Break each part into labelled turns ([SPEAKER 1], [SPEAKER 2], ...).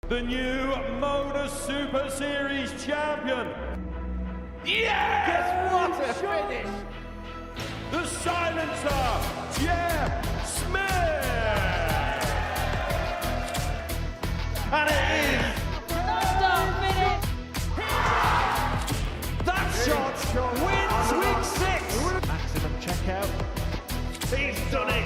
[SPEAKER 1] the new Modus Super Series champion. Yes! What a finish! The silencer, Jeff Smith! And it is! That shot wins week 6! Maximum checkout. He's done it!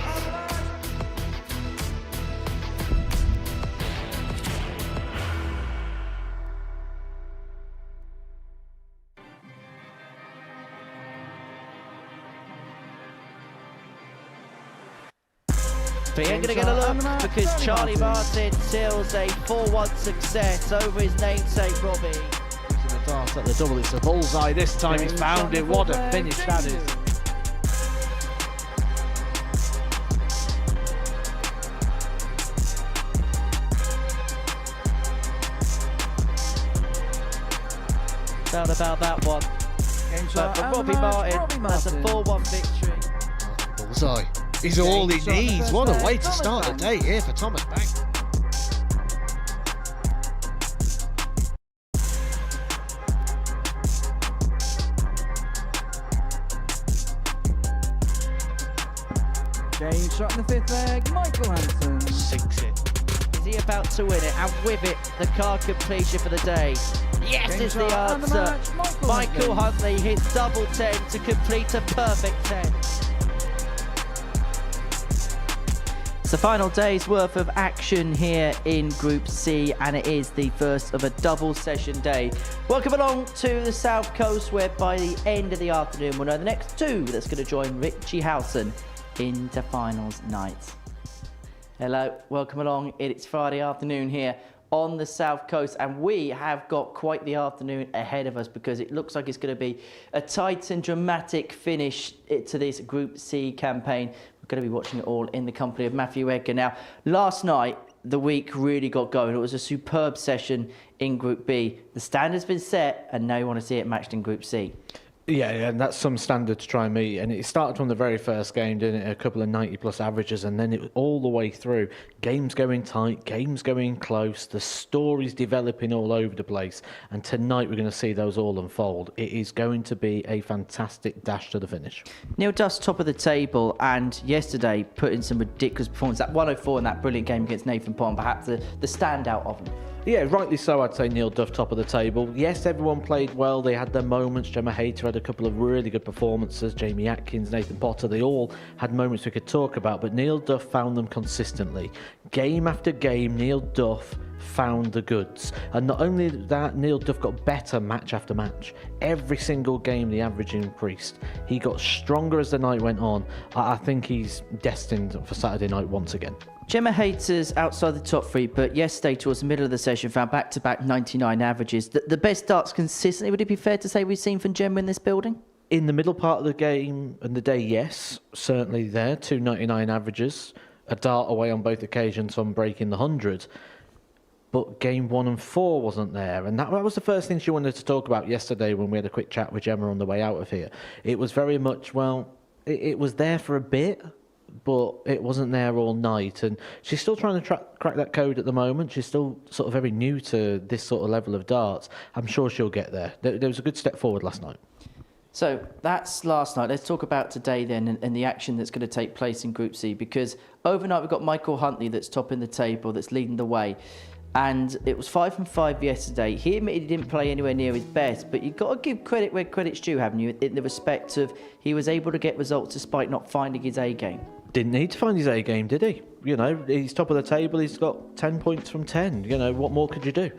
[SPEAKER 2] But he ain't going to get a look because Charlie Martin seals a 4-1 success over his namesake Robbie.
[SPEAKER 3] Using the dart at the double, it's a bullseye this time, he's found it, what a finish that is.
[SPEAKER 2] Down about that one. But for Robbie Martin, that's a 4-1 victory.
[SPEAKER 3] Bullseye. He's all he needs. What a way to start the day here for Thomas Banks.
[SPEAKER 4] Game shot in the 5th leg, Michael Hansen.
[SPEAKER 3] Sinks it.
[SPEAKER 2] Is he about to win it? And with it, the car completion for the day. Yes is the answer. Michael Huntley hits double 10 to complete a perfect 10. It's the final day's worth of action here in Group C, and it is the first of a double session day. Welcome along to the South Coast, where by the end of the afternoon we'll know the next two that's going to join Richie Howson into finals night. Hello, welcome along. It's Friday afternoon here on the South Coast, and we have got quite the afternoon ahead of us because it looks like it's going to be a tight and dramatic finish to this Group C campaign. We're going to be watching it all in the company of Matthew Edgar. Now, last night, the week really got going. It was a superb session in Group B. The standard's been set, and now you want to see it matched in Group C.
[SPEAKER 3] Yeah, and that's some standard to try and meet. And it started from the very first game, didn't it? A couple of 90-plus averages, and then it was all the way through. Games going tight, games going close, the stories developing all over the place. And tonight we're going to see those all unfold. It is going to be a fantastic dash to the finish.
[SPEAKER 2] Neil Duff's top of the table, and yesterday put in some ridiculous performance. That 104 in that brilliant game against Nathan Pond, perhaps the standout of them.
[SPEAKER 3] Yeah, rightly so, I'd say Neil Duff top of the table. Yes, everyone played well. They had their moments. Gemma Hayter had a couple of really good performances. Jamie Atkins, Nathan Potter, they all had moments we could talk about. But Neil Duff found them consistently. Game after game, Neil Duff found the goods. And not only that, Neil Duff got better match after match. Every single game, the average increased. He got stronger as the night went on. I think he's destined for Saturday night once again.
[SPEAKER 2] Gemma Hayter's outside the top three, but yesterday towards the middle of the session found back-to-back 99 averages. The best darts consistently, would it be fair to say we've seen from Gemma in this building?
[SPEAKER 3] In the middle part of the game and the day, yes, certainly there. 299 averages, a dart away on both occasions from breaking the 100. But game 1 and 4 wasn't there. And that was the first thing she wanted to talk about yesterday when we had a quick chat with Gemma on the way out of here. It was very much, well, it was there for a bit, but it wasn't there all night, and she's still trying to crack that code at the moment. She's still sort of very new to this sort of level of darts. I'm sure she'll get there. There was a good step forward last night.
[SPEAKER 2] So that's last night. Let's talk about today then, and the action that's going to take place in Group C, because overnight we've got Michael Huntley that's topping the table, that's leading the way. And it was 5 from 5 yesterday. He admitted he didn't play anywhere near his best, but you've got to give credit where credit's due, haven't you, in the respect of he was able to get results despite not finding his A game.
[SPEAKER 3] Didn't need to find his A game, did he? You know, he's top of the table, he's got 10 points from 10. You know, what more could you do?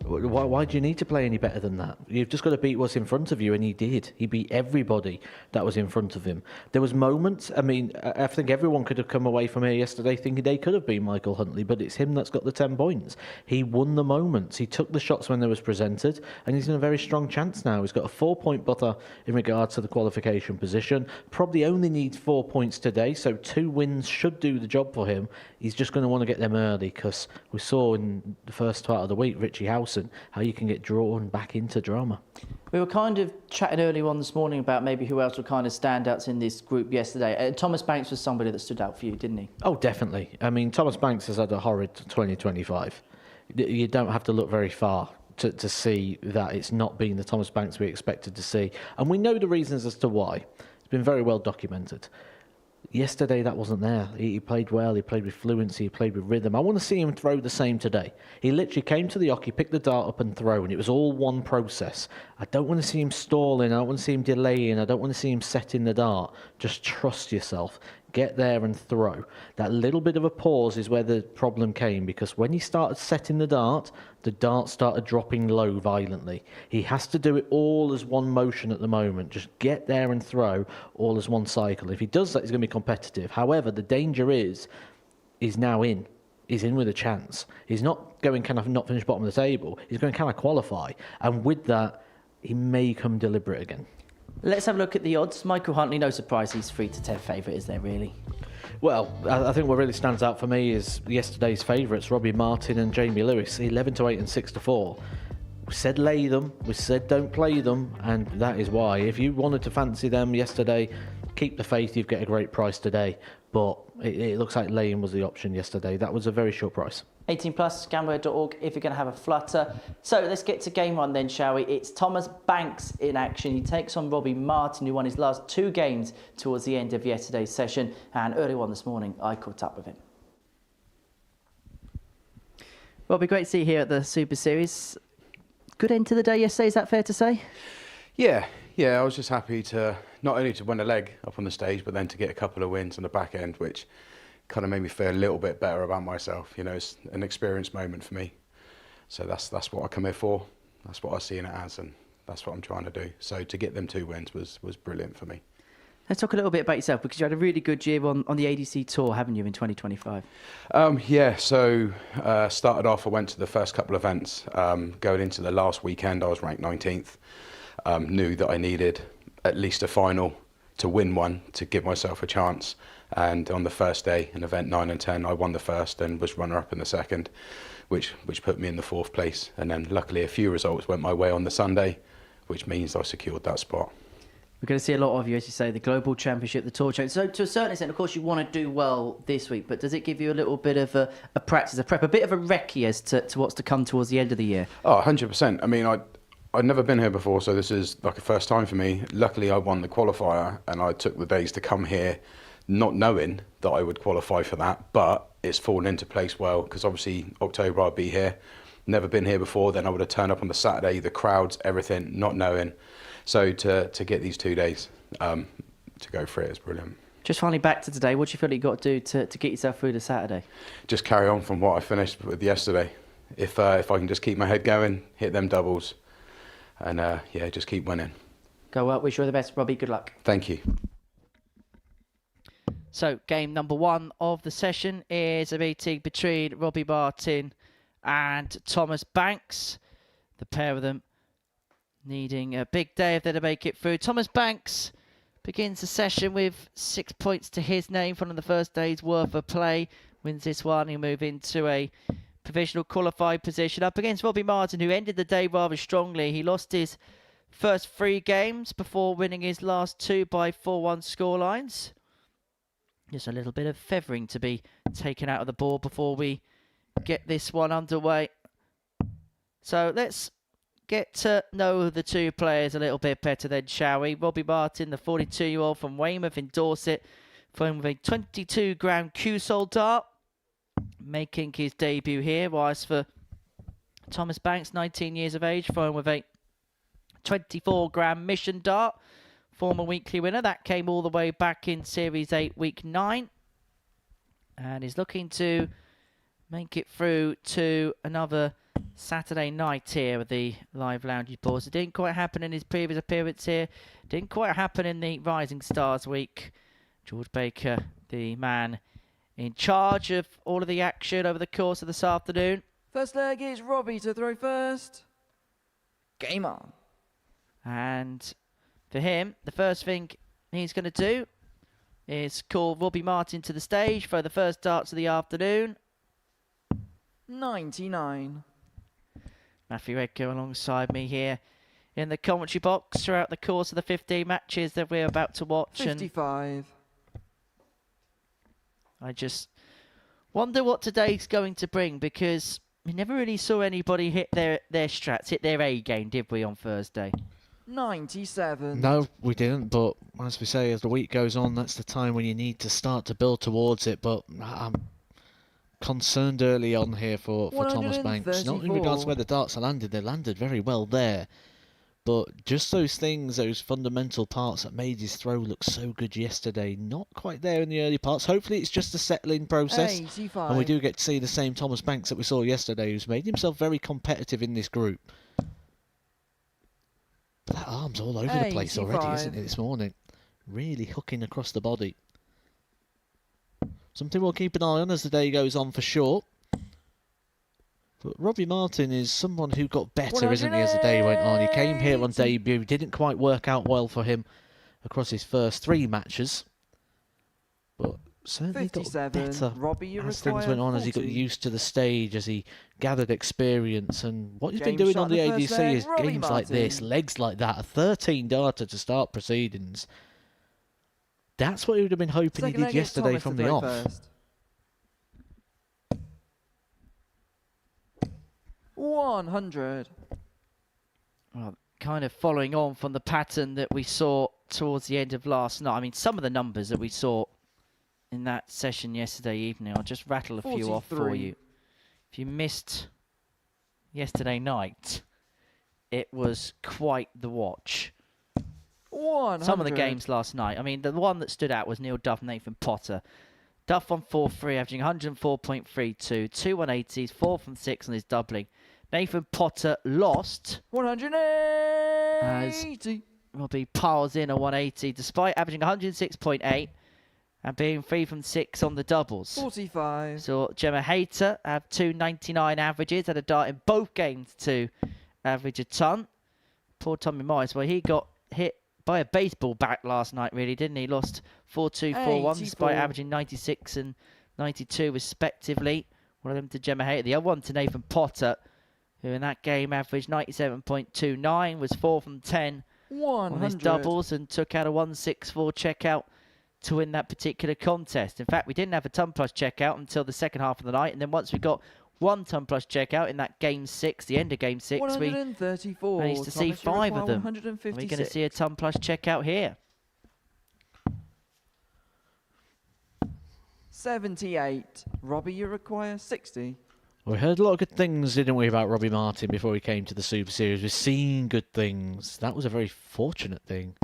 [SPEAKER 3] Why do you need to play any better than that? You've just got to beat what's in front of you, and he did. He beat everybody that was in front of him. There was moments, I mean, I think everyone could have come away from here yesterday thinking they could have been Michael Huntley, but it's him that's got the 10 points. He won the moments. He took the shots when they was presented, and he's in a very strong chance now. He's got a 4-point butter in regards to the qualification position. Probably only needs 4 points today, so 2 wins should do the job for him. He's just going to want to get them early, because we saw in the first part of the week, Richie Howson, how you can get drawn back into drama.
[SPEAKER 2] We were kind of chatting earlier on this morning about maybe who else were kind of standouts in this group yesterday. Thomas Banks was somebody that stood out for you, didn't he?
[SPEAKER 3] Oh, definitely. I mean, Thomas Banks has had a horrid 2025. You don't have to look very far to see that it's not been the Thomas Banks we expected to see. And we know the reasons as to why. It's been very well documented. Yesterday, that wasn't there. He played well, he played with fluency, he played with rhythm. I want to see him throw the same today. He literally came to the hockey, picked the dart up and throw, and it was all one process. I don't want to see him stalling, I don't want to see him delaying, I don't want to see him setting the dart. Just trust yourself. Get there and throw. That little bit of a pause is where the problem came, because when he started setting the dart started dropping low violently. He has to do it all as one motion at the moment. Just get there and throw all as one cycle. If he does that, he's going to be competitive. However, the danger is he's now in. He's in with a chance. He's not going, can I not finish bottom of the table? He's going, can I qualify? And with that, he may come deliberate again.
[SPEAKER 2] Let's have a look at the odds. Michael Huntley, no surprise, he's 3-10 favourite, is there really?
[SPEAKER 3] Well, I think what really stands out for me is yesterday's favourites, Robbie Martin and Jamie Lewis, 11-8 and 6-4. We said lay them, we said don't play them, and that is why. If you wanted to fancy them yesterday, keep the faith, you've got a great price today. But it looks like laying was the option yesterday. That was a very short price.
[SPEAKER 2] 18 plus, gambler.org if you're going to have a flutter. So let's get to game one then, shall we? It's Thomas Banks in action. He takes on Robbie Martin, who won his last 2 games towards the end of yesterday's session. And early on this morning, I caught up with him. Robbie, great to see you here at the Super Series. Good end to the day yesterday, is that fair to say?
[SPEAKER 5] Yeah, I was just happy to not only to win a leg up on the stage, but then to get a couple of wins on the back end, which kind of made me feel a little bit better about myself. You know, it's an experience moment for me. So that's what I come here for. That's what I see in it as, and that's what I'm trying to do. So to get them 2 wins was brilliant for me.
[SPEAKER 2] Let's talk a little bit about yourself, because you had a really good year on the ADC Tour, haven't you, in 2025?
[SPEAKER 5] Yeah, so started off, I went to the first couple of events. Going into the last weekend, I was ranked 19th. Knew that I needed at least a final to win one to give myself a chance. And on the first day, in event 9 and 10, I won the first and was runner-up in the second, which put me in the 4th place. And then luckily a few results went my way on the Sunday, which means I secured that spot.
[SPEAKER 2] We're going to see a lot of you, as you say, the Global Championship, the Tour Championship. So to a certain extent, of course, you want to do well this week, but does it give you a little bit of a practice, a prep, a bit of a recce as to what's to come towards the end of the year?
[SPEAKER 5] Oh, 100%. I mean, I'd never been here before, so this is like a first time for me. Luckily, I won the qualifier, and I took the days to come here not knowing that I would qualify for that, but it's fallen into place well, because obviously October I'll be here. Never been here before, then I would have turned up on the Saturday, the crowds, everything, not knowing. So to get these 2 days to go for it is brilliant.
[SPEAKER 2] Just finally back to today, what do you feel like you've got to do to get yourself through to Saturday?
[SPEAKER 5] Just carry on from what I finished with yesterday. If I can just keep my head going, hit them doubles, and just keep winning.
[SPEAKER 2] Go well, wish you all the best, Robbie, good luck.
[SPEAKER 5] Thank you.
[SPEAKER 2] So, game number 1 of the session is a meeting between Robbie Martin and Thomas Banks. The pair of them needing a big day if they're to make it through. Thomas Banks begins the session with 6 points to his name from the first day's worth of play. Wins this one, he'll move into a provisional qualified position up against Robbie Martin, who ended the day rather strongly. He lost his first 3 games before winning his last 2 by 4-1 scorelines. Just a little bit of feathering to be taken out of the board before we get this one underway. So let's get to know the 2 players a little bit better then, shall we? Robbie Martin, the 42-year-old from Weymouth in Dorset, throwing with a 22-gram Q-Sol dart, making his debut here, whilst for Thomas Banks, 19 years of age, throwing with a 24-gram Mission dart, former weekly winner. That came all the way back in Series 8, Week 9. And is looking to make it through to another Saturday night here with the live lounge boards. It didn't quite happen in his previous appearance here. Didn't quite happen in the Rising Stars week. George Baker, the man in charge of all of the action over the course of this afternoon.
[SPEAKER 4] First leg is Robbie to throw first. Game on.
[SPEAKER 2] And for him, the first thing he's going to do is call Robbie Martin to the stage for the first darts of the afternoon.
[SPEAKER 4] 99.
[SPEAKER 2] Matthew Edgar alongside me here in the commentary box throughout the course of the 15 matches that we're about to watch.
[SPEAKER 4] 55.
[SPEAKER 2] And I just wonder what today's going to bring, because we never really saw anybody hit their strats, hit their A game, did we, on Thursday?
[SPEAKER 4] 97.
[SPEAKER 3] No, we didn't, but as we say, as the week goes on, that's the time when you need to start to build towards it. But I'm concerned early on here for Thomas Banks. Not in regards to where the darts are landed, they landed very well there. But just those things, those fundamental parts that made his throw look so good yesterday, not quite there in the early parts. Hopefully it's just a settling process.
[SPEAKER 4] 85.
[SPEAKER 3] And we do get to see the same Thomas Banks that we saw yesterday, who's made himself very competitive in this group. But that arm's all over the place already, isn't it, this morning? Really hooking across the body. Something we'll keep an eye on as the day goes on for sure. But Robbie Martin is someone who got better, isn't he, as the day went on? He came here on debut, didn't quite work out well for him across his first 3 matches. But certainly got better
[SPEAKER 4] Robbie,
[SPEAKER 3] as things went on,
[SPEAKER 4] 40.
[SPEAKER 3] as he got used to the stage, as he gathered experience. And what he's been doing on the ADC is games like this, legs like that, a 13 darter to start proceedings. That's what he would have been hoping he did yesterday from the off.
[SPEAKER 4] 100.
[SPEAKER 2] Well, kind of following on from the pattern that we saw towards the end of last night. I mean, some of the numbers that we saw in that session yesterday evening, I'll just rattle a few off for you. If you missed yesterday night, it was quite the watch.
[SPEAKER 4] 100.
[SPEAKER 2] Some of the games last night. I mean, the one that stood out was Neil Duff, Nathan Potter. Duff on 4-3, averaging 104.32, 2 180s, 4 from 6 on his doubling. Nathan Potter lost
[SPEAKER 4] 180.
[SPEAKER 2] Robbie piles in a 180, despite averaging 106.8 and being 3 from 6 on the doubles.
[SPEAKER 4] 45.
[SPEAKER 2] So Gemma Hayter have 299 averages, had a dart in both games to average a ton. Poor Tommy Morris, well, he got hit by a baseball bat last night, really, didn't he? Lost 4-2, 4-1, despite averaging 96 and 92 respectively. One of them to Gemma Hayter, the other one to Nathan Potter, who in that game averaged 97.29, was 4 from 10 on his doubles and took out a 164 checkout to win that particular contest. In fact, we didn't have a ton plus checkout until the second half of the night, and then once we got 1 ton plus checkout in that game 6, the end of game 6, we managed to see 5 of them. We're going to see a ton plus checkout here.
[SPEAKER 4] 78. Robbie, you require 60.
[SPEAKER 3] We heard a lot of good things, didn't we, about Robbie Martin before he came to the Super Series. We've seen good things. That was a very fortunate thing.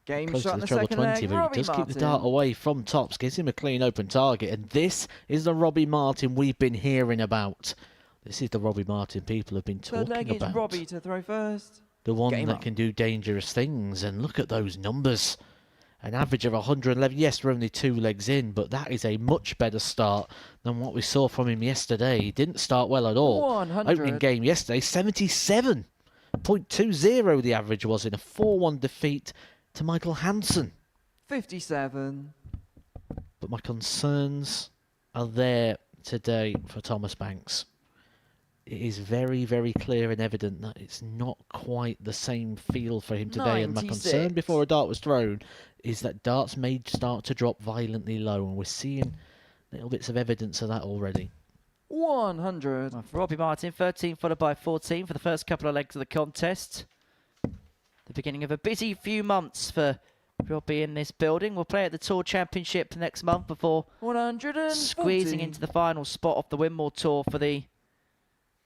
[SPEAKER 4] Game
[SPEAKER 3] Close
[SPEAKER 4] shot
[SPEAKER 3] to
[SPEAKER 4] in
[SPEAKER 3] the
[SPEAKER 4] the
[SPEAKER 3] treble
[SPEAKER 4] second
[SPEAKER 3] 20,
[SPEAKER 4] leg,
[SPEAKER 3] but
[SPEAKER 4] Robbie
[SPEAKER 3] he does
[SPEAKER 4] Martin.
[SPEAKER 3] keep the dart away from tops, gives him a clean open target. And this is the Robbie Martin we've been hearing about. This is the Robbie Martin people have been
[SPEAKER 4] Third
[SPEAKER 3] talking
[SPEAKER 4] leg,
[SPEAKER 3] about.
[SPEAKER 4] it's Robbie to throw first.
[SPEAKER 3] The one
[SPEAKER 4] Game
[SPEAKER 3] that
[SPEAKER 4] up.
[SPEAKER 3] can do dangerous things. And look at those numbers. An average of 111. Yes, we're only 2 legs in, but that is a much better start than what we saw from him yesterday. He didn't start well at all.
[SPEAKER 4] 100.
[SPEAKER 3] Opening game yesterday, 77.20 the average was in a 4-1 defeat to Michael Hansen.
[SPEAKER 4] 57.
[SPEAKER 3] But my concerns are there today for Thomas Banks. It is very, very clear and evident that it's not quite the same feel for him today.
[SPEAKER 4] 96.
[SPEAKER 3] And my concern before a dart was thrown is that darts may start to drop violently low. And we're seeing little bits of evidence of that already.
[SPEAKER 4] 100.
[SPEAKER 2] Well, for Robbie Martin, 13 followed by 14 for the first couple of legs of the contest. The beginning of a busy few months for Robbie in this building. We'll play at the Tour Championship next month before
[SPEAKER 4] 140.
[SPEAKER 2] squeezing into the final spot of the Winmore Tour for the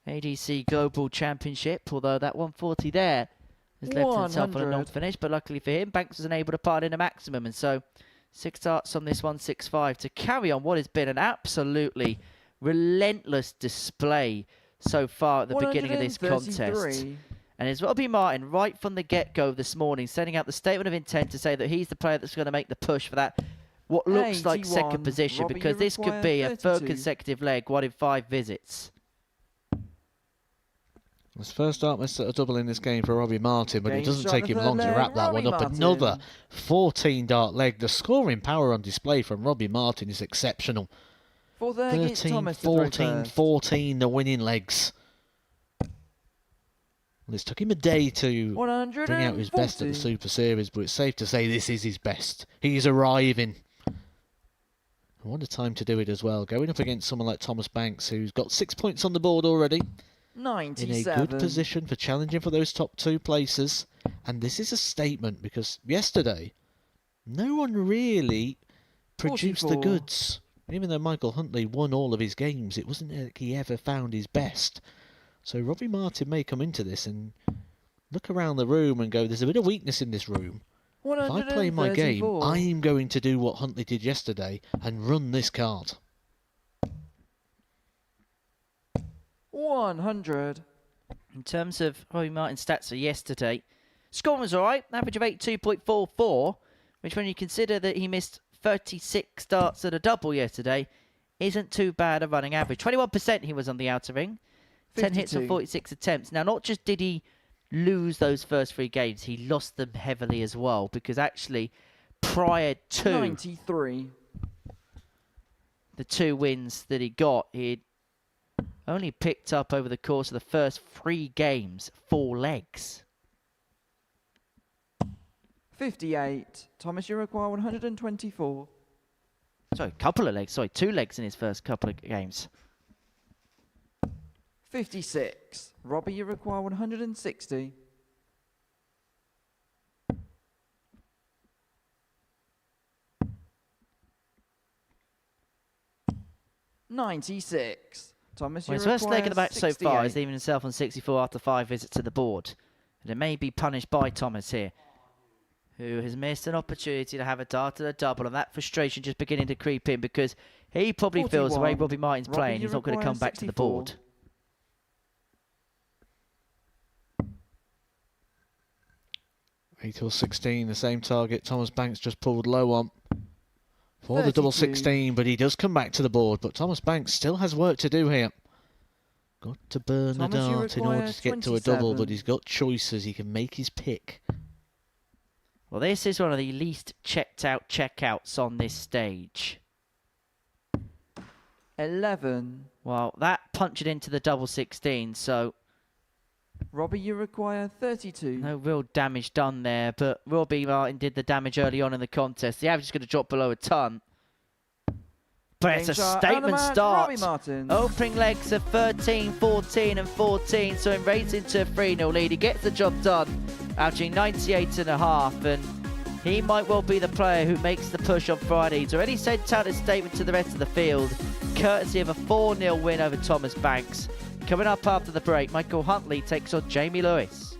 [SPEAKER 2] ADC Global Championship, although that 140 there has left himself on a
[SPEAKER 4] 100.
[SPEAKER 2] non-finish, but luckily for him, Banks was unable to part in a maximum, and so 6 starts on this 165 to carry on what has been an absolutely relentless display so far at the beginning of this contest.
[SPEAKER 4] 133.
[SPEAKER 2] And it's Robbie Martin right from the get-go this morning, sending out the statement of intent to say that he's the player that's going to make the push for that, what looks like
[SPEAKER 4] 81.
[SPEAKER 2] second position,
[SPEAKER 4] Robbie,
[SPEAKER 2] because
[SPEAKER 4] you
[SPEAKER 2] this could
[SPEAKER 4] require
[SPEAKER 2] be a third
[SPEAKER 4] 32.
[SPEAKER 2] consecutive leg, 1 in 5 visits.
[SPEAKER 3] His first dart missed at a double in this game for Robbie Martin, but it
[SPEAKER 4] Game
[SPEAKER 3] doesn't
[SPEAKER 4] shot
[SPEAKER 3] take
[SPEAKER 4] the
[SPEAKER 3] him
[SPEAKER 4] third
[SPEAKER 3] long to
[SPEAKER 4] leg,
[SPEAKER 3] wrap that one
[SPEAKER 4] Robbie
[SPEAKER 3] up.
[SPEAKER 4] Martin.
[SPEAKER 3] Another 14 dart leg. The scoring power on display from Robbie Martin is exceptional.
[SPEAKER 4] Fourth leg, it's
[SPEAKER 3] 13,
[SPEAKER 4] Thomas to throw
[SPEAKER 3] 14,
[SPEAKER 4] first.
[SPEAKER 3] 14, the winning legs. Well, it's took him a day to bring out his best at the
[SPEAKER 4] 140.
[SPEAKER 3] Super Series, but it's safe to say this is his best. He's arriving. What a time to do it as well. Going up against someone like Thomas Banks, who's got 6 points on the board already.
[SPEAKER 4] 97.
[SPEAKER 3] In a good position for challenging for those top 2 places. And this is a statement because yesterday, no one really produced
[SPEAKER 4] 44.
[SPEAKER 3] the goods. Even though Michael Huntley won all of his games, it wasn't like he ever found his best. So Robbie Martin may come into this and look around the room and go, there's a bit of weakness in this room. If I play my game,
[SPEAKER 4] 134.
[SPEAKER 3] I'm going to do what Huntley did yesterday and run this card.
[SPEAKER 4] 100.
[SPEAKER 2] In terms of Robbie Martin's stats for yesterday, scoring was alright, average of 82.44, which when you consider that he missed 36 starts at a double yesterday, isn't too bad a running average. 21% he was on the outer ring, 10 hits on
[SPEAKER 4] 52.
[SPEAKER 2] 46 attempts. Now, not just did he lose those first 3 games, he lost them heavily as well, because actually, prior to
[SPEAKER 4] 93.
[SPEAKER 2] the 2 wins that he got, he'd only picked up over the course of the first 3 games 4 legs.
[SPEAKER 4] 58. Thomas, you require 124.
[SPEAKER 2] Sorry, couple of legs. Sorry, 2 legs in his first couple of games.
[SPEAKER 4] 56. Robbie, you require 160. $96. Thomas, you
[SPEAKER 2] Well, his first leg of the match so far is
[SPEAKER 4] 68.
[SPEAKER 2] leaving himself on 64 after 5 visits to the board. And it may be punished by Thomas here, who has missed an opportunity to have a dart at a double, and that frustration just beginning to creep in because he probably feels the way
[SPEAKER 4] 41.
[SPEAKER 2] Robbie Martin's
[SPEAKER 4] Robbie,
[SPEAKER 2] playing,
[SPEAKER 4] you
[SPEAKER 2] he's not going to
[SPEAKER 4] require
[SPEAKER 2] come back to the
[SPEAKER 4] 64.
[SPEAKER 2] board.
[SPEAKER 3] Eight or 16, the same target Thomas Banks just pulled low on for the double
[SPEAKER 4] 32.
[SPEAKER 3] 16, but he does come back to the board. But Thomas Banks still has work to do here. Got to burn
[SPEAKER 4] Thomas,
[SPEAKER 3] the
[SPEAKER 4] you
[SPEAKER 3] dart in order
[SPEAKER 4] require
[SPEAKER 3] to get to a double,
[SPEAKER 4] 27.
[SPEAKER 3] but he's got choices. He can make his pick.
[SPEAKER 2] Well, this is one of the least checked out checkouts on this stage.
[SPEAKER 4] 11.
[SPEAKER 2] Well, that punched it into the double 16, so
[SPEAKER 4] Robbie, you require 32.
[SPEAKER 2] no real damage done there, but Robbie Martin did the damage early on in the contest. The average is going to drop below a ton. But it's a
[SPEAKER 4] Games are out of
[SPEAKER 2] statement
[SPEAKER 4] the match.
[SPEAKER 2] start.
[SPEAKER 4] Robbie Martin.
[SPEAKER 2] Opening legs of 13, 14 and 14, so in raised into a 3-0 lead. He gets the job done, averaging 98.5, and he might well be the player who makes the push on Friday. He's already sent out his statement to the rest of the field, courtesy of a 4-0 win over Thomas Banks. Coming up after the break, Michael Huntley takes on Jamie Lewis.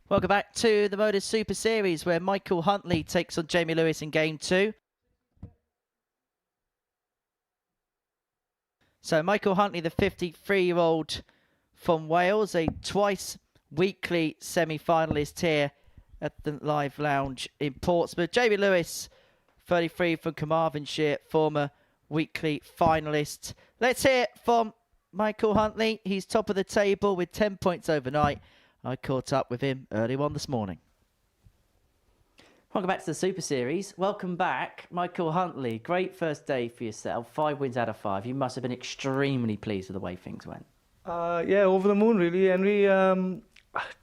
[SPEAKER 2] Welcome back to the Modus Super Series where Michael Huntley takes on Jamie Lewis in game 2. So Michael Huntley, the 53-year-old from Wales, a twice weekly semi-finalist here at the Live Lounge in Portsmouth. Jamie Lewis, 33 from Carmarthenshire, former weekly finalist. Let's hear it from Michael Huntley. He's top of the table with 10 points overnight. I caught up with him early on this morning. Welcome back to the Super Series. Welcome back, Michael Huntley. Great first day for yourself. 5 wins out of 5. You must have been extremely pleased with the way things went.
[SPEAKER 6] Yeah, over the moon really, Henry.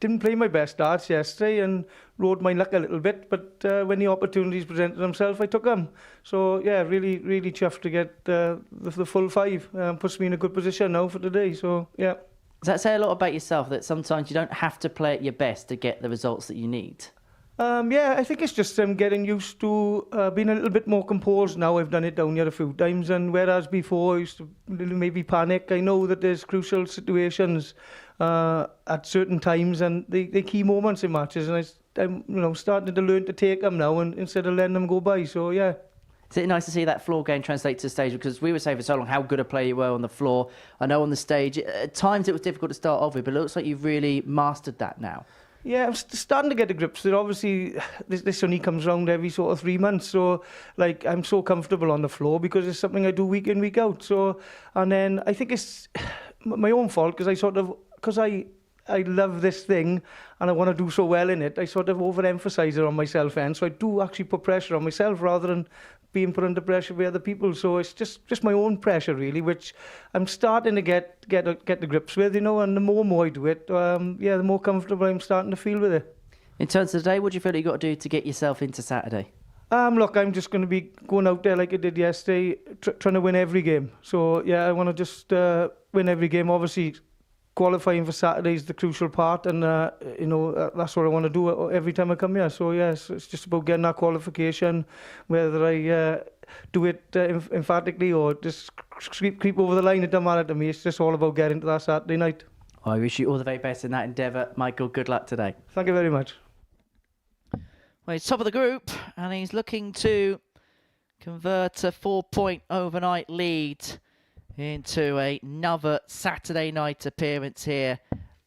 [SPEAKER 6] Didn't play my best darts yesterday and rode my luck a little bit, but when the opportunities presented themselves, I took them. So yeah, really chuffed to get the full 5. Puts me in a good position now for today, so yeah.
[SPEAKER 2] Does that say a lot about yourself, that sometimes you don't have to play at your best to get the results that you need?
[SPEAKER 6] Yeah, I think it's just getting used to being a little bit more composed now. I've done it down here a few times, and whereas before I used to maybe panic, I know that there's crucial situations at certain times and the key moments in matches, and I'm starting to learn to take them now and instead of letting them go by. So yeah.
[SPEAKER 2] Is it nice to see that floor game translate to the stage? Because we were saying for so long how good a player you were on the floor. I know on the stage, at times it was difficult to start off with, but it looks like you've really mastered that now. Yeah,
[SPEAKER 6] I'm starting to get the grips. That obviously this only comes around every sort of 3 months. So like I'm so comfortable on the floor because it's something I do week in, week out. So, and then I think it's my own fault because I love this thing and I want to do so well in it. I sort of overemphasize it on myself, and so I do actually put pressure on myself rather than being put under pressure by other people. So it's just my own pressure really, which I'm starting to get the grips with, and the more I do it, the more comfortable I'm starting to feel with it.
[SPEAKER 2] In terms of today, what do you feel you've got to do to get yourself into Saturday?
[SPEAKER 6] Look, I'm just going to be going out there like I did yesterday, trying to win every game. So yeah, I want to just win every game. Obviously, qualifying for Saturday is the crucial part, and that's what I want to do every time I come here. So yes, it's just about getting that qualification, whether I do it emphatically or just creep over the line. It doesn't matter to me. It's just all about getting to that Saturday night.
[SPEAKER 2] I wish you all the very best in that endeavour, Michael. Good luck today.
[SPEAKER 6] Thank you very much.
[SPEAKER 2] Well, he's top of the group, and he's looking to convert a 4-point overnight lead into another Saturday night appearance here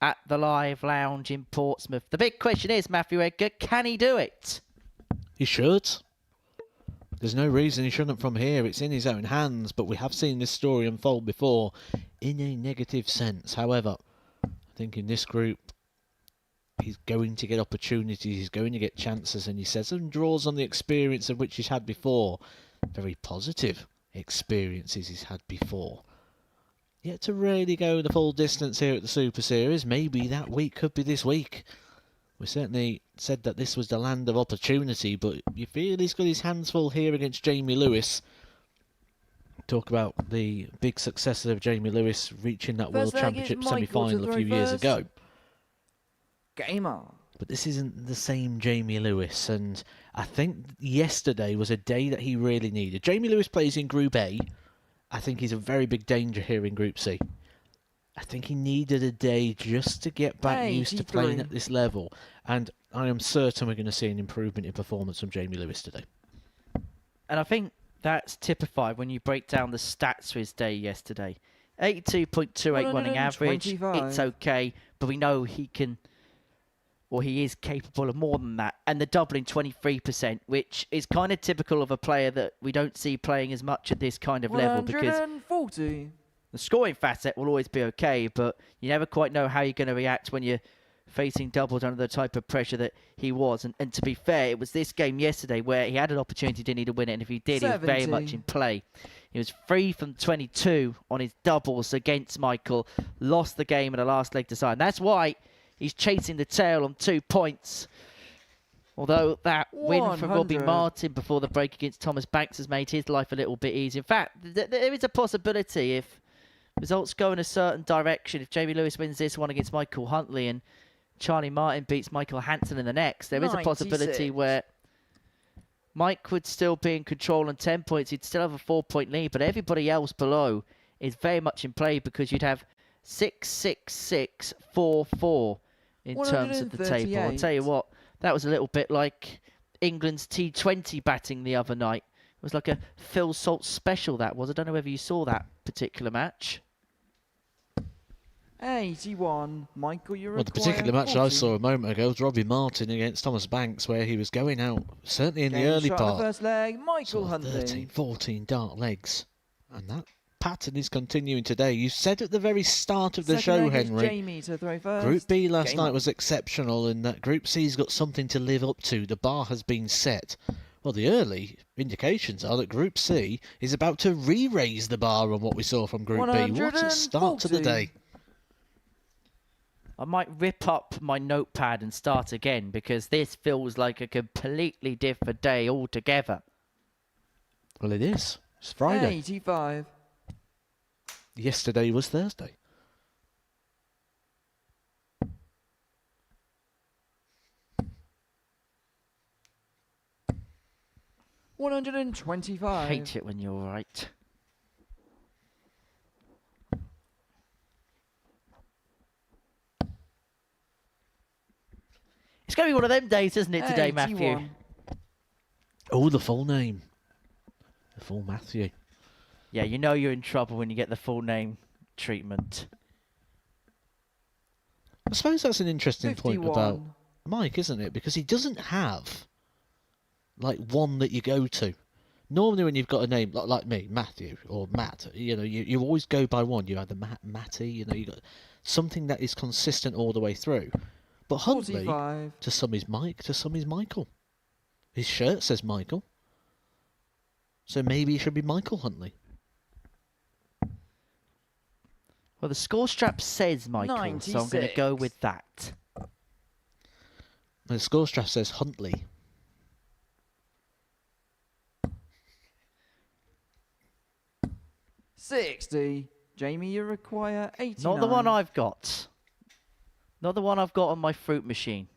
[SPEAKER 2] at the Live Lounge in Portsmouth. The big question is, Matthew Edgar, can he do it?
[SPEAKER 3] He should. There's no reason he shouldn't from here. It's in his own hands, but we have seen this story unfold before in a negative sense. However, I think in this group, he's going to get opportunities, he's going to get chances, and he says and draws on the experience of which he's had before. Very positive experiences he's had before. Yet to really go the full distance here at the Super Series, maybe that week could be this week. We certainly said that this was the land of opportunity, but you feel he's got his hands full here against Jamie Lewis. Talk about the big success of Jamie Lewis reaching that World Championship semi-final a few years ago.
[SPEAKER 4] Game on.
[SPEAKER 3] But this isn't the same Jamie Lewis, and I think yesterday was a day that he really needed. Jamie Lewis plays in Group A. I think he's a very big danger here in Group C. I think he needed a day just to get back used to playing at this level, and I am certain we're going to see an improvement in performance from Jamie Lewis today.
[SPEAKER 2] And I think that's typified when you break down the stats for his day yesterday. 82.28 running average. It's okay, but we know he can... Well, he is capable of more than that. And the doubling 23%, which is kind of typical of a player that we don't see playing as much at this kind of level. Because the scoring facet will always be okay, but you never quite know how you're going to react when you're facing doubles under the type of pressure that he was. And to be fair, it was this game yesterday where he had an opportunity, didn't need to win it. And if he did, 70. He was very much in play. He was 3 from 22 on his doubles against Michael. Lost the game in the last leg to sign. That's why... he's chasing the tail on 2 points. Although that 100. Win for Robbie Martin before the break against Thomas Banks has made his life a little bit easier. In fact, there is a possibility if results go in a certain direction, if Jamie Lewis wins this one against Michael Huntley and Charlie Martin beats Michael Hansen in the next, there is a possibility where Mike would still be in control on 10 points. He'd still have a 4-point lead, but everybody else below is very much in play because you'd have 6-6-6-4-4 in terms of the table. I'll tell you
[SPEAKER 4] 138.
[SPEAKER 2] what, that was a little bit like England's T20 batting the other night. It was like a Phil Salt special, that was. I don't know whether you saw that particular match.
[SPEAKER 4] 81. Michael, you
[SPEAKER 3] Well, the particular match I saw a moment ago was Robbie Martin against Thomas Banks, where he was going out, certainly in the early part,
[SPEAKER 4] First leg, Michael
[SPEAKER 3] sort of
[SPEAKER 4] Huntley.
[SPEAKER 3] 13, 14 dark legs. And that pattern is continuing today. You said at the very start of the
[SPEAKER 4] Second
[SPEAKER 3] show,
[SPEAKER 4] leg is
[SPEAKER 3] Henry,
[SPEAKER 4] Jamie to throw first.
[SPEAKER 3] Group B last
[SPEAKER 4] Game
[SPEAKER 3] night
[SPEAKER 4] on.
[SPEAKER 3] was exceptional, and that Group C's got something to live up to. The bar has been set. Well, the early indications are that Group C is about to re-raise the bar on what we saw from Group B. What a start to the
[SPEAKER 4] 140.
[SPEAKER 3] day.
[SPEAKER 2] I might rip up my notepad and start again, because this feels like a completely different day altogether.
[SPEAKER 3] Well, it is. It's Friday.
[SPEAKER 4] 85.
[SPEAKER 3] Yesterday was Thursday.
[SPEAKER 2] I
[SPEAKER 4] 125.
[SPEAKER 2] hate it when you're right. It's going to be one of them days, isn't it, today, Matthew?
[SPEAKER 4] 81.
[SPEAKER 3] Oh, the full name. The full Matthew.
[SPEAKER 2] Yeah, you know you're in trouble when you get the full name treatment.
[SPEAKER 3] I suppose that's an interesting point about
[SPEAKER 4] 51.
[SPEAKER 3] Mike, isn't it? Because he doesn't have, like, one that you go to. Normally when you've got a name like me, Matthew or Matt, you always go by one. You either Matty, you got something that is consistent all the way through. But Huntley,
[SPEAKER 4] 45.
[SPEAKER 3] to some is Mike, to some is Michael. His shirt says Michael. So maybe it should be Michael Huntley.
[SPEAKER 2] Well, the score strap says Michael, so I'm going to go
[SPEAKER 4] 96.
[SPEAKER 2] with that.
[SPEAKER 3] The score strap says Huntley.
[SPEAKER 4] $60. Jamie, you require 89.
[SPEAKER 2] Not the one I've got. Not the one I've got on my fruit machine.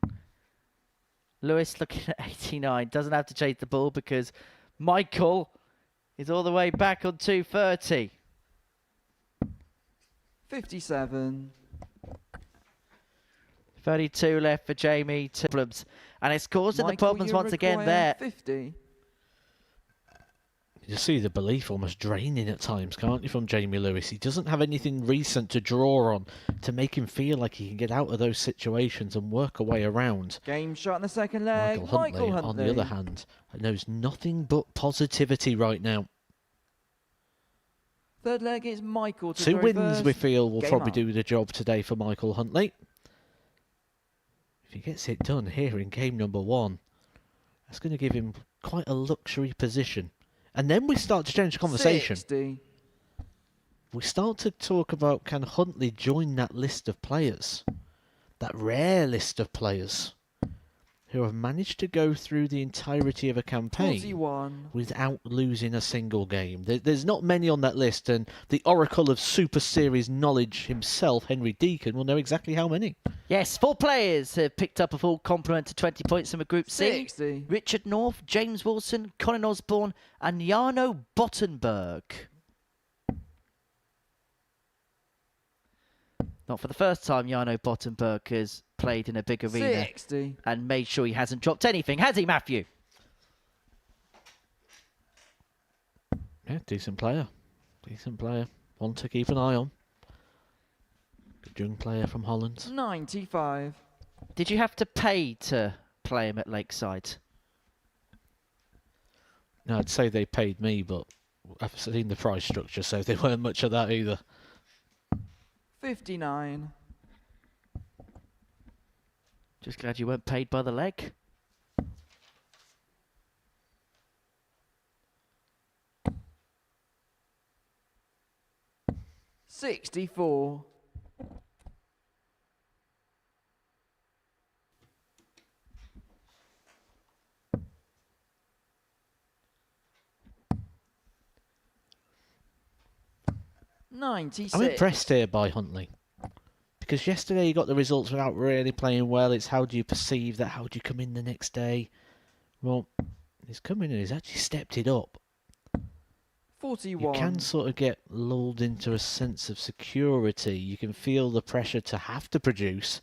[SPEAKER 2] Lewis looking at 89. Doesn't have to chase the ball because Michael is all the way back on 230.
[SPEAKER 4] 57.
[SPEAKER 2] 32 left for Jamie. Two problems. And it's causing the
[SPEAKER 4] Michael,
[SPEAKER 2] problems
[SPEAKER 4] you
[SPEAKER 2] once again
[SPEAKER 4] require
[SPEAKER 2] there.
[SPEAKER 4] 50.
[SPEAKER 3] You see the belief almost draining at times, can't you, from Jamie Lewis? He doesn't have anything recent to draw on to make him feel like he can get out of those situations and work a way around.
[SPEAKER 4] Game shot in the second leg.
[SPEAKER 3] Michael Huntley, on the other hand, knows nothing but positivity right now.
[SPEAKER 4] Third leg is Michael to
[SPEAKER 3] 2
[SPEAKER 4] throw
[SPEAKER 3] wins,
[SPEAKER 4] first.
[SPEAKER 3] we feel, will
[SPEAKER 4] Game
[SPEAKER 3] probably
[SPEAKER 4] on.
[SPEAKER 3] do the job today for Michael Huntley. If he gets it done here in game number 1, that's going to give him quite a luxury position. And then we start to change the conversation.
[SPEAKER 4] 60.
[SPEAKER 3] We start to talk about, can Huntley join that list of players? That rare list of players who have managed to go through the entirety of a campaign
[SPEAKER 4] 41.
[SPEAKER 3] without losing a single game. There's not many on that list, and the oracle of Super Series knowledge himself, Henry Deacon, will know exactly how many.
[SPEAKER 2] Yes, 4 players have picked up a full complement to 20 points from a Group C.
[SPEAKER 4] 60.
[SPEAKER 2] Richard North, James Wilson, Colin Osborne and Jarno Bottenberg. Not for the first time Jarno Bottenberg has played in a big arena
[SPEAKER 4] 60.
[SPEAKER 2] and made sure he hasn't dropped anything, has he, Matthew?
[SPEAKER 3] Yeah, decent player. Decent player. One to keep an eye on. Good young player from Holland.
[SPEAKER 4] 95.
[SPEAKER 2] Did you have to pay to play him at Lakeside?
[SPEAKER 3] No, I'd say they paid me, but I've seen the price structure, so they weren't much of that either.
[SPEAKER 4] 59.
[SPEAKER 2] Just glad you weren't paid by the leg.
[SPEAKER 4] $64. $96.
[SPEAKER 3] I'm impressed here by Huntley. Because yesterday he got the results without really playing well. It's how do you perceive that? How do you come in the next day? Well, he's come in and he's actually stepped it up.
[SPEAKER 4] 41.
[SPEAKER 3] You can sort of get lulled into a sense of security. You can feel the pressure to have to produce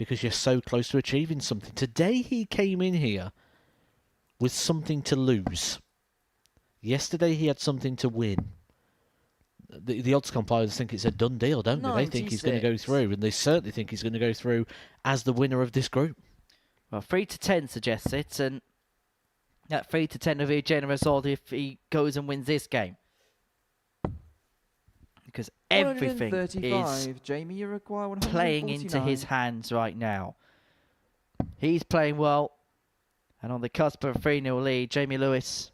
[SPEAKER 3] because you're so close to achieving something. Today he came in here with something to lose. Yesterday he had something to win. The odds compilers think it's a done deal, don't they? They think he's going to go
[SPEAKER 4] 96.
[SPEAKER 3] through, and they certainly think he's going to go through as the winner of this group.
[SPEAKER 2] Well, 3 to 10 suggests it, and that 3 to 10 will be a generous odd if he goes and wins this game. Because everything is
[SPEAKER 4] 135. Jamie, you require 149.
[SPEAKER 2] playing into his hands right now. He's playing well, and on the cusp of a 3-0 lead, Jamie Lewis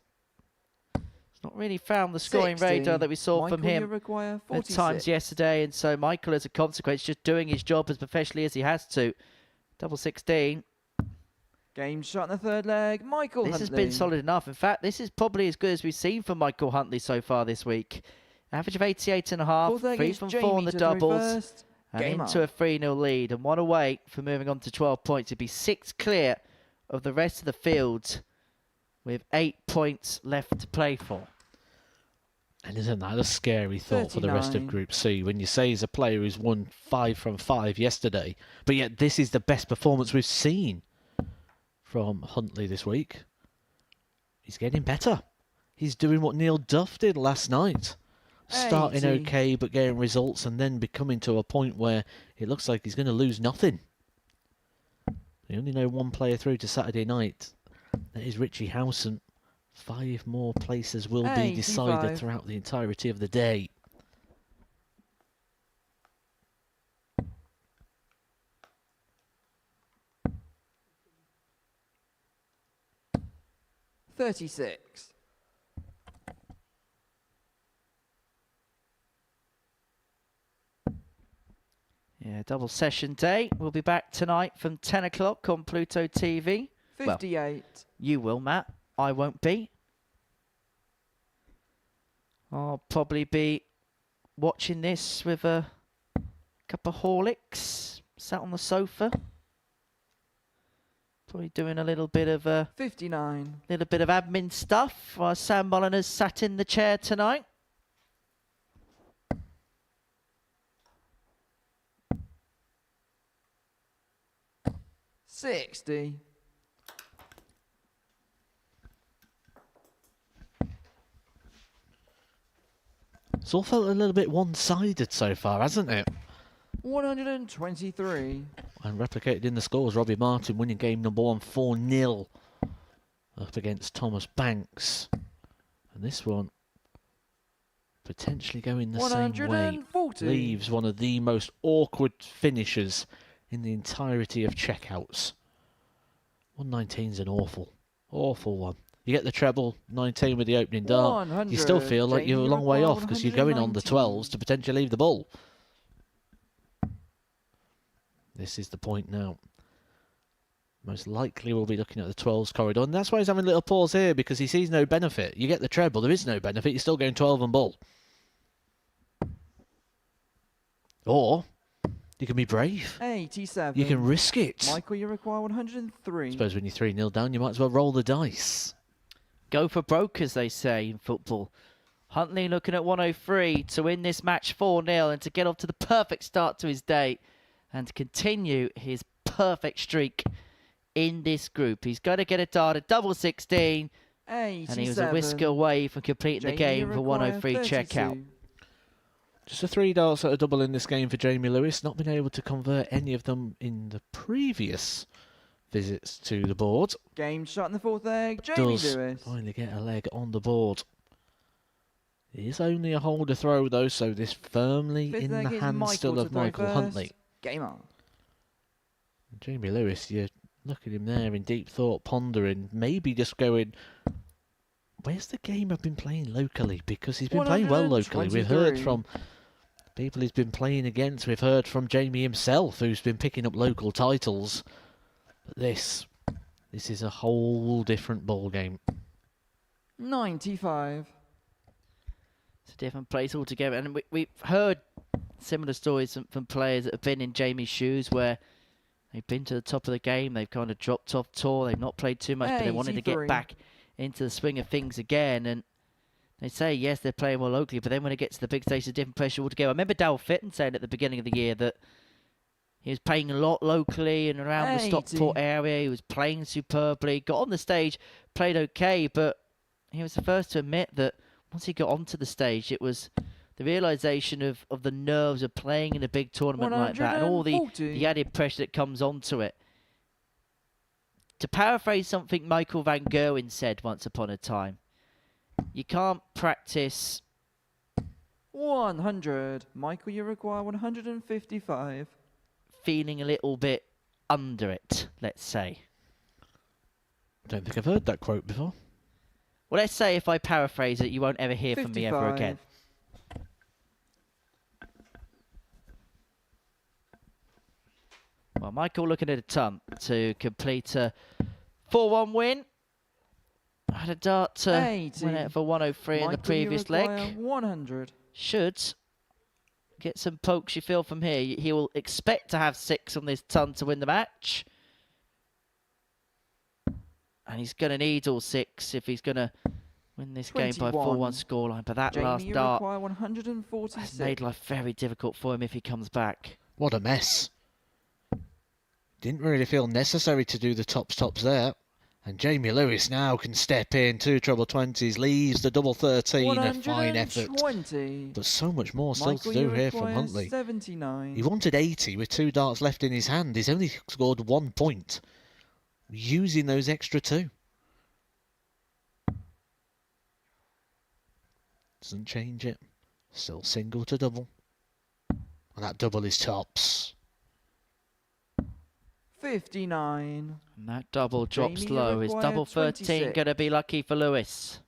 [SPEAKER 2] has not really found the scoring
[SPEAKER 4] 60.
[SPEAKER 2] radar that we saw
[SPEAKER 4] Michael,
[SPEAKER 2] from
[SPEAKER 4] you
[SPEAKER 2] him
[SPEAKER 4] require
[SPEAKER 2] at
[SPEAKER 4] 46.
[SPEAKER 2] times yesterday, and so Michael, as a consequence, just doing his job as professionally as he has to. Double 16.
[SPEAKER 4] Game shot in the third leg. Michael
[SPEAKER 2] This
[SPEAKER 4] Huntley.
[SPEAKER 2] has been solid enough. In fact, this is probably as good as we've seen from Michael Huntley so far this week. Average of 88.5,
[SPEAKER 4] Fourth leg
[SPEAKER 2] 3
[SPEAKER 4] is
[SPEAKER 2] from
[SPEAKER 4] Jamie
[SPEAKER 2] 4 on the
[SPEAKER 4] to throw
[SPEAKER 2] doubles,
[SPEAKER 4] first.
[SPEAKER 2] and
[SPEAKER 4] Game
[SPEAKER 2] into
[SPEAKER 4] on.
[SPEAKER 2] a 3-0 lead, and 1 away from moving on to 12 points. It'd be 6 clear of the rest of the field with 8 points left to play for.
[SPEAKER 3] And isn't that a scary thought for the rest of
[SPEAKER 4] 39.
[SPEAKER 3] Group C when you say he's a player who's won 5 from 5 yesterday, but yet this is the best performance we've seen from Huntley this week. He's getting better. He's doing what Neil Duff did last night. Starting
[SPEAKER 4] 80.
[SPEAKER 3] okay, but getting results, and then becoming to a point where it looks like he's going to lose nothing. We only know one player through to Saturday night. That is Richie Howson. 5 more places will be decided
[SPEAKER 4] 85.
[SPEAKER 3] throughout the entirety of the day.
[SPEAKER 4] $36.
[SPEAKER 2] Yeah, double session day. We'll be back tonight from 10 o'clock on Pluto TV. Well,
[SPEAKER 4] 58.
[SPEAKER 2] you will, Matt. I won't be. I'll probably be watching this with a cup of Horlicks, sat on the sofa. Probably doing a little bit of
[SPEAKER 4] 59.
[SPEAKER 2] admin stuff while Sam Molyneux's sat in the chair tonight.
[SPEAKER 4] $60.
[SPEAKER 3] It's all felt a little bit one-sided so far, hasn't it?
[SPEAKER 4] 123.
[SPEAKER 3] And replicated in the scores, Robbie Martin winning game number 1 4-0 up against Thomas Banks. And this one potentially going the same way.
[SPEAKER 4] 140.
[SPEAKER 3] Leaves one of the most awkward finishers in the entirety of checkouts. 119's an awful one. You get the treble, 19 with the opening dart. You still
[SPEAKER 4] 100.
[SPEAKER 3] feel like you're a
[SPEAKER 4] Jamie
[SPEAKER 3] long way
[SPEAKER 4] Rockwell,
[SPEAKER 3] off because you're going on the
[SPEAKER 4] 119.
[SPEAKER 3] 12s to potentially leave the ball. This is the point now. Most likely we'll be looking at the 12s corridor. And that's why he's having a little pause here, because he sees no benefit. You get the treble, there is no benefit. You're still going 12 and ball. Or you can be brave.
[SPEAKER 4] 87.
[SPEAKER 3] You can risk it.
[SPEAKER 4] Michael, you require 103.
[SPEAKER 3] I suppose when you're 3-0 down, you might as well roll the dice.
[SPEAKER 2] Go for broke, as they say in football. Huntley looking at 103 to win this match 4-0 and to get off to the perfect start to his day and to continue his perfect streak in this group. He's going to get a dart at double 16,
[SPEAKER 4] 87.
[SPEAKER 2] and he was a whisker away from completing the
[SPEAKER 4] Jamie,
[SPEAKER 2] game
[SPEAKER 4] you
[SPEAKER 2] for
[SPEAKER 4] require
[SPEAKER 2] 103 checkout.
[SPEAKER 4] 32.
[SPEAKER 3] Just a 3 darts at a double in this game for Jamie Lewis. Not been able to convert any of them in the previous visits to the board.
[SPEAKER 4] Game shot in the fourth leg. Jamie
[SPEAKER 3] Does
[SPEAKER 4] Lewis.
[SPEAKER 3] finally get a leg on the board. It is only a holder throw though, so this firmly
[SPEAKER 4] Fifth
[SPEAKER 3] in
[SPEAKER 4] leg
[SPEAKER 3] the
[SPEAKER 4] is
[SPEAKER 3] hands
[SPEAKER 4] Michael
[SPEAKER 3] still
[SPEAKER 4] to
[SPEAKER 3] of
[SPEAKER 4] throw
[SPEAKER 3] Michael
[SPEAKER 4] first.
[SPEAKER 3] Huntley.
[SPEAKER 4] Game on.
[SPEAKER 3] Jamie Lewis, you look at him there in deep thought, pondering, maybe just going, where's the game I've been playing locally? Because he's been playing well locally. We've heard
[SPEAKER 4] 123.
[SPEAKER 3] from people he's been playing against. We've heard from Jamie himself, who's been picking up local titles. But this is a whole different ball game.
[SPEAKER 4] 95.
[SPEAKER 2] It's a different place altogether. And we've heard similar stories from players that have been in Jamie's shoes where they've been to the top of the game, they've kind of dropped off tour, they've not played too much, but they wanted to
[SPEAKER 4] 83.
[SPEAKER 2] get back into the swing of things again. And they say, yes, they're playing well locally, but then when it gets to the big stage, it's a different pressure altogether. I remember Dal Fitton saying at the beginning of the year that He was playing a lot locally and around the
[SPEAKER 4] 80.
[SPEAKER 2] Stockport area. He was playing superbly. Got on the stage, played okay, but he was the first to admit that once he got onto the stage, it was the realisation of the nerves of playing in a big tournament like that and all the
[SPEAKER 4] 140.
[SPEAKER 2] added pressure that comes onto it. To paraphrase something Michael Van Gerwen said once upon a time, you can't practice
[SPEAKER 4] 100. Michael, you require 155.
[SPEAKER 2] feeling a little bit under it, let's say.
[SPEAKER 3] I don't think I've heard that quote before.
[SPEAKER 2] Well, let's say if I paraphrase it, you won't ever hear from me ever
[SPEAKER 4] 55.
[SPEAKER 2] again. Well, Michael looking at a ton to complete a 4-1 win. Had a dart to
[SPEAKER 4] 80.
[SPEAKER 2] win it for 103 in the
[SPEAKER 4] Michael,
[SPEAKER 2] previous
[SPEAKER 4] you require
[SPEAKER 2] leg.
[SPEAKER 4] 100.
[SPEAKER 2] Should get some pokes, you feel, from here. He will expect to have 6 on this ton to win the match. And he's going to need all 6 if he's going to win this game by
[SPEAKER 4] 21.
[SPEAKER 2] 4-1 scoreline. But that
[SPEAKER 4] Jamie,
[SPEAKER 2] last
[SPEAKER 4] you
[SPEAKER 2] dart
[SPEAKER 4] require 146.
[SPEAKER 2] has made life very difficult for him if he comes back.
[SPEAKER 3] What a mess. Didn't really feel necessary to do the tops there. And Jamie Lewis now can step in. 2 treble 20s, leaves the double 13. A fine effort.
[SPEAKER 4] 120.
[SPEAKER 3] But so much more still
[SPEAKER 4] Michael,
[SPEAKER 3] to do
[SPEAKER 4] you
[SPEAKER 3] here from
[SPEAKER 4] require
[SPEAKER 3] Huntley.
[SPEAKER 4] 79.
[SPEAKER 3] He wanted 80 with 2 darts left in his hand. He's only scored 1 point, using those extra 2. Doesn't change it. Still single to double. And that double is tops.
[SPEAKER 4] 59.
[SPEAKER 2] And that double drops
[SPEAKER 4] Jamie, you
[SPEAKER 2] low. Is
[SPEAKER 4] require
[SPEAKER 2] double 13
[SPEAKER 4] 26.
[SPEAKER 2] going to be lucky for Lewis?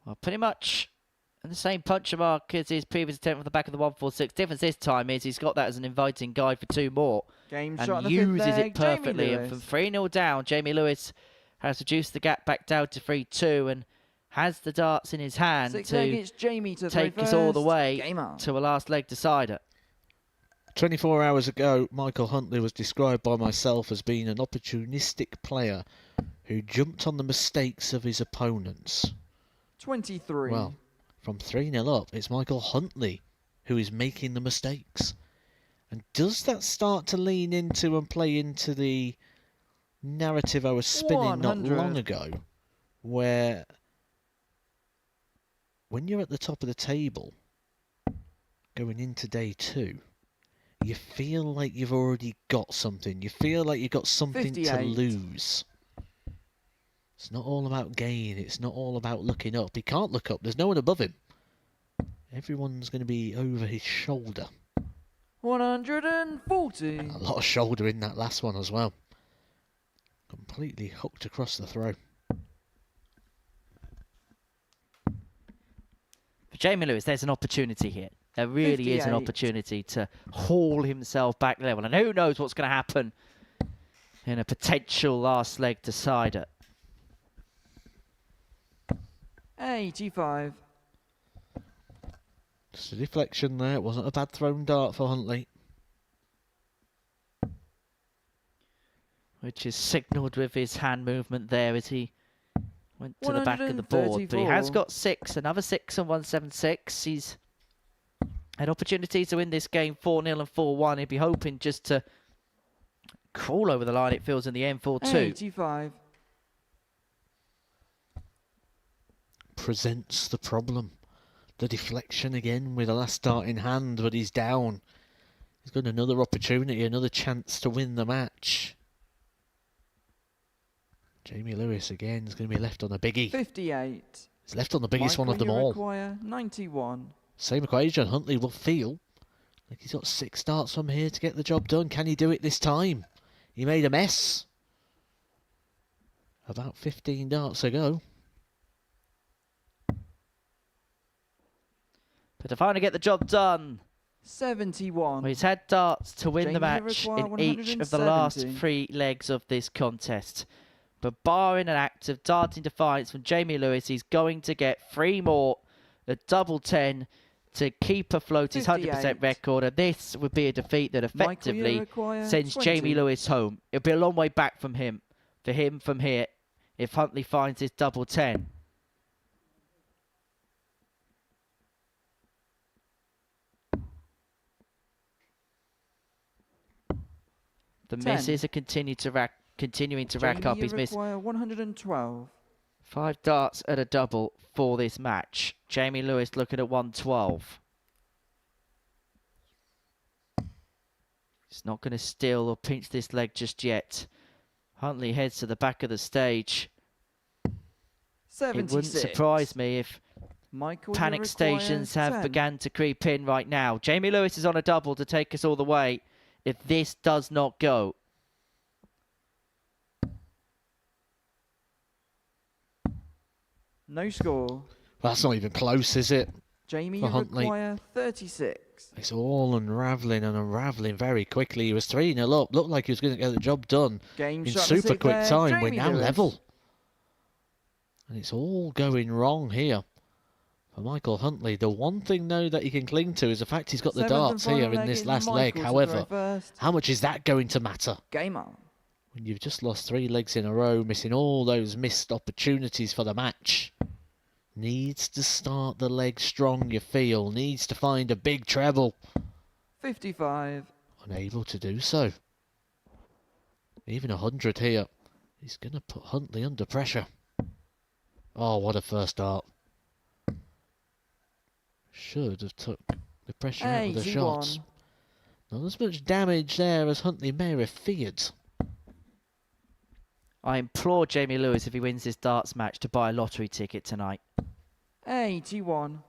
[SPEAKER 2] Well, pretty much in the same puncher mark as his previous attempt from the back of the 146. Difference this time is he's got that as an inviting guide for 2 more.
[SPEAKER 4] Game shot in
[SPEAKER 2] And
[SPEAKER 4] the fifth
[SPEAKER 2] uses
[SPEAKER 4] leg,
[SPEAKER 2] it perfectly.
[SPEAKER 4] Jamie
[SPEAKER 2] And from
[SPEAKER 4] Lewis.
[SPEAKER 2] 3-0 down, Jamie Lewis has reduced the gap back down to 3-2 and has the darts in his hand
[SPEAKER 4] 6 leg,
[SPEAKER 2] to
[SPEAKER 4] it's Jamie to
[SPEAKER 2] take
[SPEAKER 4] throw
[SPEAKER 2] us all the
[SPEAKER 4] first.
[SPEAKER 2] way
[SPEAKER 4] Game on.
[SPEAKER 2] to a last leg decider.
[SPEAKER 3] 24 hours ago, Michael Huntley was described by myself as being an opportunistic player who jumped on the mistakes of his opponents.
[SPEAKER 4] 23.
[SPEAKER 3] Well, from 3-0 up, it's Michael Huntley who is making the mistakes. And does that start to lean into and play into the narrative I was spinning not
[SPEAKER 4] 100.
[SPEAKER 3] long ago, where when you're at the top of the table, going into day 2, you feel like you've already got something. You feel like you've got something to
[SPEAKER 4] 58.
[SPEAKER 3] lose. It's not all about gain. It's not all about looking up. He can't look up. There's no one above him. Everyone's going to be over his shoulder.
[SPEAKER 4] 140.
[SPEAKER 3] A lot of shoulder in that last one as well. Completely hooked across the throw.
[SPEAKER 2] For Jamie Lewis, there's an opportunity here. There really is an
[SPEAKER 4] 58.
[SPEAKER 2] opportunity to haul himself back level. And who knows what's going to happen in a potential last leg decider.
[SPEAKER 4] 85.
[SPEAKER 3] Just a deflection there. It wasn't a bad thrown dart for Huntley.
[SPEAKER 2] Which is signalled with his hand movement there as he went to the back of the board. But he has
[SPEAKER 4] 134.
[SPEAKER 2] got 6, another 6 and 176. He's had opportunities to win this game 4-0 and 4-1. He'd be hoping just to crawl over the line, it feels, in the end 4-2.
[SPEAKER 4] 85.
[SPEAKER 3] Presents the problem. The deflection again with the last dart in hand, but he's down. He's got another opportunity, another chance to win the match. Jamie Lewis again is going to be left on a biggie.
[SPEAKER 4] 58.
[SPEAKER 3] He's left on the biggest one of them
[SPEAKER 4] you
[SPEAKER 3] all.
[SPEAKER 4] require 91.
[SPEAKER 3] Same equation. Huntley will feel like he's got 6 darts from here to get the job done. Can he do it this time? He made a mess. About 15 darts ago.
[SPEAKER 2] But to finally get the job done,
[SPEAKER 4] 71.
[SPEAKER 2] well, he's had darts to win the
[SPEAKER 4] Jamie
[SPEAKER 2] match
[SPEAKER 4] require
[SPEAKER 2] in each of the last
[SPEAKER 4] 170.
[SPEAKER 2] 3 legs of this contest. But barring an act of darting defiance from Jamie Lewis, he's going to get 3 more, a double 10 to keep afloat his 100%
[SPEAKER 4] 58.
[SPEAKER 2] record. And this would be a defeat that
[SPEAKER 4] Michael, you
[SPEAKER 2] effectively
[SPEAKER 4] require
[SPEAKER 2] sends
[SPEAKER 4] 20.
[SPEAKER 2] Jamie Lewis home. It'll be a long way back from him, for him from here, if Huntley finds his double 10. The
[SPEAKER 4] 10.
[SPEAKER 2] misses are continuing to rack up. He's missed
[SPEAKER 4] require 112.
[SPEAKER 2] 5 darts at a double for this match. Jamie Lewis looking at 112. He's not going to steal or pinch this leg just yet. Huntley heads to the back of the stage.
[SPEAKER 4] 76.
[SPEAKER 2] It wouldn't surprise me if
[SPEAKER 4] Michael, you
[SPEAKER 2] panic
[SPEAKER 4] require
[SPEAKER 2] stations have
[SPEAKER 4] 10.
[SPEAKER 2] begun to creep in right now. Jamie Lewis is on a double to take us all the way if this does not go.
[SPEAKER 4] No score.
[SPEAKER 3] Well, that's not even close, is it?
[SPEAKER 4] Jamie,
[SPEAKER 3] For
[SPEAKER 4] you
[SPEAKER 3] Huntley.
[SPEAKER 4] require 36.
[SPEAKER 3] It's all unravelling and unravelling very quickly. He was 3-0 up. Looked like he was going to get the job done
[SPEAKER 4] Game
[SPEAKER 3] in
[SPEAKER 4] shot
[SPEAKER 3] super
[SPEAKER 4] receipt
[SPEAKER 3] quick
[SPEAKER 4] there,
[SPEAKER 3] time. We're
[SPEAKER 4] Jamie
[SPEAKER 3] now
[SPEAKER 4] Lewis.
[SPEAKER 3] level. And it's all going wrong here for Michael Huntley. The one thing, though, that he can cling to is the fact he's got the
[SPEAKER 4] Seventh and
[SPEAKER 3] darts
[SPEAKER 4] final
[SPEAKER 3] here in
[SPEAKER 4] leg
[SPEAKER 3] this
[SPEAKER 4] is
[SPEAKER 3] last
[SPEAKER 4] Michael
[SPEAKER 3] leg.
[SPEAKER 4] to
[SPEAKER 3] However,
[SPEAKER 4] throw first.
[SPEAKER 3] how much is that going to matter?
[SPEAKER 4] Game on.
[SPEAKER 3] When you've just lost 3 legs in a row, missing all those missed opportunities for the match. Needs to start the leg strong, you feel. Needs to find a big treble.
[SPEAKER 4] 55.
[SPEAKER 3] Unable to do so. Even 100 here. He's going to put Huntley under pressure. Oh, what a first dart. Should have took the pressure out of the
[SPEAKER 4] 81.
[SPEAKER 3] shots. Not as much damage there as Huntley may have feared.
[SPEAKER 2] I implore Jamie Lewis, if he wins this darts match, to buy a lottery ticket tonight.
[SPEAKER 4] 81.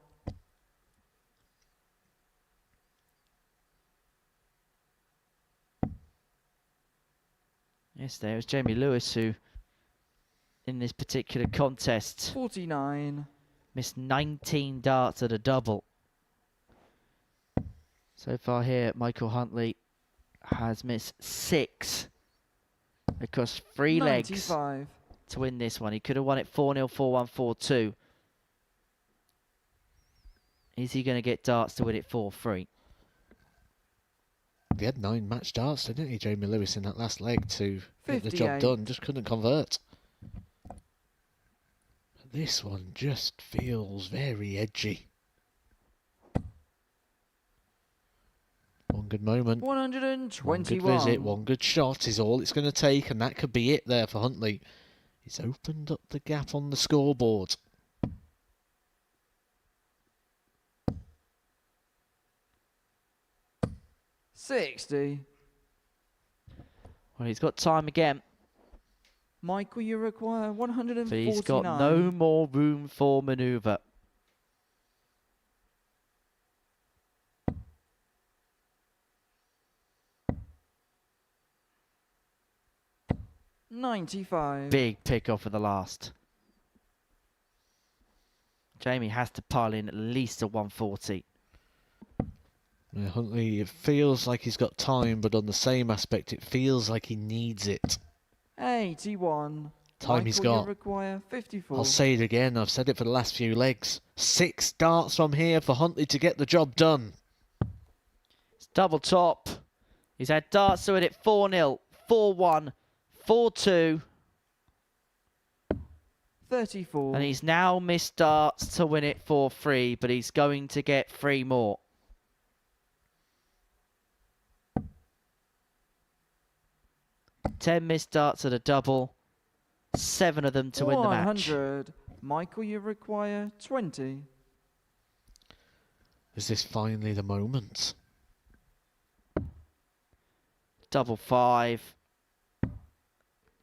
[SPEAKER 2] Yes, there was Jamie Lewis who, in this particular contest,
[SPEAKER 4] 49.
[SPEAKER 2] missed 19 darts at a double. So far here, Michael Huntley has missed 6 across 3 legs
[SPEAKER 4] 95.
[SPEAKER 2] to win this one. He could have won it 4-0, 4-1, 4-2. Is he going to get darts to win it 4-3?
[SPEAKER 3] He had 9 match darts, didn't he, Jamie Lewis, in that last leg to get the job
[SPEAKER 4] 58.
[SPEAKER 3] done. Just couldn't convert. But this one just feels very edgy. One good moment.
[SPEAKER 4] 121.
[SPEAKER 3] One good visit, one good shot is all it's going to take, and that could be it there for Huntley. He's opened up the gap on the scoreboard.
[SPEAKER 4] $60.
[SPEAKER 2] Well, he's got time again,
[SPEAKER 4] Michael, you require 149.
[SPEAKER 2] but he's got no more room for manoeuvre.
[SPEAKER 4] $95.
[SPEAKER 2] Big pick off of the last. Jamie has to pile in at least a 140.
[SPEAKER 3] Yeah, Huntley, it feels like he's got time, but on the same aspect, it feels like he needs it.
[SPEAKER 4] 81.
[SPEAKER 3] Time he's
[SPEAKER 4] Michael,
[SPEAKER 3] got.
[SPEAKER 4] You require 54.
[SPEAKER 3] I'll say it again, I've said it for the last few legs. 6 darts from here for Huntley to get the job done.
[SPEAKER 2] It's double top. He's had darts to win it 4-0, 4-1, 4-2.
[SPEAKER 4] 34.
[SPEAKER 2] And he's now missed darts to win it 4-3, but he's going to get 3 more. Ten missed darts at a double, 7 of them to win the match.
[SPEAKER 4] 100. Michael, you require 20.
[SPEAKER 3] Is this finally the moment?
[SPEAKER 2] Double 5.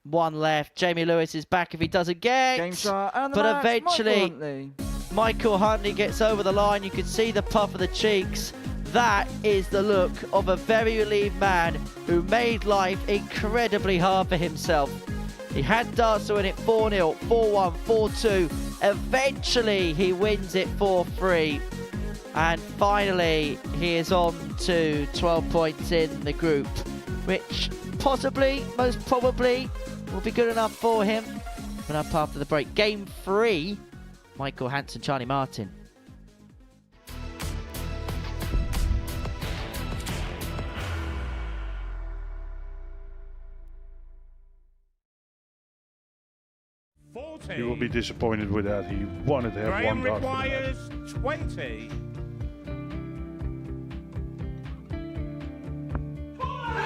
[SPEAKER 2] 1 left. Jamie Lewis is back if he doesn't get.
[SPEAKER 4] Game shot and the
[SPEAKER 2] But
[SPEAKER 4] match,
[SPEAKER 2] eventually,
[SPEAKER 4] Michael Huntley.
[SPEAKER 2] Michael Huntley gets over the line. You can see the puff of the cheeks. That is the look of a very relieved man who made life incredibly hard for himself. He had darts to win it 4-0, 4-1, 4-2. Eventually, he wins it 4-3. And finally, he is on to 12 points in the group, which possibly, most probably, will be good enough for him. Coming up after the break. Game 3, Michael Hansen, Charlie Martin.
[SPEAKER 7] You will be disappointed with that. He wanted to have
[SPEAKER 1] Graham
[SPEAKER 7] one dart for the match.
[SPEAKER 1] requires 20.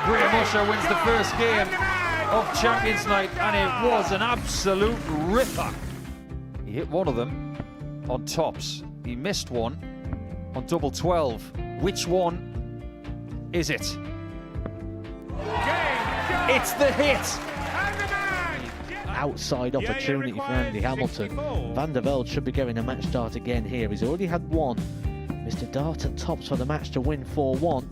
[SPEAKER 7] Graham was
[SPEAKER 8] Usher wins the first game of Champions Night, and it was an absolute ripper. He hit one of them on tops. He missed one on double 12. Which one is it? It's the hit.
[SPEAKER 3] Outside opportunity for Andy Hamilton. Van der Velde should be getting a match start again here. He's already had one. Mr. Dart at tops for the match to win 4-1.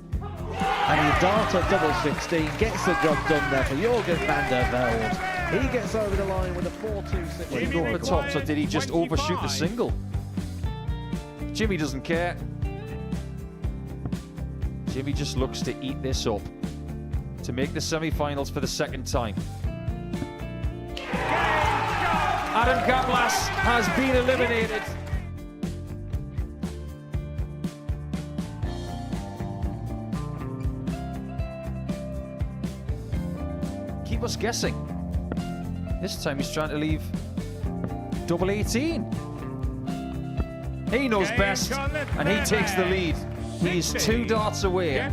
[SPEAKER 3] And the Dart at double 16 gets the job done there for Jurgen van der Velde. He gets over the line with a 4-2-6.
[SPEAKER 8] Did he go for tops, or did he just overshoot the single? Jimmy doesn't care. Jimmy just looks to eat this up to make the semi-finals for the second time. Adam Kaplas has been eliminated. Keep us guessing. This time he's trying to leave double 18. He knows best, and he takes the lead. He's 2 darts away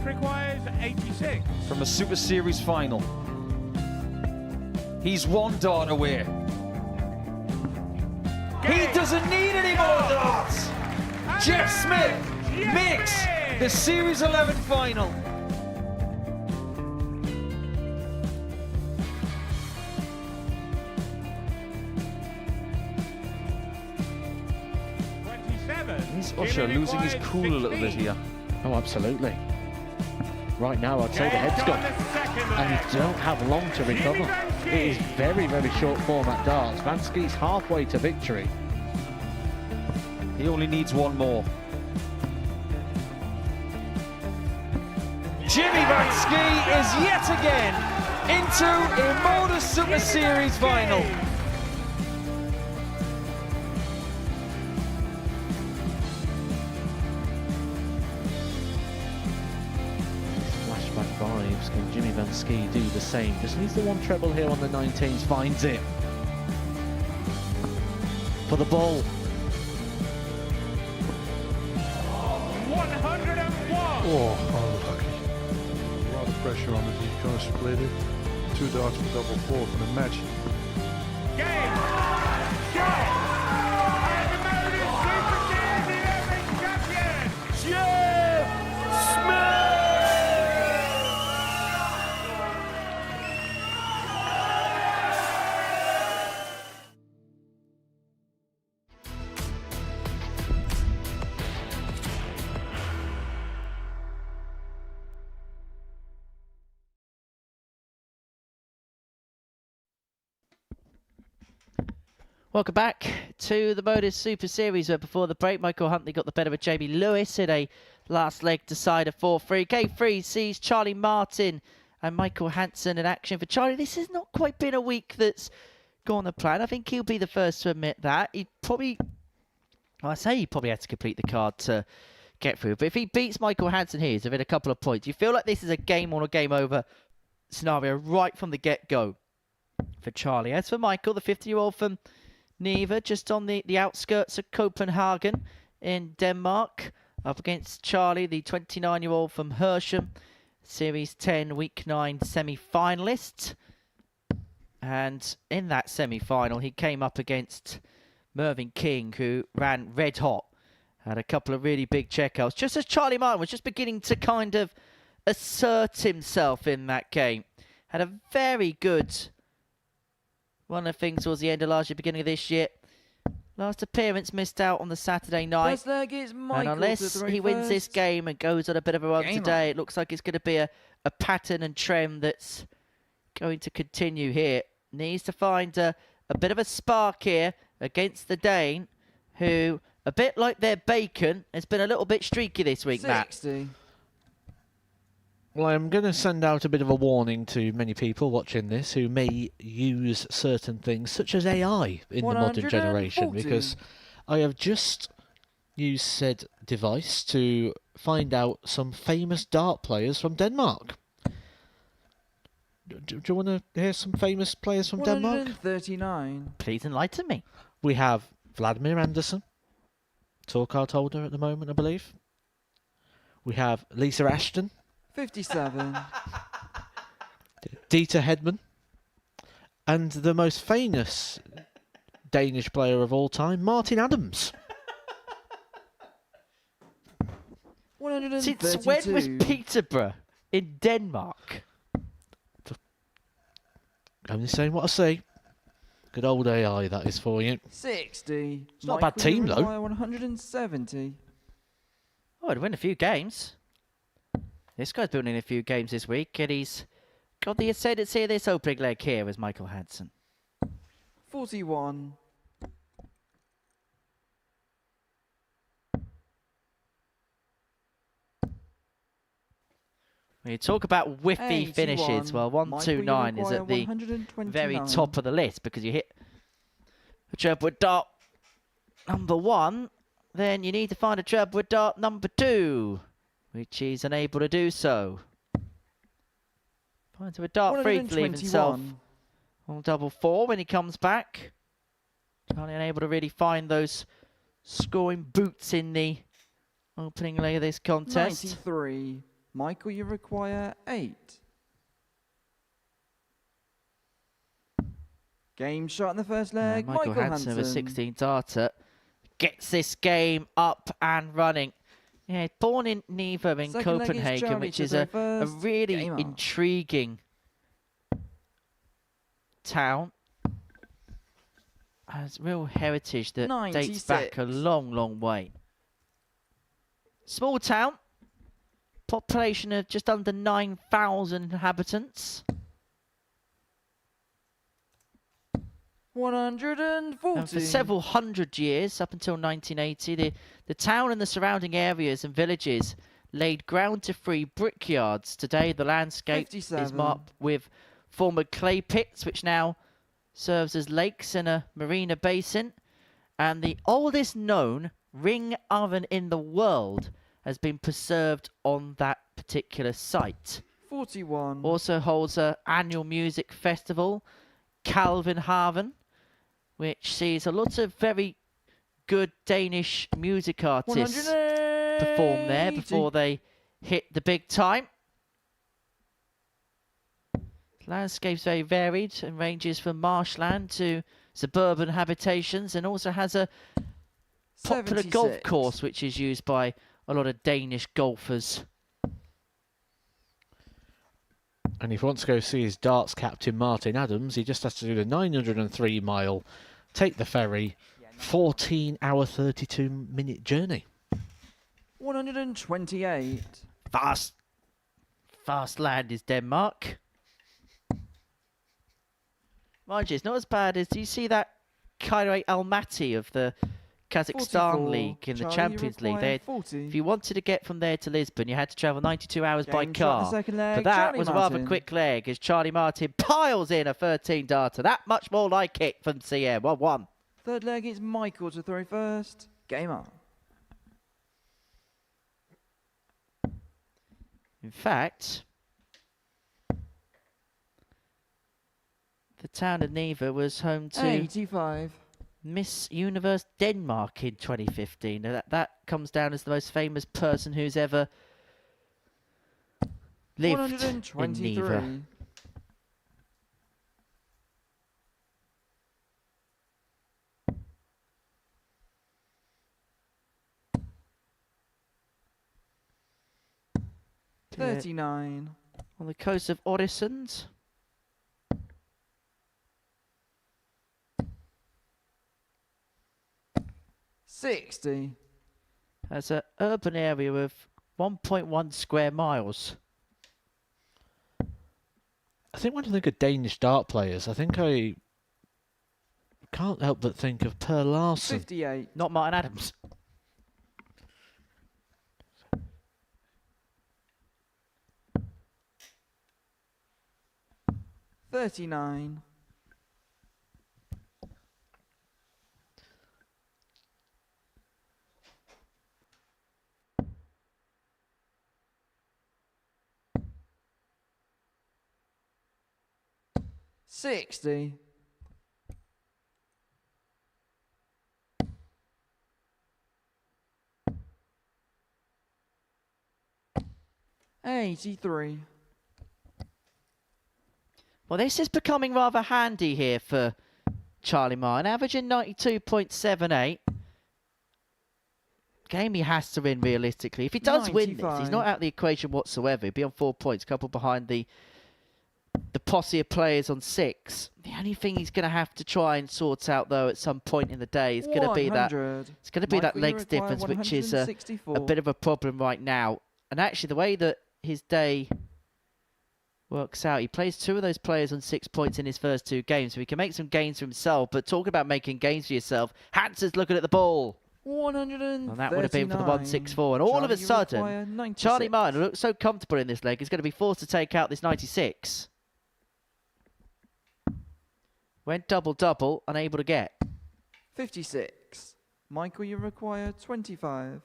[SPEAKER 8] from a Super Series final. He's 1 dart away. He doesn't need any more darts. Jeff Smith makes the Series 11 final. Is Usher losing his cool a little bit here?
[SPEAKER 3] Oh, absolutely. Right now, I'd say the head's gone. And you don't have long to recover. It is very, very short format darts. Vansky's halfway to victory.
[SPEAKER 8] He only needs 1 more. Jimmy Vansky is yet again into a Modus Super Series final.
[SPEAKER 3] Flashback vibes. Can Jimmy Vansky do the same? Just needs the 1 treble here on the 19s. Finds it. For the ball.
[SPEAKER 1] 101.
[SPEAKER 7] Oh, unlucky. A lot of pressure on it. He's going to split it. 2 darts for double 4 for the match.
[SPEAKER 1] Game. Shot. And the Modus Super Series 11 champion, Jeff Smith.
[SPEAKER 2] Welcome back to the Modus Super Series, where before the break, Michael Huntley got the better of Jamie Lewis in a last leg decider 4-3. Game 3 sees Charlie Martin and Michael Hansen in action. For Charlie, this has not quite been a week that's gone to plan. I think he'll be the first to admit that. He probably, well, I say he probably had to complete the card to get through. But if he beats Michael Hansen here, he's within a couple of points. You feel like this is a game on or game over scenario right from the get-go for Charlie. As for Michael, the 50-year-old from Neva, just on the outskirts of Copenhagen in Denmark, up against Charlie, the 29-year-old from Hersham, Series 10 Week 9 semi-finalist. And in that semi-final, he came up against Mervyn King, who ran red hot. Had a couple of really big checkouts, just as Charlie Martin was just beginning to kind of assert himself in that game. Had a very good... One of the things towards the end of last year, beginning of this year. Last appearance missed out on the Saturday night.
[SPEAKER 4] First leg is Michael,
[SPEAKER 2] and unless he wins this game and goes on a bit of a run today, it looks like it's going to be a pattern and trend that's going to continue here. Needs to find a bit of a spark here against the Dane, who, a bit like their bacon, has been a little bit streaky this week,
[SPEAKER 4] 60.
[SPEAKER 2] Matt.
[SPEAKER 3] Well, I'm going to send out a bit of a warning to many people watching this who may use certain things, such as AI, in the modern generation, because I have just used said device to find out some famous dart players from Denmark. Do you want to hear some famous players from Denmark?
[SPEAKER 4] 139.
[SPEAKER 2] Please enlighten me.
[SPEAKER 3] We have Vladimir Andersen, tour card holder at the moment, I believe. We have Lisa Ashton.
[SPEAKER 4] 57.
[SPEAKER 3] Dieter Hedman, and the most famous Danish player of all time, Martin Adams.
[SPEAKER 4] 132.
[SPEAKER 2] Since when was Peterborough in Denmark?
[SPEAKER 3] Only saying what I see. Good old AI, that is for you.
[SPEAKER 4] 60.
[SPEAKER 3] It's not a bad team, though.
[SPEAKER 4] 170.
[SPEAKER 2] Oh, I'd win a few games. This guy's been in a few games this week, and he's got the ascendancy of this opening leg here as Michael Hansen.
[SPEAKER 4] 41.
[SPEAKER 2] When you talk about whiffy
[SPEAKER 4] 81.
[SPEAKER 2] finishes, well, 129 is at the
[SPEAKER 4] 129.
[SPEAKER 2] very top of the list because you hit a treble with dart number 1, then you need to find a treble with dart number 2, which he's unable to do so. Finds a dart 3 to leave himself on double 4 when he comes back. Only unable to really find those scoring boots in the opening leg of this contest.
[SPEAKER 4] 93. Michael, you require 8. Game shot in the first leg.
[SPEAKER 2] Michael Hansen with a 16 darter gets this game up and running. Yeah, born in Neva in
[SPEAKER 4] Second leg is
[SPEAKER 2] Copenhagen,
[SPEAKER 4] Charlie
[SPEAKER 2] which
[SPEAKER 4] to
[SPEAKER 2] is
[SPEAKER 4] the
[SPEAKER 2] a
[SPEAKER 4] first.
[SPEAKER 2] really
[SPEAKER 4] Game on.
[SPEAKER 2] intriguing town. Has real heritage that dates back a
[SPEAKER 4] 96.
[SPEAKER 2] long, long way. Small town, population of just under 9,000 inhabitants.
[SPEAKER 4] 140.
[SPEAKER 2] And for several hundred years, up until 1980, the town and the surrounding areas and villages laid ground to free brickyards. Today, the landscape is
[SPEAKER 4] 57.
[SPEAKER 2] marked with former clay pits, which now serves as lakes and a marina basin. And the oldest known ring oven in the world has been preserved on that particular site.
[SPEAKER 4] 41.
[SPEAKER 2] Also holds an annual music festival, Calvinhaven, which sees a lot of very good Danish music artists perform there before they hit the big time. The landscape's very varied and ranges from marshland to suburban habitations, and also has a popular golf
[SPEAKER 4] 76.
[SPEAKER 2] course which is used by a lot of Danish golfers.
[SPEAKER 3] And if he wants to go see his darts captain Martin Adams, he just has to do the 903 mile, take the ferry, 14-hour, 32-minute journey.
[SPEAKER 4] 128.
[SPEAKER 2] Fast land is Denmark. Mind you, it's not as bad as, do you see that Kairat Almaty of the Kazakhstan
[SPEAKER 4] 44.
[SPEAKER 2] League in the
[SPEAKER 4] Charlie,
[SPEAKER 2] Champions
[SPEAKER 4] you
[SPEAKER 2] League?
[SPEAKER 4] require
[SPEAKER 2] They,
[SPEAKER 4] 40.
[SPEAKER 2] if you wanted to get from there to Lisbon, you had to travel 92 hours by
[SPEAKER 4] Game shot in the
[SPEAKER 2] car.
[SPEAKER 4] second leg,
[SPEAKER 2] But that
[SPEAKER 4] Charlie
[SPEAKER 2] was a rather
[SPEAKER 4] Martin.
[SPEAKER 2] quick leg as Charlie Martin piles in a 13 darter. That much more like it from CM. 1-1.
[SPEAKER 4] Third leg, it's Michael to throw first. Game on.
[SPEAKER 2] In fact, the town of Neva was home to
[SPEAKER 4] 85.
[SPEAKER 2] Miss Universe Denmark in 2015. Now that comes down as the most famous person who's ever lived in
[SPEAKER 4] 123.
[SPEAKER 2] Neva. Yeah,
[SPEAKER 4] 39.
[SPEAKER 2] on the coast of Oresund.
[SPEAKER 4] $60.
[SPEAKER 2] Has an urban area of 1.1 square miles.
[SPEAKER 3] I think when I think of Danish dart players, I think I can't help but think of Per Larsen.
[SPEAKER 4] 58.
[SPEAKER 2] Not Martin Adams.
[SPEAKER 4] $39. $60. $83.
[SPEAKER 2] Well, this is becoming rather handy here for Charlie Martin, averaging 92.78. Game he has to win realistically. If he does win this, he's not out of the equation whatsoever. He'd be on 4 points, a couple behind the posse of players on 6. The only thing he's going to have to try and sort out, though, at some point in the day is going to be that legs difference, which is a bit of a problem right now. And actually, the way that his day works out, he plays 2 of those players on 6 points in his first 2 games, so he can make some gains for himself. But talking about making gains for yourself, Hansen's looking at the ball.
[SPEAKER 4] 139.
[SPEAKER 2] And that would have been for the 164. And all of a sudden, Charlie Martin, who looks so comfortable in this leg, is going to be forced to take out this 96. Went double-double, unable to get.
[SPEAKER 4] 56. Michael, you require 25.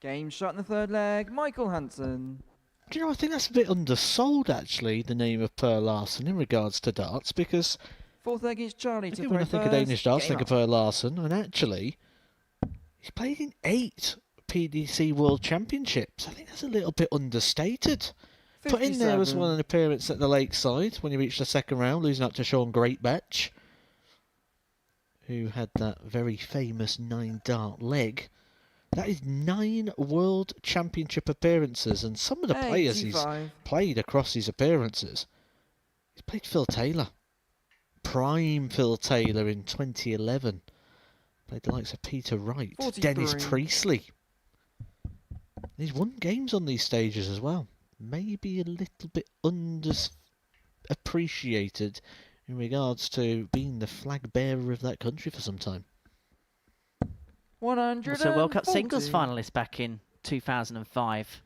[SPEAKER 4] Game shot in the third leg. Michael Hansen.
[SPEAKER 3] Do you know, I think that's a bit undersold, actually, the name of Per Larsen in regards to darts, because
[SPEAKER 4] Fourth leg is Charlie to throw
[SPEAKER 3] when I think of Danish darts, I
[SPEAKER 4] Game
[SPEAKER 3] think of Per Larsen, and actually, he's played in 8 PDC World Championships. I think that's a little bit understated. Put in there as well an appearance at the Lakeside when he reached the second round, losing up to Sean Greatbatch, who had that very famous 9-dart leg. That is 9 World Championship appearances, and some of the players
[SPEAKER 4] 85.
[SPEAKER 3] he's played across his appearances. He's played Phil Taylor, prime Phil Taylor in 2011. Played the likes of Peter Wright,
[SPEAKER 4] 43.
[SPEAKER 3] Dennis Priestley. He's won games on these stages as well. Maybe a little bit underappreciated in regards to being the flag bearer of that country for some time.
[SPEAKER 4] 140.
[SPEAKER 2] Also World Cup singles finalist back in 2005.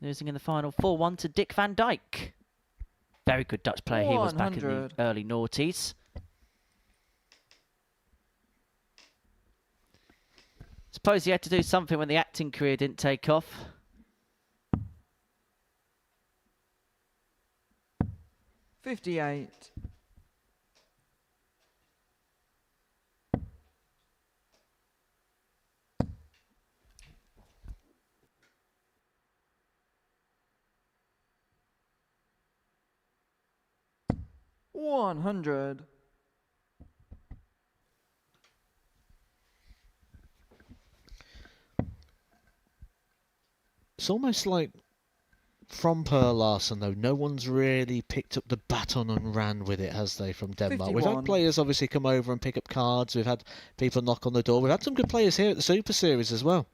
[SPEAKER 2] Losing in the final 4-1 to Dick van Dijk. Very good Dutch player he was back in the early noughties. Suppose he had to do something when the acting career didn't take off.
[SPEAKER 4] 58. $100.
[SPEAKER 3] It's almost like from Per Larsen, though, no one's really picked up the baton and ran with it, has they, from Denmark?
[SPEAKER 4] 51.
[SPEAKER 3] We've had players obviously come over and pick up cards. We've had people knock on the door. We've had some good players here at the Super Series as well.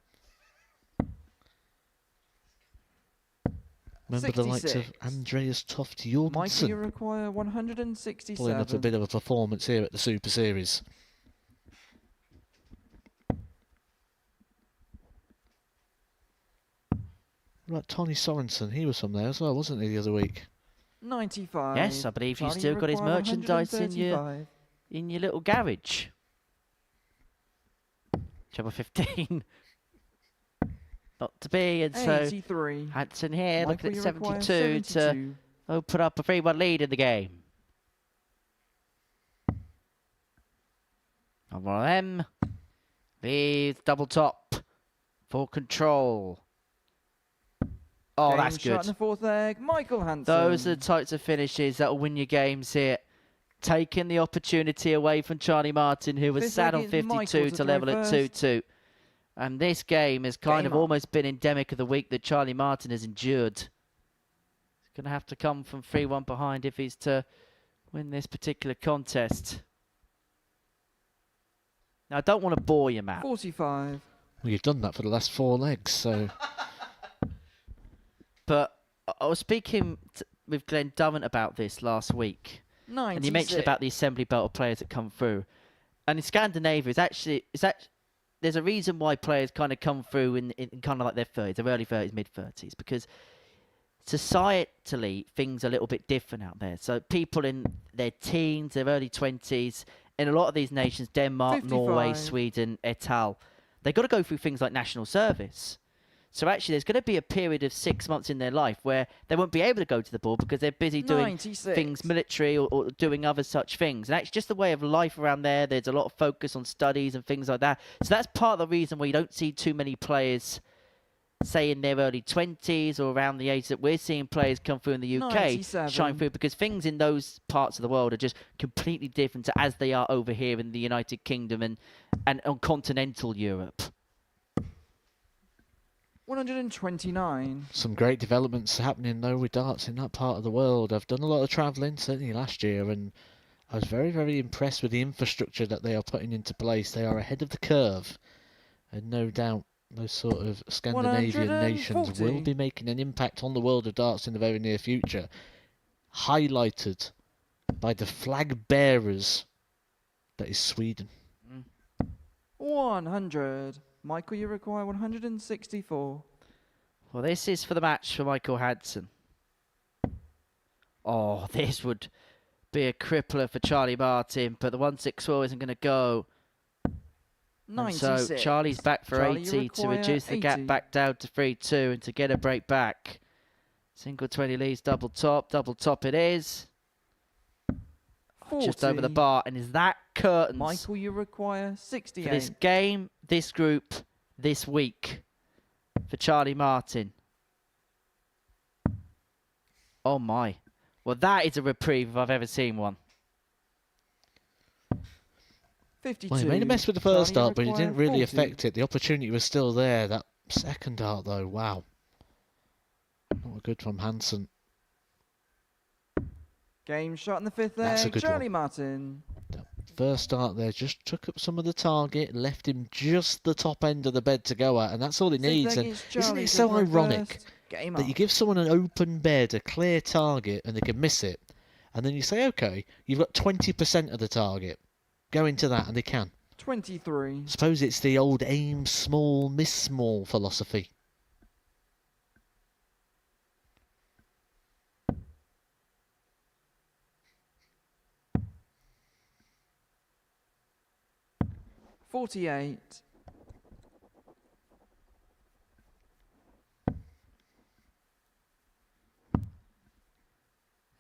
[SPEAKER 3] Remember
[SPEAKER 4] 66.
[SPEAKER 3] the likes of Andreas Toft
[SPEAKER 4] Michael, you
[SPEAKER 3] Jorgensen
[SPEAKER 4] require 167.
[SPEAKER 3] pulling up a bit of a performance here at the Super Series. What about Tony Sorensen? He was from there as well, wasn't he, the other week?
[SPEAKER 4] 95.
[SPEAKER 2] Yes, I believe
[SPEAKER 4] Charlie,
[SPEAKER 2] you've still got his
[SPEAKER 4] require
[SPEAKER 2] merchandise in your
[SPEAKER 4] 135.
[SPEAKER 2] little garage. Trouble 15. Not to be, and so
[SPEAKER 4] 83.
[SPEAKER 2] Hansen here
[SPEAKER 4] Michael,
[SPEAKER 2] looking
[SPEAKER 4] you
[SPEAKER 2] at
[SPEAKER 4] require
[SPEAKER 2] 72 to
[SPEAKER 4] 72.
[SPEAKER 2] open up a 3-1 lead in the game. And one of them leaves double top for control. Oh,
[SPEAKER 4] Game
[SPEAKER 2] that's
[SPEAKER 4] shot
[SPEAKER 2] good.
[SPEAKER 4] in the fourth leg. Michael Hansen.
[SPEAKER 2] Those are the types of finishes that will win you games here. Taking the opportunity away from Charlie Martin, who was
[SPEAKER 4] Fifth
[SPEAKER 2] sat
[SPEAKER 4] leg
[SPEAKER 2] on
[SPEAKER 4] is
[SPEAKER 2] 52
[SPEAKER 4] Michael
[SPEAKER 2] to
[SPEAKER 4] to throw
[SPEAKER 2] level at
[SPEAKER 4] first.
[SPEAKER 2] 2-2. And this game has kind of
[SPEAKER 4] Game on.
[SPEAKER 2] almost been endemic of the week that Charlie Martin has endured. He's going to have to come from 3-1 behind if he's to win this particular contest. Now, I don't want to bore you, Matt.
[SPEAKER 4] 45.
[SPEAKER 3] Well, you've done that for the last 4 legs, so...
[SPEAKER 2] But I was speaking with Glenn Durrant about this last week.
[SPEAKER 4] 96.
[SPEAKER 2] And you mentioned about the assembly belt of players that come through. And in Scandinavia, there's a reason why players kind of come through in kind of like their 30s, their early 30s, mid-30s, because societally, things are a little bit different out there. So people in their teens, their early 20s, in a lot of these nations, Denmark,
[SPEAKER 4] 55.
[SPEAKER 2] Norway, Sweden, et al., they've got to go through things like national service. So actually, there's going to be a period of 6 months in their life where they won't be able to go to the ball because they're busy doing
[SPEAKER 4] 96.
[SPEAKER 2] things military or doing other such things. And actually, just the way of life around there, there's a lot of focus on studies and things like that. So that's part of the reason why you don't see too many players, say, in their early 20s or around the age that we're seeing players come through in the UK
[SPEAKER 4] 97.
[SPEAKER 2] shine through, because things in those parts of the world are just completely different to as they are over here in the United Kingdom and on continental Europe.
[SPEAKER 4] 129.
[SPEAKER 3] Some great developments happening though with darts in that part of the world. I've done a lot of travelling, certainly last year, and I was very, very impressed with the infrastructure that they are putting into place. They are ahead of the curve, and no doubt those sort of Scandinavian nations
[SPEAKER 4] 140.
[SPEAKER 3] will be making an impact on the world of darts in the very near future, highlighted by the flag bearers that is Sweden.
[SPEAKER 4] 100. Michael, you require 164.
[SPEAKER 2] Well, this is for the match for Michael Hansen. Oh, this would be a crippler for Charlie Martin, but the 164 isn't going to go. And
[SPEAKER 4] 96.
[SPEAKER 2] so Charlie's back for
[SPEAKER 4] Charlie, you
[SPEAKER 2] 80 to
[SPEAKER 4] require
[SPEAKER 2] reduce the gap
[SPEAKER 4] 80.
[SPEAKER 2] back down to 3-2 and to get a break back. Single 20 leads, double top it is.
[SPEAKER 4] 40.
[SPEAKER 2] Just over the bar, and is that curtains
[SPEAKER 4] Michael, you require
[SPEAKER 2] for
[SPEAKER 4] 68.
[SPEAKER 2] this game, this group, this week for Charlie Martin. Oh my. Well, that is a reprieve if I've ever seen one.
[SPEAKER 4] 52.
[SPEAKER 3] Well, he made a mess with the first
[SPEAKER 4] Charlie, you
[SPEAKER 3] dart, but it
[SPEAKER 4] require
[SPEAKER 3] didn't really
[SPEAKER 4] 40.
[SPEAKER 3] affect it. The opportunity was still there. That second dart, though, wow. Not good from Hansen.
[SPEAKER 4] Game shot in the fifth
[SPEAKER 3] That's a
[SPEAKER 4] leg.
[SPEAKER 3] good
[SPEAKER 4] Charlie
[SPEAKER 3] one.
[SPEAKER 4] Martin.
[SPEAKER 3] That first dart there just took up some of the target, left him just the top end of the bed to go at, and that's all he
[SPEAKER 4] Sixth
[SPEAKER 3] needs.
[SPEAKER 4] leg
[SPEAKER 3] And
[SPEAKER 4] is
[SPEAKER 3] isn't
[SPEAKER 4] Charlie
[SPEAKER 3] it so
[SPEAKER 4] to throw
[SPEAKER 3] ironic
[SPEAKER 4] first. Game
[SPEAKER 3] that
[SPEAKER 4] on.
[SPEAKER 3] you give someone an open bed, a clear target, and they can miss it, and then you say, okay, you've got 20% of the target. Go into that, and they can.
[SPEAKER 4] 23.
[SPEAKER 3] Suppose it's the old aim small, miss small philosophy.
[SPEAKER 4] $48.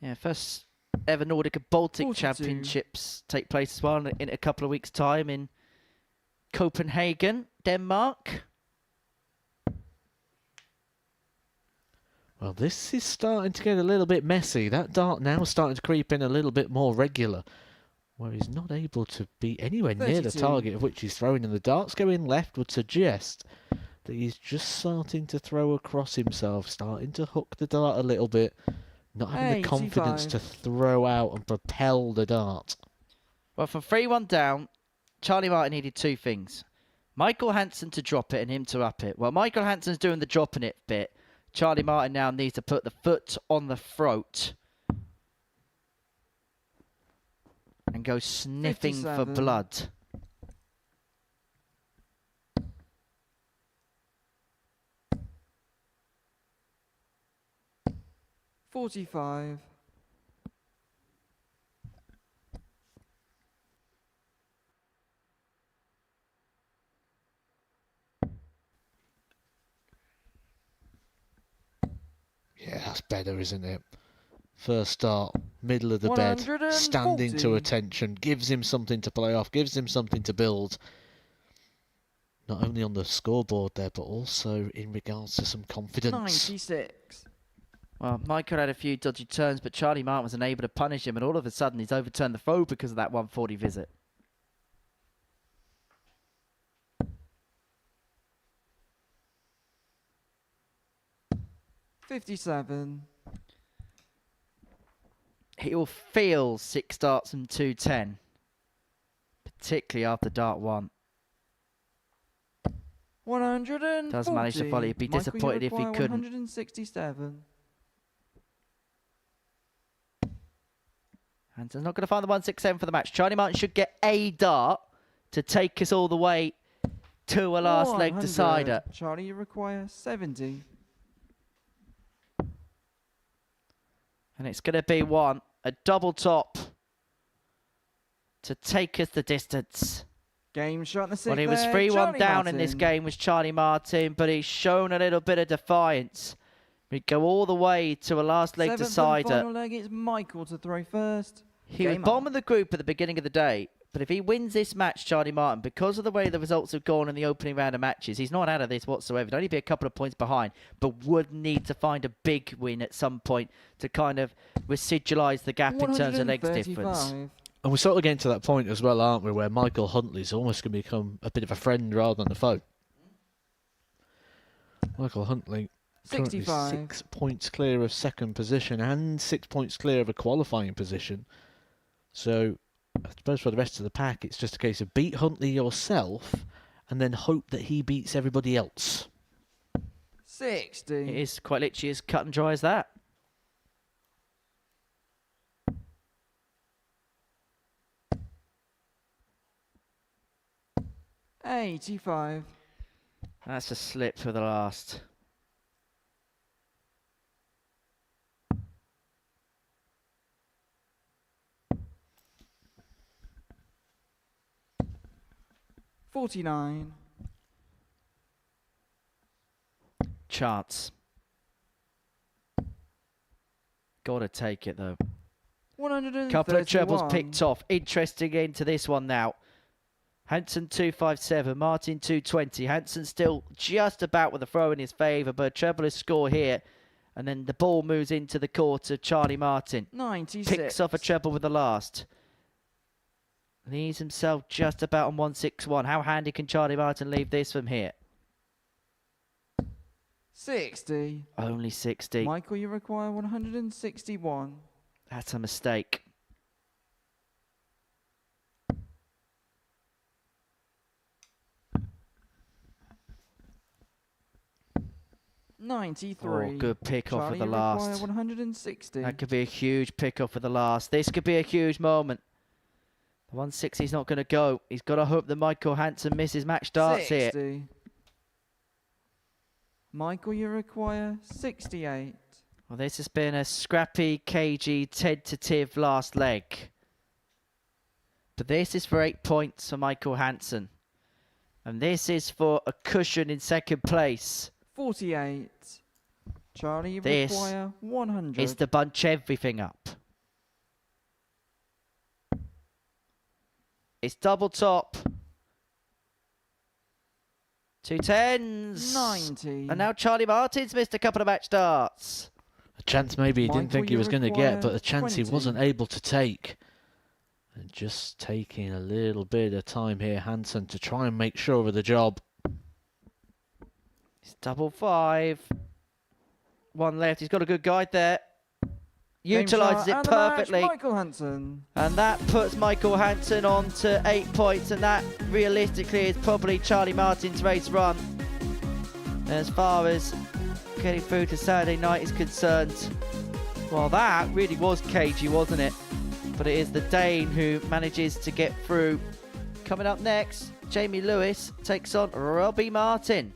[SPEAKER 2] Yeah, first ever Nordic and Baltic
[SPEAKER 4] 42.
[SPEAKER 2] Championships take place as well in a couple of weeks' time in Copenhagen, Denmark.
[SPEAKER 3] Well, this is starting to get a little bit messy. That dart now starting to creep in a little bit more regular, where he's not able to be anywhere near the
[SPEAKER 4] 32.
[SPEAKER 3] target of which he's throwing, and the darts going left would suggest that he's just starting to throw across himself, starting to hook the dart a little bit, not having the confidence
[SPEAKER 4] 85.
[SPEAKER 3] to throw out and propel the dart.
[SPEAKER 2] Well, from 3-1 down, Charlie Martin needed two things. Michael Hansen to drop it and him to up it. Well, Michael Hansen's doing the dropping it bit. Charlie Martin now needs to put the foot on the throat and go sniffing for
[SPEAKER 4] 57.
[SPEAKER 2] blood.
[SPEAKER 4] $45.
[SPEAKER 3] Yeah, that's better, isn't it? First start, middle of the bed,
[SPEAKER 4] 140.
[SPEAKER 3] standing to attention, gives him something to play off, gives him something to build. Not only on the scoreboard there, but also in regards to some confidence.
[SPEAKER 4] 96.
[SPEAKER 2] Well, Michael had a few dodgy turns, but Charlie Martin was unable to punish him, and all of a sudden he's overturned the throw because of that 140 visit.
[SPEAKER 4] $57.
[SPEAKER 2] He will feel 6 darts and 210, particularly after dart 1.
[SPEAKER 4] 140.
[SPEAKER 2] Does manage to follow. He'd be
[SPEAKER 4] Michael, you
[SPEAKER 2] disappointed if he
[SPEAKER 4] require
[SPEAKER 2] couldn't.
[SPEAKER 4] 167.
[SPEAKER 2] And he's not going to find the 167 for the match. Charlie Martin should get a dart to take us all the way to a last leg
[SPEAKER 4] 100.
[SPEAKER 2] decider.
[SPEAKER 4] Charlie, you require 70.
[SPEAKER 2] And it's going to be a double top to take us the distance.
[SPEAKER 4] Game shot in the sixth.
[SPEAKER 2] Well, he was
[SPEAKER 4] leg,
[SPEAKER 2] 3-1
[SPEAKER 4] Charlie
[SPEAKER 2] down in this
[SPEAKER 4] Martin.
[SPEAKER 2] game was Charlie Martin, but he's shown a little bit of defiance. He'd go all the way to a last leg
[SPEAKER 4] Seventh and
[SPEAKER 2] decider.
[SPEAKER 4] final leg, it's Michael to throw first.
[SPEAKER 2] He was
[SPEAKER 4] Game
[SPEAKER 2] bottom
[SPEAKER 4] on.
[SPEAKER 2] of the group at the beginning of the day, but if he wins this match, Charlie Martin, because of the way the results have gone in the opening round of matches, he's not out of this whatsoever. He'd only be a couple of points behind, but would need to find a big win at some point to kind of residualise the gap in terms of legs difference.
[SPEAKER 4] 135.
[SPEAKER 3] And we're sort of getting to that point as well, aren't we, where Michael Huntley's almost going to become a bit of a friend rather than a foe. Michael Huntley, currently
[SPEAKER 4] 65.
[SPEAKER 3] 6 points clear of second position and 6 points clear of a qualifying position. So I suppose for the rest of the pack, it's just a case of beat Huntley yourself and then hope that he beats everybody else.
[SPEAKER 4] 60.
[SPEAKER 2] It is quite literally as cut and dry as that.
[SPEAKER 4] $85.
[SPEAKER 2] That's a slip for the last.
[SPEAKER 4] $49.
[SPEAKER 2] Chance. Gotta take it though.
[SPEAKER 4] 131.
[SPEAKER 2] Couple of trebles picked off. Interesting into this one now. Hansen 257, Martin 220. Hansen still just about with a throw in his favour, but a treble is score here. And then the ball moves into the court of Charlie Martin.
[SPEAKER 4] 96.
[SPEAKER 2] Picks off a treble with the last. And he's himself just about on 161. How handy can Charlie Martin leave this from here?
[SPEAKER 4] 60.
[SPEAKER 2] Only 60.
[SPEAKER 4] Michael, you require 161.
[SPEAKER 2] That's a mistake.
[SPEAKER 4] $93.
[SPEAKER 2] Oh, good pick off
[SPEAKER 4] Charlie,
[SPEAKER 2] of the
[SPEAKER 4] you require
[SPEAKER 2] last.
[SPEAKER 4] 160.
[SPEAKER 2] That could be a huge pick off for the last. This could be a huge moment. The 160 is not going to go. He's got to hope that Michael Hansen misses match starts
[SPEAKER 4] 60.
[SPEAKER 2] here.
[SPEAKER 4] Michael, you require 68.
[SPEAKER 2] Well, this has been a scrappy, cagey, tentative last leg. But this is for 8 points for Michael Hansen. And this is for a cushion in second place.
[SPEAKER 4] 48. Charlie, you
[SPEAKER 2] This
[SPEAKER 4] require 100.
[SPEAKER 2] is to bunch everything up. It's double top. 2 10s.
[SPEAKER 4] 90.
[SPEAKER 2] And now Charlie Martin's missed a couple of match starts.
[SPEAKER 3] A chance maybe he didn't
[SPEAKER 4] Michael,
[SPEAKER 3] think he
[SPEAKER 4] you
[SPEAKER 3] was going to
[SPEAKER 4] require
[SPEAKER 3] get, but a chance
[SPEAKER 4] 20.
[SPEAKER 3] he wasn't able to take. And just taking a little bit of time here, Hansen, to try and make sure of the job.
[SPEAKER 2] It's double 5. One left. He's got a good guide there.
[SPEAKER 4] Game
[SPEAKER 2] Utilises
[SPEAKER 4] shot
[SPEAKER 2] it
[SPEAKER 4] and the match,
[SPEAKER 2] perfectly.
[SPEAKER 4] Michael Hansen.
[SPEAKER 2] And that puts Michael Hansen on to 8 points. And that realistically is probably Charlie Martin's race run. As far as getting through to Saturday night is concerned. Well, that really was cagey, wasn't it? But it is the Dane who manages to get through. Coming up next, Jamie Lewis takes on Robbie Martin.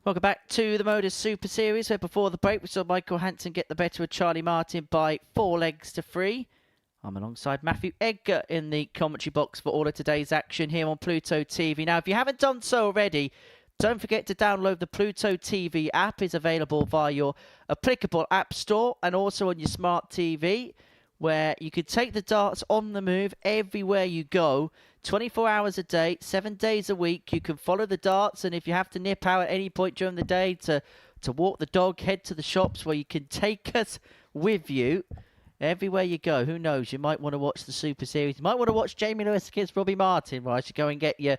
[SPEAKER 2] Welcome back to the Modus Super Series, where before the break we saw Michael Hansen get the better of Charlie Martin by 4 legs to 3. I'm alongside Matthew Edgar in the commentary box for all of today's action here on Pluto TV. Now, if you haven't done so already, don't forget to download the Pluto TV app. It's available via your applicable app store and also on your smart TV, where you can take the darts on the move everywhere you go. 24 hours a day, 7 days a week. You can follow the darts, and if you have to nip out at any point during the day to walk the dog, head to the shops, where you can take us with you everywhere you go. Who knows? You might want to watch the Super Series. You might want to watch Jamie Lewis against Robbie Martin while you go and get your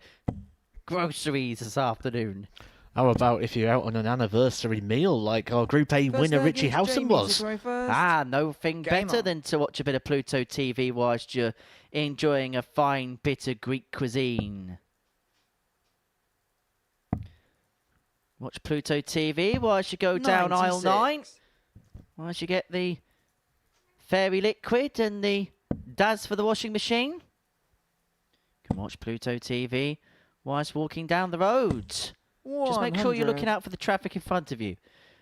[SPEAKER 2] groceries this afternoon.
[SPEAKER 3] How about if you're out on an anniversary meal like our Group A winner Richie Howson was?
[SPEAKER 2] Nothing better than to watch a bit of Pluto TV whilst you're enjoying a fine bit of Greek cuisine. Watch Pluto TV whilst you go down aisle 9. Whilst you get the fairy liquid and the Daz for the washing machine. You can watch Pluto TV whilst walking down the roads. Just make sure you're looking out for the traffic in front of you.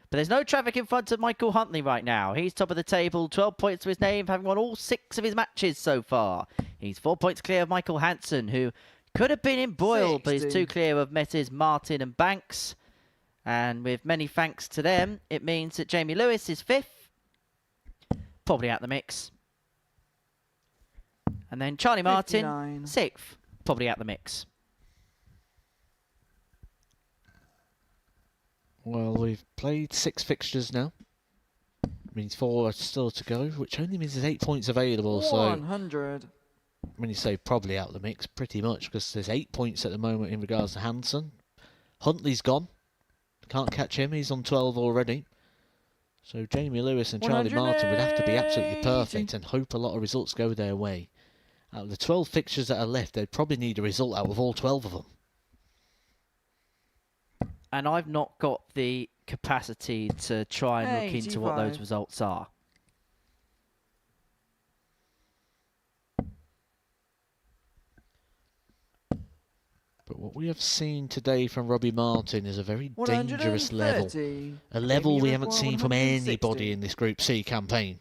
[SPEAKER 2] But there's no traffic in front of Michael Huntley right now. He's top of the table, 12 points to his name, having won all 6 of his matches so far. He's 4 points clear of Michael Hansen, who could have been embroiled, but he's 2 clear of Messrs Martin and Banks. And with many thanks to them, it means that Jamie Lewis is 5th, probably out the mix. And then Charlie Martin, 6th, probably out the mix.
[SPEAKER 3] Well, we've played 6 fixtures now. Means 4 are still to go, which only means there's 8 points available.
[SPEAKER 4] 100.
[SPEAKER 3] So when you say probably out of the mix, pretty much, because there's 8 points at the moment in regards to Hansen. Huntley's gone. Can't catch him. He's on 12 already. So Jamie Lewis and Charlie Martin would have to be absolutely perfect and hope a lot of results go their way. Out of the 12 fixtures that are left, they'd probably need a result out of all 12 of them.
[SPEAKER 2] And I've not got the capacity to try and look into what those results are.
[SPEAKER 3] But what we have seen today from Robbie Martin is a very dangerous level. A level we haven't seen from anybody in this Group C campaign.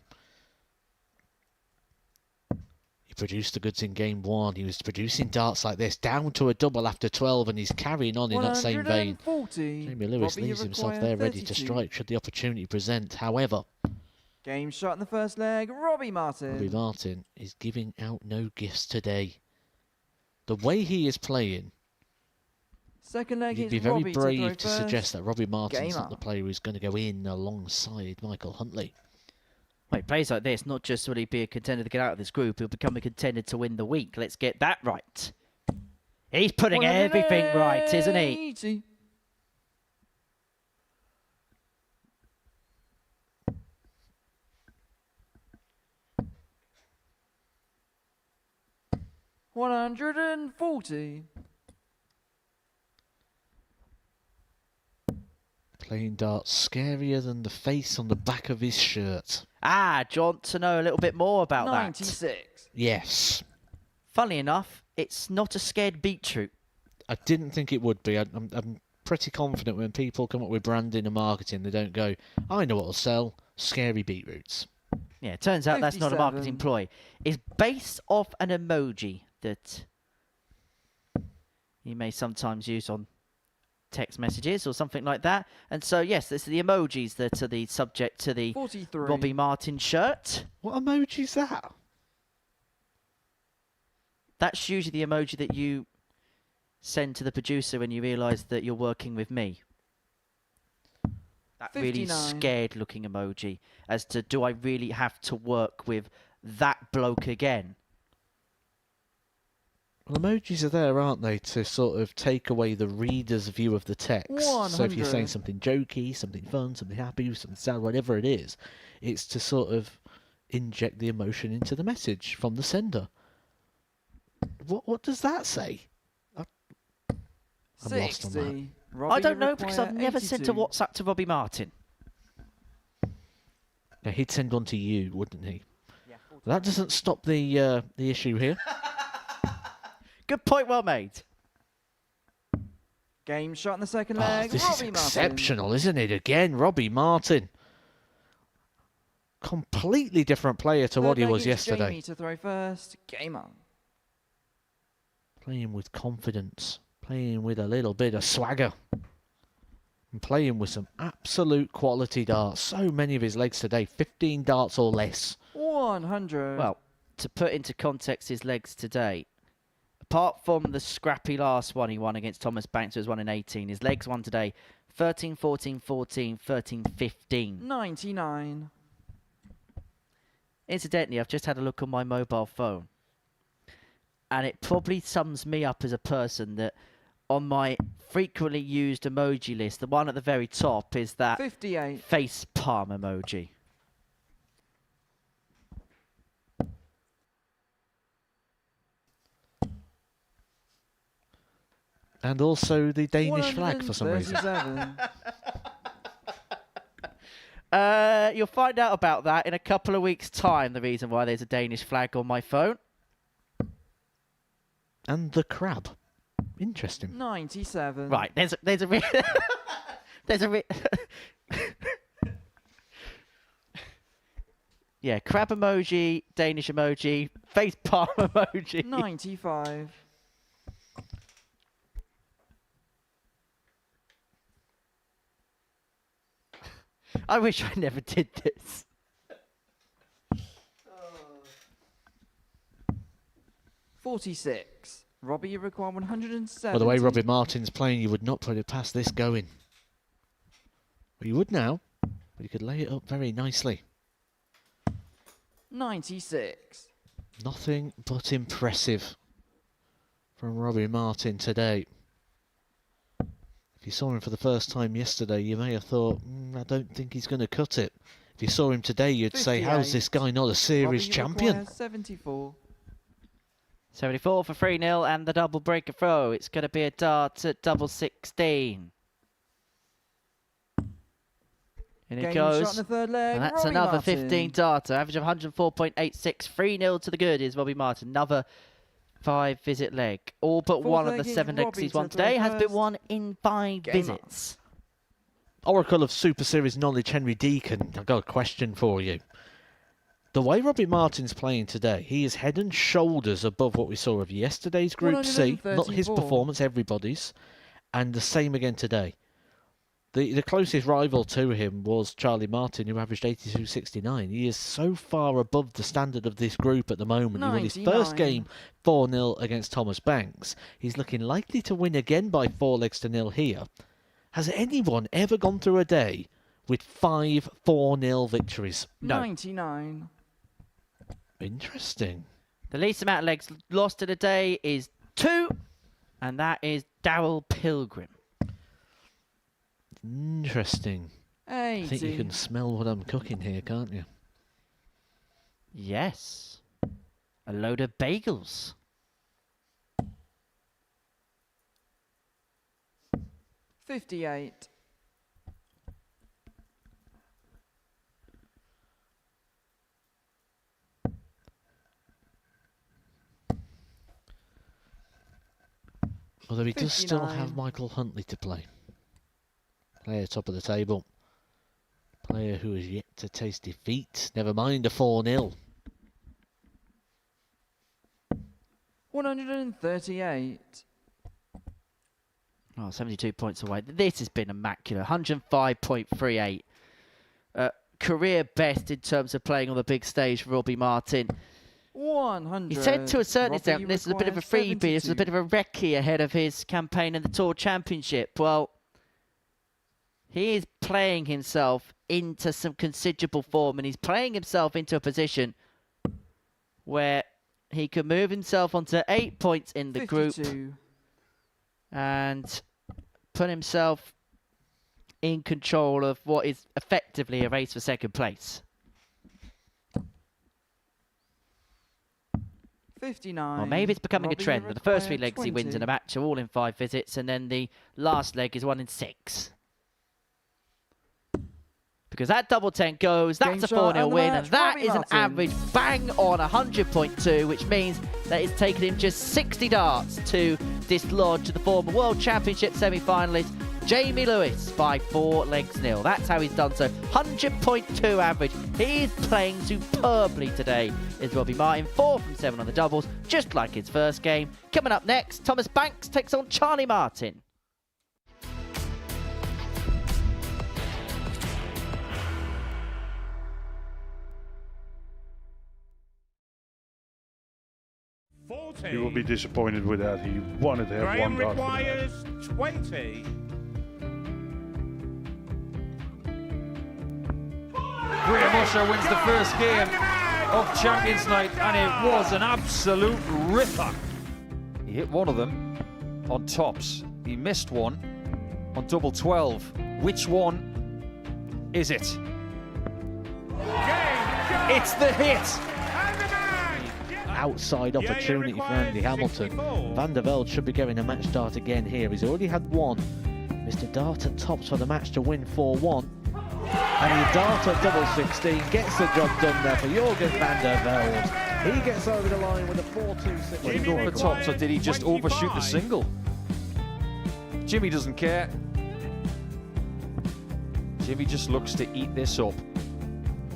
[SPEAKER 3] He produced the goods in game 1. He was producing darts like this, down to a double after 12, and he's carrying on in that same vein. Jamie Lewis leaves himself there ready to strike should the opportunity present. However,
[SPEAKER 4] game shot in the first leg, Robbie Martin.
[SPEAKER 3] Robbie Martin is giving out no gifts today. The way he is playing,
[SPEAKER 4] second leg,
[SPEAKER 3] you'd be very brave to suggest that Robbie Martin's not the player who's going to go in alongside Michael Huntley.
[SPEAKER 2] Well, he plays like this, not just will he be a contender to get out of this group, he'll become a contender to win the week. Let's get that right. He's putting everything right, isn't he? $140.
[SPEAKER 3] Playing darts scarier than the face on the back of his shirt.
[SPEAKER 2] Ah, do you want to know a little bit more about
[SPEAKER 4] 96.
[SPEAKER 2] that?
[SPEAKER 3] Yes.
[SPEAKER 2] Funnily enough, it's not a scared beetroot.
[SPEAKER 3] I didn't think it would be. I'm pretty confident when people come up with branding and marketing, they don't go, I know what'll sell, scary beetroots.
[SPEAKER 2] Yeah, it turns out that's not a
[SPEAKER 4] 57.
[SPEAKER 2] marketing ploy. It's based off an emoji that you may sometimes use on text messages or something like that. And so, yes, this are the emojis that are the subject to the
[SPEAKER 4] 43.
[SPEAKER 2] Robbie Martin shirt.
[SPEAKER 3] What emoji's that?
[SPEAKER 2] That's usually the emoji that you send to the producer when you realise that you're working with me. That really
[SPEAKER 4] 59.
[SPEAKER 2] scared looking emoji as to, do I really have to work with that bloke again?
[SPEAKER 3] Well, emojis are there, aren't they, to sort of take away the reader's view of the text. So if you're
[SPEAKER 4] 100.
[SPEAKER 3] saying something jokey, something fun, something happy, something sad, whatever it is, it's to sort of inject the emotion into the message from the sender. What does that say? I'm lost on that.
[SPEAKER 4] 60.
[SPEAKER 2] I don't know, because I've never sent a
[SPEAKER 4] 82.
[SPEAKER 2] WhatsApp to Robbie Martin.
[SPEAKER 3] Now, he'd send one to you, wouldn't he? Yeah. That doesn't stop the issue here.
[SPEAKER 2] Good point, well made.
[SPEAKER 4] Game shot in the second
[SPEAKER 3] Oh,
[SPEAKER 4] leg.
[SPEAKER 3] this is
[SPEAKER 4] Robbie Martin.
[SPEAKER 3] exceptional, isn't it? Again, Robbie Martin. Completely different player to what he
[SPEAKER 4] Third leg
[SPEAKER 3] was
[SPEAKER 4] is
[SPEAKER 3] yesterday.
[SPEAKER 4] Jamie to throw first. Game on.
[SPEAKER 3] Playing with confidence, playing with a little bit of swagger, and playing with some absolute quality darts. So many of his legs today, 15 darts or less.
[SPEAKER 4] 100.
[SPEAKER 2] Well, to put into context his legs today, apart from the scrappy last one he won against Thomas Banks, who was won in 18, his legs won today 13, 14, 14, 13, 15.
[SPEAKER 4] 99.
[SPEAKER 2] Incidentally, I've just had a look on my mobile phone, and it probably sums me up as a person that on my frequently used emoji list, the one at the very top is that
[SPEAKER 4] 58.
[SPEAKER 2] face palm emoji.
[SPEAKER 3] And also the Danish flag for some reason.
[SPEAKER 4] 137.
[SPEAKER 2] You'll find out about that in a couple of weeks' time, the reason why there's a Danish flag on my phone.
[SPEAKER 3] And the crab. Interesting.
[SPEAKER 4] 97.
[SPEAKER 2] Right, there's a yeah, crab emoji, Danish emoji, face palm emoji.
[SPEAKER 4] 95.
[SPEAKER 2] I wish I never did this.
[SPEAKER 4] 46. Robbie, you require 107.
[SPEAKER 3] By the way Robbie Martin's playing, you would not put it past this going. Well, you would now, but you could lay it up very nicely.
[SPEAKER 4] 96.
[SPEAKER 3] Nothing but impressive from Robbie Martin today. If you saw him for the first time yesterday, you may have thought, I don't think he's going to cut it. If you saw him today, you'd say, how's this guy not a series champion?
[SPEAKER 4] 74.
[SPEAKER 2] 74 for 3-0 and the double breaker throw. It's going to be a dart at double 16. And it
[SPEAKER 4] Game
[SPEAKER 2] goes.
[SPEAKER 4] shot in the third leg.
[SPEAKER 2] And that's
[SPEAKER 4] Robbie
[SPEAKER 2] another
[SPEAKER 4] Martin.
[SPEAKER 2] 15 darter. Average of 104.86. 3-0 to the good is Robbie Martin. Another 5-visit leg. All but
[SPEAKER 4] Fourth
[SPEAKER 2] one of
[SPEAKER 4] leg
[SPEAKER 2] the
[SPEAKER 4] is
[SPEAKER 2] 7 legs
[SPEAKER 4] Robbie
[SPEAKER 2] he's
[SPEAKER 4] to
[SPEAKER 2] won
[SPEAKER 4] throw
[SPEAKER 2] today has been
[SPEAKER 4] first.
[SPEAKER 2] won in 5
[SPEAKER 4] Game
[SPEAKER 2] visits.
[SPEAKER 3] Oracle of Super Series knowledge, Henry Deacon, I've got a question for you. The way Robbie Martin's playing today, he is head and shoulders above what we saw of yesterday's Group C. Not his
[SPEAKER 4] 134.
[SPEAKER 3] performance, everybody's. And the same again today. The closest rival to him was Charlie Martin, who averaged 82.69. He is so far above the standard of this group at the moment. He won his first
[SPEAKER 4] 99.
[SPEAKER 3] game 4-0 against Thomas Banks. He's looking likely to win again by 4-0 here. Has anyone ever gone through a day with 5 4-0 victories?
[SPEAKER 2] No.
[SPEAKER 4] 99.
[SPEAKER 3] Interesting.
[SPEAKER 2] The least amount of legs lost in a day is 2. And that is Darryl Pilgrim.
[SPEAKER 3] Interesting.
[SPEAKER 4] 80.
[SPEAKER 3] I think you can smell what I'm cooking here, can't you?
[SPEAKER 2] Yes. A load of bagels.
[SPEAKER 4] 58.
[SPEAKER 3] Although he does still
[SPEAKER 4] 59.
[SPEAKER 3] have Michael Huntley to play. Player top of the table. Player who has yet to taste defeat. Never mind a 4-0.
[SPEAKER 4] 138.
[SPEAKER 2] Oh, 72 points away. This has been immaculate. 105.38. Career best in terms of playing on the big stage for Robbie Martin.
[SPEAKER 4] 100.
[SPEAKER 2] He said to a certain
[SPEAKER 4] Robbie,
[SPEAKER 2] extent,
[SPEAKER 4] you
[SPEAKER 2] this is a bit of a
[SPEAKER 4] require
[SPEAKER 2] freebie, this is a bit of a recce ahead of his campaign in the Tour Championship. Well, he is playing himself into some considerable form, and he's playing himself into a position where he can move himself onto 8 points in the
[SPEAKER 4] 52.
[SPEAKER 2] group and put himself in control of what is effectively a race for second place.
[SPEAKER 4] 59.
[SPEAKER 2] Well, maybe it's becoming
[SPEAKER 4] Robbie,
[SPEAKER 2] a trend.
[SPEAKER 4] you
[SPEAKER 2] But the first 3
[SPEAKER 4] require
[SPEAKER 2] legs he wins
[SPEAKER 4] 20.
[SPEAKER 2] in a match are all in 5 visits, and then the last leg is 1 in 6. because that double 10 goes, that's a
[SPEAKER 4] Game shot
[SPEAKER 2] 4-0
[SPEAKER 4] and the
[SPEAKER 2] win,
[SPEAKER 4] match,
[SPEAKER 2] and that
[SPEAKER 4] Robbie
[SPEAKER 2] is an
[SPEAKER 4] Martin.
[SPEAKER 2] average bang on 100.2, which means that it's taken him just 60 darts to dislodge the former World Championship semi-finalist Jamie Lewis by 4 legs nil. That's how he's done so. 100.2 average. He's playing superbly today. Is Robbie Martin, 4 from 7 on the doubles, just like his first game. Coming up next, Thomas Banks takes on Charlie Martin.
[SPEAKER 7] He will be disappointed with that. He wanted to have
[SPEAKER 1] Graham
[SPEAKER 7] one dart.
[SPEAKER 1] requires 20.
[SPEAKER 8] Graham Usher wins the first game of Champions Night, and it was an absolute ripper. He hit one of them on tops. He missed one on double 12. Which one is it? It's the hit.
[SPEAKER 3] Outside opportunity for Andy Hamilton. Van der Velde should be getting a match dart again here. He's already had one. Mr. Dart at tops for the match to win 4-1. And he dart at double 16, gets the job done there for Jurgen van der Velde. He gets over the line with a 4-2-6.
[SPEAKER 8] Did he go for tops, or did he just overshoot the single? Jimmy doesn't care. Jimmy just looks to eat this up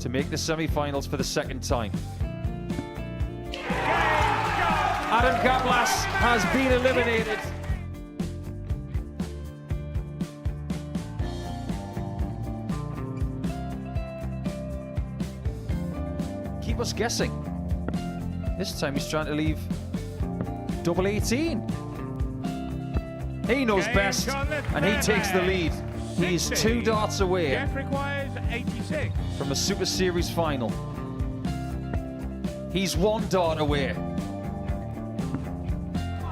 [SPEAKER 8] to make the semi-finals for the second time. Adam Gablas has been eliminated. Keep us guessing. This time he's trying to leave double 18. He knows best, and he takes the lead. He's 2 darts away
[SPEAKER 1] Jeff requires 86.
[SPEAKER 8] from a Super Series final. He's 1 dart away.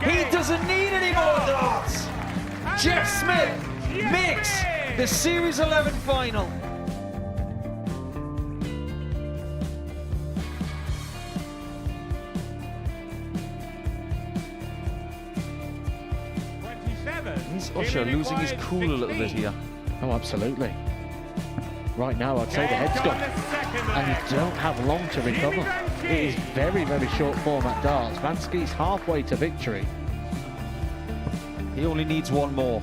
[SPEAKER 8] He doesn't need any more darts. Jeff Smith makes the Series 11 final. Is Usher losing his cool a little bit here?
[SPEAKER 3] Oh, absolutely. Right now, I'd say the head's gone. And you don't have long to recover. It is very, very short format darts. Vansky's halfway to victory.
[SPEAKER 8] He only needs 1 more.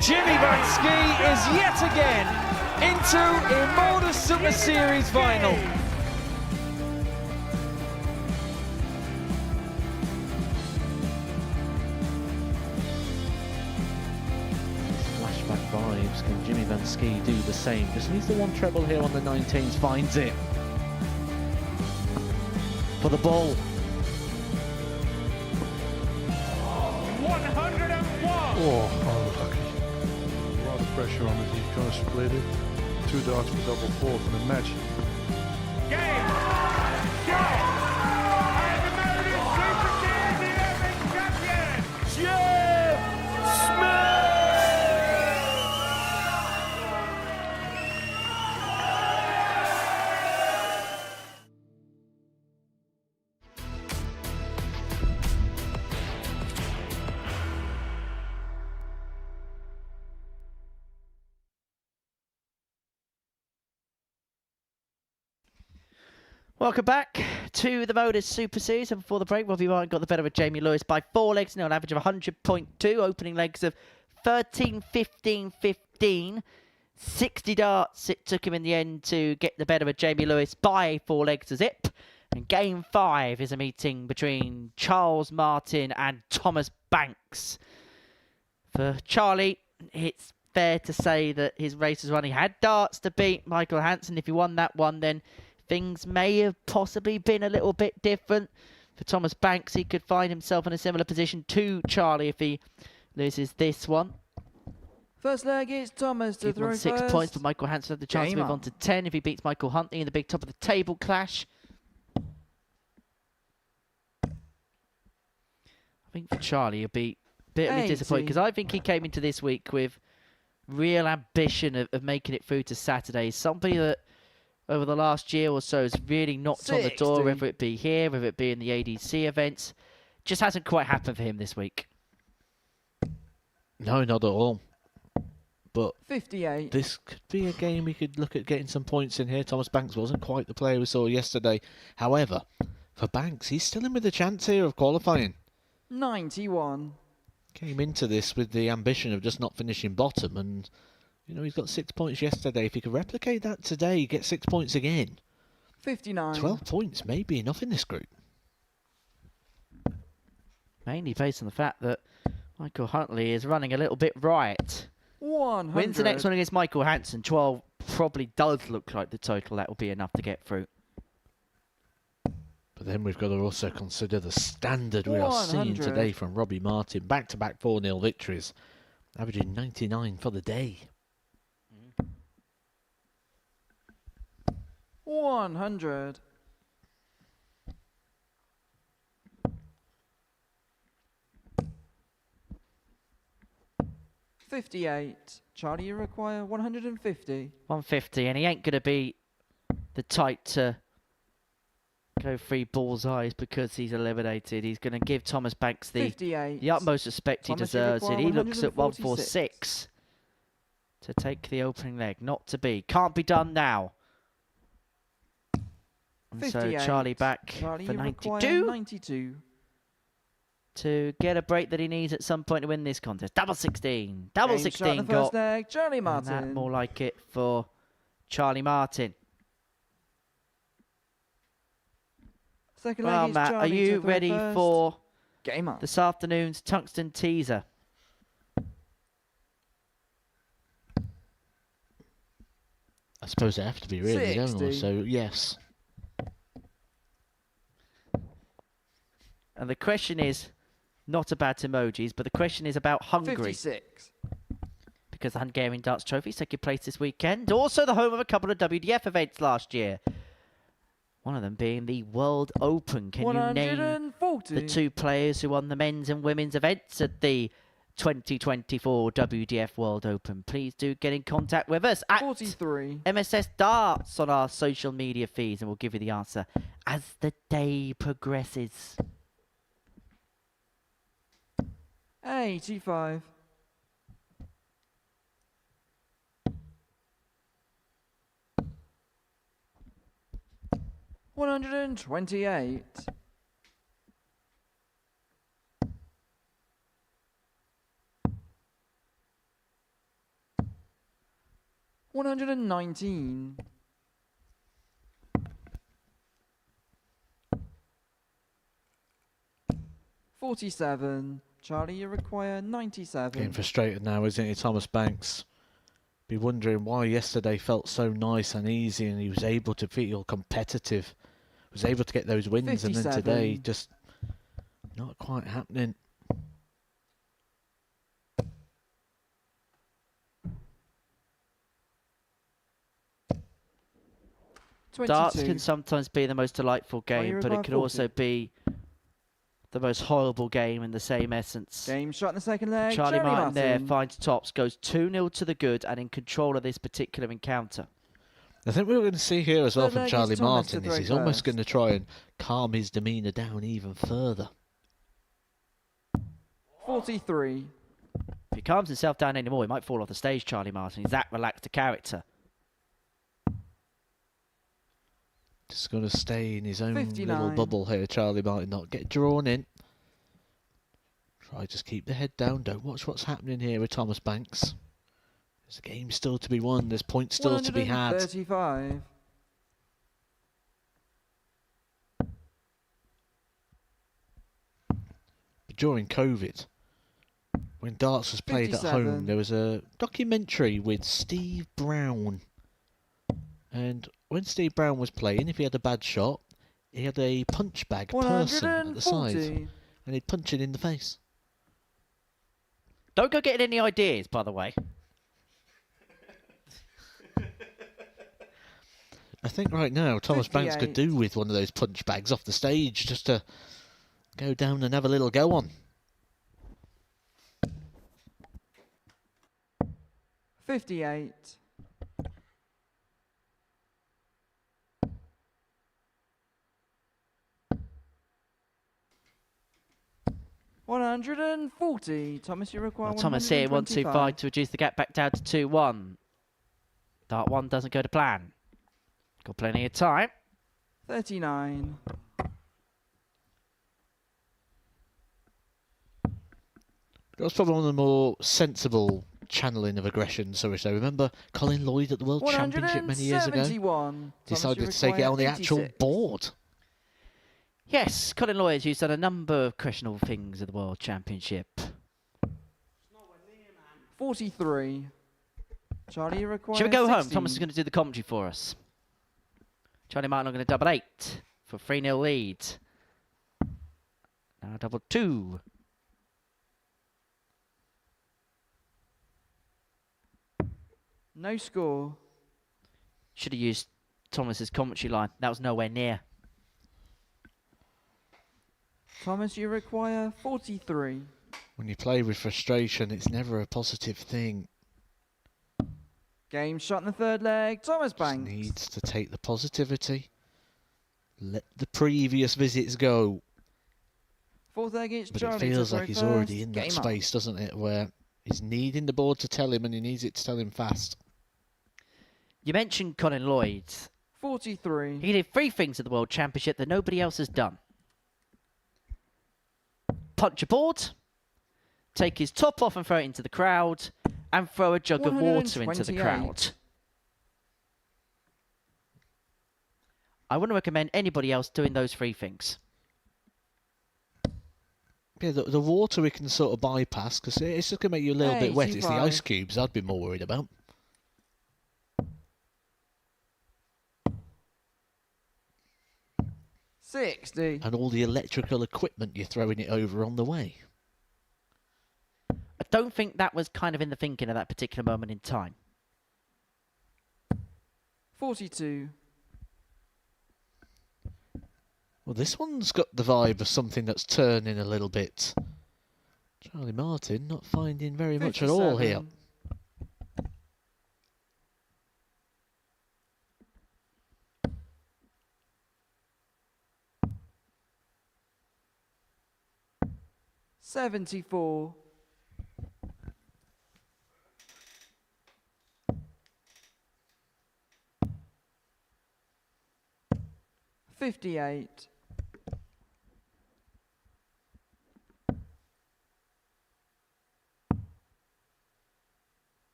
[SPEAKER 8] Jimmy Vansky is yet again into a Modus Super Series final.
[SPEAKER 3] Flashback vibes. Can Jimmy Vansky do the same? Just needs the 1 treble here on the 19s. Finds it. For the ball.
[SPEAKER 1] 101.
[SPEAKER 7] Oh, unlucky. A lot of pressure on it. He's going to split it. 2 darts for double 4 for the match.
[SPEAKER 1] Game. Shot. And the Modus Super Series 11 champion, Jeff Smith.
[SPEAKER 2] Welcome back to the Modus Super Series. And before the break, Robbie Martin got the better of Jamie Lewis by 4 legs, an average of 100.2, opening legs of 13, 15, 15. 60 darts it took him in the end to get the better of Jamie Lewis by 4 legs to zip. And game 5 is a meeting between Charles Martin and Thomas Banks. For Charlie, it's fair to say that his race was won. He had darts to beat Michael Hansen. If he won that one, then things may have possibly been a little bit different. For Thomas Banks, he could find himself in a similar position to Charlie if he loses this one.
[SPEAKER 4] First leg is Thomas to
[SPEAKER 2] Even
[SPEAKER 4] throw
[SPEAKER 2] on 6
[SPEAKER 4] first.
[SPEAKER 2] points, but Michael Hansen had the chance to
[SPEAKER 4] Game
[SPEAKER 2] move on to 10 if he beats Michael Huntley in the big top of the table clash. I think for Charlie, he'll be bitterly disappointed, because I think he came into this week with real ambition of making it through to Saturday. Somebody that over the last year or so has really knocked on the door,
[SPEAKER 4] 60.
[SPEAKER 2] whether it be here, whether it be in the ADC events. Just hasn't quite happened for him this week.
[SPEAKER 3] No, not at all. but
[SPEAKER 4] 58.
[SPEAKER 3] this could be a game we could look at getting some points in here. Thomas Banks wasn't quite the player we saw yesterday. However, for Banks, he's still in with a chance here of qualifying.
[SPEAKER 4] 91.
[SPEAKER 3] Came into this with the ambition of just not finishing bottom, and you know, he's got 6 points yesterday. If he could replicate that today, get 6 points again.
[SPEAKER 4] 59.
[SPEAKER 3] 12 points may be enough in this group.
[SPEAKER 2] Mainly based on the fact that Michael Huntley is running a little bit right.
[SPEAKER 4] 100.
[SPEAKER 2] Wins the next one against Michael Hansen. 12 probably does look like the total that will be enough to get through.
[SPEAKER 3] But then we've got to also consider the standard we are seeing
[SPEAKER 4] 100.
[SPEAKER 3] today from Robbie Martin. Back-to-back 4-0 victories, averaging 99 for the day.
[SPEAKER 4] 100. $58. Charlie, you require 150.
[SPEAKER 2] 150, and he ain't going to be the type to go 3 bullseyes because he's eliminated. He's going to give Thomas Banks the
[SPEAKER 4] 58.
[SPEAKER 2] utmost respect he
[SPEAKER 4] Thomas, you
[SPEAKER 2] deserves.
[SPEAKER 4] require
[SPEAKER 2] He looks at
[SPEAKER 4] 146.
[SPEAKER 2] 146 to take the opening leg. Not to be. Can't be done now. And so
[SPEAKER 4] 58.
[SPEAKER 2] Charlie back
[SPEAKER 4] Charlie,
[SPEAKER 2] for
[SPEAKER 4] you require
[SPEAKER 2] 92
[SPEAKER 4] 92.
[SPEAKER 2] to get a break that he needs at some point to win this contest. Double 16. Double
[SPEAKER 4] Game shot
[SPEAKER 2] 16
[SPEAKER 4] in the first
[SPEAKER 2] got.
[SPEAKER 4] leg. Charlie
[SPEAKER 2] And
[SPEAKER 4] Martin.
[SPEAKER 2] that more like it for Charlie Martin.
[SPEAKER 4] Second leg
[SPEAKER 2] Well,
[SPEAKER 4] is
[SPEAKER 2] Matt,
[SPEAKER 4] Charlie
[SPEAKER 2] are you
[SPEAKER 4] to throw
[SPEAKER 2] ready
[SPEAKER 4] first.
[SPEAKER 2] for
[SPEAKER 4] Game on.
[SPEAKER 2] this afternoon's tungsten teaser?
[SPEAKER 3] I suppose they have to be really, don't they?
[SPEAKER 4] 60.
[SPEAKER 3] So, yes.
[SPEAKER 2] And the question is not about emojis, but the question is about Hungary.
[SPEAKER 4] 56.
[SPEAKER 2] Because the Hungarian Darts Trophy took place this weekend. Also the home of a couple of WDF events last year. One of them being the World Open. Can you name
[SPEAKER 4] 140.
[SPEAKER 2] the 2 players who won the men's and women's events at the 2024 WDF World Open? Please do get in contact with us at
[SPEAKER 4] 43.
[SPEAKER 2] MSS Darts on our social media feeds, and we'll give you the answer as the day progresses.
[SPEAKER 4] 85. 128. 119. 47. Charlie, you require 97.
[SPEAKER 3] Getting frustrated now, isn't he, Thomas Banks? Be wondering why yesterday felt so nice and easy and he was able to feel competitive. Was able to get those wins, and then today
[SPEAKER 4] 57.
[SPEAKER 3] just not quite happening.
[SPEAKER 2] Darts
[SPEAKER 4] 22.
[SPEAKER 2] can sometimes be the most delightful game, but it can also be the most horrible game in the same essence.
[SPEAKER 4] Game shot in the second leg.
[SPEAKER 2] Charlie
[SPEAKER 4] Jeremy
[SPEAKER 2] Martin there
[SPEAKER 4] Martin.
[SPEAKER 2] finds tops, goes 2-0 to the good, and in control of this particular encounter.
[SPEAKER 3] I think we're going to see here as well
[SPEAKER 4] Third
[SPEAKER 3] from
[SPEAKER 4] leg is
[SPEAKER 3] Charlie
[SPEAKER 4] Thomas to
[SPEAKER 3] Martin is
[SPEAKER 4] throw
[SPEAKER 3] he's almost
[SPEAKER 4] first.
[SPEAKER 3] going to try and calm his demeanour down even further.
[SPEAKER 4] 43.
[SPEAKER 2] If he calms himself down anymore, he might fall off the stage, Charlie Martin. He's that relaxed a character.
[SPEAKER 3] Just going to stay in his own little
[SPEAKER 4] 59.
[SPEAKER 3] bubble here, Charlie Martin, not get drawn in. Try just keep the head down, don't watch what's happening here with Thomas Banks. There's a game still to be won, there's points still to be had.
[SPEAKER 4] 135.
[SPEAKER 3] During COVID, when darts was played at home,
[SPEAKER 4] 57.
[SPEAKER 3] there was a documentary with Steve Brown. And when Steve Brown was playing, if he had a bad shot, he had a punch bag person at the side,
[SPEAKER 4] 140.
[SPEAKER 3] and he'd punch it in the face.
[SPEAKER 2] Don't go getting any ideas, by the way.
[SPEAKER 3] I think right now Thomas Banks could
[SPEAKER 4] 58.
[SPEAKER 3] do with one of those punch bags off the stage just to go down and have a little go on.
[SPEAKER 4] 58. 140. 140. Thomas, you require
[SPEAKER 2] Well, Thomas here, 125 to reduce the gap back down to 2-1. Dart 1 doesn't go to plan. Got plenty of time.
[SPEAKER 4] 39.
[SPEAKER 3] That was probably one of the more sensible channeling of aggression, so I remember Colin Lloyd at the World Championship many years ago
[SPEAKER 4] 171.
[SPEAKER 3] decided to take it on the actual board.
[SPEAKER 2] Yes, Colin Lloyd used done a number of questionable things at the World Championship.
[SPEAKER 4] 43. Charlie, you require
[SPEAKER 2] Should we go home?
[SPEAKER 4] 16.
[SPEAKER 2] Thomas is going to do the commentary for us. Charlie Martin are going to double 8 for 3-0 lead. Now double 2.
[SPEAKER 4] No score.
[SPEAKER 2] Should have used Thomas's commentary line. That was nowhere near.
[SPEAKER 4] Thomas, you require 43.
[SPEAKER 3] When you play with frustration, it's never a positive thing.
[SPEAKER 4] Game shot in the third leg. Thomas
[SPEAKER 3] Just
[SPEAKER 4] Banks.
[SPEAKER 3] needs to take the positivity. Let the previous visits go.
[SPEAKER 4] Fourth leg, it's
[SPEAKER 3] But
[SPEAKER 4] Charlie.
[SPEAKER 3] it feels
[SPEAKER 4] to
[SPEAKER 3] like
[SPEAKER 4] throw
[SPEAKER 3] he's
[SPEAKER 4] first.
[SPEAKER 3] already in that
[SPEAKER 4] Game
[SPEAKER 3] space, doesn't it? Where he's needing the board to tell him, and he needs it to tell him fast.
[SPEAKER 2] You mentioned Colin Lloyd.
[SPEAKER 4] 43.
[SPEAKER 2] He did 3 things at the World Championship that nobody else has done. Punch a board, take his top off and throw it into the crowd, and throw a jug of water into the
[SPEAKER 4] 128.
[SPEAKER 2] crowd. I wouldn't recommend anybody else doing those 3 things.
[SPEAKER 3] Yeah, the water we can sort of bypass because it's just going to make you a little bit wet. It's the
[SPEAKER 4] 85.
[SPEAKER 3] ice cubes I'd be more worried about.
[SPEAKER 4] $60.
[SPEAKER 3] And all the electrical equipment you're throwing it over on the way.
[SPEAKER 2] I don't think that was kind of in the thinking at that particular moment in time.
[SPEAKER 4] 42.
[SPEAKER 3] Well, this one's got the vibe of something that's turning a little bit. Charlie Martin not finding very much at all here.
[SPEAKER 4] 57. $74. $58.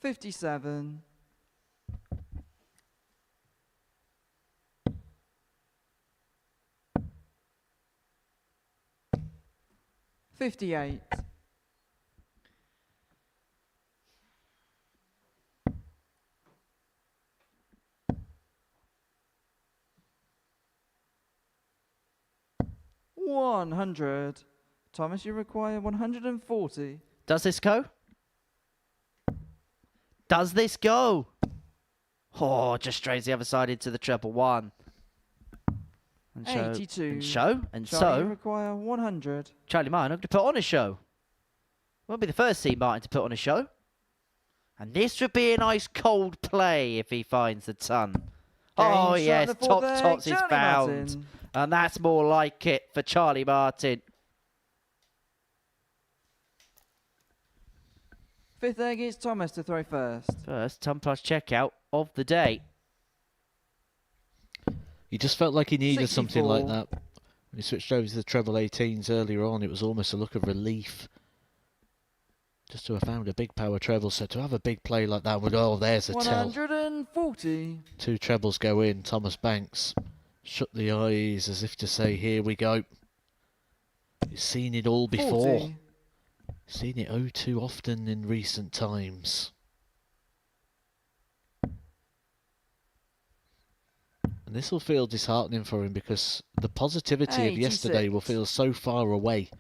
[SPEAKER 4] $57. $58. $100. Thomas, you require 140.
[SPEAKER 2] Does this go? Does this go? Oh, just strays the other side into the treble 1. And
[SPEAKER 4] 82.
[SPEAKER 2] And
[SPEAKER 4] Charlie, you
[SPEAKER 2] so,
[SPEAKER 4] require 100.
[SPEAKER 2] Charlie Martin going to put on a show. Won't be the first Steve Martin to put on a show. And this would be a nice cold play if he finds the ton. Oh,
[SPEAKER 4] Game shot
[SPEAKER 2] yes,
[SPEAKER 4] in the fourth
[SPEAKER 2] top
[SPEAKER 4] leg,
[SPEAKER 2] tops is
[SPEAKER 4] Charlie
[SPEAKER 2] found.
[SPEAKER 4] Martin.
[SPEAKER 2] And that's more like it for Charlie Martin.
[SPEAKER 4] Fifth leg, it's Thomas to throw first.
[SPEAKER 2] First ton plus checkout of the day.
[SPEAKER 3] He just felt like he needed something like
[SPEAKER 4] 64.
[SPEAKER 3] that. When he switched over to the treble 18s earlier on, it was almost a look of relief. Just to have found a big power treble, so to have a big play like that would, oh, there's a tell.
[SPEAKER 4] 140.
[SPEAKER 3] 2 trebles go in. Thomas Banks shut the eyes as if to say, here we go. He's seen it all before.
[SPEAKER 4] 40.
[SPEAKER 3] Seen it oh too often in recent times. And this will feel disheartening for him because the positivity of yesterday will
[SPEAKER 4] 86.
[SPEAKER 3] feel so far away.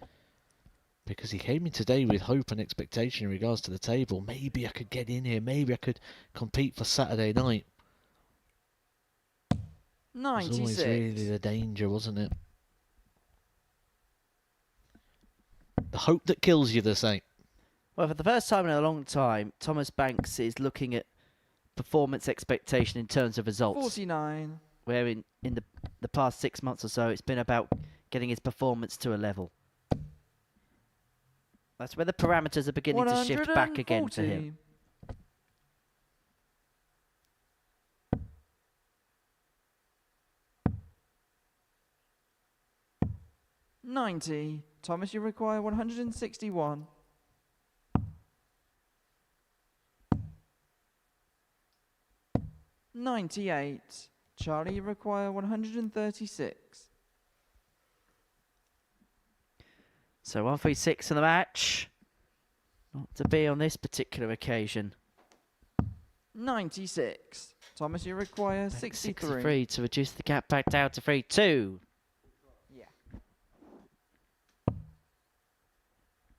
[SPEAKER 3] Because he came in today with hope and expectation in regards to the table. Maybe I could get in here. Maybe I could compete for Saturday night. It was always
[SPEAKER 4] 96.
[SPEAKER 3] really the danger, wasn't it? The hope that kills you, they say.
[SPEAKER 2] Well, for the first time in a long time, Thomas Banks is looking at performance expectation in terms of results.
[SPEAKER 4] 49.
[SPEAKER 2] Where in the past 6 months or so, it's been about getting his performance to a level. That's where the parameters are beginning to shift back again for him.
[SPEAKER 4] 90. Thomas, you require 161. $98. Charlie, you require 136.
[SPEAKER 2] So 136 in the match. Not to be on this particular occasion.
[SPEAKER 4] 96. Thomas, you require 63.
[SPEAKER 2] 63 to reduce the gap back down to 3-2.
[SPEAKER 4] Yeah.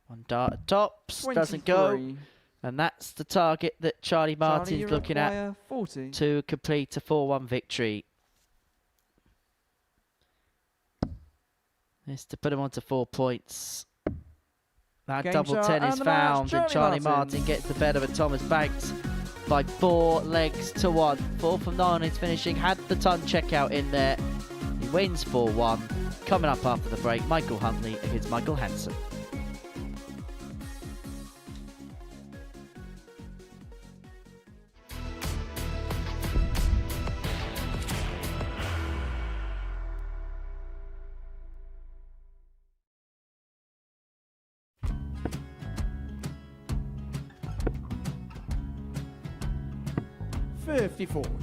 [SPEAKER 2] One dart at tops, doesn't go. And that's the target that Charlie Martin's looking at
[SPEAKER 4] 40.
[SPEAKER 2] to complete a 4-1 victory. This to put him on to 4 points. That
[SPEAKER 4] Game
[SPEAKER 2] double
[SPEAKER 4] shot
[SPEAKER 2] 10 is
[SPEAKER 4] and the
[SPEAKER 2] found,
[SPEAKER 4] match,
[SPEAKER 2] and Charlie Martin gets the better of Thomas Banks by 4 legs to 1. 4 from 9 is finishing, had the ton checkout in there. He wins 4-1. Coming up after the break, Michael Huntley against Michael Hansen.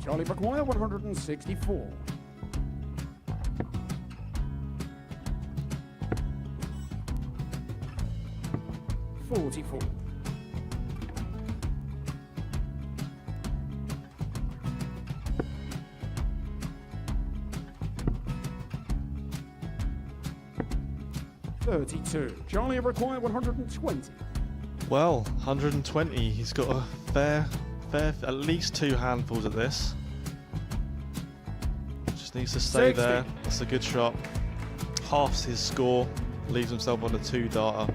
[SPEAKER 9] Charlie require 164. 44. 32. Charlie require 120.
[SPEAKER 10] Well, 120. He's got a fair, at least 2 handfuls at this. Just needs to stay
[SPEAKER 9] 60.
[SPEAKER 10] there. That's a good shot. Halves his score, leaves himself on a 2-darter.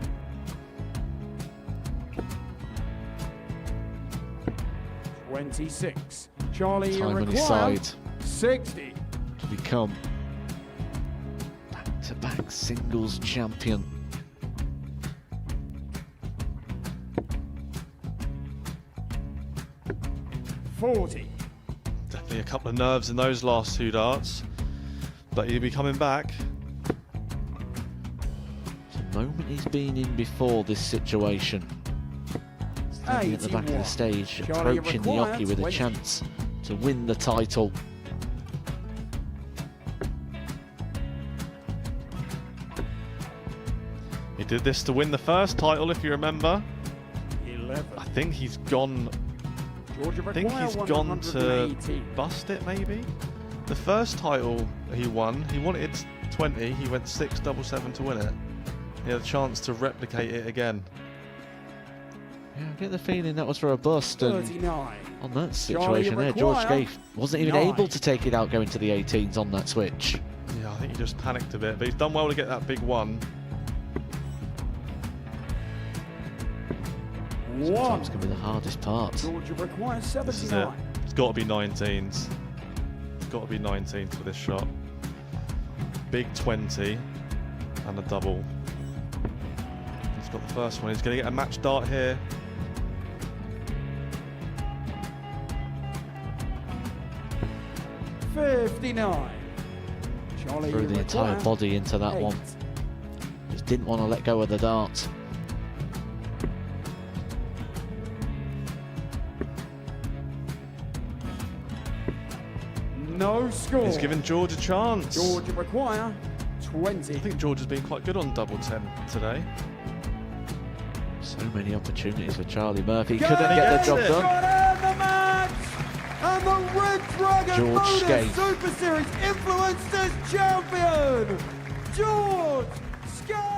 [SPEAKER 9] $26. Charlie
[SPEAKER 3] Time on his
[SPEAKER 9] require
[SPEAKER 3] side
[SPEAKER 9] 60.
[SPEAKER 3] to become back-to-back singles champion.
[SPEAKER 9] $40.
[SPEAKER 10] Definitely a couple of nerves in those last 2 darts, but he'll be coming back.
[SPEAKER 3] The moment he's been in before this situation. Standing at the back of the stage,
[SPEAKER 9] Charlie
[SPEAKER 3] approaching the
[SPEAKER 9] require
[SPEAKER 3] jockey with a
[SPEAKER 9] 20.
[SPEAKER 3] chance to win the title.
[SPEAKER 10] He did this to win the first title, if you remember.
[SPEAKER 9] 11.
[SPEAKER 10] I think he's gone.
[SPEAKER 9] Georgia
[SPEAKER 10] I think
[SPEAKER 9] require
[SPEAKER 10] he's gone to
[SPEAKER 9] 180.
[SPEAKER 10] bust it, maybe. The first title he wanted 20. He went 6-7-7 to win it. He had a chance to replicate it again.
[SPEAKER 3] Yeah, I get the feeling that was for a bust, and
[SPEAKER 9] 39.
[SPEAKER 3] on that situation there, George Scaife wasn't even
[SPEAKER 9] 9.
[SPEAKER 3] able to take it out going to the 18s on that switch.
[SPEAKER 10] Yeah, I think he just panicked a bit, but he's done well to get that big one.
[SPEAKER 3] Sometimes can be the hardest part.
[SPEAKER 9] Georgia requires
[SPEAKER 10] This is it.
[SPEAKER 9] 79.
[SPEAKER 10] It's got to be 19s. It's got to be 19s for this shot. Big 20 and a double. He's got the first one. He's going to get a match dart here.
[SPEAKER 9] $59. Charlie
[SPEAKER 3] Threw the entire
[SPEAKER 9] require
[SPEAKER 3] body into that
[SPEAKER 9] 8.
[SPEAKER 3] one. Just didn't want to let go of the dart.
[SPEAKER 9] No score.
[SPEAKER 10] He's given George a chance.
[SPEAKER 9] Georgia require 20.
[SPEAKER 10] I think George has been quite good on double 10 today.
[SPEAKER 3] So many opportunities for Charlie Murphy.
[SPEAKER 9] Go!
[SPEAKER 3] Couldn't get the job
[SPEAKER 10] it.
[SPEAKER 3] done.
[SPEAKER 9] Got out the match! And the Red Dragon
[SPEAKER 3] George
[SPEAKER 9] Modus
[SPEAKER 3] Scaife.
[SPEAKER 9] Super Series Influencers Champion, George Scaife!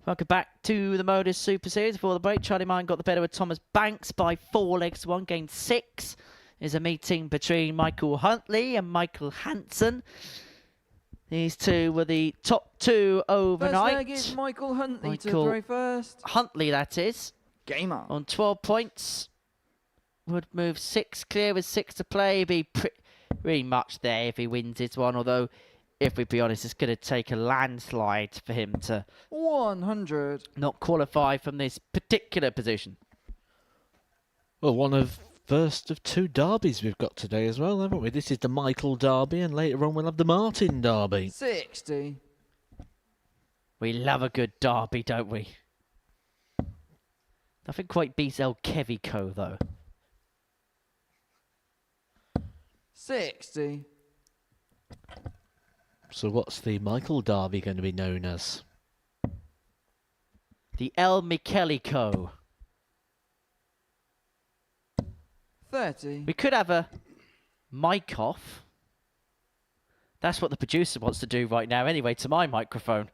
[SPEAKER 2] Welcome back to the Modus Super Series. Before the break, Charlie Martin got the better of Thomas Banks by 4 legs to 1. Game 6 is a meeting between Michael Huntley and Michael Hansen. These two were the top two overnight.
[SPEAKER 4] First leg is Michael Huntley to
[SPEAKER 2] Michael
[SPEAKER 4] throw first.
[SPEAKER 2] Huntley, that is.
[SPEAKER 4] Game on.
[SPEAKER 2] On 12 points. Would move 6 clear with 6 to play. Be pretty much there if he wins this one. Although, if we be honest, it's going to take a landslide for him to
[SPEAKER 4] 100.
[SPEAKER 2] not qualify from this particular position.
[SPEAKER 3] Well, one of first of 2 derbies we've got today as well, haven't we? This is the Michael Derby, and later on we'll have the Martin Derby.
[SPEAKER 4] 60.
[SPEAKER 2] We love a good derby, don't we? Nothing quite beats El Kevico, though.
[SPEAKER 4] 60.
[SPEAKER 3] So what's the Michael Derby going to be known as?
[SPEAKER 2] The El Michelico.
[SPEAKER 4] 30.
[SPEAKER 2] We could have a mic off. That's what the producer wants to do right now anyway, to my microphone.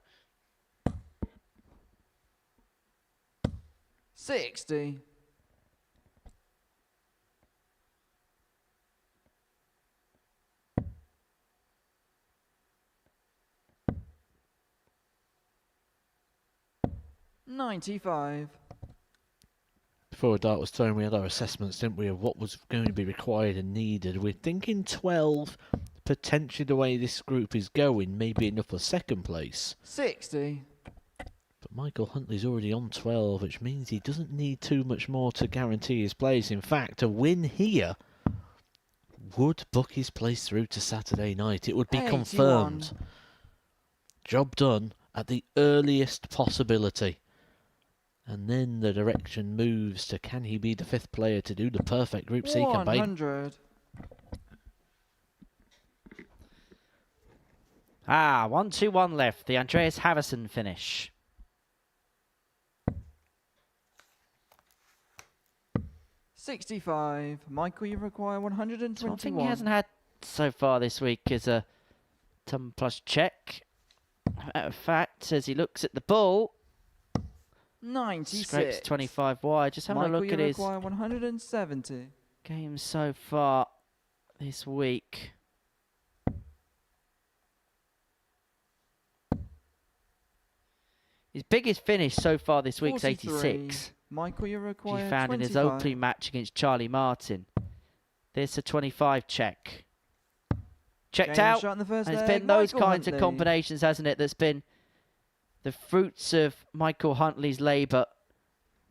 [SPEAKER 4] 60. 95.
[SPEAKER 3] Before a dart was thrown, we had our assessments, didn't we, of what was going to be required and needed. We're thinking 12, potentially the way this group is going, may be enough for second place.
[SPEAKER 4] 60.
[SPEAKER 3] But Michael Huntley's already on 12, which means he doesn't need too much more to guarantee his place. In fact, a win here would book his place through to Saturday night. It would be
[SPEAKER 4] 81.
[SPEAKER 3] confirmed. Job done at the earliest possibility. And then the direction moves to, can he be the 5th player to do the perfect Group C campaign?
[SPEAKER 4] 100.
[SPEAKER 2] 1-2-1 left. The Andreas Harrison finish.
[SPEAKER 4] 65. Michael, you require 121.
[SPEAKER 2] One thing he hasn't had so far this week is a ton plus check. Matter of fact, as he looks at the ball,
[SPEAKER 4] 96.
[SPEAKER 2] scrapes 25 wide. Just having
[SPEAKER 4] Michael,
[SPEAKER 2] a look
[SPEAKER 4] you
[SPEAKER 2] at his
[SPEAKER 4] require 170.
[SPEAKER 2] games so far this week. His biggest finish so far this week is
[SPEAKER 4] 43.
[SPEAKER 2] 86.
[SPEAKER 4] Michael, you
[SPEAKER 2] He
[SPEAKER 4] require
[SPEAKER 2] found
[SPEAKER 4] 25.
[SPEAKER 2] in his opening match against Charlie Martin. This a 25 check. Checked
[SPEAKER 4] Game
[SPEAKER 2] out.
[SPEAKER 4] shot in the first
[SPEAKER 2] And it's
[SPEAKER 4] leg,
[SPEAKER 2] been those
[SPEAKER 4] Michael
[SPEAKER 2] kinds of
[SPEAKER 4] Huntley.
[SPEAKER 2] combinations, hasn't it, that's been the fruits of Michael Huntley's labour.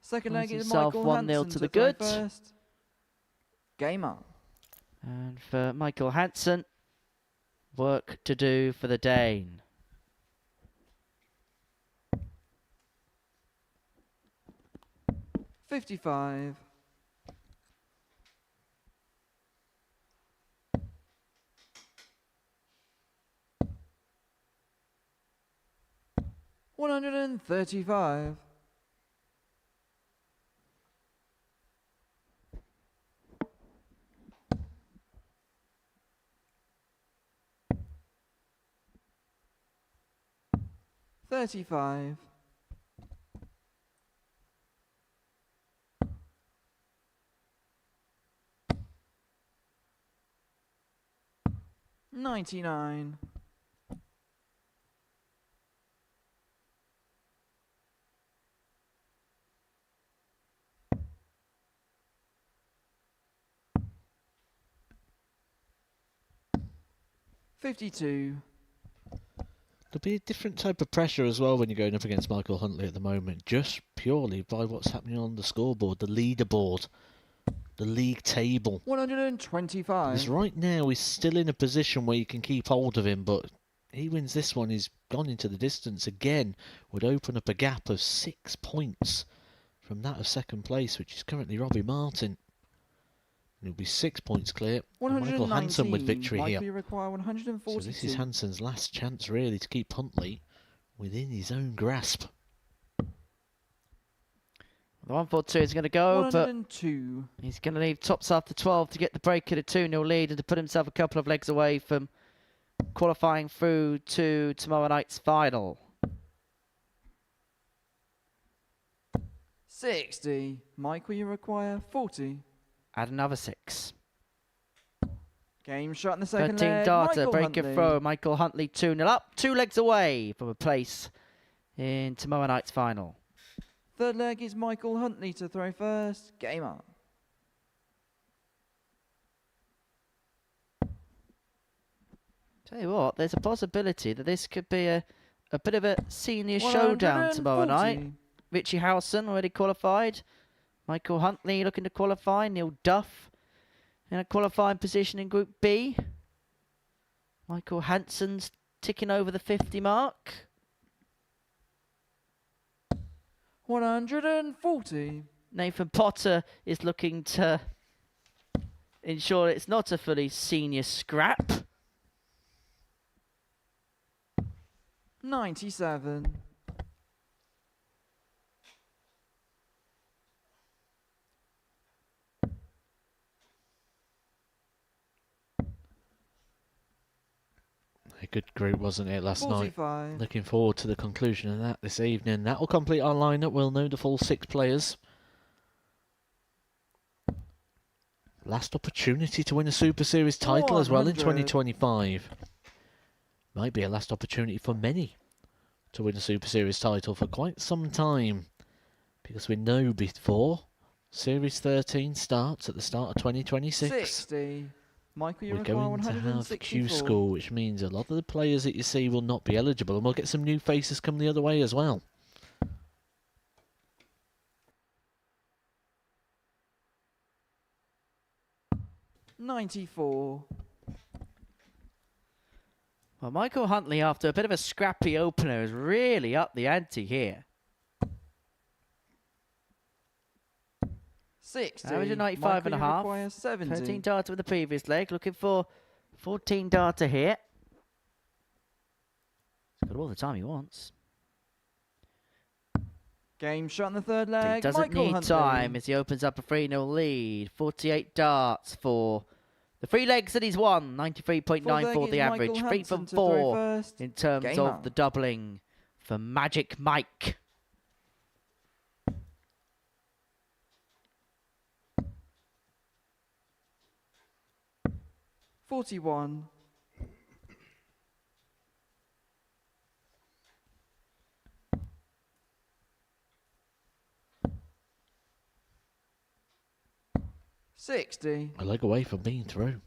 [SPEAKER 4] Second leg
[SPEAKER 2] Finds
[SPEAKER 4] is
[SPEAKER 2] himself
[SPEAKER 4] Michael
[SPEAKER 2] 1-0
[SPEAKER 4] Hansen
[SPEAKER 2] to the
[SPEAKER 4] throw
[SPEAKER 2] good.
[SPEAKER 4] First. Game on.
[SPEAKER 2] And for Michael Hansen, work to do for the Dane.
[SPEAKER 4] $55. 135. 35. 99. 52.
[SPEAKER 3] There'll be a different type of pressure as well when you're going up against Michael Huntley at the moment, just purely by what's happening on the scoreboard, the leaderboard, the league table.
[SPEAKER 4] 125.
[SPEAKER 3] Because right now he's still in a position where you can keep hold of him, but he wins this one, he's gone into the distance again, would open up a gap of 6 points from that of second place, which is currently Robbie Martin. And he'll be 6 points clear. And Michael Hansen with victory
[SPEAKER 4] Michael,
[SPEAKER 3] here.
[SPEAKER 4] you require 142.
[SPEAKER 3] So this is Hansen's last chance really to keep Huntley within his own grasp.
[SPEAKER 2] The 142 is going to go, but
[SPEAKER 4] 102.
[SPEAKER 2] he's going to leave tops after 12 to get the break at a 2-0 lead and to put himself a couple of legs away from qualifying through to tomorrow night's final.
[SPEAKER 4] 60. Michael, you require 40.
[SPEAKER 2] Add another 6.
[SPEAKER 4] Game shot in the second
[SPEAKER 2] 13
[SPEAKER 4] leg.
[SPEAKER 2] darter,
[SPEAKER 4] Michael
[SPEAKER 2] break
[SPEAKER 4] Huntley.
[SPEAKER 2] and throw. Michael Huntley 2-0 up. 2 legs away from a place in tomorrow night's final.
[SPEAKER 4] Third leg is Michael Huntley to throw first. Game on.
[SPEAKER 2] Tell you what, there's a possibility that this could be a bit of a senior showdown tomorrow night.
[SPEAKER 4] 140.
[SPEAKER 2] Richie Howson already qualified. Michael Huntley looking to qualify. Neil Duff in a qualifying position in Group B. Michael Hansen's ticking over the 50 mark.
[SPEAKER 4] 140.
[SPEAKER 2] Nathan Potter is looking to ensure it's not a fully senior scrap.
[SPEAKER 4] 97.
[SPEAKER 3] A good group, wasn't it, last night?
[SPEAKER 4] 45.
[SPEAKER 3] Looking forward to the conclusion of that this evening. That will complete our lineup. We'll know the full 6 players. Last opportunity to win a Super Series title as well in
[SPEAKER 4] 100.
[SPEAKER 3] 2025. Might be a last opportunity for many to win a Super Series title for quite some time. Because we know before Series 13 starts at the start of 2026.
[SPEAKER 4] 60. Michael, you
[SPEAKER 3] We're
[SPEAKER 4] require
[SPEAKER 3] going to have
[SPEAKER 4] 164.
[SPEAKER 3] Q School, which means a lot of the players that you see will not be eligible, and we'll get some new faces come the other way as well.
[SPEAKER 4] $94.
[SPEAKER 2] Well, Michael Huntley, after a bit of a scrappy opener, is really up the ante here.
[SPEAKER 4] 60.
[SPEAKER 2] Average of 95
[SPEAKER 4] Michael,
[SPEAKER 2] and a
[SPEAKER 4] you
[SPEAKER 2] half.
[SPEAKER 4] require 70.
[SPEAKER 2] 13 darter with the previous leg. Looking for 14 darter here. He's got all the time he wants.
[SPEAKER 4] Game shot in the third
[SPEAKER 2] He
[SPEAKER 4] leg.
[SPEAKER 2] doesn't
[SPEAKER 4] Michael
[SPEAKER 2] need
[SPEAKER 4] Huntley.
[SPEAKER 2] time as he opens up a 3-0 lead. 48 darts for the 3 legs that he's won. 93.94
[SPEAKER 4] Fourth
[SPEAKER 2] the
[SPEAKER 4] leg is
[SPEAKER 2] average.
[SPEAKER 4] Michael
[SPEAKER 2] 3
[SPEAKER 4] Hansen
[SPEAKER 2] from
[SPEAKER 4] to throw
[SPEAKER 2] 4
[SPEAKER 4] first.
[SPEAKER 2] in terms
[SPEAKER 4] Game
[SPEAKER 2] of
[SPEAKER 4] on.
[SPEAKER 2] the doubling for Magic Mike.
[SPEAKER 4] $41. $60.
[SPEAKER 3] A leg away from being through.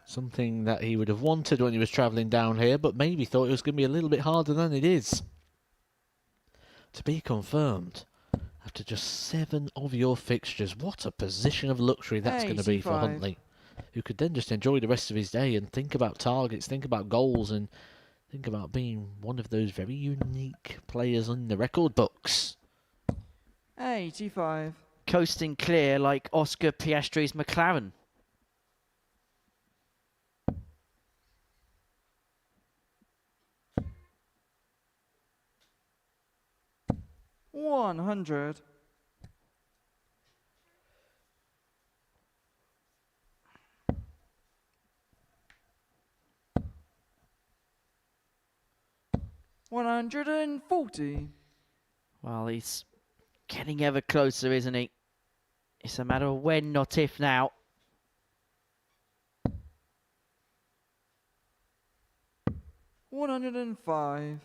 [SPEAKER 3] Something that he would have wanted when he was travelling down here, but maybe thought it was going to be a little bit harder than it is. To be confirmed after just 7 of your fixtures. What a position of luxury that's going to be for
[SPEAKER 4] 85.
[SPEAKER 3] Huntley, who could then just enjoy the rest of his day and think about targets, think about goals, and think about being one of those very unique players in the record books.
[SPEAKER 4] 85.
[SPEAKER 2] Coasting clear like Oscar Piastri's McLaren.
[SPEAKER 4] $100. $140.
[SPEAKER 2] Well, he's getting ever closer, isn't he? It's a matter of when, not if now.
[SPEAKER 4] $105.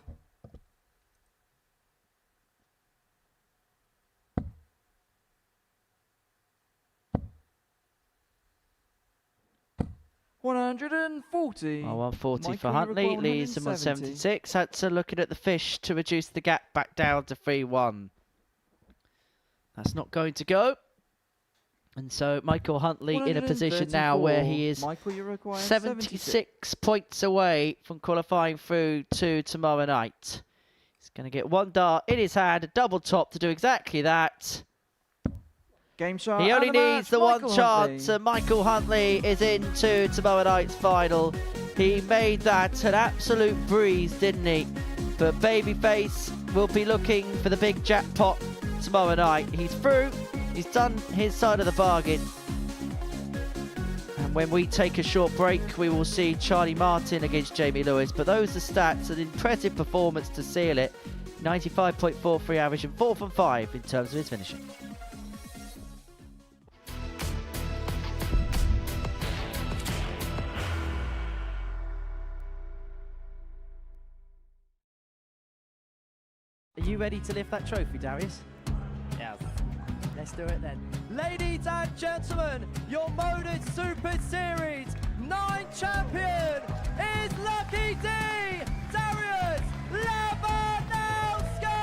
[SPEAKER 4] $140.
[SPEAKER 2] Well, 140
[SPEAKER 4] Michael,
[SPEAKER 2] for
[SPEAKER 4] you
[SPEAKER 2] Huntley,
[SPEAKER 4] require
[SPEAKER 2] leads him on
[SPEAKER 4] 170.
[SPEAKER 2] 76. Hudson looking at the fish to reduce the gap back down to 3-1. That's not going to go. And so Michael Huntley in a position now where he is
[SPEAKER 4] Michael, you require
[SPEAKER 2] 76 points away from qualifying through to tomorrow night. He's going to get 1 dart in his hand, a double top to do exactly that.
[SPEAKER 4] Game shot.
[SPEAKER 2] He only
[SPEAKER 4] and the
[SPEAKER 2] needs
[SPEAKER 4] match,
[SPEAKER 2] the one
[SPEAKER 4] Michael
[SPEAKER 2] chance,
[SPEAKER 4] Huntley.
[SPEAKER 2] and Michael Huntley is into tomorrow night's final. He made that an absolute breeze, didn't he? But Babyface will be looking for the big jackpot tomorrow night. He's through. He's done his side of the bargain. And when we take a short break, we will see Charlie Martin against Jamie Lewis. But those are stats, an impressive performance to seal it. 95.43 average and 4 from 5 in terms of his finishing. you ready to lift that trophy, Darius?
[SPEAKER 4] Yes.
[SPEAKER 2] Let's do it then. Ladies and gentlemen, your Modus Super Series 9 champion is Lucky D, Darius Labanowski!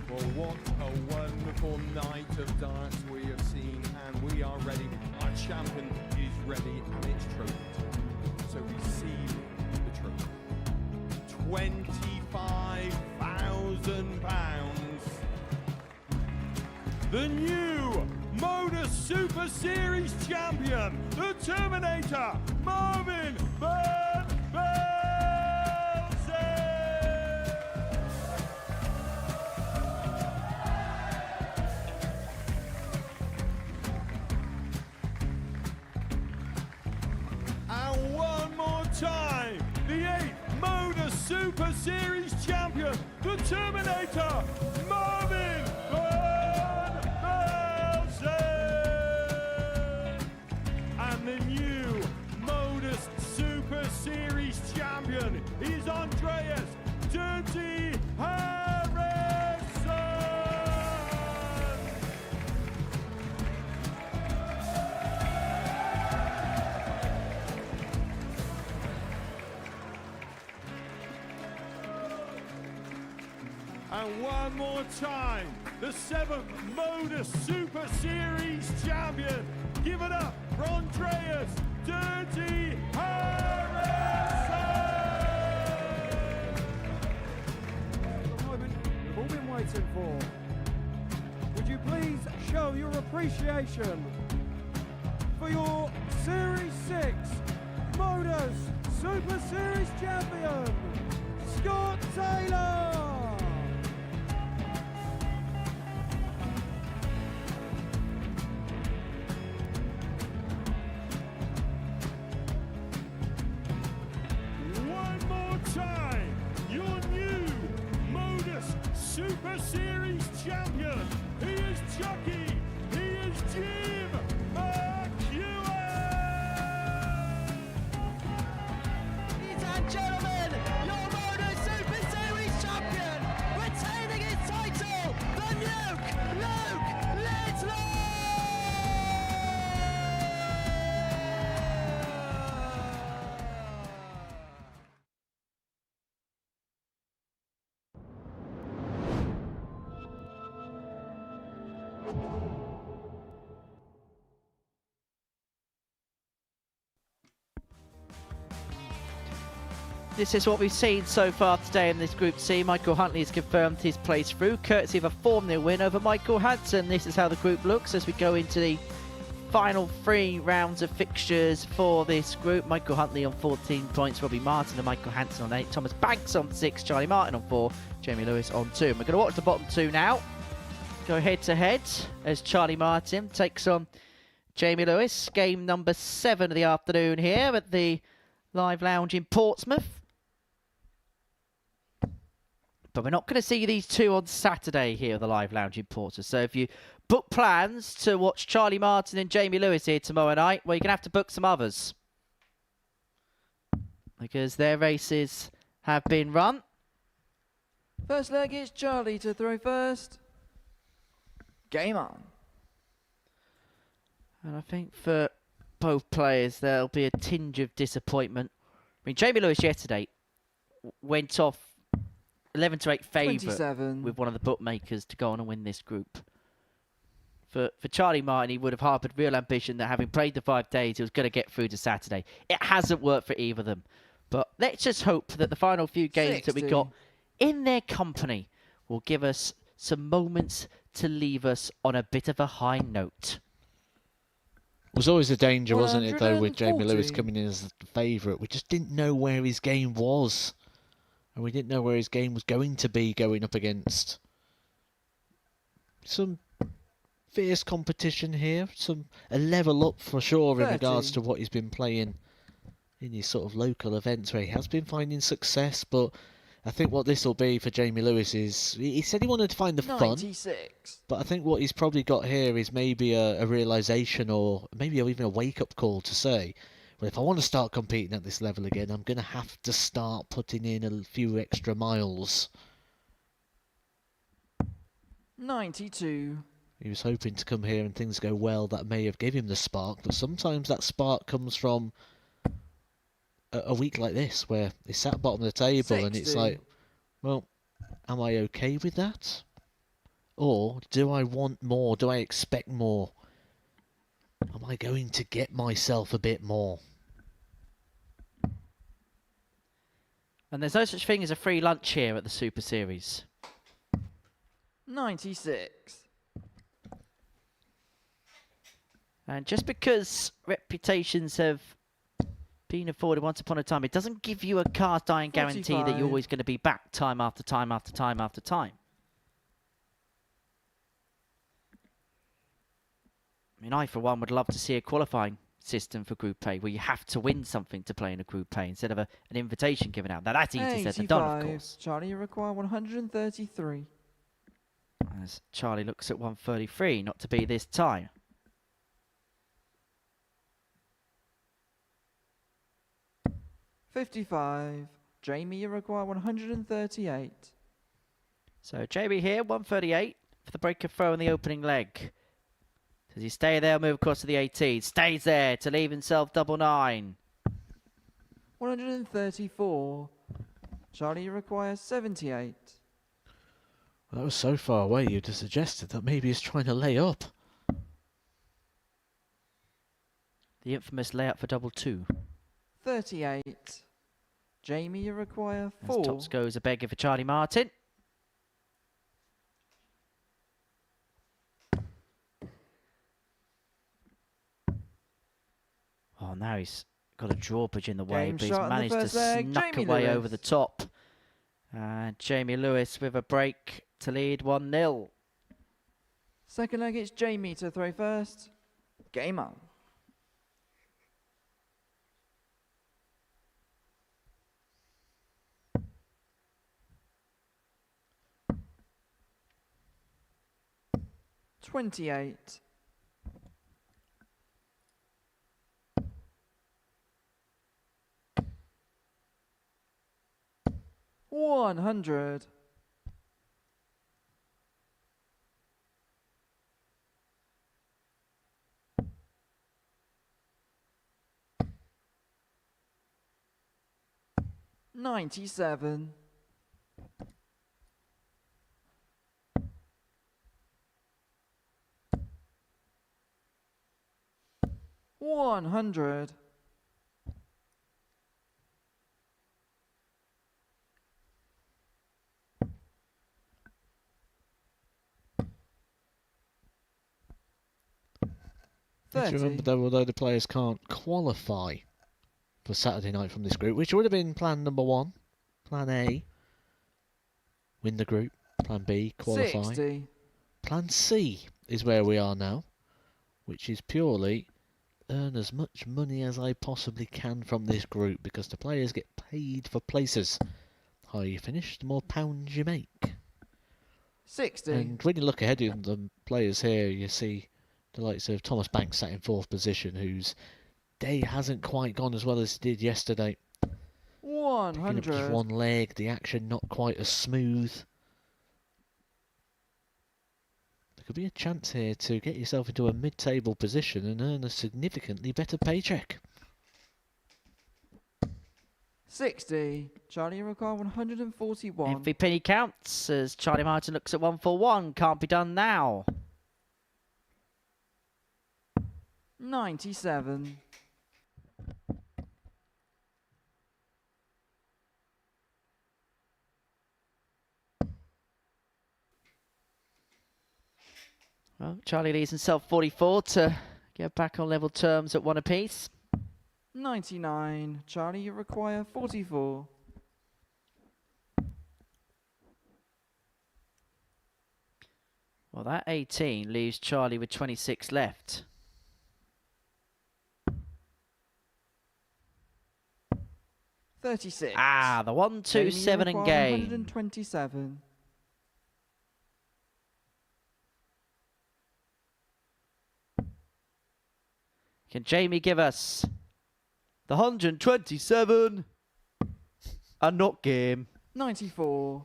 [SPEAKER 9] Well, what a wonderful night of darts we have seen, and we are ready. Our champion is ready, and it's trophy. So receive the trophy. £25,000. The new Modus Super Series champion, the Terminator, Marvin Van Velzen. And one more time, the 8th Modus Super Series champion, the Terminator, Marvin Van Velzen. And the new Modus Super Series champion is Andreas Dirty Harrison. And one more time, the 7th Modus Super Series champion. Give it up for Andreas Dirty Harrison!
[SPEAKER 11] The moment we've all been waiting for. Would you please show your appreciation for your Series 6 Modus Super Series champion, Scott Taylor!
[SPEAKER 9] One more time, your new Modus Super Series champion. He is Chucky. He is Jim McEwen.
[SPEAKER 2] Ladies and gentlemen, your Modus Super Series champion, retaining his title, the Nuke, Luke Littler! This is what we've seen so far today in this Group C. Michael Huntley has confirmed his place through, courtesy of a 4-0 win over Michael Hansen. This is how the group looks as we go into the final 3 rounds of fixtures for this group. Michael Huntley on 14 points, Robbie Martin and Michael Hansen on 8, Thomas Banks on 6, Charlie Martin on 4, Jamie Lewis on 2. And we're going to watch the bottom 2 now. Go head to head as Charlie Martin takes on Jamie Lewis. Game number 7 of the afternoon here at the Live Lounge in Portsmouth. But we're not going to see these two on Saturday here at the Live Lounge in Portsmouth. So if you book plans to watch Charlie Martin and Jamie Lewis here tomorrow night, well, you're going to have to book some others. Because their races have been run.
[SPEAKER 4] First leg is Charlie to throw first. Game on.
[SPEAKER 2] And I think for both players, there'll be a tinge of disappointment. I mean, Jamie Lewis yesterday went off 11-8 favourite with one of the bookmakers to go on and win this group. For Charlie Martin, he would have harboured real ambition that having played the 5 days, he was going to get through to Saturday. It hasn't worked for either of them. But let's just hope that the final few games that we got in their company will give us some moments to leave us on a bit of a high note.
[SPEAKER 3] It was always a danger, wasn't it, though, with Jamie Lewis coming in as the favourite. We just didn't know where his game was. And we didn't know where his game was going to be going up against. Some fierce competition here. A level up for sure in regards to what he's been playing in his sort of local events where he has been finding success, but I think what this will be for Jamie Lewis is, he said he wanted to find the fun,
[SPEAKER 4] 96.
[SPEAKER 3] but I think what he's probably got here is maybe a realisation, or maybe even a wake-up call to say, well, if I want to start competing at this level again, I'm going to have to start putting in a few extra miles.
[SPEAKER 4] 92.
[SPEAKER 3] He was hoping to come here and things go well. That may have given him the spark, but sometimes that spark comes from a week like this, where he sat bottom of the table
[SPEAKER 4] 60.
[SPEAKER 3] and it's like, well, am I okay with that? Or do I want more? Do I expect more? Am I going to get myself a bit more?
[SPEAKER 2] And there's no such thing as a free lunch here at the Super Series.
[SPEAKER 4] 96.
[SPEAKER 2] And just because reputations have been afforded once upon a time, it doesn't give you a cast iron guarantee that
[SPEAKER 4] 45.
[SPEAKER 2] you're always going to be back time after time after time after time. I mean, I, for one, would love to see a qualifying system for Group A where you have to win something to play in a Group A instead of an invitation given out. Now, that's easy said than done, of
[SPEAKER 4] 85.
[SPEAKER 2] course.
[SPEAKER 4] Charlie, you require 133.
[SPEAKER 2] As Charlie looks at 133, not to be this time.
[SPEAKER 4] $55. Jamie, you require 138.
[SPEAKER 2] So Jamie here, 138 for the breaker throw in the opening leg. Does he stay there or move across to the 18? Stays there to leave himself double 9.
[SPEAKER 4] 134. Charlie, you require 78.
[SPEAKER 3] That was so far away, you'd have suggested that maybe he's trying to lay up.
[SPEAKER 2] The infamous layup for double 2.
[SPEAKER 4] 38. Jamie, you require
[SPEAKER 2] As
[SPEAKER 4] 4.
[SPEAKER 2] tops goes a beggar for Charlie Martin. Oh, now he's got a drawbridge in the way,
[SPEAKER 4] Game
[SPEAKER 2] but he's
[SPEAKER 4] shot in the
[SPEAKER 2] managed to
[SPEAKER 4] first leg,
[SPEAKER 2] snuck
[SPEAKER 4] Jamie
[SPEAKER 2] away
[SPEAKER 4] Lewis.
[SPEAKER 2] over the top. And Jamie Lewis with a break to lead 1-0.
[SPEAKER 4] Second leg, it's Jamie to throw first. Game on. $28. $100. $97. $100.
[SPEAKER 3] Did you remember though, although the players can't qualify for Saturday night from this group, which would have been plan number 1, plan A, win the group, plan B, qualify.
[SPEAKER 4] 60.
[SPEAKER 3] Plan C is where we are now, which is purely earn as much money as I possibly can from this group, because the players get paid for places. The higher you finish, the more pounds you make.
[SPEAKER 4] 60.
[SPEAKER 3] And when you look ahead of the players here, you see the likes of Thomas Banks sat in 4th position, whose day hasn't quite gone as well as it did yesterday. Picking up just
[SPEAKER 4] 100.
[SPEAKER 3] one leg, the action not quite as smooth. There could be a chance here to get yourself into a mid-table position and earn a significantly better paycheck.
[SPEAKER 4] 60. Charlie, you require 141.
[SPEAKER 2] Every penny counts as Charlie Martin looks at 141. Can't be done now.
[SPEAKER 4] 97.
[SPEAKER 2] Well, Charlie leaves himself 44 to get back on level terms at 1 apiece.
[SPEAKER 4] 99. Charlie, you require 44.
[SPEAKER 2] Well, that 18 leaves Charlie with 26 left.
[SPEAKER 4] 36.
[SPEAKER 2] Ah, the 1, 2,
[SPEAKER 4] Jamie,
[SPEAKER 2] 7
[SPEAKER 4] you
[SPEAKER 2] and
[SPEAKER 4] require
[SPEAKER 2] game.
[SPEAKER 4] 127.
[SPEAKER 2] Can Jamie give us the 127 and not game?
[SPEAKER 4] 94.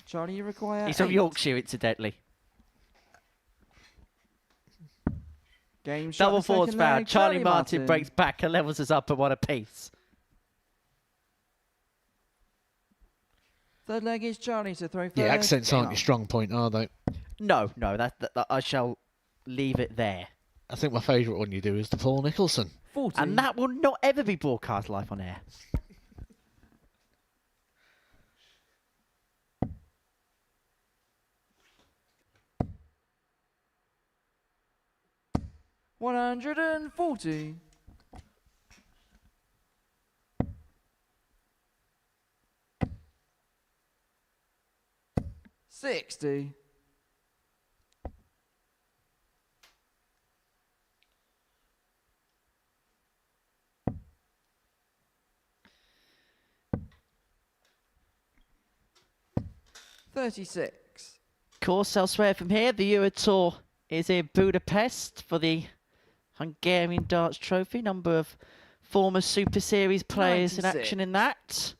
[SPEAKER 4] Charlie, you require
[SPEAKER 2] He's from
[SPEAKER 4] 8.
[SPEAKER 2] Yorkshire, incidentally.
[SPEAKER 4] Game shot
[SPEAKER 2] Double
[SPEAKER 4] the
[SPEAKER 2] force
[SPEAKER 4] second
[SPEAKER 2] foul.
[SPEAKER 4] leg,
[SPEAKER 2] Charlie Martin breaks back and levels us up at 1 apiece.
[SPEAKER 4] Third leg is Charlie to throw first.
[SPEAKER 3] Yeah, accents
[SPEAKER 4] Game
[SPEAKER 3] aren't
[SPEAKER 4] on.
[SPEAKER 3] your strong point, are they?
[SPEAKER 2] No, that I shall leave it there.
[SPEAKER 3] I think my favourite one you do is the Paul Nicholson.
[SPEAKER 4] 40.
[SPEAKER 2] And that will not ever be broadcast live on air.
[SPEAKER 4] $140. 60. 36.
[SPEAKER 2] Course elsewhere from here, the Euro Tour is in Budapest for the Hungarian Darts Trophy. Number of former Super Series players in
[SPEAKER 4] 96.
[SPEAKER 2] action in that.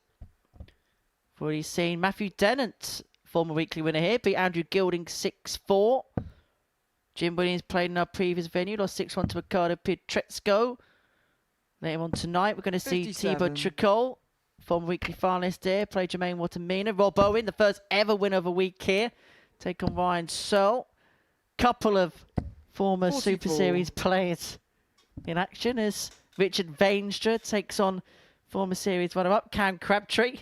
[SPEAKER 2] We've already seen Matthew Dennant, former weekly winner here, beat Andrew Gilding 6-4. Jim Williams played in our previous venue, lost 6-1 to Ricardo Pietrezco. Later on tonight, we're going to see
[SPEAKER 4] 57.
[SPEAKER 2] Thibaut Tricol, former weekly finalist here, play Jermaine Watamina. Rob Owen, the first ever winner of a week here, take on Ryan Searle. Couple of former
[SPEAKER 4] 44.
[SPEAKER 2] Super Series players in action as Richard Vainstra takes on former series runner-up Cam Crabtree.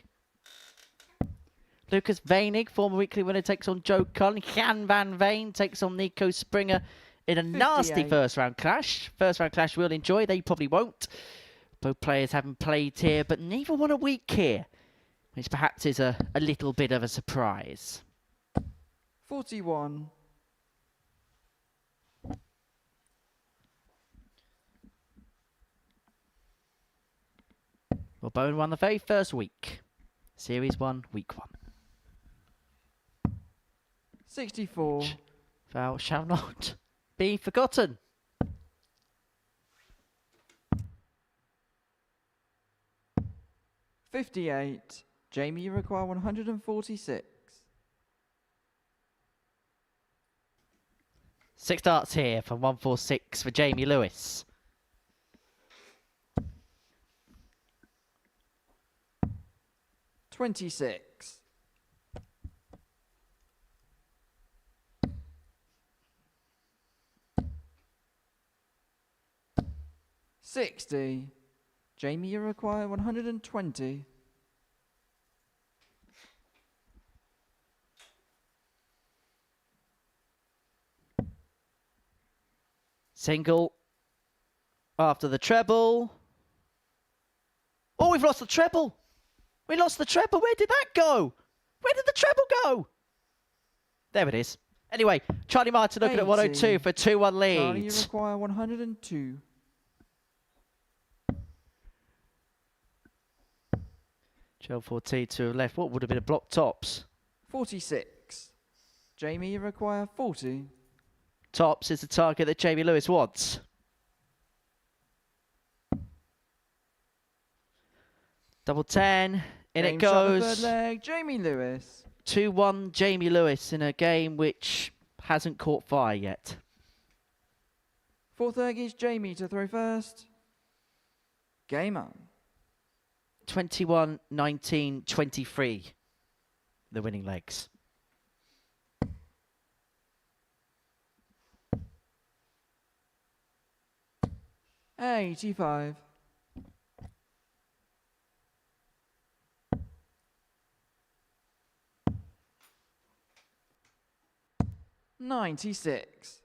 [SPEAKER 2] Lucas Veinig, former weekly winner, takes on Joe Cullen. Jan van Veen takes on Nico Springer in a nasty
[SPEAKER 4] 58.
[SPEAKER 2] first-round clash. First-round clash we'll enjoy. They probably won't. Both players haven't played here, but neither won a week here, which perhaps is a little bit of a surprise.
[SPEAKER 4] 41.
[SPEAKER 2] Well, Bowen won the very first week. Series 1, week 1.
[SPEAKER 4] 64.
[SPEAKER 2] Foul shall not be forgotten.
[SPEAKER 4] $58. Jamie, you require 146.
[SPEAKER 2] 6 darts here from 146 for Jamie Lewis.
[SPEAKER 4] $26. 60. Jamie, you require 120.
[SPEAKER 2] Single after the treble. Oh, we've lost the treble. We lost the treble. Where did that go? Where did the treble go? There it is. Anyway, Charlie Martin looking at 102
[SPEAKER 4] 80.
[SPEAKER 2] for 2-1 lead.
[SPEAKER 4] Charlie, you require 102.
[SPEAKER 2] Joe 14 to left. What would have been a block tops?
[SPEAKER 4] 46. Jamie, you require 40.
[SPEAKER 2] Tops is the target that Jamie Lewis wants. Double 10. In
[SPEAKER 4] Game
[SPEAKER 2] it
[SPEAKER 4] shot the
[SPEAKER 2] goes.
[SPEAKER 4] third leg, Jamie Lewis.
[SPEAKER 2] 2-1 Jamie Lewis in a game which hasn't caught fire yet.
[SPEAKER 4] Fourth leg is Jamie to throw first. Game on.
[SPEAKER 2] 21, 19, 23. The winning legs.
[SPEAKER 4] $85. 96.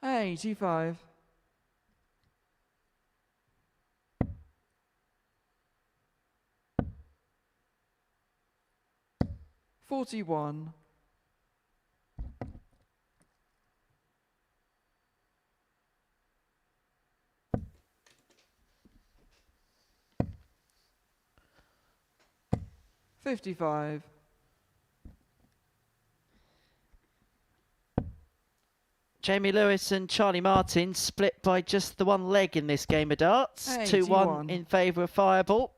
[SPEAKER 4] 85. 41. $55.
[SPEAKER 2] Jamie Lewis and Charlie Martin split by just the one leg in this game of darts. 2-1 in favour of Fireball.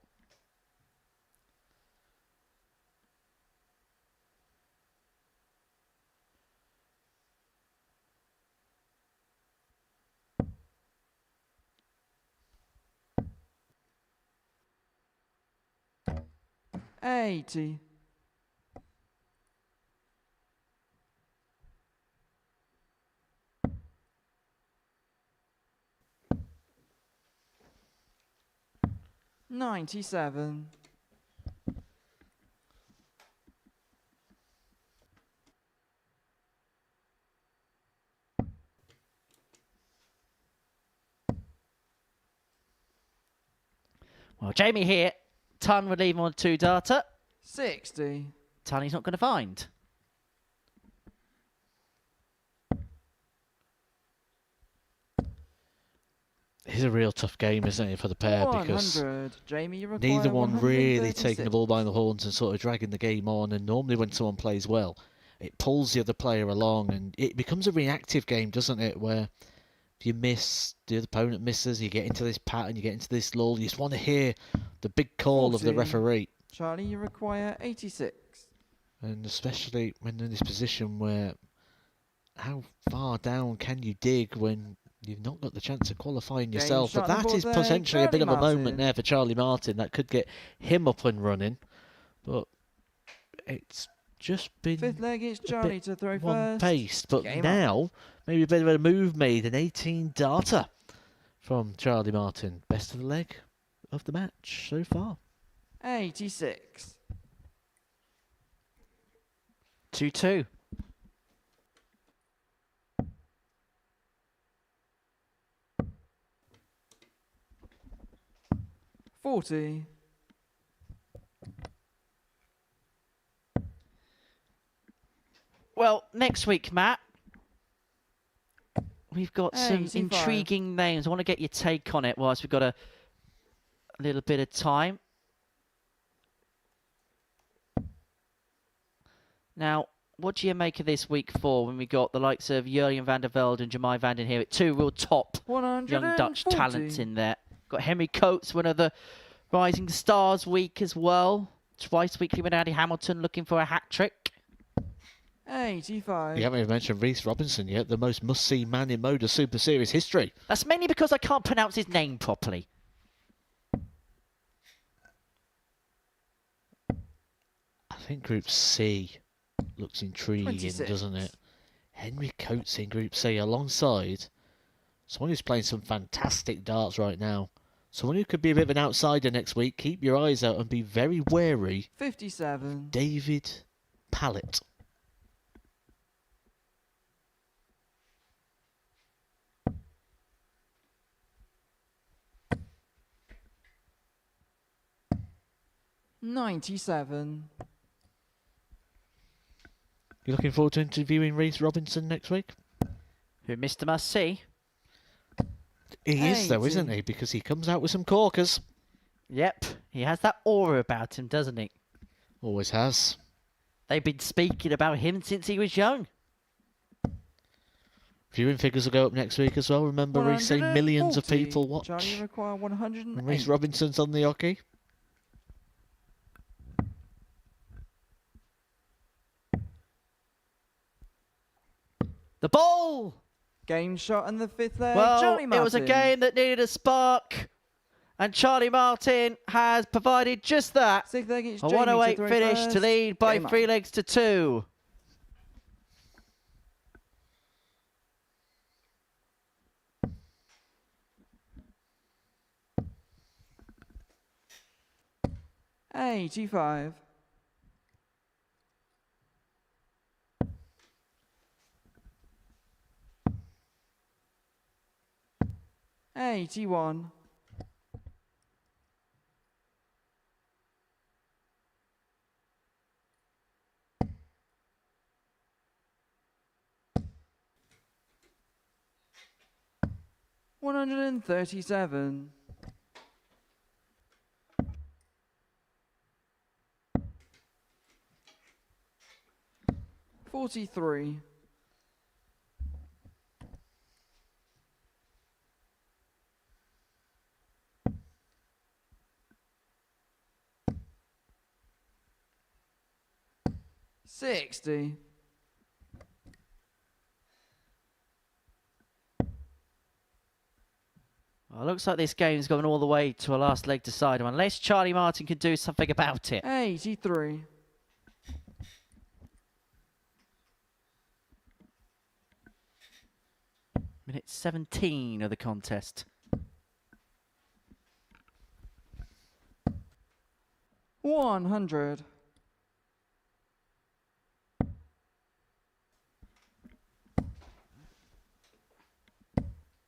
[SPEAKER 4] $80. $97.
[SPEAKER 2] Well, Jamie here. Ton would leave him on 2 data.
[SPEAKER 4] 60.
[SPEAKER 2] Ton he's not going to find.
[SPEAKER 3] It's a real tough game, isn't it, for the pair?
[SPEAKER 4] 100.
[SPEAKER 3] Because
[SPEAKER 4] Jamie, you require
[SPEAKER 3] neither one really
[SPEAKER 4] 136.
[SPEAKER 3] taking the ball by the horns and sort of dragging the game on. And normally when someone plays well, it pulls the other player along, and it becomes a reactive game, doesn't it? Where if you miss, the other opponent misses, you get into this pattern, you get into this lull. You just want to hear the big call of the
[SPEAKER 4] 40.
[SPEAKER 3] referee.
[SPEAKER 4] Charlie, you require 86.
[SPEAKER 3] And especially when in this position where how far down can you dig when you've not got the chance of qualifying yourself? But that is potentially a bit of a moment there for Charlie Martin that could get him up and running. But it's just been
[SPEAKER 4] 5th leg, it's Charlie to throw
[SPEAKER 3] one
[SPEAKER 4] first.
[SPEAKER 3] paced. But
[SPEAKER 4] Game
[SPEAKER 3] now, maybe a bit of a move made. An 18 data from Charlie Martin. Best of the leg of the match so far.
[SPEAKER 4] 86.
[SPEAKER 2] 2-2.
[SPEAKER 4] $40.
[SPEAKER 2] Well, next week, Matt, we've got some
[SPEAKER 4] 85.
[SPEAKER 2] intriguing names. I want to get your take on it whilst we've got a little bit of time. Now, what do you make of this week 4 when we got the likes of Jurgen van der Velde and Jamai van den Heer, two real top young Dutch
[SPEAKER 4] 140.
[SPEAKER 2] talents in there? Got Henry Coates, one of the Rising Stars week as well. Twice weekly with Andy Hamilton looking for a hat-trick.
[SPEAKER 4] 85.
[SPEAKER 3] You haven't even mentioned Reece Robinson yet, the most must-see man in Modus Super Series history.
[SPEAKER 2] That's mainly because I can't pronounce his name properly.
[SPEAKER 3] I think Group C looks intriguing,
[SPEAKER 4] 26.
[SPEAKER 3] doesn't it? Henry Coates in Group C alongside someone who's playing some fantastic darts right now. Someone who could be a bit of an outsider next week. Keep your eyes out and be very wary.
[SPEAKER 4] 57.
[SPEAKER 3] David Pallett.
[SPEAKER 4] $97.
[SPEAKER 3] You looking forward to interviewing Reece Robinson next week?
[SPEAKER 2] Who Mr. Must See.
[SPEAKER 3] He is though,
[SPEAKER 4] 80.
[SPEAKER 3] isn't he? Because he comes out with some corkers.
[SPEAKER 2] Yep, he has that aura about him, doesn't he?
[SPEAKER 3] Always has.
[SPEAKER 2] They've been speaking about him since he was young.
[SPEAKER 3] Viewing figures will go up next week as well. Remember, Reece saying millions of
[SPEAKER 4] 140.
[SPEAKER 3] people watch.
[SPEAKER 4] Charlie, you require
[SPEAKER 3] And
[SPEAKER 4] 108.
[SPEAKER 3] Reece Robinson's on the hockey.
[SPEAKER 2] The ball!
[SPEAKER 4] Game shot and the 5th leg.
[SPEAKER 2] Well,
[SPEAKER 4] Charlie Martin.
[SPEAKER 2] it was a game that needed a spark. And Charlie Martin has provided just that.
[SPEAKER 4] 6th leg, it's
[SPEAKER 2] A
[SPEAKER 4] Jamie to
[SPEAKER 2] 108
[SPEAKER 4] throw
[SPEAKER 2] finish
[SPEAKER 4] first.
[SPEAKER 2] to lead by
[SPEAKER 4] Game
[SPEAKER 2] 3
[SPEAKER 4] on.
[SPEAKER 2] legs to 2.
[SPEAKER 4] $85. $81. 137. 43. 60.
[SPEAKER 2] 'Well, looks like this game's going all the way to a last leg decider, unless Charlie Martin can do something about it.
[SPEAKER 4] 83.
[SPEAKER 2] 17 of the contest.
[SPEAKER 4] 100.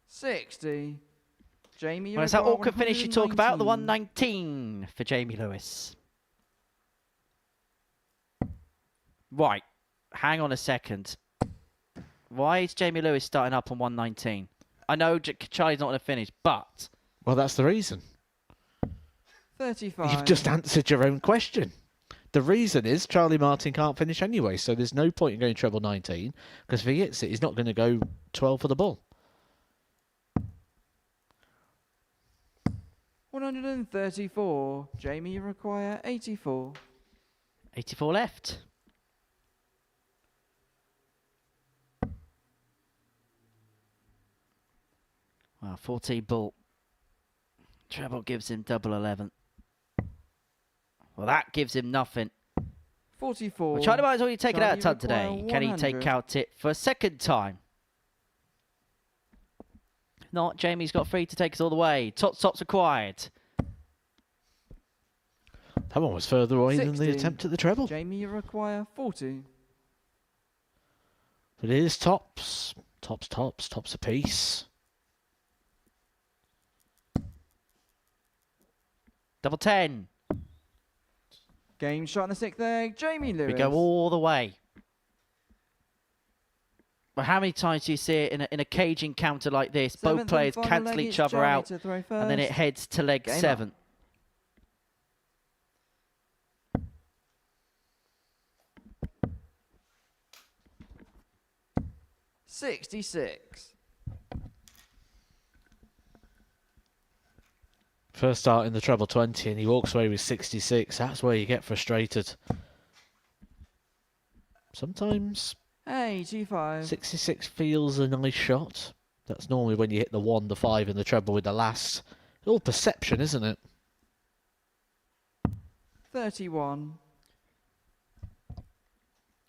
[SPEAKER 4] 60. Jamie,
[SPEAKER 2] Well, it's that awkward finish you talk about, the 119 for Jamie Lewis. Right, hang on a second. Why is Jamie Lewis starting up on 119? I know Charlie's not going to finish, but...
[SPEAKER 3] Well, that's the reason.
[SPEAKER 4] 35.
[SPEAKER 3] You've just answered your own question. The reason is Charlie Martin can't finish anyway, so there's no point in going treble 19, because if he hits it, he's not going to go 12 for the ball.
[SPEAKER 4] 134. Jamie, you require 84.
[SPEAKER 2] 84 left. Well, 14 ball. Treble gives him double 11. Well, that gives him nothing.
[SPEAKER 4] 44.
[SPEAKER 2] Well, Charlie Martin's already taken
[SPEAKER 4] Charlie,
[SPEAKER 2] out a ton
[SPEAKER 4] you
[SPEAKER 2] today.
[SPEAKER 4] require
[SPEAKER 2] Can he
[SPEAKER 4] 100.
[SPEAKER 2] take out it for a second time? Not. Jamie's got 3 to take us all the way. Tops required.
[SPEAKER 3] That one was further away than the
[SPEAKER 4] 60.
[SPEAKER 3] attempt at the treble.
[SPEAKER 4] Jamie, you require 40.
[SPEAKER 3] But it is tops. Tops apiece.
[SPEAKER 2] Double 10.
[SPEAKER 4] Game shot in the 6th egg. Jamie Lewis.
[SPEAKER 2] We go all the way. But how many times do you see it in a cage encounter like this? Both
[SPEAKER 4] Seventh
[SPEAKER 2] players
[SPEAKER 4] and final
[SPEAKER 2] cancel
[SPEAKER 4] leg,
[SPEAKER 2] each
[SPEAKER 4] it's
[SPEAKER 2] other
[SPEAKER 4] Charlie
[SPEAKER 2] out,
[SPEAKER 4] to throw
[SPEAKER 2] and then it
[SPEAKER 4] first.
[SPEAKER 2] heads to leg
[SPEAKER 4] Game
[SPEAKER 2] 7.
[SPEAKER 4] up. 66.
[SPEAKER 3] First start in the treble 20 and he walks away with 66. That's where you get frustrated. Sometimes
[SPEAKER 4] 85.
[SPEAKER 3] 66 feels a nice shot. That's normally when you hit the 1, the 5 and the treble with the last. It's all perception, isn't it?
[SPEAKER 4] 31.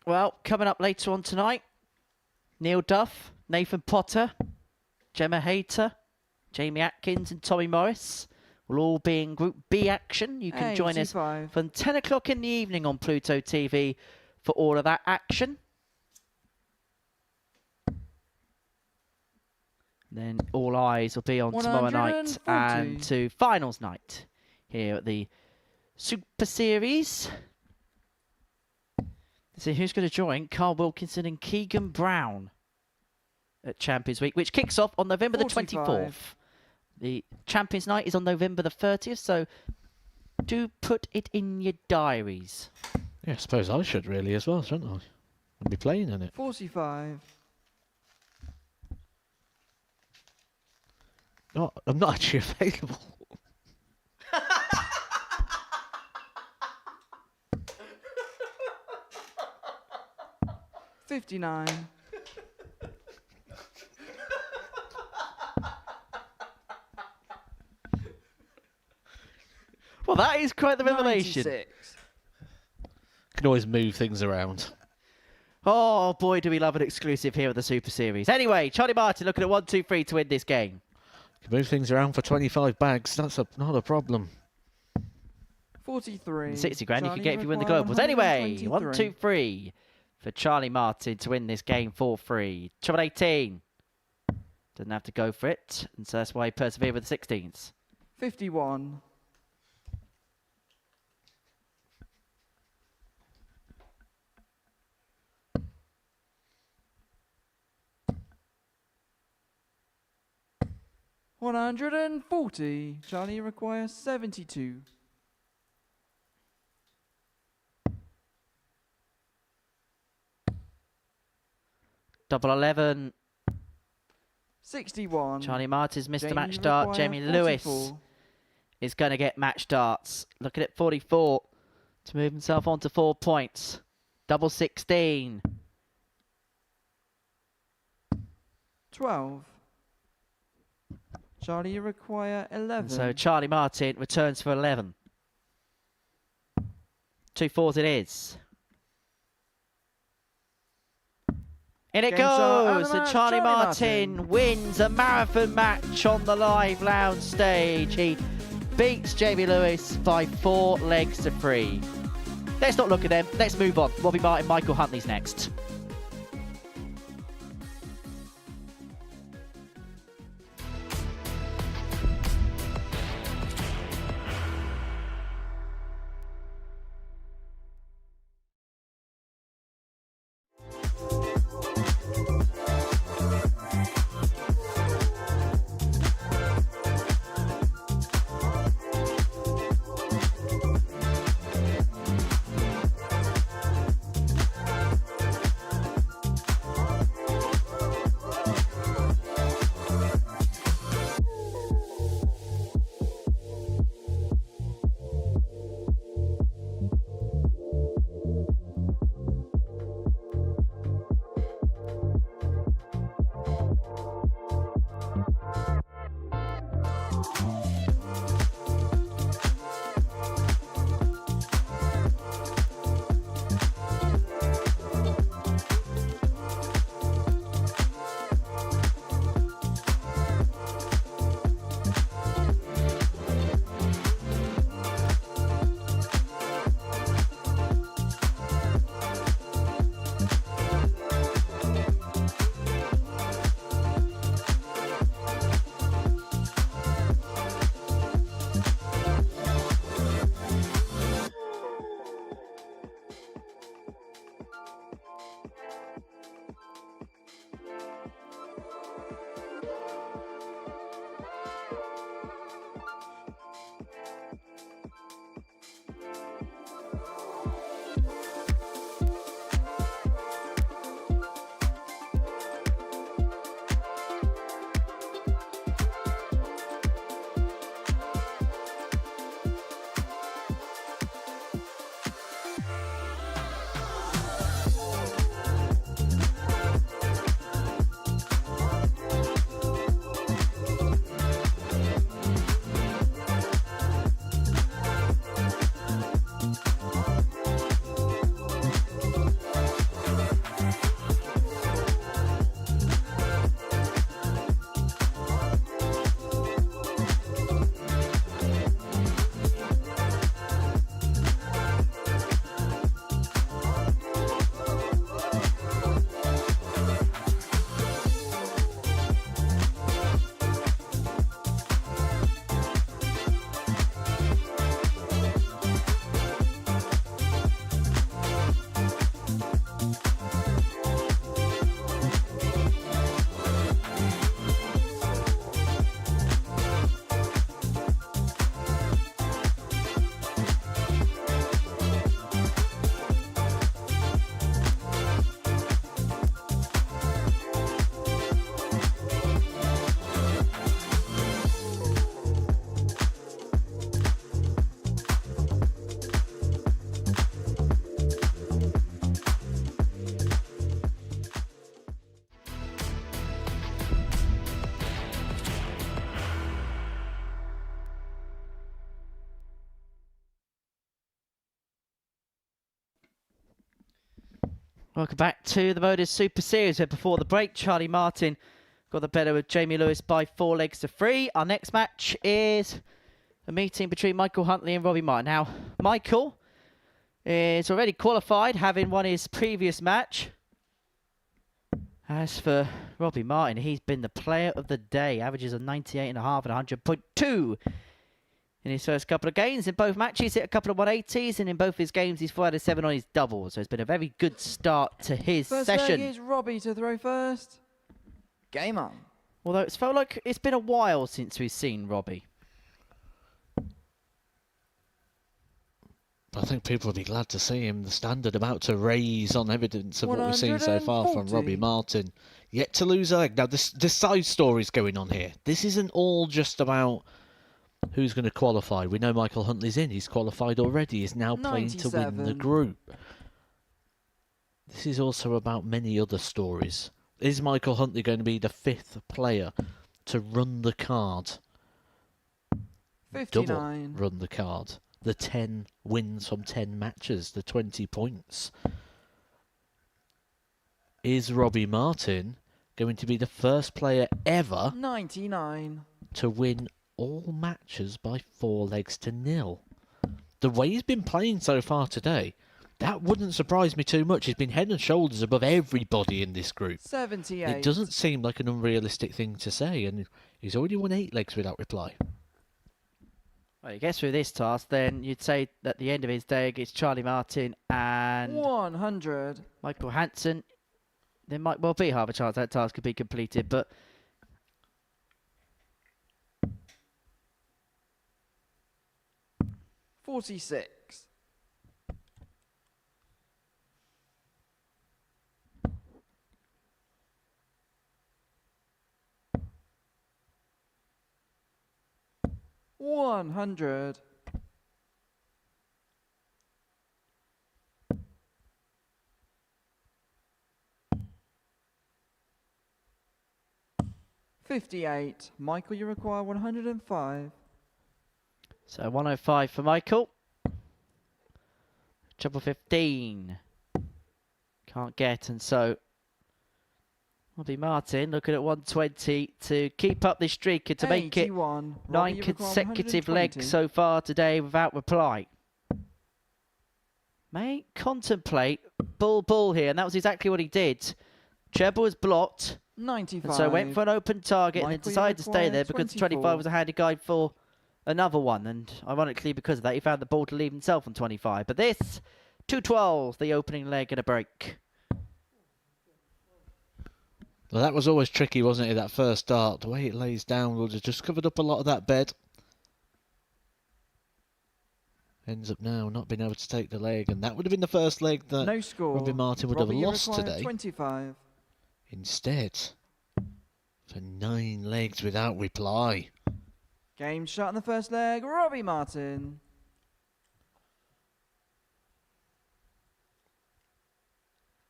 [SPEAKER 2] Well, coming up later on tonight, Neil Duff, Nathan Potter, Gemma Hayter, Jamie Atkins and Tommy Morris will all be in Group B action. You can join us
[SPEAKER 4] 85.
[SPEAKER 2] from 10 o'clock in the evening on Pluto TV for all of that action. Then all eyes will be on tomorrow night
[SPEAKER 4] 140.
[SPEAKER 2] and to finals night here at the Super Series. Let's see who's going to join Carl Wilkinson and Keegan Brown at Champions Week, which kicks off on November the
[SPEAKER 4] 45.
[SPEAKER 2] 24th. The Champions Night is on November the 30th, so do put it in your diaries.
[SPEAKER 3] Yeah, I suppose I should really as well, shouldn't I? I'd be playing in it.
[SPEAKER 4] 45.
[SPEAKER 3] No, I'm not actually available.
[SPEAKER 4] $59.
[SPEAKER 2] Well, that is quite the revelation.
[SPEAKER 4] 96.
[SPEAKER 3] Can always move things around.
[SPEAKER 2] Oh, boy, do we love an exclusive here at the Super Series. Anyway, Charlie Martin looking at 1, 2, 3 to win this game.
[SPEAKER 3] Can move things around for 25 bags. That's not a problem.
[SPEAKER 4] 43.
[SPEAKER 2] 60 grand you
[SPEAKER 4] Charlie,
[SPEAKER 2] could get if you win the
[SPEAKER 4] require
[SPEAKER 2] Globals. Anyway, 1,
[SPEAKER 4] 123.
[SPEAKER 2] 2, 3 for Charlie Martin to win this game for free. Treble 18. Doesn't have to go for it, and so that's why he persevered with the 16s.
[SPEAKER 4] 51. 140. Charlie, you require 72.
[SPEAKER 2] Double 11.
[SPEAKER 4] 61.
[SPEAKER 2] Charlie Martin's missed a
[SPEAKER 4] Jamie,
[SPEAKER 2] match
[SPEAKER 4] you
[SPEAKER 2] start.
[SPEAKER 4] require
[SPEAKER 2] Jamie Lewis
[SPEAKER 4] 44.
[SPEAKER 2] is going to get match darts. Looking at 44 to move himself on to 4 points. Double 16.
[SPEAKER 4] 12. Charlie, you require 11.
[SPEAKER 2] And so Charlie Martin returns for 11. 2 4s it is. In it
[SPEAKER 4] Game start, and
[SPEAKER 2] goes!
[SPEAKER 4] the
[SPEAKER 2] And
[SPEAKER 4] match,
[SPEAKER 2] Charlie
[SPEAKER 4] Charlie
[SPEAKER 2] Martin wins a marathon match on the live lounge stage. He beats Jamie Lewis by 4 legs to 3. Let's not look at them. Let's move on. Robbie Martin, Michael Huntley's next. Welcome back to the Modus Super Series, where before the break, Charlie Martin got the better of Jamie Lewis by 4 legs to 3. Our next match is a meeting between Michael Huntley and Robbie Martin. Now, Michael is already qualified, having won his previous match. As for Robbie Martin, he's been the player of the day. Averages of 98.5 and 100.2 in his first couple of games. In both matches, hit a couple of 180s, and in both his games, he's 4 out of 7 on his doubles. So it's been a very good start to his
[SPEAKER 4] First
[SPEAKER 2] session.
[SPEAKER 4] leg is Robbie to throw first. Game on.
[SPEAKER 2] Although it's felt like it's been a while since we've seen Robbie.
[SPEAKER 3] I think people will be glad to see him. The standard about to raise on evidence of what we've seen so far from
[SPEAKER 4] 140.
[SPEAKER 3] Robbie Martin. Yet to lose a leg. Now, this side story's going on here. This isn't all just about who's going to qualify. We know Michael Huntley's in. He's qualified already. He's now playing to win the
[SPEAKER 4] 97.
[SPEAKER 3] group. This is also about many other stories. Is Michael Huntley going to be the 5th player to run the card?
[SPEAKER 4] 59.
[SPEAKER 3] Double run the card. The 10 wins from 10 matches, the 20 points. Is Robbie Martin going to be the first player ever
[SPEAKER 4] 99.
[SPEAKER 3] to win all matches by 4 legs to 0? The way he's been playing so far today, that wouldn't surprise me too much. He's been head and shoulders above everybody in this group.
[SPEAKER 4] 78.
[SPEAKER 3] It doesn't seem like an unrealistic thing to say, and he's already won 8 legs without reply.
[SPEAKER 2] Well, he gets through this task, then you'd say at the end of his day it's Charlie Martin and
[SPEAKER 4] 100.
[SPEAKER 2] Michael Hansen. There might well be half a chance that task could be completed, but
[SPEAKER 4] 46. $100. $58. Michael, you require 105.
[SPEAKER 2] so 105 for Michael. Treble 15. Can't get, and so Robbie Martin looking at 120 to keep up this streak and to make it
[SPEAKER 4] 81.
[SPEAKER 2] 9
[SPEAKER 4] Robbie, you require
[SPEAKER 2] consecutive
[SPEAKER 4] 120.
[SPEAKER 2] legs so far today without reply. May contemplate bull here, and that was exactly what he did. Treble was blocked,
[SPEAKER 4] 95.
[SPEAKER 2] and so went for an open target and then
[SPEAKER 4] Michael, you
[SPEAKER 2] decided to stay
[SPEAKER 4] require
[SPEAKER 2] there because
[SPEAKER 4] 24.
[SPEAKER 2] 25 was a handy guide for another one, and ironically because of that he found the ball to leave himself on 25. But this, 212, the opening leg and a break.
[SPEAKER 3] Well, that was always tricky, wasn't it, that first start? The way it lays down would have just covered up a lot of that bed. Ends up now not being able to take the leg, and that would have been the first leg that
[SPEAKER 4] No score.
[SPEAKER 3] Robbie Martin would
[SPEAKER 4] Robbie,
[SPEAKER 3] have
[SPEAKER 4] you
[SPEAKER 3] lost
[SPEAKER 4] require
[SPEAKER 3] today.
[SPEAKER 4] 25.
[SPEAKER 3] Instead, for 9 legs without reply.
[SPEAKER 4] Game shot in the first leg. Robbie Martin.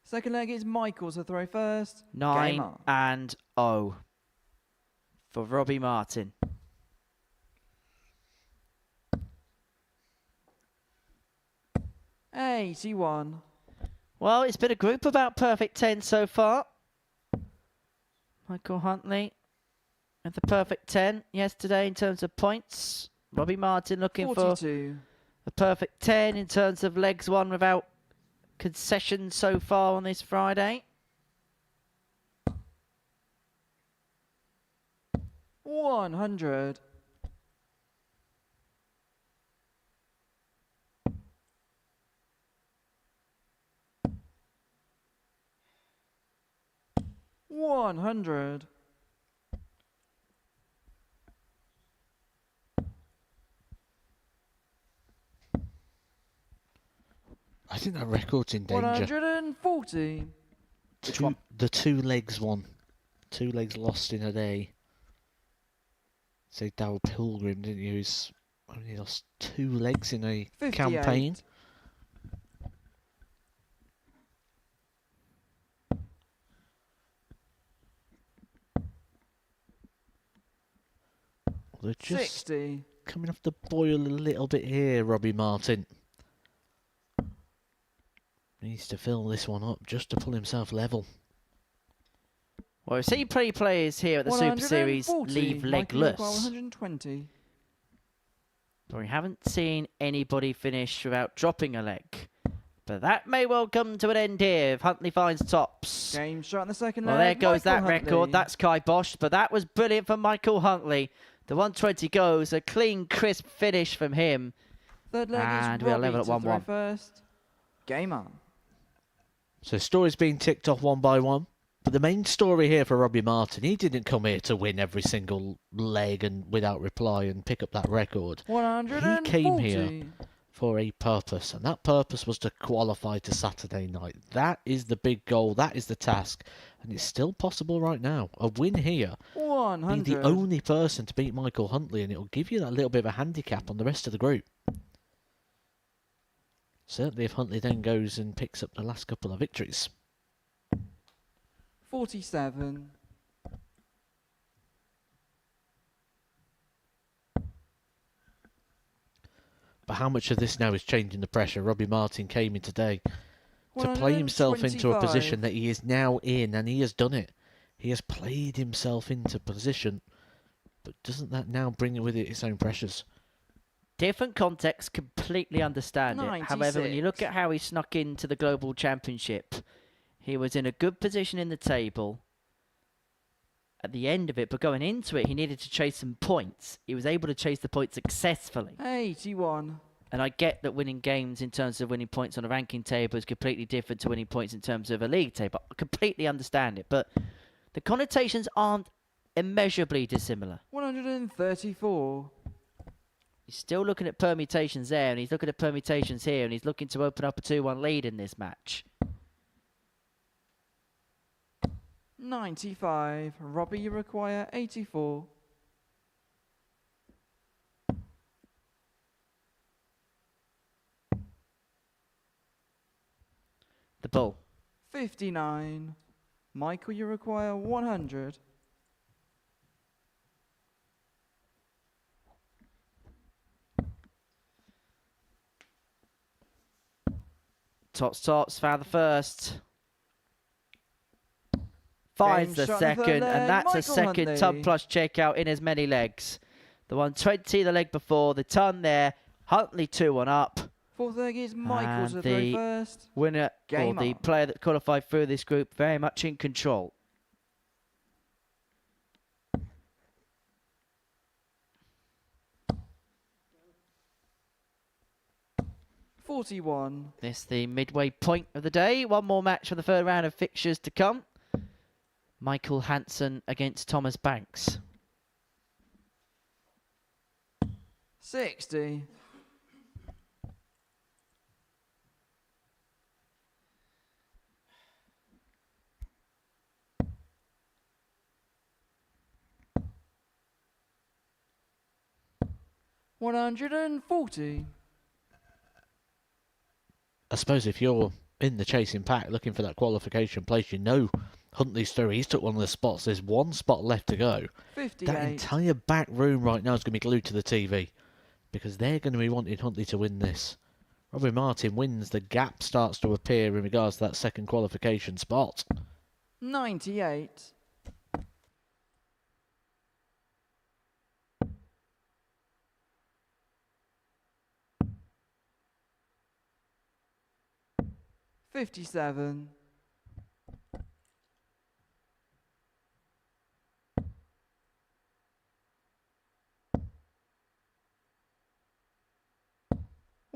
[SPEAKER 4] Second leg is Michael to throw first.
[SPEAKER 2] 9
[SPEAKER 4] Game on.
[SPEAKER 2] and 0 for Robbie Martin.
[SPEAKER 4] $81.
[SPEAKER 2] Well, it's been a group about perfect 10 so far. Michael Huntley with the perfect 10 yesterday in terms of points. Robbie Martin looking
[SPEAKER 4] 42.
[SPEAKER 2] for a perfect 10 in terms of legs won without concessions so far on this Friday.
[SPEAKER 4] 100. $100.
[SPEAKER 3] I think that record's in danger.
[SPEAKER 4] 140.
[SPEAKER 3] The 2 legs one. 2 legs lost in a day. Say Darryl Pilgrim, didn't you? Who's only lost 2 legs in a
[SPEAKER 4] 58.
[SPEAKER 3] campaign. They're just
[SPEAKER 4] 60.
[SPEAKER 3] coming off the boil a little bit here, Robbie Martin. Needs to fill this one up just to pull himself level.
[SPEAKER 2] Well, we've seen players here at the Super Series
[SPEAKER 4] 140.
[SPEAKER 2] leave
[SPEAKER 4] Michael, you require
[SPEAKER 2] legless.
[SPEAKER 4] 120.
[SPEAKER 2] But we haven't seen anybody finish without dropping a leg. But that may well come to an end here if Huntley finds tops.
[SPEAKER 4] Game shot in the second
[SPEAKER 2] Well,
[SPEAKER 4] leg.
[SPEAKER 2] there goes
[SPEAKER 4] Michael
[SPEAKER 2] that
[SPEAKER 4] Huntley.
[SPEAKER 2] record. That's kiboshed, but that was brilliant for Michael Huntley. The 120 goes, a clean, crisp finish from him.
[SPEAKER 4] Third leg
[SPEAKER 2] And
[SPEAKER 4] is
[SPEAKER 2] we are
[SPEAKER 4] Robbie
[SPEAKER 2] level at
[SPEAKER 4] to throw
[SPEAKER 2] 1-1.
[SPEAKER 4] first. Game on.
[SPEAKER 3] So stories being ticked off one by one. But the main story here for Robbie Martin, he didn't come here to win every single leg and without reply and pick up that record.
[SPEAKER 4] 140.
[SPEAKER 3] He came here for a purpose, and that purpose was to qualify to Saturday night. That is the big goal, that is the task, and it's still possible right now. A win here,
[SPEAKER 4] 100.
[SPEAKER 3] be the only person to beat Michael Huntley, and it'll give you that little bit of a handicap on the rest of the group. Certainly if Huntley then goes and picks up the last couple of victories.
[SPEAKER 4] 47.
[SPEAKER 3] But how much of this now is changing the pressure? Robbie Martin came in today to play himself into a position that he is now in, and he has done it. He has played himself into position, but doesn't that now bring with it its own pressures?
[SPEAKER 2] Different context, completely understand it. However, when you look at how he snuck into the Global Championship, he was in a good position in the table at the end of it, but going into it, he needed to chase some points. He was able to chase the points successfully.
[SPEAKER 4] 81.
[SPEAKER 2] And I get that winning games in terms of winning points on a ranking table is completely different to winning points in terms of a league table. I completely understand it, but the connotations aren't immeasurably dissimilar.
[SPEAKER 4] 134.
[SPEAKER 2] He's still looking at permutations there, and he's looking at permutations here, and he's looking to open up a 2-1 lead in this match.
[SPEAKER 4] 95. Robbie, you require 84.
[SPEAKER 2] The bull.
[SPEAKER 4] 59. Michael, you require 100.
[SPEAKER 2] Tots found the first. Finds the second, and that's a second ton plus checkout in as many legs. The 120 the leg before, the ton there. Huntley 2-1 up.
[SPEAKER 4] Fourth leg is Michael to throw first.
[SPEAKER 2] Winner,
[SPEAKER 4] Game
[SPEAKER 2] or the
[SPEAKER 4] on.
[SPEAKER 2] player that qualified through this group, very much in control.
[SPEAKER 4] $41.
[SPEAKER 2] This the midway point of the day. One more match for the third round of fixtures to come. Michael Hansen against Thomas Banks.
[SPEAKER 4] 60. $140.
[SPEAKER 3] I suppose if you're in the chasing pack looking for that qualification place, you know Huntley's through. He's took one of the spots. There's one spot left to go.
[SPEAKER 4] 58.
[SPEAKER 3] That entire back room right now is going to be glued to the TV because they're going to be wanting Huntley to win this. Robbie Martin wins. The gap starts to appear in regards to that second qualification spot.
[SPEAKER 4] 98. $57.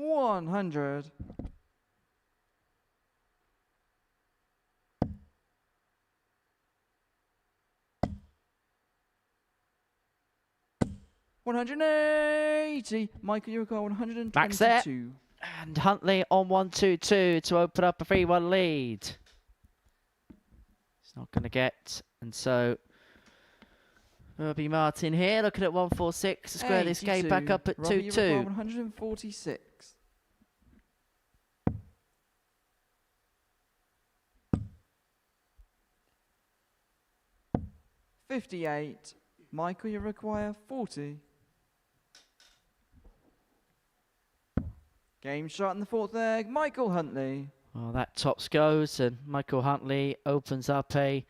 [SPEAKER 4] $100. $180. Michael, you require 122.
[SPEAKER 2] Max there. And Huntley on 1-2-2 to open up a 3-1 lead. It's not going to get, and so Robbie Martin here looking at 146 to square this game back up at 2-2.
[SPEAKER 4] 146. $58. Michael, you require 40. Game shot in the fourth leg. Michael Huntley.
[SPEAKER 2] Well, that tops goes, and Michael Huntley opens up a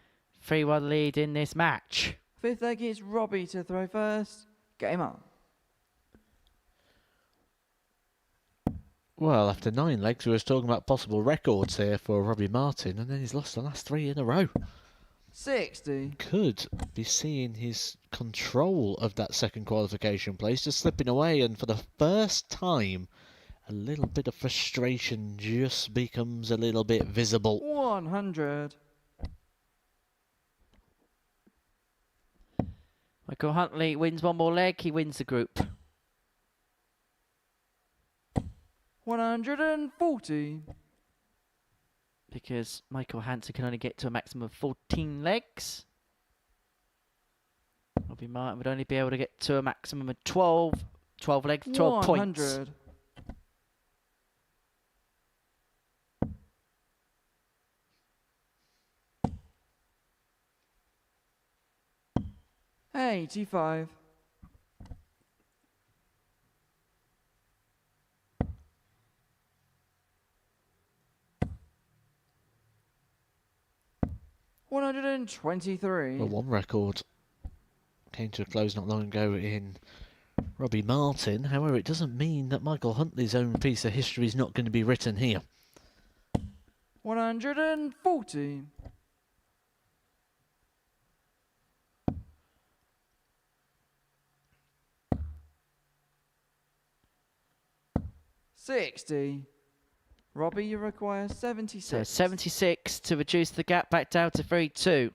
[SPEAKER 2] 3-1 lead in this match.
[SPEAKER 4] Fifth leg is Robbie to throw first. Game on.
[SPEAKER 3] Well, after 9 legs, we was talking about possible records here for Robbie Martin, and then he's lost the last 3 in a row.
[SPEAKER 4] 60.
[SPEAKER 3] Could be seeing his control of that second qualification place just slipping away, and for the first time, a little bit of frustration just becomes a little bit visible.
[SPEAKER 4] 100.
[SPEAKER 2] Michael Huntley wins one more leg, he wins the group.
[SPEAKER 4] 140.
[SPEAKER 2] Because Michael Hansen can only get to a maximum of 14 legs. Robbie Martin would only be able to get to a maximum of 12 legs, 12 points.
[SPEAKER 4] 100. $85. $123.
[SPEAKER 3] Well, one record came to a close not long ago in Robbie Martin. However, it doesn't mean that Michael Huntley's own piece of history is not going to be written here.
[SPEAKER 4] 140. $60. Robbie, you require 76.
[SPEAKER 2] So 76 to reduce the gap back down to 3-2.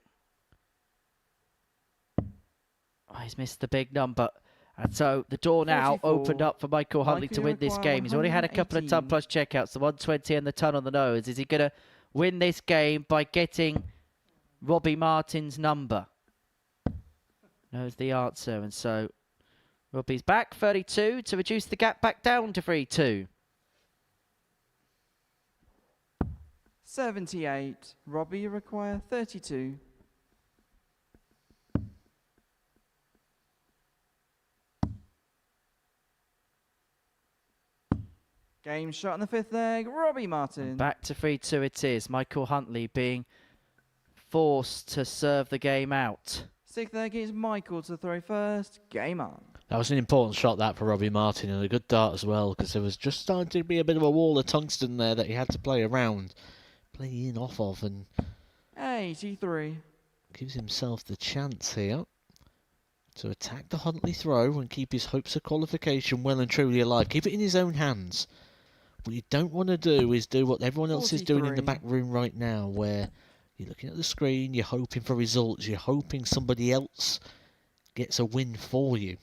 [SPEAKER 2] Oh, he's missed the big number. And so the door now
[SPEAKER 4] 44.
[SPEAKER 2] opened up for Michael Huntley to win this game. He's already had a couple of ton
[SPEAKER 4] 118.
[SPEAKER 2] plus checkouts, the 120 and the ton on the nose. Is he going to win this game by getting Robbie Martin's number? Knows the answer. And so Robbie's back, 32, to reduce the gap back down to 3-2.
[SPEAKER 4] 78. Robbie, you require 32. Game shot in the fifth leg, Robbie Martin.
[SPEAKER 2] Back to 3-2 it is. Michael Huntley being forced to serve the game out.
[SPEAKER 4] Sixth leg is Michael to throw first. Game on.
[SPEAKER 3] That was an important shot, that, for Robbie Martin, and a good dart as well, because there was just starting to be a bit of a wall of tungsten there that he had to play around, play in off of, and
[SPEAKER 4] 83.
[SPEAKER 3] gives himself the chance here to attack the Huntley throw and keep his hopes of qualification well and truly alive. Keep it in his own hands. What you don't want to do is do what everyone else is doing in the
[SPEAKER 4] 43.
[SPEAKER 3] back room right now, where you're looking at the screen, you're hoping for results, you're hoping somebody else gets a win for you.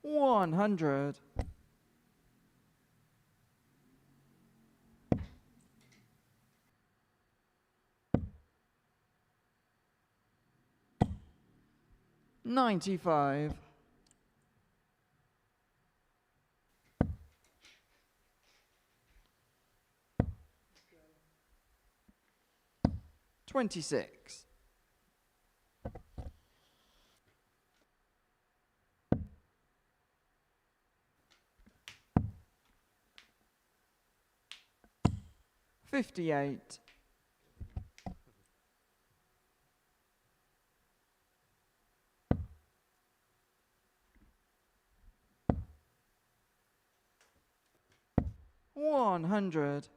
[SPEAKER 4] 100. $95. $26. $58. $100.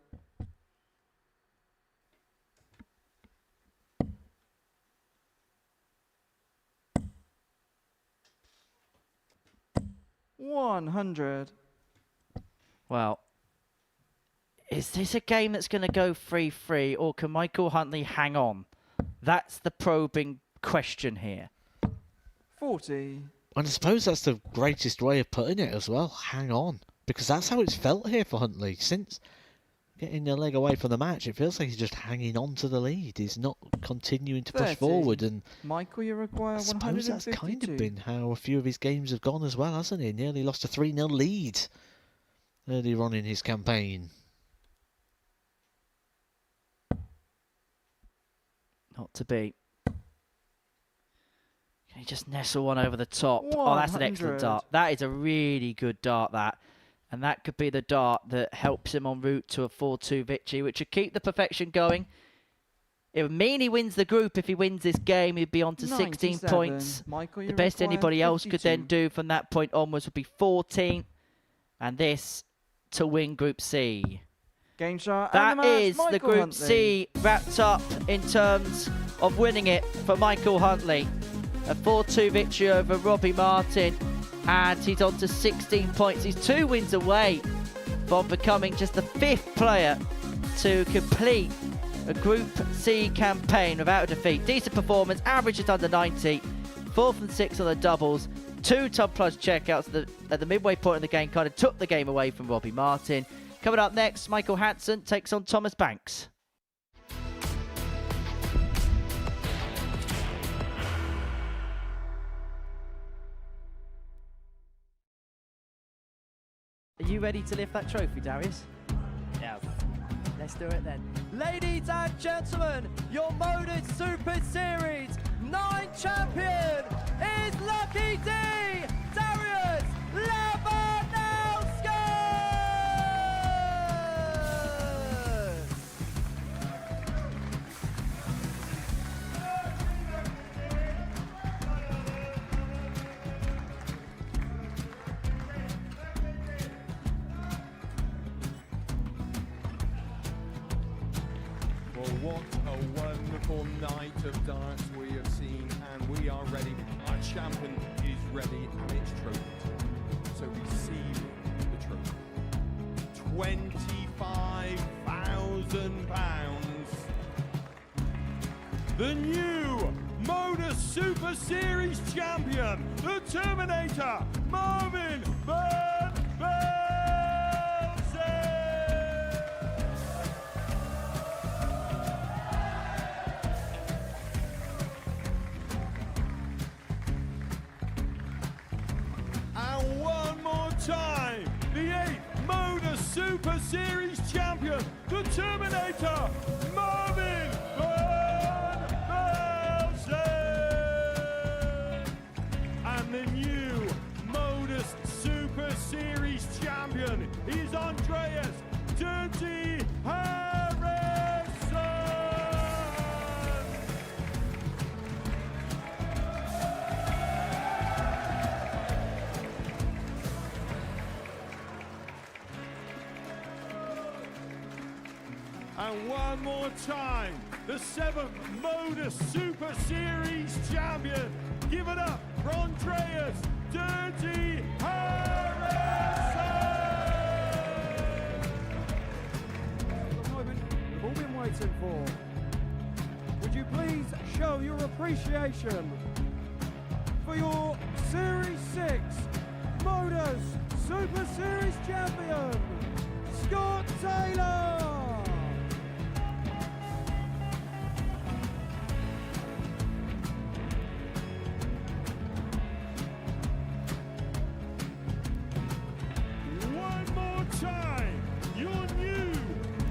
[SPEAKER 4] $100.
[SPEAKER 2] Well, is this a game that's going to go 3-3, or can Michael Huntley hang on? That's the probing question here.
[SPEAKER 4] 40.
[SPEAKER 3] And I suppose that's the greatest way of putting it as well. Hang on. Because that's how it's felt here for Huntley. Since getting a leg away from the match, it feels like he's just hanging on to the lead. He's not continuing to push
[SPEAKER 4] 30.
[SPEAKER 3] forward. And
[SPEAKER 4] Michael, you require
[SPEAKER 3] I suppose that's
[SPEAKER 4] 152.
[SPEAKER 3] kind of been how a few of his games have gone as well, hasn't he? Nearly lost a 3-0 lead earlier on in his campaign.
[SPEAKER 2] Not to be. Can he just nestle one over the top? Oh, that's an excellent
[SPEAKER 4] 100.
[SPEAKER 2] dart. That is a really good dart, that. And that could be the dart that helps him en route to a 4-2 victory, which would keep the perfection going. It would mean he wins the group. If he wins this game, he'd be on to 16
[SPEAKER 4] 97.
[SPEAKER 2] points.
[SPEAKER 4] Michael,
[SPEAKER 2] The
[SPEAKER 4] you
[SPEAKER 2] best
[SPEAKER 4] require
[SPEAKER 2] anybody else could then
[SPEAKER 4] 52.
[SPEAKER 2] do from that point onwards would be 14. And this to win Group C.
[SPEAKER 4] Game shot and
[SPEAKER 2] That
[SPEAKER 4] the match,
[SPEAKER 2] is the
[SPEAKER 4] Michael
[SPEAKER 2] Group
[SPEAKER 4] Huntley.
[SPEAKER 2] C wrapped up in terms of winning it for Michael Huntley. A 4-2 victory over Robbie Martin, and he's on to 16 points. He's 2 wins away from becoming just the 5th player to complete a Group C campaign without a defeat. Decent performance, average just under 90. 4th and 6th on the doubles. 2 top plus checkouts at the midway point of the game. Kind of took the game away from Robbie Martin. Coming up next, Michael Hansen takes on Thomas Banks. Are you ready to lift that trophy, Darius?
[SPEAKER 4] Yes.
[SPEAKER 2] Let's do it then.
[SPEAKER 4] Ladies and gentlemen, your Modus Super Series 9 champion is Lucky D, Darius Labanowski!
[SPEAKER 11] Well, what a wonderful night of darts we have seen, and we are ready. Our champion is ready, and it's trophy time. So receive the trophy. £25,000. The new Modus Super Series champion, the Terminator, Marvin Van Velzen. And one more time, the 8th Modus Super Series champion, the Terminator, Marvin Van Velzen. And the new Modus Super Series champion is Andreas Dirty Harrison. And one more time, the 7th Modus Super Series champion. Give it up for Andreas Dirty Harrison.
[SPEAKER 9] The moment we've all been waiting for. Would you please show your appreciation for your Series 6 Modus Super Series champion, Scott Taylor?
[SPEAKER 11] One more time, your new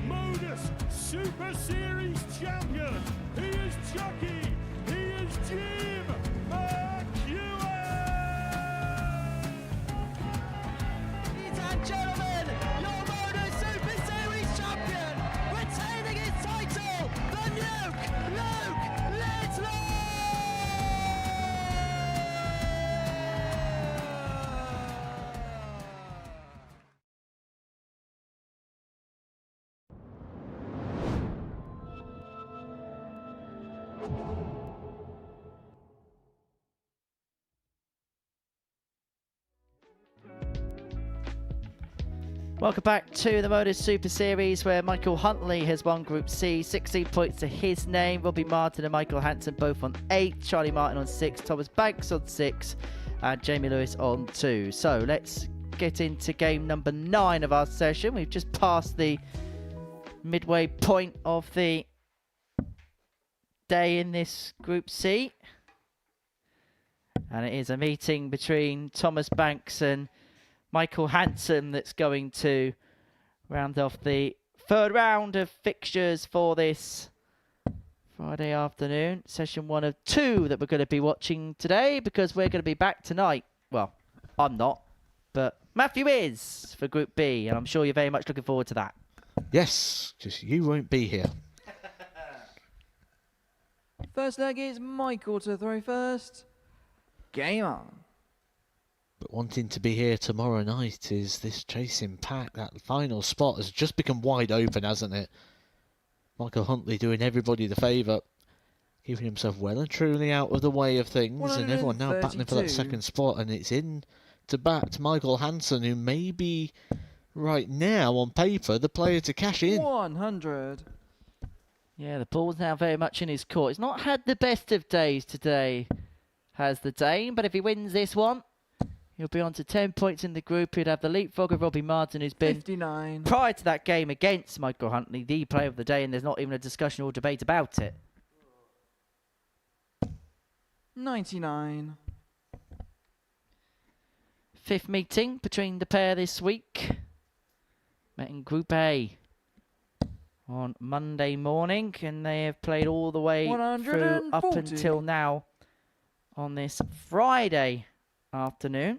[SPEAKER 11] Modus Super Series champion. He is Chucky. He is Jim McEwen.
[SPEAKER 4] Ladies and gentlemen, your Modus Super Series champion, retaining his title, the Nuke, Luke Littler!
[SPEAKER 2] Welcome back to the Modus Super Series, where Michael Huntley has won Group C, 16 points to his name. Robbie Martin and Michael Hansen both on 8, Charlie Martin on 6, Thomas Banks on 6, and Jamie Lewis on 2. So let's get into game number 9 of our session. We've just passed the midway point of the day in this Group C. And it is a meeting between Thomas Banks and Michael Hansen that's going to round off the 3rd round of fixtures for this Friday afternoon. Session 1 of 2 that we're going to be watching today, because we're going to be back tonight. Well, I'm not, but Matthew is for Group B, and I'm sure you're very much looking forward to that.
[SPEAKER 3] Yes, just you won't be here.
[SPEAKER 4] First leg is Michael to throw first. Game on.
[SPEAKER 3] But wanting to be here tomorrow night is this chasing pack. That final spot has just become wide open, hasn't it? Michael Huntley doing everybody the favour, keeping himself well and truly out of the way of things, and everyone now battling for that 2nd spot, and it's in to bat Michael Hansen, who may be right now on paper the player to cash in.
[SPEAKER 4] 100.
[SPEAKER 2] Yeah, the ball's now very much in his court. He's not had the best of days today, has the Dane, but if he wins this one, he'll be on to 10 points in the group. He'd have the leapfrog of Robbie Martin, who's been,
[SPEAKER 4] 59.
[SPEAKER 2] prior to that game against Michael Huntley, the player of the day, and there's not even a discussion or debate about it.
[SPEAKER 4] 99.
[SPEAKER 2] Fifth meeting between the pair this week. Met in Group A on Monday morning, and they have played all the way through up
[SPEAKER 4] 140.
[SPEAKER 2] until now on this Friday afternoon.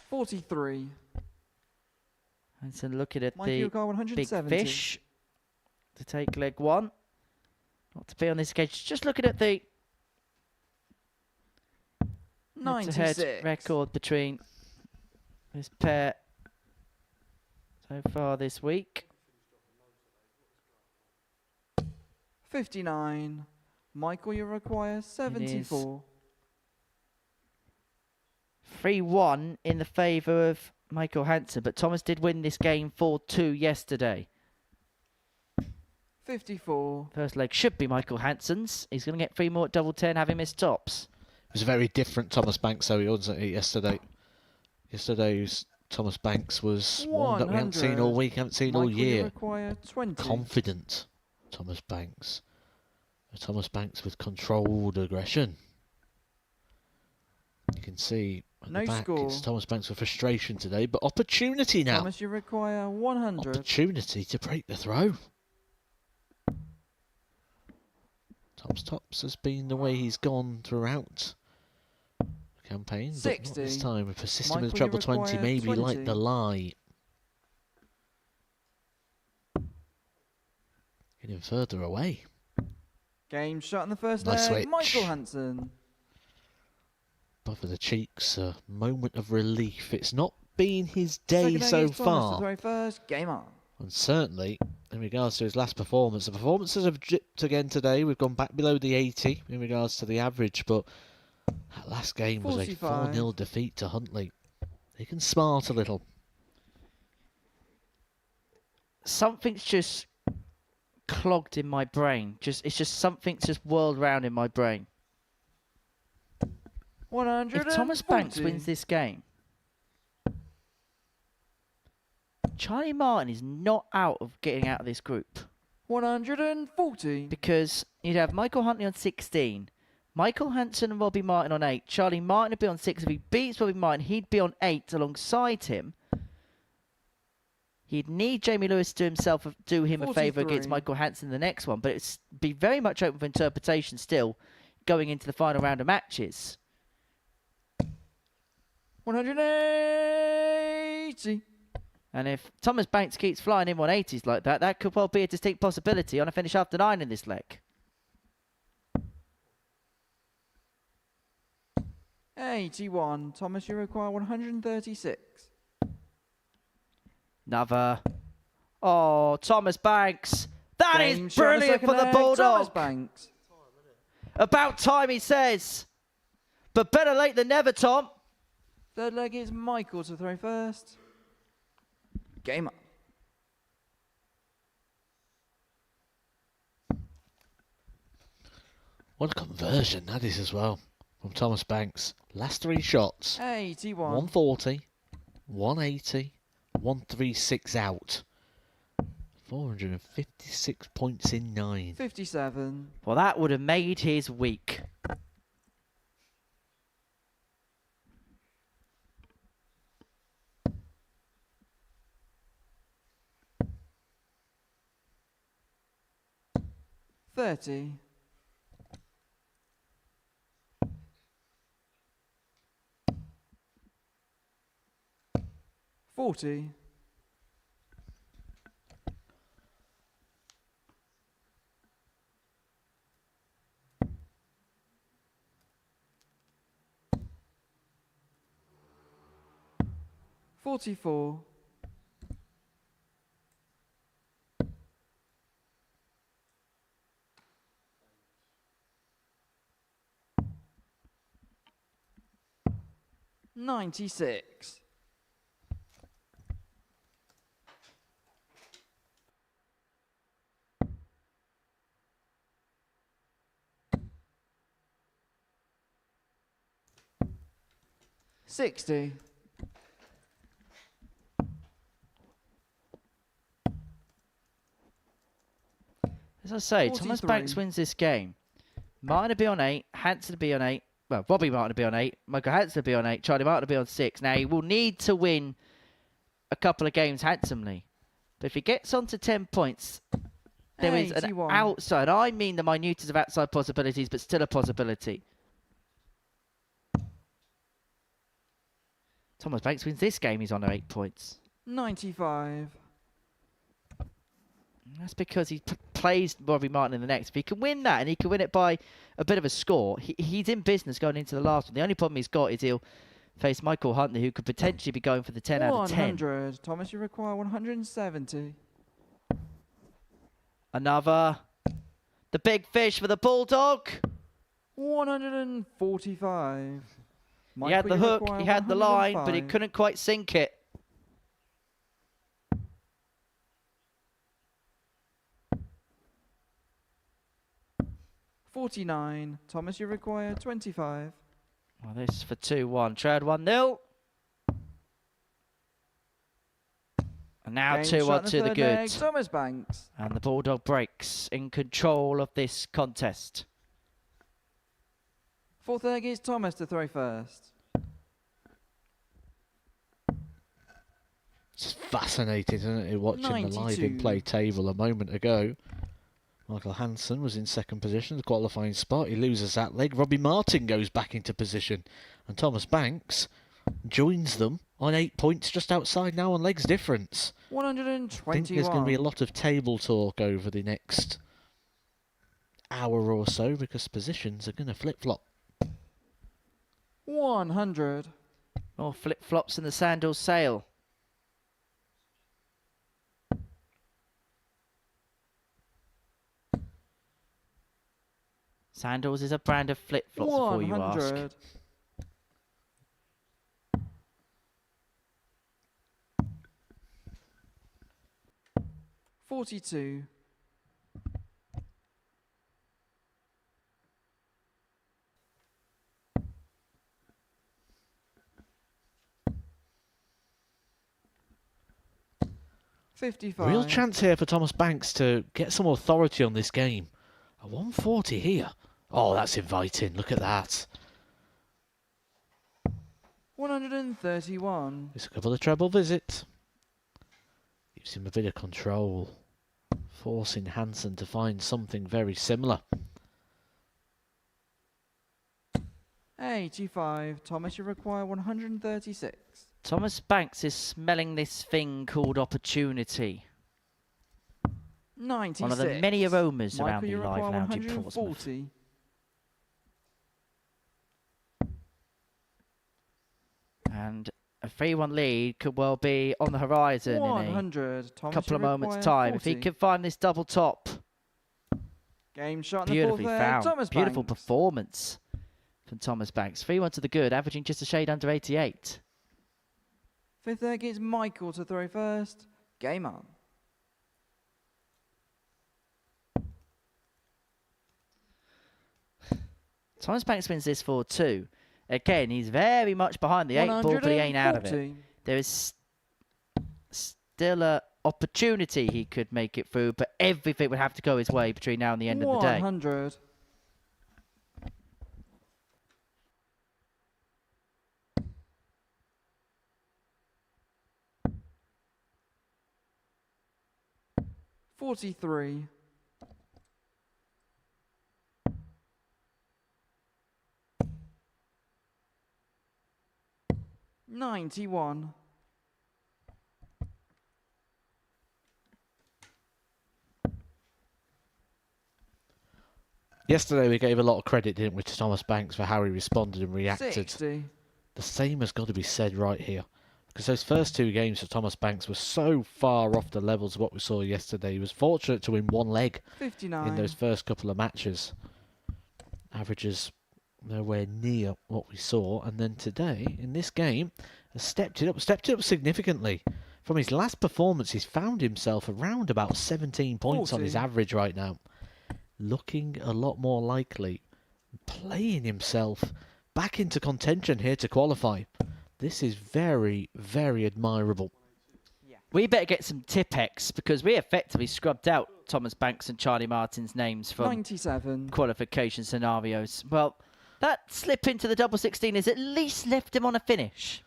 [SPEAKER 4] 43.
[SPEAKER 2] And so looking at
[SPEAKER 4] Mikey
[SPEAKER 2] the
[SPEAKER 4] O'Carr,
[SPEAKER 2] big
[SPEAKER 4] 170.
[SPEAKER 2] fish to take leg one. Not to be on this occasion. Just looking at the
[SPEAKER 4] 96.
[SPEAKER 2] head-to-head record between this pair so far this week.
[SPEAKER 4] 59. Michael, you require 74.
[SPEAKER 2] 3-1 in the favour of Michael Hansen, but Thomas did win this game 4-2 yesterday.
[SPEAKER 4] 54.
[SPEAKER 2] First leg should be Michael Hansen's. He's going to get 3 more at double 10, having missed tops.
[SPEAKER 3] It was a very different Thomas Banks, though, wasn't it, yesterday? Yesterday's Thomas Banks was one that we haven't seen all week, haven't seen all
[SPEAKER 4] Michael, you
[SPEAKER 3] year.
[SPEAKER 4] require 20.
[SPEAKER 3] Confident Thomas Banks. A Thomas Banks with controlled aggression. You can see at
[SPEAKER 4] No
[SPEAKER 3] the back,
[SPEAKER 4] score.
[SPEAKER 3] it's Thomas Banks with frustration today, but opportunity now.
[SPEAKER 4] Thomas, you require 100.
[SPEAKER 3] Opportunity to break the throw. Tops has been the way he's gone throughout the campaign, but not
[SPEAKER 4] 60.
[SPEAKER 3] this time. Persisting with the
[SPEAKER 4] Michael, you
[SPEAKER 3] treble 20,
[SPEAKER 4] require
[SPEAKER 3] maybe
[SPEAKER 4] 20.
[SPEAKER 3] like the lie. Getting further away.
[SPEAKER 4] Game shot in the first
[SPEAKER 3] Nice
[SPEAKER 4] leg.
[SPEAKER 3] switch.
[SPEAKER 4] Michael Hansen.
[SPEAKER 3] Above the cheeks, a moment of relief. It's not been his day
[SPEAKER 4] Second leg
[SPEAKER 3] so
[SPEAKER 4] is Thomas to
[SPEAKER 3] far.
[SPEAKER 4] throw first. Game on.
[SPEAKER 3] And certainly, in regards to his last performance, the performances have dipped again today. We've gone back below the 80 in regards to the average, but that last game was a
[SPEAKER 4] 45.
[SPEAKER 3] 4-0 defeat to Huntley. He can smart a little.
[SPEAKER 2] Something's just clogged in my brain. It's just something's just whirled around in my brain.
[SPEAKER 4] 140.
[SPEAKER 2] If Thomas Banks wins this game, Charlie Martin is not out of getting out of this group.
[SPEAKER 4] 140.
[SPEAKER 2] Because you'd have Michael Huntley on 16, Michael Hansen and Robbie Martin on 8. Charlie Martin would be on 6. If he beats Robbie Martin, he'd be on 8 alongside him. He'd need Jamie Lewis to do him a favour
[SPEAKER 4] 43.
[SPEAKER 2] against Michael Hansen in the next one, but it's be very much open for interpretation still going into the final round of matches.
[SPEAKER 4] 180.
[SPEAKER 2] And if Thomas Banks keeps flying in 180s like that, that could well be a distinct possibility on a finish after 9 in this leg.
[SPEAKER 4] 81. Thomas, you require 136.
[SPEAKER 2] Another. Oh, Thomas Banks. That
[SPEAKER 4] Game
[SPEAKER 2] is
[SPEAKER 4] shot in the
[SPEAKER 2] brilliant
[SPEAKER 4] second
[SPEAKER 2] for the
[SPEAKER 4] leg. Thomas
[SPEAKER 2] Bulldog.
[SPEAKER 4] Banks.
[SPEAKER 2] About time, he says. But better late than never, Tom.
[SPEAKER 4] Third leg is Michael to throw first. Game up.
[SPEAKER 3] What a conversion that is as well from Thomas Banks. Last 3 shots.
[SPEAKER 4] 81.
[SPEAKER 3] 140, 180, 136 out. 456 points in 9.
[SPEAKER 4] 57.
[SPEAKER 2] Well, that would have made his week.
[SPEAKER 4] $30. 40. 44. 96. 60.
[SPEAKER 2] As I say, Thomas
[SPEAKER 4] 43.
[SPEAKER 2] Banks wins this game. Martin to be on 8, Hansen to be on 8. Well, Robbie Martin to be on 8, Michael Hansen to be on 8, Charlie Martin to be on 6. Now, he will need to win a couple of games handsomely. But if he gets on to 10 points, there is an
[SPEAKER 4] 81.
[SPEAKER 2] outside. I mean the minutest of outside possibilities, but still a possibility. Thomas Banks wins this game, he's on 8 points.
[SPEAKER 4] 95.
[SPEAKER 2] That's because he plays Robbie Martin in the next. If he can win that, and he can win it by a bit of a score, he's in business going into the last one. The only problem he's got is he'll face Michael Huntley, who could potentially be going for the 10 out of 10.
[SPEAKER 4] 100. Thomas, you require 170.
[SPEAKER 2] Another. The big fish for the Bulldog.
[SPEAKER 4] 145.
[SPEAKER 2] He had the hook, he had the line, but he couldn't quite sink it.
[SPEAKER 4] $49. Thomas, you require 25.
[SPEAKER 2] Well, this for 2-1. Trade 1-0. And now
[SPEAKER 4] Game
[SPEAKER 2] 2-1
[SPEAKER 4] shot in
[SPEAKER 2] to the
[SPEAKER 4] third
[SPEAKER 2] good.
[SPEAKER 4] leg, Thomas Banks.
[SPEAKER 2] And the Bulldog breaks in control of this contest.
[SPEAKER 4] Fourth leg is Thomas to throw first.
[SPEAKER 3] It's fascinating, isn't it, watching the live
[SPEAKER 4] 92.
[SPEAKER 3] in-play table a moment ago. Michael Hansen was in second position, the qualifying spot. He loses that leg. Robbie Martin goes back into position. And Thomas Banks joins them on 8 points just outside now on legs difference.
[SPEAKER 4] 121.
[SPEAKER 3] I think there's going to be a lot of table talk over the next hour or so because positions are going to flip-flop.
[SPEAKER 4] 100.
[SPEAKER 2] More flip-flops in the Sandals sale. Sandals is a brand of flip-flops before you ask.
[SPEAKER 4] 100. $42. $55.
[SPEAKER 3] Real chance here for Thomas Banks to get some authority on this game. A 140 here. Oh, that's inviting. Look at that.
[SPEAKER 4] 131.
[SPEAKER 3] It's a couple of treble visit. Gives him a bit of control. Forcing Hansen to find something very similar.
[SPEAKER 4] 85. Thomas, you require 136.
[SPEAKER 2] Thomas Banks is smelling this thing called opportunity.
[SPEAKER 4] 96.
[SPEAKER 2] One of the many aromas
[SPEAKER 4] Michael,
[SPEAKER 2] around the
[SPEAKER 4] you
[SPEAKER 2] live
[SPEAKER 4] require
[SPEAKER 2] lounge in Portsmouth.
[SPEAKER 4] 140.
[SPEAKER 2] And a 3-1 lead could well be on the horizon
[SPEAKER 4] 100.
[SPEAKER 2] in a
[SPEAKER 4] Thomas,
[SPEAKER 2] couple
[SPEAKER 4] you
[SPEAKER 2] of moments'
[SPEAKER 4] require
[SPEAKER 2] time. If he
[SPEAKER 4] 40.
[SPEAKER 2] can find this double top,
[SPEAKER 4] Game shot in the
[SPEAKER 2] beautifully
[SPEAKER 4] fourth leg,
[SPEAKER 2] found.
[SPEAKER 4] Thomas
[SPEAKER 2] Beautiful
[SPEAKER 4] Banks.
[SPEAKER 2] performance from Thomas Banks. 3-1 to the good, averaging just a shade under 88.
[SPEAKER 4] Fifth leg is Michael to throw first. Game on.
[SPEAKER 2] Thomas Banks wins this 4-2. Again, he's very much behind the 8 ball, but he ain't out of it.
[SPEAKER 4] 140.
[SPEAKER 2] There is still a opportunity he could make it through, but everything would have to go his way between now and the end of the day.
[SPEAKER 4] 100. $43. $91.
[SPEAKER 3] Yesterday we gave a lot of credit, didn't we, to Thomas Banks for how he responded and reacted.
[SPEAKER 4] 60.
[SPEAKER 3] The same has got to be said right here. Because those first two games for Thomas Banks were so far off the levels of what we saw yesterday. He was fortunate to win one leg
[SPEAKER 4] 59.
[SPEAKER 3] in those first couple of matches. Averages nowhere near what we saw. And then today, in this game, has stepped it up significantly. From his last performance, he's found himself around about 17 points on his
[SPEAKER 4] 40.
[SPEAKER 3] average right now. Looking a lot more likely. Playing himself back into contention here to qualify. This is very, very admirable.
[SPEAKER 2] We better get some Tipex because we effectively scrubbed out Thomas Banks and Charlie Martin's names from
[SPEAKER 4] 97.
[SPEAKER 2] qualification scenarios. Well, that slip into the double 16 has at least left him on a finish.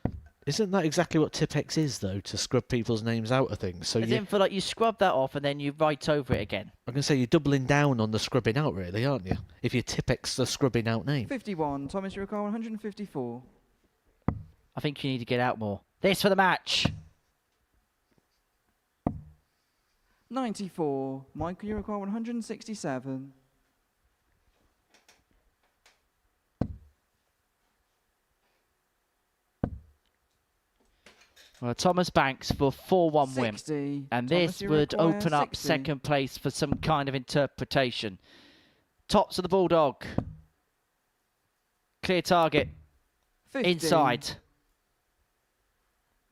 [SPEAKER 3] Isn't that exactly what Tipex is, though, to scrub people's names out of things? So
[SPEAKER 2] As in for like you scrub that off and then you write over it again.
[SPEAKER 3] I'm going to say you're doubling down on the scrubbing out, really, aren't you? If you Tipex the scrubbing out name.
[SPEAKER 4] 51. Thomas, you require 154.
[SPEAKER 2] I think you need to get out more. This for the match.
[SPEAKER 4] 94. Michael, you require 167.
[SPEAKER 2] Well, Thomas Banks for 4-1 win.
[SPEAKER 4] 60.
[SPEAKER 2] And
[SPEAKER 4] Thomas,
[SPEAKER 2] this
[SPEAKER 4] you
[SPEAKER 2] would
[SPEAKER 4] require
[SPEAKER 2] open up
[SPEAKER 4] 60.
[SPEAKER 2] second place for some kind of interpretation. Tops of the Bulldog. Clear target.
[SPEAKER 4] 50.
[SPEAKER 2] Inside.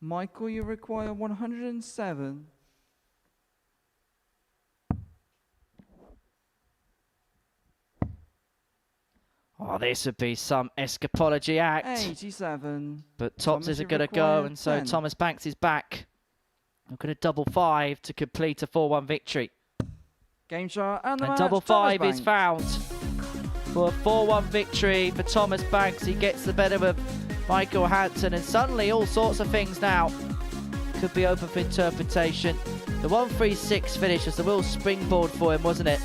[SPEAKER 4] Michael, you require 107.
[SPEAKER 2] Oh, this would be some escapology act.
[SPEAKER 4] 87.
[SPEAKER 2] But Tops
[SPEAKER 4] Thomas,
[SPEAKER 2] isn't
[SPEAKER 4] you
[SPEAKER 2] going to
[SPEAKER 4] require
[SPEAKER 2] go, and so
[SPEAKER 4] 10.
[SPEAKER 2] Thomas Banks is back. We're going to double 5 to complete a 4-1 victory.
[SPEAKER 4] Game shot and the
[SPEAKER 2] And
[SPEAKER 4] match,
[SPEAKER 2] double
[SPEAKER 4] Thomas
[SPEAKER 2] 5 is
[SPEAKER 4] Banks.
[SPEAKER 2] found for a 4-1 victory for Thomas Banks. He gets the better of Michael Hansen, and suddenly all sorts of things now could be open for interpretation. The 1-3-6 finish was the real springboard for him, wasn't it?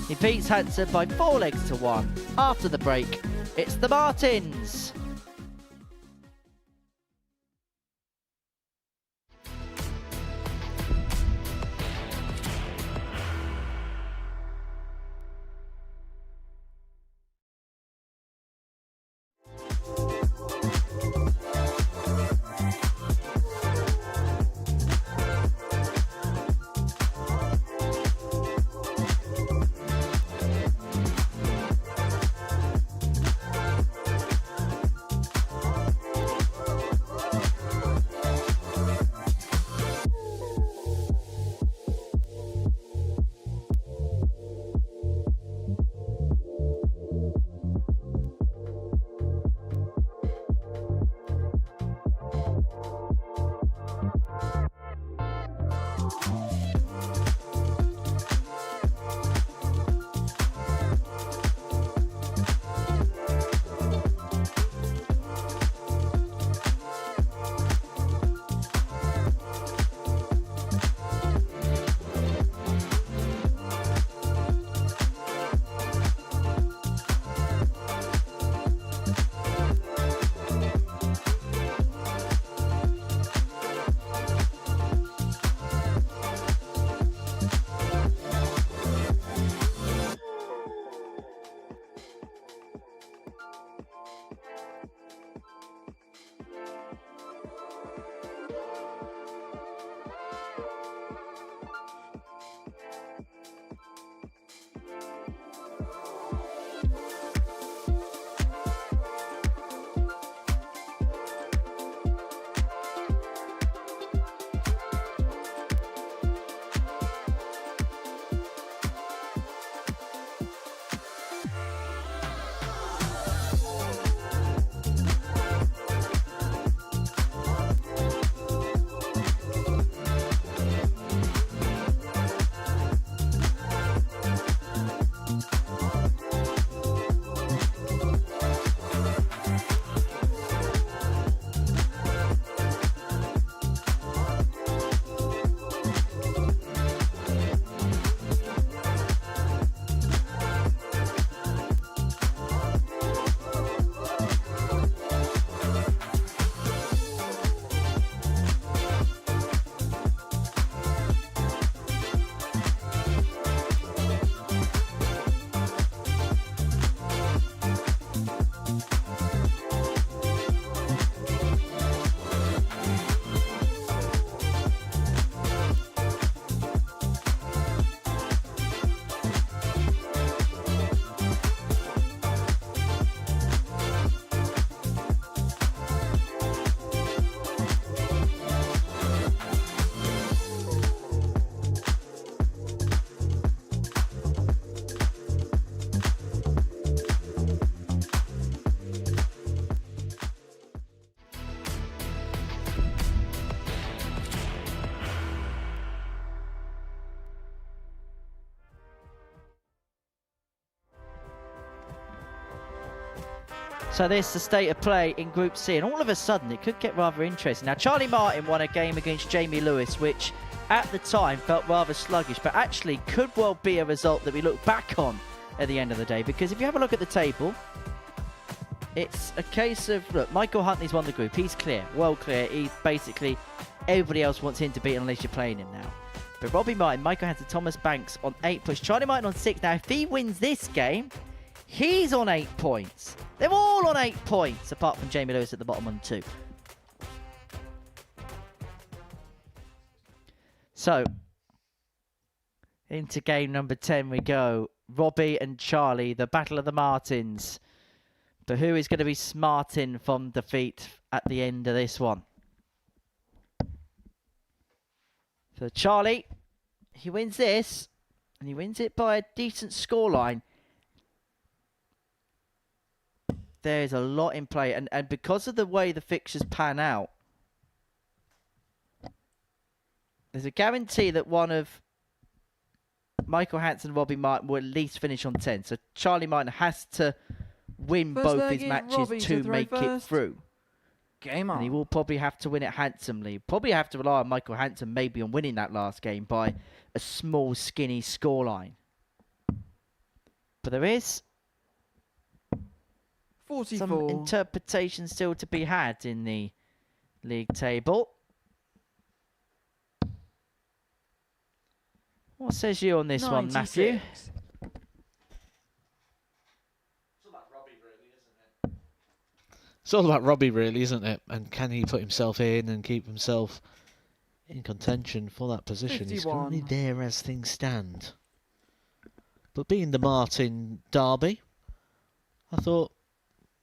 [SPEAKER 2] He beats Hansen by 4 legs to 1. After the break, it's the Martins. So this is the state of play in Group C, and all of a sudden it could get rather interesting. Now, Charlie Martin won a game against Jamie Lewis, which at the time felt rather sluggish, but actually could well be a result that we look back on at the end of the day, because if you have a look at the table, it's a case of, look, Michael Huntley's won the group. He's clear, well clear. He's basically, everybody else wants him to beat unless you're playing him now. But Robbie Martin, Michael Hansen, Thomas Banks on 8 points. Charlie Martin on 6. Now, if he wins this game, he's on 8 points. They're all on 8 points, apart from Jamie Lewis at the bottom on 2. So, into game number 10 we go. Robbie and Charlie, the battle of the Martins. But who is going to be smarting from defeat at the end of this one? So Charlie, he wins this, and he wins it by a decent scoreline. There's a lot in play, and because of the way the fixtures pan out, there's a guarantee that one of Michael Hansen and Robbie Martin will at least finish on 10. So Charlie Martin has to win both his matches to make it through.
[SPEAKER 4] Game on.
[SPEAKER 2] And he will probably have to win it handsomely. Probably have to rely on Michael Hansen maybe on winning that last game by a small, skinny scoreline. But there is
[SPEAKER 4] 44.
[SPEAKER 2] some interpretation still to be had in the league table. What says you on this
[SPEAKER 4] 96.
[SPEAKER 2] one, Matthew?
[SPEAKER 3] It's all about Robbie, really, isn't it? And can he put himself in and keep himself in contention for that position?
[SPEAKER 4] 51.
[SPEAKER 3] He's currently there as things stand. But being the Martin derby, I thought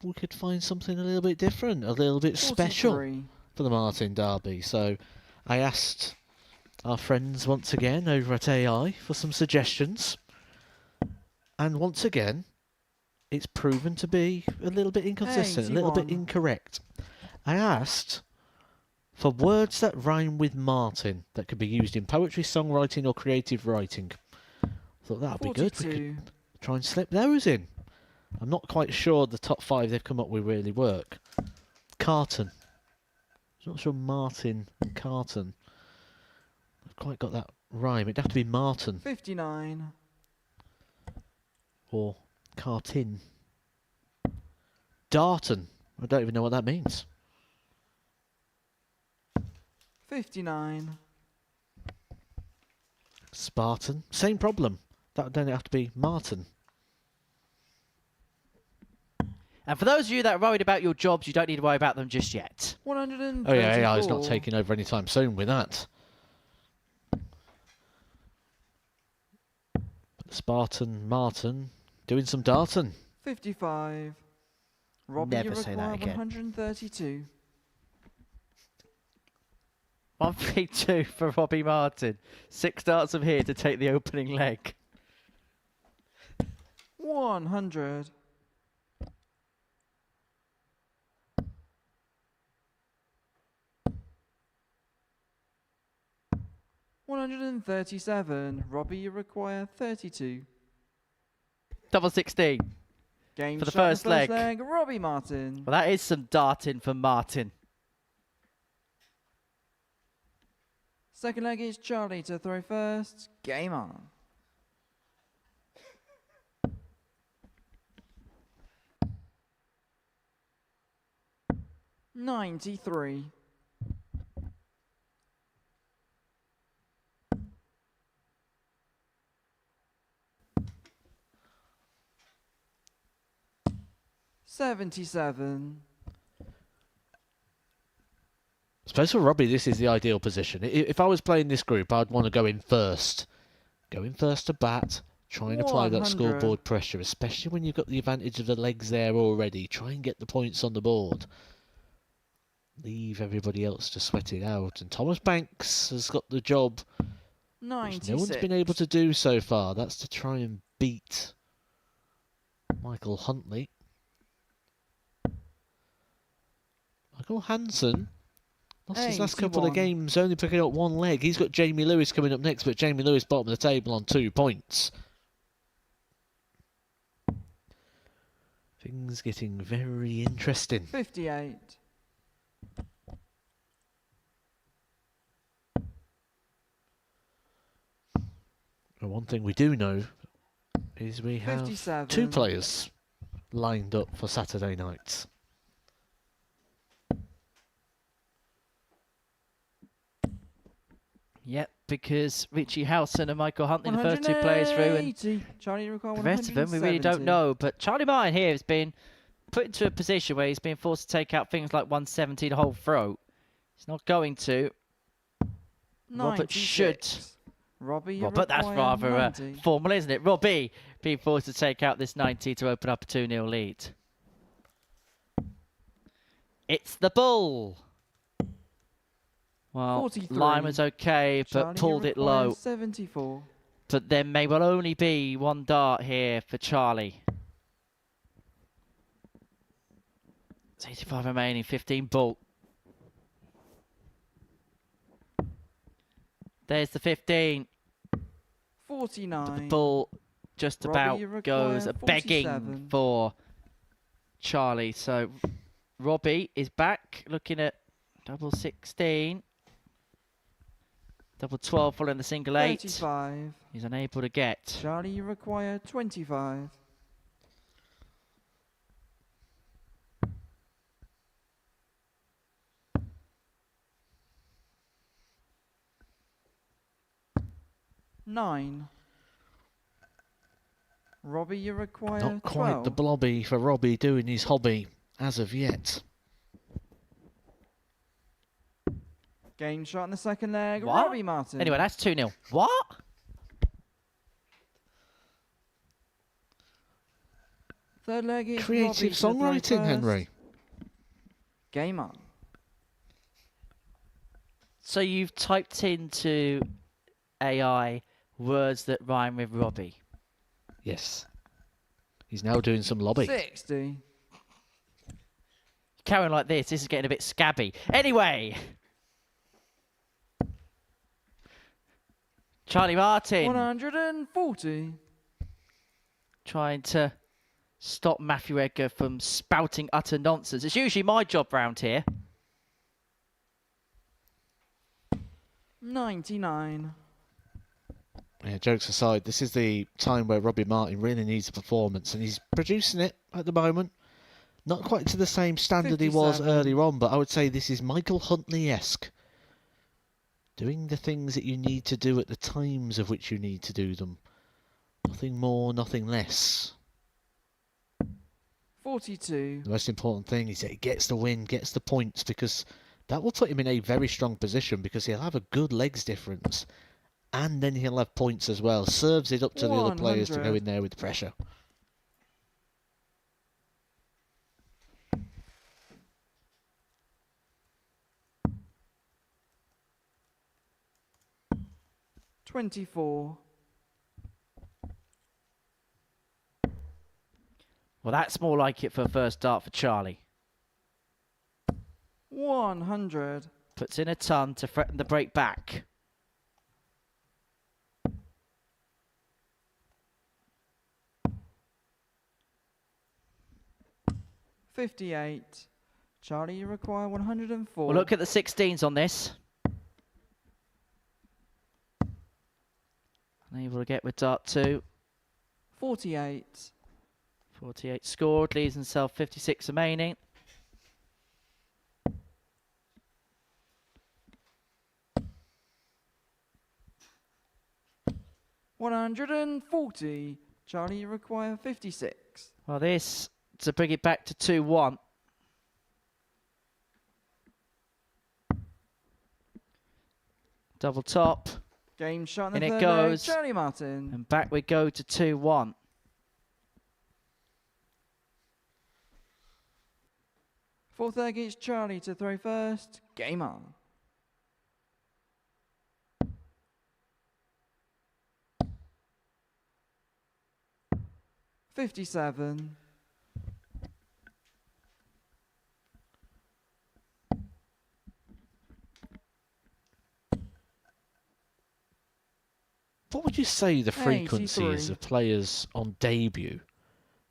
[SPEAKER 3] we could find something a little bit different, a little bit special
[SPEAKER 4] 43.
[SPEAKER 3] for the Martin derby. So I asked our friends once again over at AI for some suggestions. And once again, it's proven to be a little bit inconsistent, a little bit
[SPEAKER 4] 81.
[SPEAKER 3] incorrect. I asked for words that rhyme with Martin that could be used in poetry, songwriting, or creative writing. I thought that would be good. We
[SPEAKER 4] 42.
[SPEAKER 3] could try and slip those in. I'm not quite sure the top 5 they've come up with really work. Carton. I'm not sure Martin and Carton have quite got that rhyme. It'd have to be Martin
[SPEAKER 4] 59.
[SPEAKER 3] or Cartin. Darton. I don't even know what that means.
[SPEAKER 4] 59.
[SPEAKER 3] Spartan. Same problem. That would then have to be Martin.
[SPEAKER 2] And for those of you that are worried about your jobs, you don't need to worry about them just yet.
[SPEAKER 4] 134.
[SPEAKER 3] Oh yeah, AI is not taking over anytime soon with that. Spartan, Martin, doing some darting.
[SPEAKER 4] 55. Robbie,
[SPEAKER 2] Never
[SPEAKER 4] you
[SPEAKER 2] say that
[SPEAKER 4] require
[SPEAKER 2] again.
[SPEAKER 4] 132.
[SPEAKER 2] 1-3-2 for Robbie Martin. 6 darts from here to take the opening leg.
[SPEAKER 4] 100. 137. Robbie, you require 32.
[SPEAKER 2] Double 16.
[SPEAKER 4] Game
[SPEAKER 2] For the
[SPEAKER 4] shot in
[SPEAKER 2] first leg.
[SPEAKER 4] Robbie Martin.
[SPEAKER 2] Well, that is some darting for Martin.
[SPEAKER 4] Second leg is Charlie to throw first. Game on. $93. 77.
[SPEAKER 3] I suppose for Robbie, this is the ideal position. If I was playing this group, I'd want to go in first. Go in first to bat, try and apply that
[SPEAKER 4] 100.
[SPEAKER 3] scoreboard pressure, especially when you've got the advantage of the legs there already. Try and get the points on the board. Leave everybody else to sweat it out. And Thomas Banks has got the job, which
[SPEAKER 4] 96.
[SPEAKER 3] no one's been able to do so far. That's to try and beat Michael Huntley. Michael Hansen lost his last couple of
[SPEAKER 4] 81.
[SPEAKER 3] games, only picking up 1 leg. He's got Jamie Lewis coming up next, but Jamie Lewis bottom of the table on 2 points. Things getting very interesting.
[SPEAKER 4] 58.
[SPEAKER 3] And one thing we do know is we have
[SPEAKER 4] 57.
[SPEAKER 3] 2 players lined up for Saturday night.
[SPEAKER 2] Yep, because Richie Howson and Michael Huntley, the first 2 players through, and
[SPEAKER 4] 180. Charlie require
[SPEAKER 2] the rest of them we really don't
[SPEAKER 4] 170.
[SPEAKER 2] know. But Charlie Martin here has been put into a position where he's been forced to take out things like 170 to hold throat. He's not going to. Robert
[SPEAKER 4] 96.
[SPEAKER 2] should.
[SPEAKER 4] Robbie, you
[SPEAKER 2] Robert, that's
[SPEAKER 4] require
[SPEAKER 2] rather
[SPEAKER 4] 90.
[SPEAKER 2] formal, isn't it? Robbie being forced to take out this 90 to open up a 2-0 lead. It's the bull. Well,
[SPEAKER 4] 43.
[SPEAKER 2] line was okay, but
[SPEAKER 4] Charlie, you
[SPEAKER 2] pulled it
[SPEAKER 4] require
[SPEAKER 2] low.
[SPEAKER 4] 74.
[SPEAKER 2] But there may well only be 1 dart here for Charlie. It's 85 remaining, 15 bull. There's the 15.
[SPEAKER 4] 49.
[SPEAKER 2] The bull just
[SPEAKER 4] Robbie,
[SPEAKER 2] about
[SPEAKER 4] you require
[SPEAKER 2] goes begging
[SPEAKER 4] 47.
[SPEAKER 2] for Charlie. So Robbie is back looking at double 16. Double 12 following the single 8.
[SPEAKER 4] 35.
[SPEAKER 2] He's unable to get.
[SPEAKER 4] Charlie, you require 25. Nine. Robbie, you require
[SPEAKER 3] Not quite
[SPEAKER 4] 12.
[SPEAKER 3] the blobby for Robbie doing his hobby as of yet.
[SPEAKER 4] Game shot in the second leg.
[SPEAKER 2] What?
[SPEAKER 4] Robbie Martin.
[SPEAKER 2] Anyway, that's 2-0. What?
[SPEAKER 4] Third leg is
[SPEAKER 3] Creative
[SPEAKER 4] Robbie to throw
[SPEAKER 3] songwriting,
[SPEAKER 4] first.
[SPEAKER 3] Henry.
[SPEAKER 4] Game on.
[SPEAKER 2] So you've typed into AI words that rhyme with Robbie.
[SPEAKER 3] Yes. He's now doing some lobby.
[SPEAKER 4] 60.
[SPEAKER 2] Carrying like this is getting a bit scabby. Anyway. Charlie Martin
[SPEAKER 4] 140.
[SPEAKER 2] trying to stop Matthew Edgar from spouting utter nonsense. It's usually my job round here.
[SPEAKER 4] 99.
[SPEAKER 3] Yeah, jokes aside, this is the time where Robbie Martin really needs a performance, and he's producing it at the moment. Not quite to the same standard he was
[SPEAKER 4] 57.
[SPEAKER 3] earlier on, but I would say this is Michael Huntley-esque. Doing the things that you need to do at the times of which you need to do them. Nothing more, nothing less.
[SPEAKER 4] 42.
[SPEAKER 3] The most important thing is that he gets the win, gets the points, because that will put him in a very strong position, because he'll have a good legs difference. And then he'll have points as well. Serves it up to the other players to go
[SPEAKER 4] 100.
[SPEAKER 3] in there with pressure.
[SPEAKER 4] $24.
[SPEAKER 2] Well, that's more like it for a first dart for Charlie.
[SPEAKER 4] 100.
[SPEAKER 2] Puts in a ton to threaten the break back.
[SPEAKER 4] $58. Charlie, you require 104.
[SPEAKER 2] Well, look at the 16s on this. Unable to get with dart 2.
[SPEAKER 4] 48.
[SPEAKER 2] 48 scored, leaves himself 56 remaining.
[SPEAKER 4] $140. Charlie, you require 56.
[SPEAKER 2] Well, this to bring it back to 2-1. Double top.
[SPEAKER 4] Game shot in the
[SPEAKER 2] In it
[SPEAKER 4] third
[SPEAKER 2] goes.
[SPEAKER 4] leg. Charlie Martin.
[SPEAKER 2] And back we go to 2-1.
[SPEAKER 4] Fourth leg is Charlie to throw first. Game on. $57.
[SPEAKER 3] What would you say the frequency is
[SPEAKER 4] 83.
[SPEAKER 3] of players on debut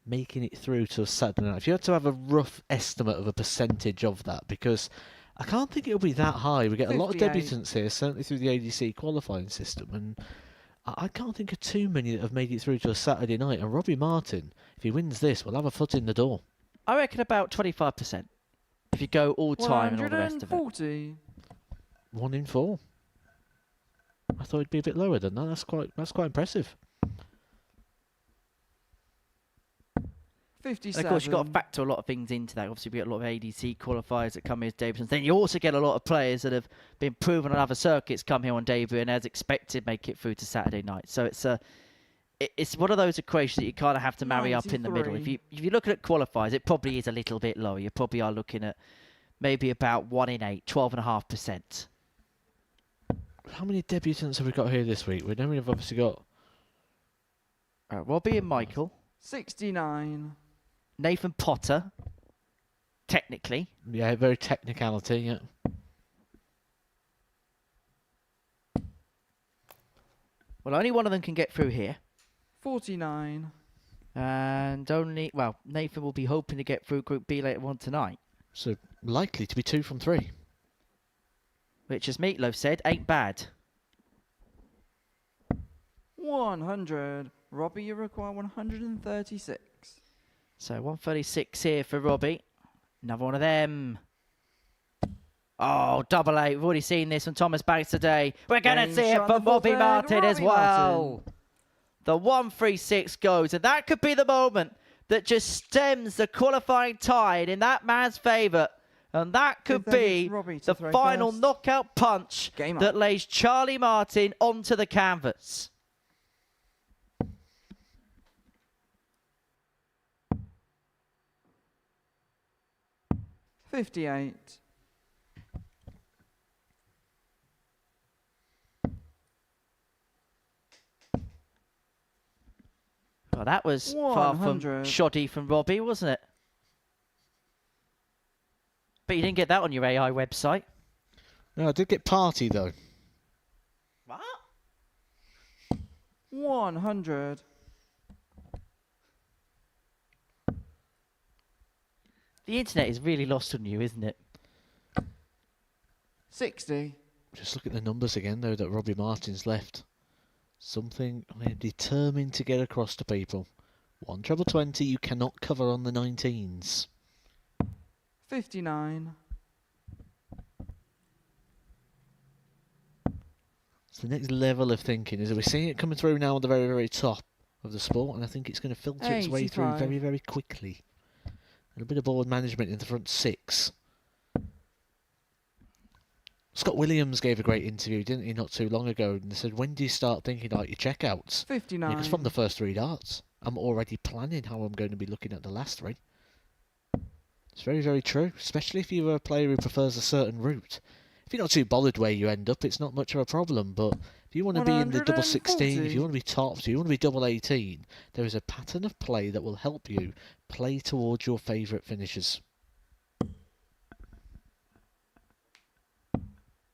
[SPEAKER 3] making it through to a Saturday night, if you had to have a rough estimate of a percentage of that, because I can't think it'll be that high. We get a lot of
[SPEAKER 4] 58.
[SPEAKER 3] debutants here, certainly through the ADC qualifying system, and I can't think of too many that have made it through to a Saturday night. And Robbie Martin, if he wins this, will have a foot in the door.
[SPEAKER 2] I reckon about 25%. If you go all time and all the rest of it.
[SPEAKER 4] 140.
[SPEAKER 3] 1 in 4. I thought it'd be a bit lower than that. That's quite impressive.
[SPEAKER 4] 57.
[SPEAKER 2] And of course, you've got to factor a lot of things into that. Obviously, we get a lot of ADC qualifiers that come here as debuts. Then you also get a lot of players that have been proven on other circuits come here on debut and, as expected, make it through to Saturday night. So it's one of those equations that you kind of have to marry up in the middle. If you look at qualifiers, it probably is a little bit lower. You probably are looking at maybe about 1 in 8, 12.5%.
[SPEAKER 3] How many debutants have we got here this week? We know we've obviously got
[SPEAKER 2] Robbie and Michael.
[SPEAKER 4] 69.
[SPEAKER 2] Nathan Potter, technically.
[SPEAKER 3] Yeah, very technicality, yeah.
[SPEAKER 2] Well, only one of them can get through here.
[SPEAKER 4] 49.
[SPEAKER 2] And Nathan will be hoping to get through Group B later on tonight.
[SPEAKER 3] So, likely to be 2 from 3.
[SPEAKER 2] Which, as Meatloaf said, ain't bad.
[SPEAKER 4] 100. Robbie, you require 136.
[SPEAKER 2] So 136 here for Robbie. Another one of them. Oh, double 8. We've already seen this from Thomas Banks today. We're going to see it from Robbie Martin as well. The 136 goes, and that could be the moment that just stems the qualifying tide in that man's favour. And that could be the final knockout punch that lays Charlie Martin onto the canvas.
[SPEAKER 4] $58.
[SPEAKER 2] Well, that was far from shoddy from Robbie, wasn't it? But you didn't get that on your AI website.
[SPEAKER 3] No, I did get party, though.
[SPEAKER 2] What?
[SPEAKER 4] 100.
[SPEAKER 2] The internet is really lost on you, isn't it?
[SPEAKER 4] 60.
[SPEAKER 3] Just look at the numbers again, though, that Robbie Martin's left. Something I am determined to get across to people. 1 treble 20 you cannot cover on the 19s.
[SPEAKER 4] 59.
[SPEAKER 3] It's the next level of thinking, is that we're seeing it coming through now on the very, very top of the sport, and I think it's going to filter its way through very, very quickly. A little bit of board management in the front 6. Scott Williams gave a great interview, didn't he, not too long ago, and they said, when do you start thinking about your checkouts?
[SPEAKER 4] 59.
[SPEAKER 3] Because from the first 3 darts, I'm already planning how I'm going to be looking at the last 3. It's very, very true, especially if you're a player who prefers a certain route. If you're not too bothered where you end up, it's not much of a problem, but if you want to be in the double 16, if you want to be tops, if you want to be double 18, there is a pattern of play that will help you play towards your favourite finishes.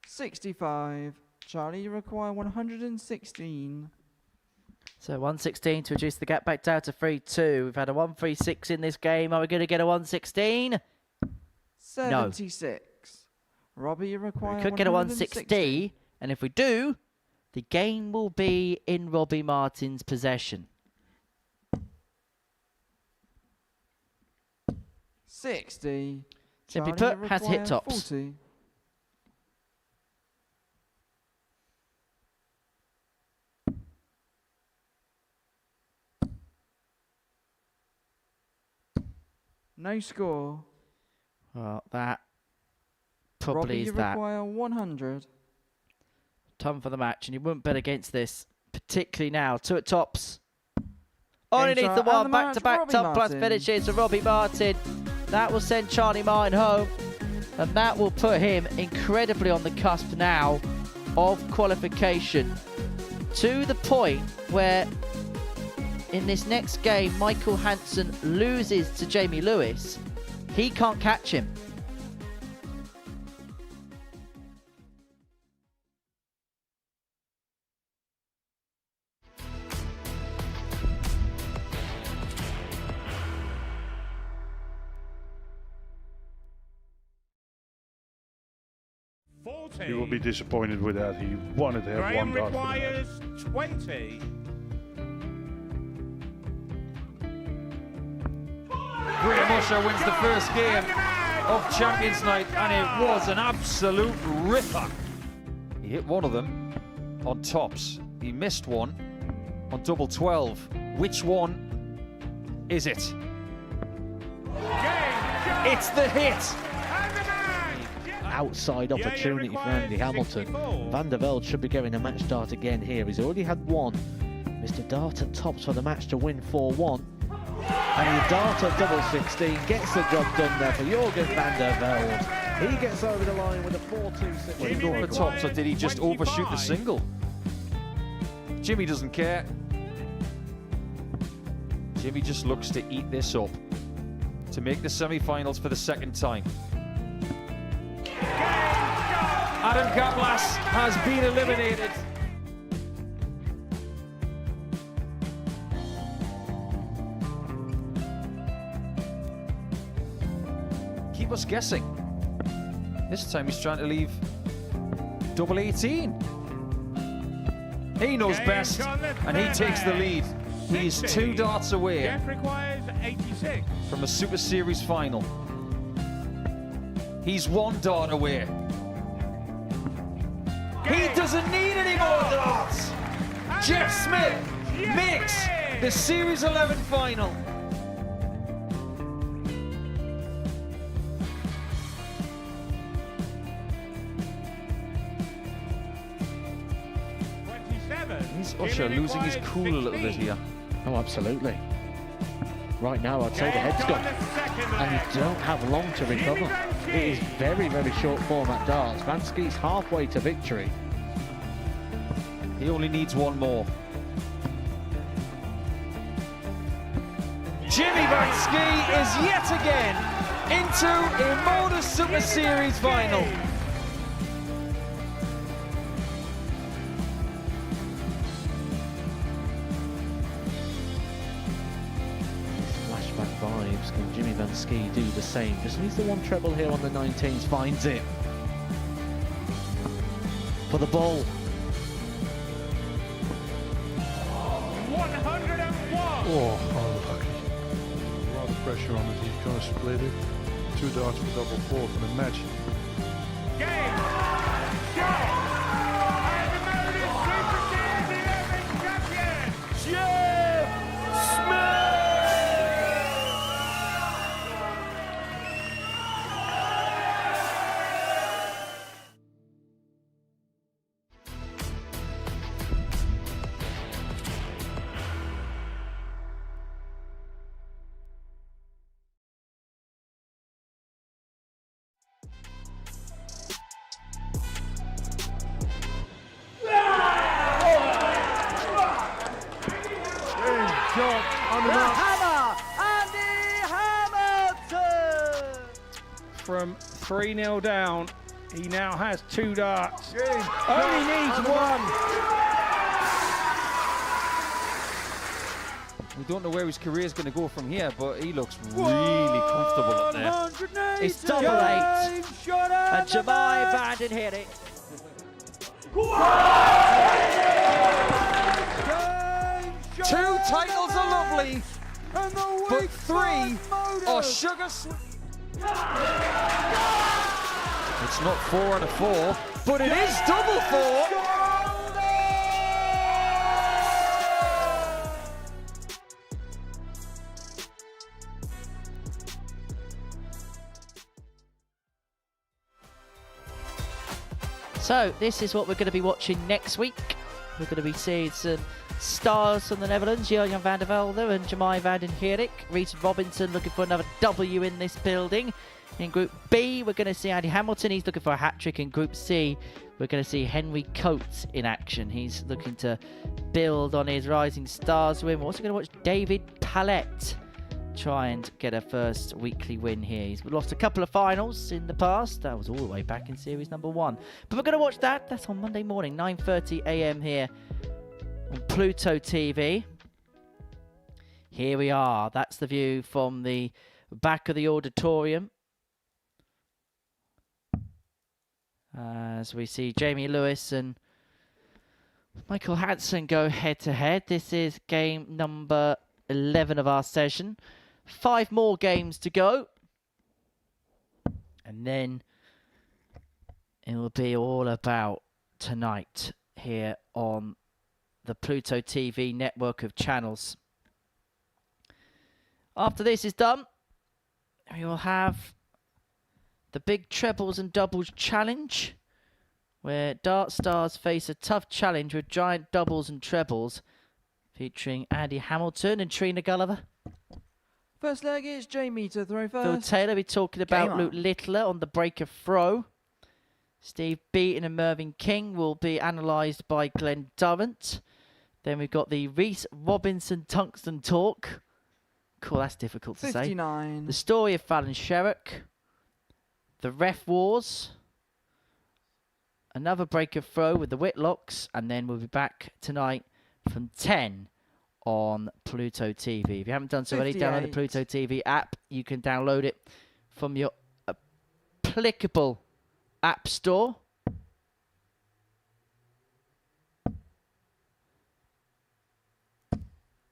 [SPEAKER 4] 65. Charlie, you require 116.
[SPEAKER 2] So 116 to reduce the gap back down to 3-2. We've had a 136 in this game. Are we going to get a 116?
[SPEAKER 4] 76. No. Robbie, you require
[SPEAKER 2] We could get a 160, and if we do, the game will be in Robbie Martin's possession.
[SPEAKER 4] 60.
[SPEAKER 2] Simply
[SPEAKER 4] Charlie,
[SPEAKER 2] put,
[SPEAKER 4] you
[SPEAKER 2] has hit
[SPEAKER 4] require
[SPEAKER 2] tops.
[SPEAKER 4] 40. No score.
[SPEAKER 2] Well, that probably
[SPEAKER 4] Robbie,
[SPEAKER 2] is
[SPEAKER 4] you
[SPEAKER 2] that.
[SPEAKER 4] require 100.
[SPEAKER 2] Time for the match, and you wouldn't bet against this, particularly now. 2 at tops. Underneath the one, back-to-back top class finishes for Robbie Martin. That will send Charlie Martin home, and that will put him incredibly on the cusp now of qualification, to the point where in this next game Michael Hansen loses to Jamie Lewis. He can't catch him.
[SPEAKER 9] 14.
[SPEAKER 7] He will be disappointed with that. He wanted to have
[SPEAKER 9] Graham
[SPEAKER 7] one dart. for the match.
[SPEAKER 9] requires 20.
[SPEAKER 8] Graham Usher wins the first game of Champions Night, and it was an absolute ripper. He hit one of them on tops. He missed one on double 12. Which one is it? It's the hit.
[SPEAKER 3] Outside opportunity for Andy Hamilton. Van der Velde should be getting a match start again here. He's already had one. Mr. Dart at tops for the match to win 4-1. And the Dart at double 16 gets the job done there for Jurgen van der Velde. He gets over the line with a 4-2-6.
[SPEAKER 8] Did he go for tops, or did he just overshoot the single? Jimmy doesn't care. Jimmy just looks to eat this up to make the semi-finals for the second time. Adam Kaplas has been eliminated. Keep us guessing. This time he's trying to leave double 18. He knows best, and he takes the lead. He's 2 darts away
[SPEAKER 9] Jeff requires 86.
[SPEAKER 8] from a Super Series final. He's 1 dart away. He doesn't need any more darts. Jeff Smith makes the Series 11 final. Is Usher losing his cool a little bit here?
[SPEAKER 3] Oh, absolutely. Right now, I'd say the head's gone. And you don't have long to recover. It is very, very short format darts. Vansky's halfway to victory.
[SPEAKER 8] He only needs one more. Jimmy Vansky is yet again into a Modus Super Series final.
[SPEAKER 3] Flashback vibes. Can Jimmy Vansky do the same? Just needs the one treble here on the 19s. Finds it. For the ball.
[SPEAKER 9] 101.
[SPEAKER 7] Oh, unlucky. A lot of pressure on it. He's going to split it. 2 darts for double 4 for the match.
[SPEAKER 9] Game. Shot. And the Modus Super Series 11 champion, Jeff Smith.
[SPEAKER 6] From 3-0 down, he now has 2 darts. Only needs 1.
[SPEAKER 8] We don't know where his career is going to go from here, but he looks really comfortable up there.
[SPEAKER 2] It's double 8. And Jemai Vanden hit it.
[SPEAKER 8] 2 titles are lovely, but 3 are sugar sweet. It's not 4 out of 4, but it is double 4.
[SPEAKER 2] So this is what we're going to be watching next week. We're going to be seeing some stars from the Netherlands, Jurgen van der Velde and Jemai Vanden Herik. Reece Robinson looking for another W in this building. In Group B, we're going to see Andy Hamilton. He's looking for a hat-trick. In Group C, we're going to see Henry Coates in action. He's looking to build on his Rising Stars win. We're also going to watch David Palette try and get a first weekly win here. He's lost a couple of finals in the past. That was all the way back in Series number 1. But we're going to watch that. That's on Monday morning, 9:30 a.m. here on Pluto TV. Here we are. That's the view from the back of the auditorium. as we see Jamie Lewis and Michael Hansen go head-to-head. This is game number 11 of our session. 5 more games to go. And then it will be all about tonight here on the Pluto TV network of channels. After this is done, we will have the big trebles and doubles challenge, where Dart Stars face a tough challenge with giant doubles and trebles, featuring Andy Hamilton and Trina Gulliver.
[SPEAKER 4] First leg is Jamie to throw first.
[SPEAKER 2] Phil Taylor will be talking about
[SPEAKER 4] Game
[SPEAKER 2] Luke
[SPEAKER 4] on.
[SPEAKER 2] Littler on the breaker throw. Steve Beaton and Mervyn King will be analysed by Glenn Durrant. Then we've got the Reese Robinson Tungsten talk. Cool, that's difficult to say.
[SPEAKER 4] 59.
[SPEAKER 2] The story of Fallon Sherrock. The ref wars. Another breaker throw with the Whitlocks. And then we'll be back tonight from 10 on Pluto TV. If you haven't done so already, download the
[SPEAKER 4] 58.
[SPEAKER 2] Pluto TV app. You can download it from your applicable app store.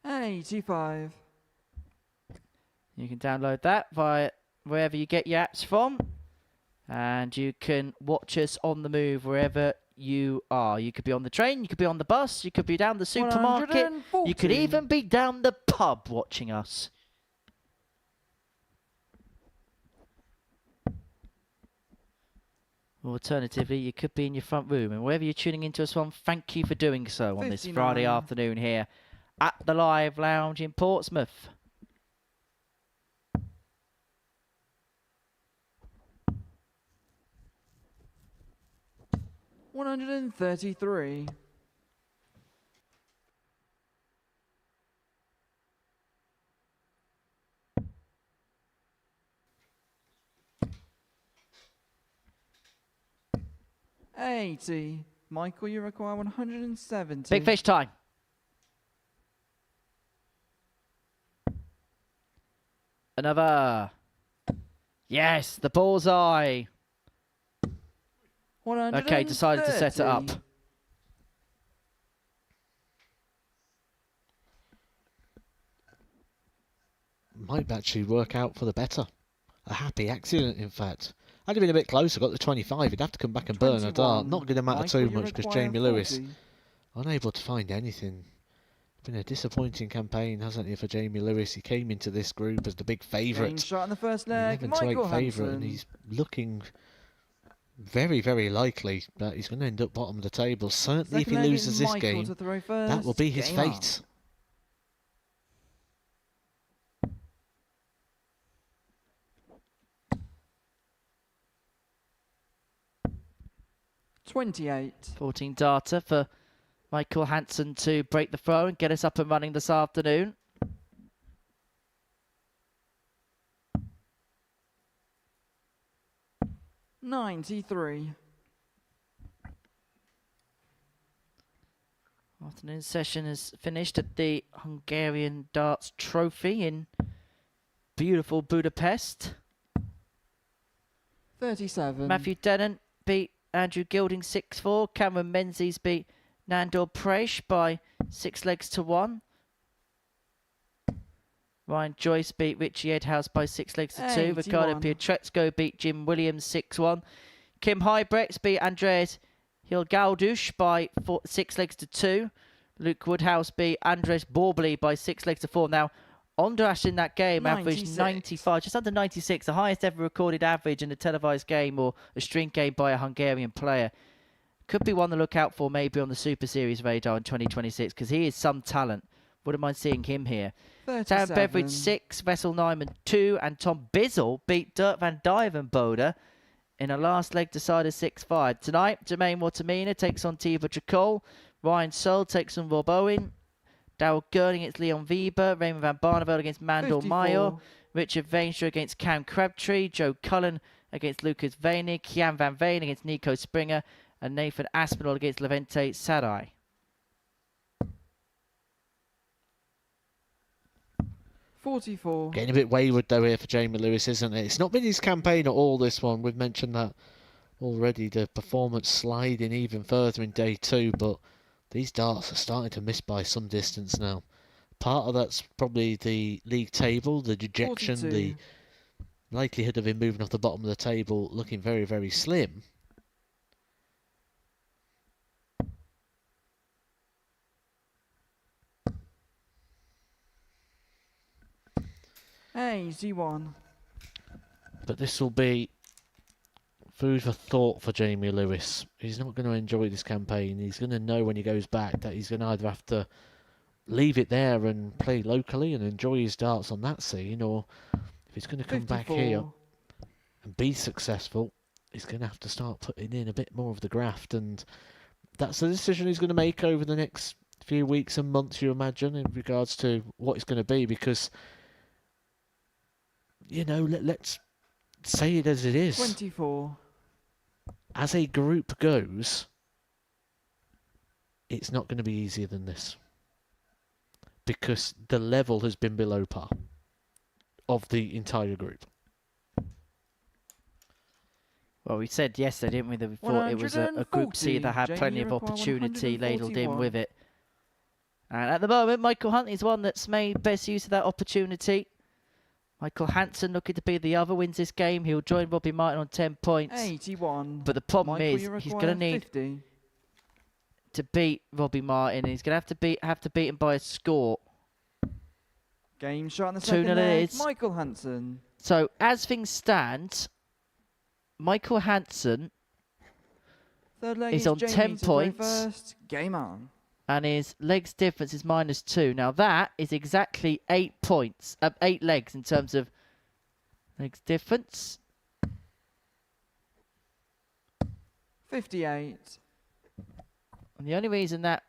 [SPEAKER 4] And 85.
[SPEAKER 2] You can download that via wherever you get your apps from. And you can watch us on the move wherever you are. You could be on the train, you could be on the bus, you could be down the supermarket, you could
[SPEAKER 4] 140.
[SPEAKER 2] even be down the pub watching us. Alternatively, you could be in your front room. And wherever you're tuning into us from, thank you for doing so on this
[SPEAKER 4] 59.
[SPEAKER 2] Friday afternoon here at the Live Lounge in Portsmouth.
[SPEAKER 4] $133. $80. Michael, you require 170.
[SPEAKER 2] Big fish time. Another. Yes, the bullseye.
[SPEAKER 4] 130.
[SPEAKER 2] Okay, decided to set it up.
[SPEAKER 3] Might actually work out for the better. A happy accident, in fact. Had he been a bit closer, got to 25, he'd have to come back and burn a dart.
[SPEAKER 4] 21.
[SPEAKER 3] Not going to matter
[SPEAKER 4] Michael,
[SPEAKER 3] too
[SPEAKER 4] you
[SPEAKER 3] much because
[SPEAKER 4] require
[SPEAKER 3] Jamie Lewis
[SPEAKER 4] 40.
[SPEAKER 3] unable to find anything. Been a disappointing campaign, hasn't it, for Jamie Lewis? He came into this group as the big
[SPEAKER 4] Game
[SPEAKER 3] favourite.
[SPEAKER 4] shot in the first leg.
[SPEAKER 3] 11 to 8
[SPEAKER 4] Michael
[SPEAKER 3] favourite, and
[SPEAKER 4] Hansen.
[SPEAKER 3] he's looking very, very likely that he's going to end up bottom of the table. Certainly, if
[SPEAKER 4] Second
[SPEAKER 3] he
[SPEAKER 4] leg
[SPEAKER 3] loses
[SPEAKER 4] is
[SPEAKER 3] this
[SPEAKER 4] Michael
[SPEAKER 3] game,
[SPEAKER 4] to throw
[SPEAKER 3] that will
[SPEAKER 4] first.
[SPEAKER 3] be his
[SPEAKER 4] Game on.
[SPEAKER 3] fate.
[SPEAKER 4] $28.
[SPEAKER 2] 14 data for Michael Hansen to break the throw and get us up and running this afternoon.
[SPEAKER 4] $93.
[SPEAKER 2] Afternoon session is finished at the Hungarian Darts Trophy in beautiful Budapest.
[SPEAKER 4] 37.
[SPEAKER 2] Matthew Dennant beat Andrew Gilding 6-4. Cameron Menzies beat Nandor Presh by 6 legs to 1. Ryan Joyce beat Richie Edhouse by 6 legs to 2. Ricardo
[SPEAKER 4] 81.
[SPEAKER 2] Pietrezco beat Jim Williams 6-1. Kim Hybrex beat Andres Hilgaudush by 6 legs to 2. Luke Woodhouse beat Andres Borbley by 6 legs to 4. Now, Ondrash in that game averaged
[SPEAKER 4] 96.
[SPEAKER 2] 95, just under 96, the highest ever recorded average in a televised game or a string game by a Hungarian player. Could be one to look out for maybe on the Super Series radar in 2026 because he is some talent. Wouldn't mind seeing him here.
[SPEAKER 4] 37.
[SPEAKER 2] Dan Beveridge 6, Vessel Nyman 2, and Tom Bizzle beat Dirk van Duivenbode in a last leg decider 6-5. Tonight, Jermaine Watamina takes on Tiva Dracol. Ryan Searle takes on Rob Owen. Darryl Gurning against Leon Weber. Raymond van Barneveld against Mandor
[SPEAKER 4] 54.
[SPEAKER 2] Mayer. Richard Vainstra against Cam Crabtree. Joe Cullen against Lucas Vainig. Jan van Veen against Nico Springer. And Nathan Aspinall against Levente Sarai.
[SPEAKER 4] $44.
[SPEAKER 3] Getting a bit wayward though here for Jamie Lewis, isn't it? It's not been his campaign at all, this one. We've mentioned that already the performance sliding even further in day 2, but these darts are starting to miss by some distance now. Part of that's probably the league table, the dejection,
[SPEAKER 4] 42.
[SPEAKER 3] the likelihood of him moving off the bottom of the table looking very, very slim.
[SPEAKER 4] Hey, Z1.
[SPEAKER 3] But this will be food for thought for Jamie Lewis. He's not going to enjoy this campaign. He's going to know when he goes back that he's going to either have to leave it there and play locally and enjoy his darts on that scene, or if he's going to come
[SPEAKER 4] 54.
[SPEAKER 3] back here and be successful, he's going to have to start putting in a bit more of the graft. And that's the decision he's going to make over the next few weeks and months, you imagine, in regards to what it's going to be, because, you know, let's say it as it is.
[SPEAKER 4] 24.
[SPEAKER 3] As a group goes, it's not going to be easier than this, because the level has been below par of the entire group.
[SPEAKER 2] Well, we said yesterday, didn't we, that we thought it was a Group C that had
[SPEAKER 4] Jamie
[SPEAKER 2] plenty of
[SPEAKER 4] require
[SPEAKER 2] opportunity ladled in
[SPEAKER 4] 141.
[SPEAKER 2] with it. And at the moment, Michael Huntley is one that's made best use of that opportunity. Michael Hansen looking to be the other, wins this game. He'll join Robbie Martin on 10 points.
[SPEAKER 4] 81.
[SPEAKER 2] But the problem
[SPEAKER 4] Michael,
[SPEAKER 2] is
[SPEAKER 4] you
[SPEAKER 2] he's
[SPEAKER 4] require
[SPEAKER 2] going to need
[SPEAKER 4] 50.
[SPEAKER 2] to beat Robbie Martin. He's going to have to beat him by a score.
[SPEAKER 4] Game shot in the
[SPEAKER 2] 2-0
[SPEAKER 4] second
[SPEAKER 2] it
[SPEAKER 4] leg.
[SPEAKER 2] is.
[SPEAKER 4] Michael Hansen.
[SPEAKER 2] So as things stand, Michael Hansen
[SPEAKER 4] Third leg
[SPEAKER 2] is
[SPEAKER 4] is
[SPEAKER 2] on
[SPEAKER 4] Jamie
[SPEAKER 2] 10
[SPEAKER 4] to throw
[SPEAKER 2] points.
[SPEAKER 4] First. Game on.
[SPEAKER 2] And his legs difference is -2. Now that is exactly 8 points, 8 legs in terms of legs difference.
[SPEAKER 4] 58.
[SPEAKER 2] And the only reason that,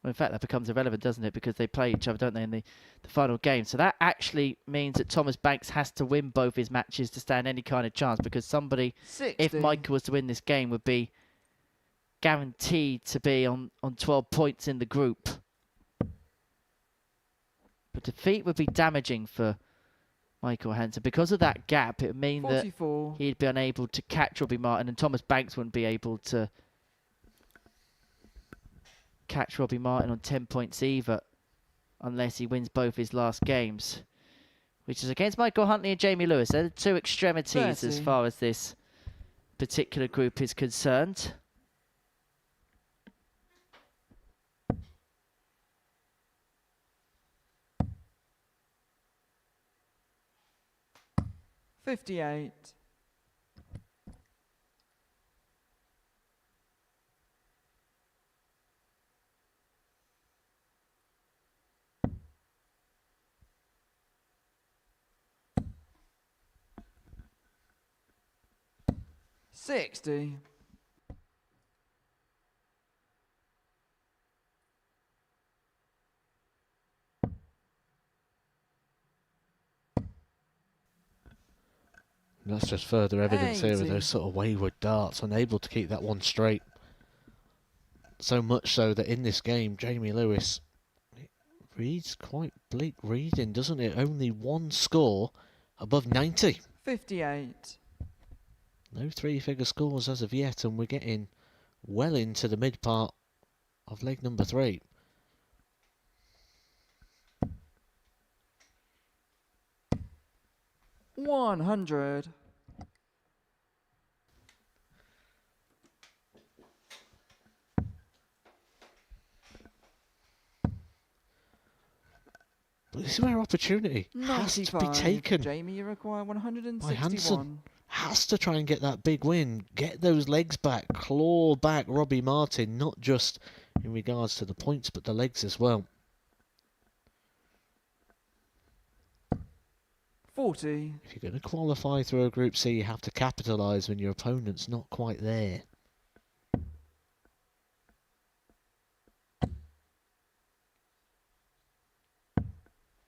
[SPEAKER 2] well, in fact, that becomes irrelevant, doesn't it? Because they play each other, don't they, in the final game. So that actually means that Thomas Banks has to win both his matches to stand any kind of chance, because somebody,
[SPEAKER 4] 60.
[SPEAKER 2] if Michael was to win this game, would be guaranteed to be on 12 points in the group. But defeat would be damaging for Michael Hansen. Because of that gap, it would mean
[SPEAKER 4] 44.
[SPEAKER 2] that he'd be unable to catch Robbie Martin, and Thomas Banks wouldn't be able to catch Robbie Martin on 10 points either, unless he wins both his last games, which is against Michael Huntley and Jamie Lewis. They're the two extremities
[SPEAKER 4] 30.
[SPEAKER 2] as far as this particular group is concerned.
[SPEAKER 4] $58. $60.
[SPEAKER 3] That's just further evidence here of
[SPEAKER 4] 80.
[SPEAKER 3] those sort of wayward darts, unable to keep that one straight. So much so that in this game, Jamie Lewis, it reads quite bleak reading, doesn't it? Only one score above 90.
[SPEAKER 4] 58.
[SPEAKER 3] No three-figure scores as of yet, and we're getting well into the mid part of leg number 3.
[SPEAKER 4] $100.
[SPEAKER 3] But this is where opportunity has to be
[SPEAKER 4] 95.
[SPEAKER 3] taken.
[SPEAKER 4] Jamie, you require
[SPEAKER 3] By Hansen.
[SPEAKER 4] 161.
[SPEAKER 3] Has to try and get that big win, get those legs back, claw back Robbie Martin, not just in regards to the points, but the legs as well.
[SPEAKER 4] 40.
[SPEAKER 3] If you're going to qualify through a Group C, you have to capitalise when your opponent's not quite there.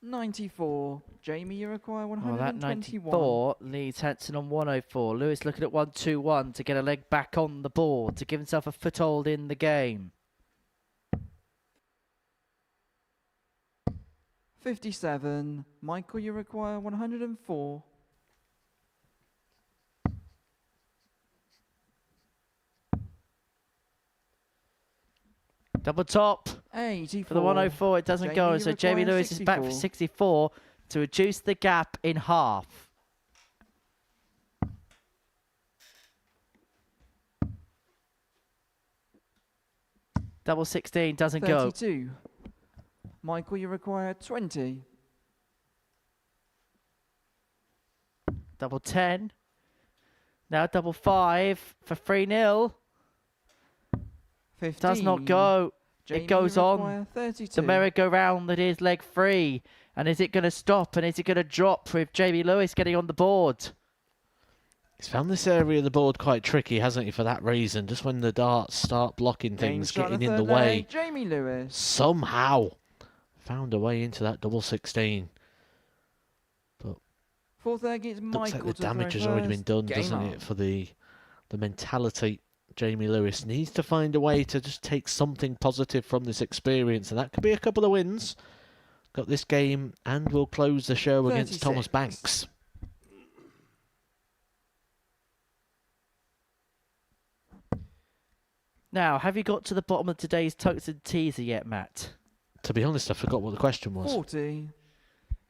[SPEAKER 4] $94. Jamie, you require
[SPEAKER 2] Well,
[SPEAKER 4] 121.
[SPEAKER 2] that 94 leaves Hansen on 104. Lewis looking at 121 to get a leg back on the board, to give himself a foothold in the game.
[SPEAKER 4] 57. Michael, you require 104.
[SPEAKER 2] Double top
[SPEAKER 4] 84.
[SPEAKER 2] for the 104. It doesn't go. So Jamie Lewis is back for 64 to reduce the gap in half. Double 16 doesn't
[SPEAKER 4] 32. Michael, you require 20.
[SPEAKER 2] Double 10. Now double 5 for 3-0.
[SPEAKER 4] 15.
[SPEAKER 2] Does not go.
[SPEAKER 4] Jamie,
[SPEAKER 2] It goes
[SPEAKER 4] you
[SPEAKER 2] on.
[SPEAKER 4] require 32.
[SPEAKER 2] The merry-go-round that is leg 3. And is it going to stop and is it going to drop with Jamie Lewis getting on the board?
[SPEAKER 3] He's found this area of the board quite tricky, hasn't he, for that reason? Just when the darts start blocking things, getting in the way.
[SPEAKER 4] Jamie Lewis.
[SPEAKER 3] Somehow found a way into that double 16. But
[SPEAKER 4] Fourth leg is Michael.
[SPEAKER 3] looks like the
[SPEAKER 4] to
[SPEAKER 3] damage
[SPEAKER 4] throw
[SPEAKER 3] has already been
[SPEAKER 4] first.
[SPEAKER 3] done,
[SPEAKER 4] Game
[SPEAKER 3] doesn't
[SPEAKER 4] on.
[SPEAKER 3] it, for the mentality. Jamie Lewis needs to find a way to just take something positive from this experience, and that could be a couple of wins. Got this game, and we'll close the show against
[SPEAKER 4] 36.
[SPEAKER 3] Thomas Banks.
[SPEAKER 2] Now, have you got to the bottom of today's tungsten teaser yet, Matt?
[SPEAKER 3] To be honest, I forgot what the question was.
[SPEAKER 4] 40.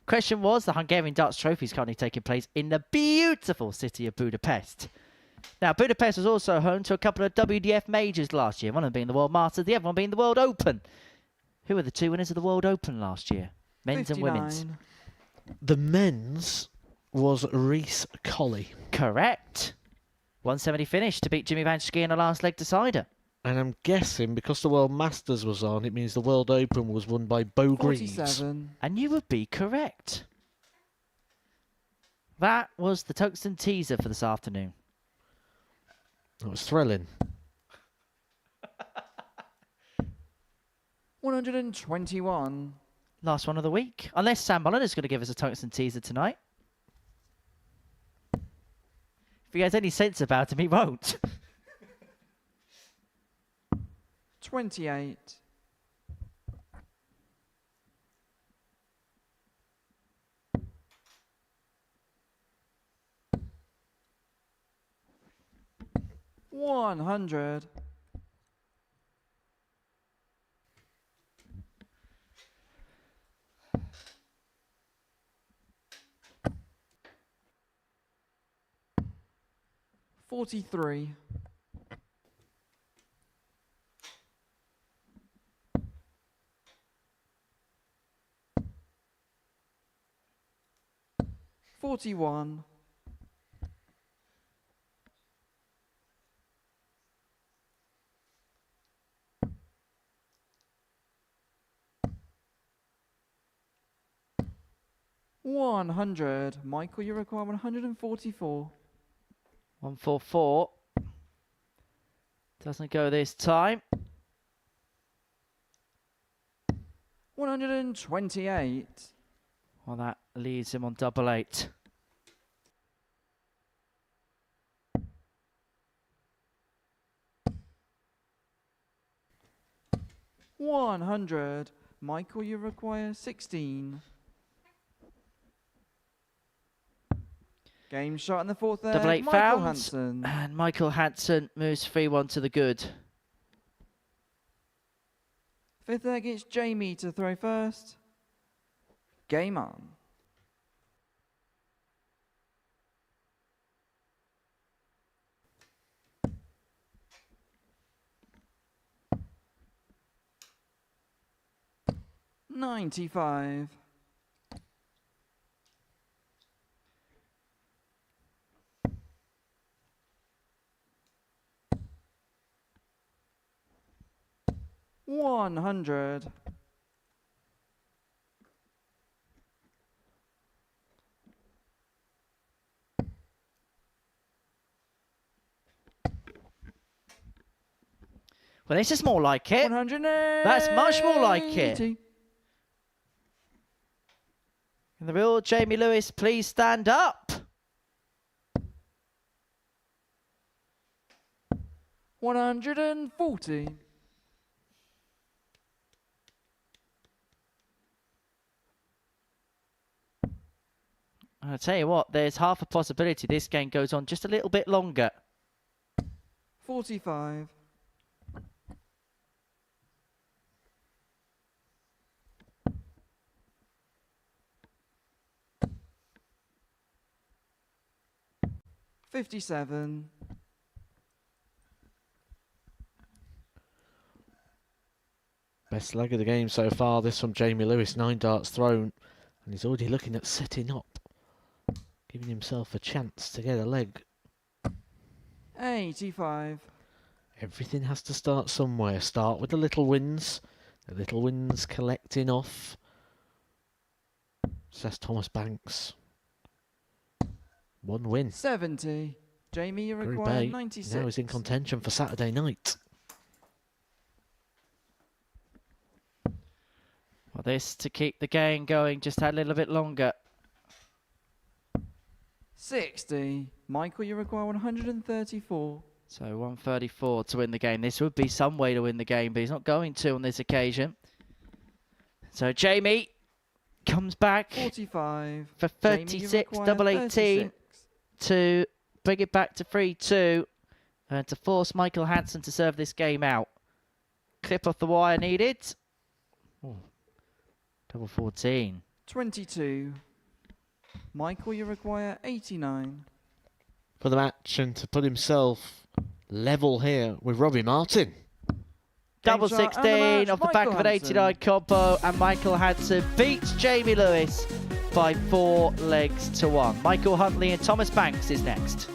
[SPEAKER 2] Question was, the Hungarian Darts Trophy is currently taking place in the beautiful city of Budapest. Now, Budapest was also home to a couple of WDF majors last year, one of them being the World Masters, the other one being the World Open. Who were the two winners of the World Open last year? Men's
[SPEAKER 4] 59.
[SPEAKER 2] and women's.
[SPEAKER 3] The men's was Reece Colley.
[SPEAKER 2] Correct. 170 finish to beat Jimmy Van Schie in a last leg decider.
[SPEAKER 3] And I'm guessing because the World Masters was on, it means the World Open was won by Bo Greaves.
[SPEAKER 4] 47.
[SPEAKER 2] And you would be correct. That was the tungsten teaser for this afternoon.
[SPEAKER 3] That was thrilling.
[SPEAKER 4] 121.
[SPEAKER 2] Last one of the week. Unless Sam Mullen is going to give us a tungsten teaser tonight. If he has any sense about him, he won't.
[SPEAKER 4] 28. 100. 43. 41. 100. Michael, you require 144.
[SPEAKER 2] 144. Doesn't go this time.
[SPEAKER 4] 128.
[SPEAKER 2] Well, that leaves him on double 8.
[SPEAKER 4] $100. Michael, you require 16. Game shot in the fourth leg.
[SPEAKER 2] Double 8
[SPEAKER 4] Michael
[SPEAKER 2] found.
[SPEAKER 4] Hansen.
[SPEAKER 2] And Michael Hansen moves 3-1 to the good.
[SPEAKER 4] Fifth leg, it's Jamie to throw first. Game on. $95. 100.
[SPEAKER 2] 'Well, this is more like it.
[SPEAKER 4] 180.
[SPEAKER 2] That's much more like it. Can the real Jamie Lewis please stand up?
[SPEAKER 4] 140.
[SPEAKER 2] I'll tell you what, there's half a possibility this game goes on just a little bit longer.
[SPEAKER 4] 45. 57.
[SPEAKER 3] Best leg of the game so far, this from Jamie Lewis, 9 darts thrown, and he's already looking at setting up, giving himself a chance to get a leg.
[SPEAKER 4] 85.
[SPEAKER 3] Everything has to start somewhere. Start with the little wins collecting off, says Thomas Banks. 1 win.
[SPEAKER 4] 70. Jamie, you
[SPEAKER 3] Group
[SPEAKER 4] require
[SPEAKER 3] A
[SPEAKER 4] 96.
[SPEAKER 3] now is in contention for Saturday night.
[SPEAKER 2] Well, this to keep the game going just a little bit longer.
[SPEAKER 4] 60. Michael, you require 134.
[SPEAKER 2] So 134 to win the game. This would be some way to win the game, but he's not going to on this occasion. So Jamie comes back
[SPEAKER 4] 45.
[SPEAKER 2] for 36, double 18 to bring it back to 3-2 and to force Michael Hansen to serve this game out. Clip off the wire needed. Ooh. Double 14.
[SPEAKER 4] 22. Michael, you require 89.
[SPEAKER 3] For the match and to put himself level here with Robbie Martin.
[SPEAKER 2] Double
[SPEAKER 4] Game shot
[SPEAKER 2] 16
[SPEAKER 4] and the
[SPEAKER 2] off the
[SPEAKER 4] match,
[SPEAKER 2] back
[SPEAKER 4] Michael
[SPEAKER 2] of an
[SPEAKER 4] Hansen.
[SPEAKER 2] 89 combo, and Michael Hansen beats Jamie Lewis by 4 legs to 1. Michael Huntley and Thomas Banks is next.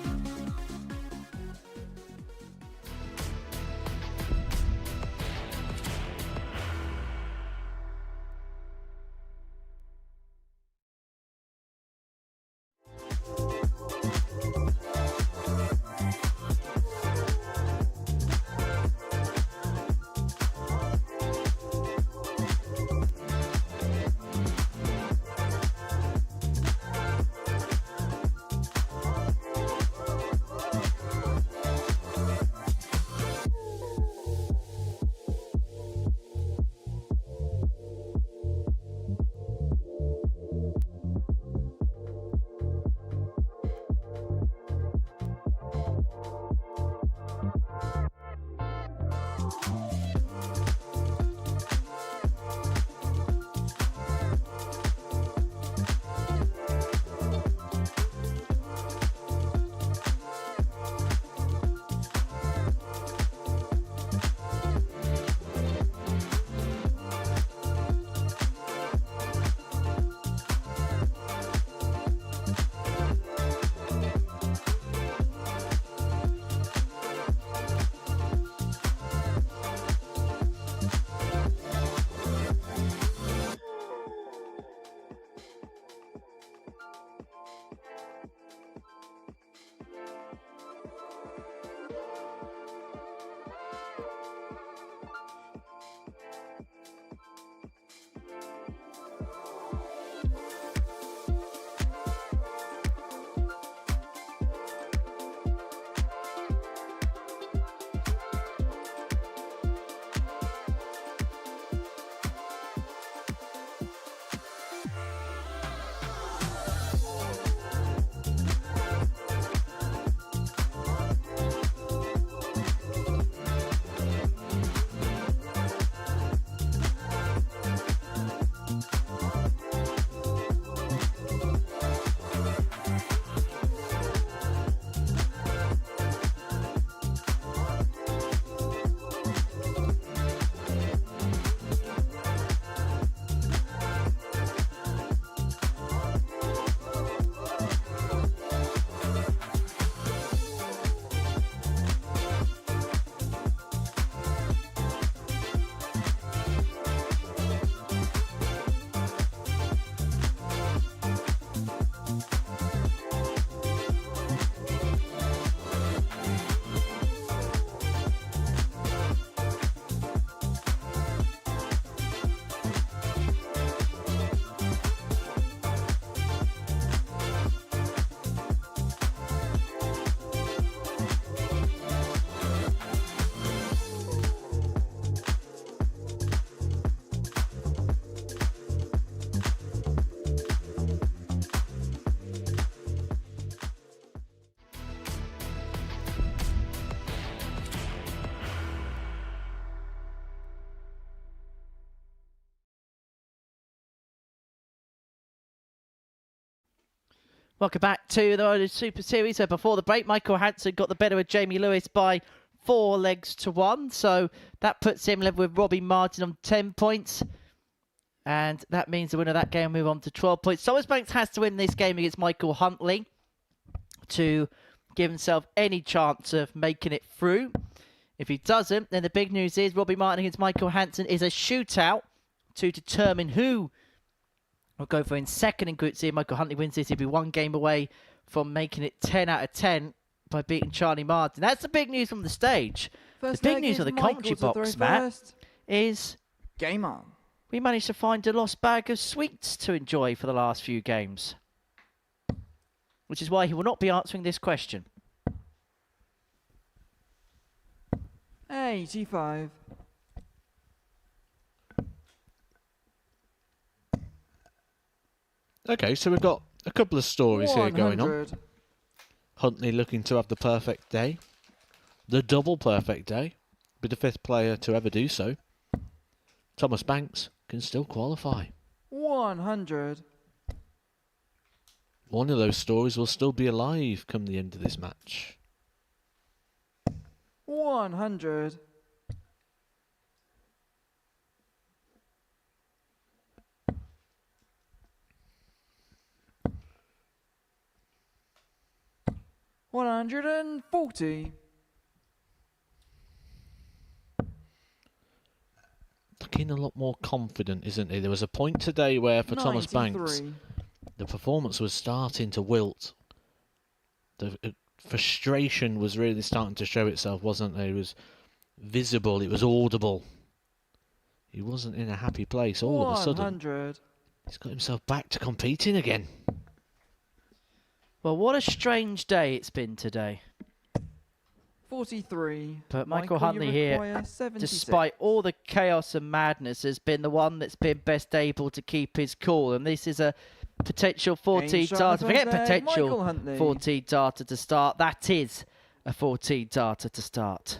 [SPEAKER 2] Welcome back to the Modus Super Series. So before the break, Michael Hansen got the better of Jamie Lewis by 4 legs to 1. So that puts him level with Robbie Martin on 10 points. And that means the winner of that game will move on to 12 points. Thomas Banks has to win this game against Michael Huntley to give himself any chance of making it through. If he doesn't, then the big news is Robbie Martin against Michael Hansen is a shootout to determine who will go for in second in Group C. If Michael Huntley wins this, he'll be 1 game away from making it 10 out of 10 by beating Charlie Martin. That's the big news from the stage.
[SPEAKER 4] First
[SPEAKER 2] the big
[SPEAKER 4] leg
[SPEAKER 2] news
[SPEAKER 4] is
[SPEAKER 2] of the
[SPEAKER 4] Michael
[SPEAKER 2] commentary
[SPEAKER 4] to
[SPEAKER 2] box,
[SPEAKER 4] throw
[SPEAKER 2] Matt,
[SPEAKER 4] first.
[SPEAKER 2] is
[SPEAKER 4] Game on.
[SPEAKER 2] we managed to find a lost bag of sweets to enjoy for the last few games. Which is why he will not be answering this question.
[SPEAKER 4] 85.
[SPEAKER 3] Okay, so we've got a couple of stories here going on.
[SPEAKER 4] 100.
[SPEAKER 3] Huntley looking to have the perfect day. The double perfect day. Be the 5th player to ever do so. Thomas Banks can still qualify.
[SPEAKER 4] 100.
[SPEAKER 3] One of those stories will still be alive come the end of this match.
[SPEAKER 4] 100. 140.
[SPEAKER 3] Looking a lot more confident, isn't he? There was a point today where for Thomas Banks,
[SPEAKER 4] 93.
[SPEAKER 3] the performance was starting to wilt. The frustration was really starting to show itself, wasn't it? It was visible, it was audible. He wasn't in a happy place all of a sudden.
[SPEAKER 4] 100.
[SPEAKER 3] He's got himself back to competing again.
[SPEAKER 2] Well, what a strange day it's been today.
[SPEAKER 4] 43.
[SPEAKER 2] But Michael
[SPEAKER 4] you
[SPEAKER 2] Huntley here,
[SPEAKER 4] require 76.
[SPEAKER 2] despite all the chaos and madness, has been the one that's been best able to keep his cool. And this is a potential 14
[SPEAKER 4] shot
[SPEAKER 2] data.
[SPEAKER 4] on the
[SPEAKER 2] Forget
[SPEAKER 4] first leg, Michael
[SPEAKER 2] potential
[SPEAKER 4] Huntley.
[SPEAKER 2] 14 data to start. That is a 14 data to start.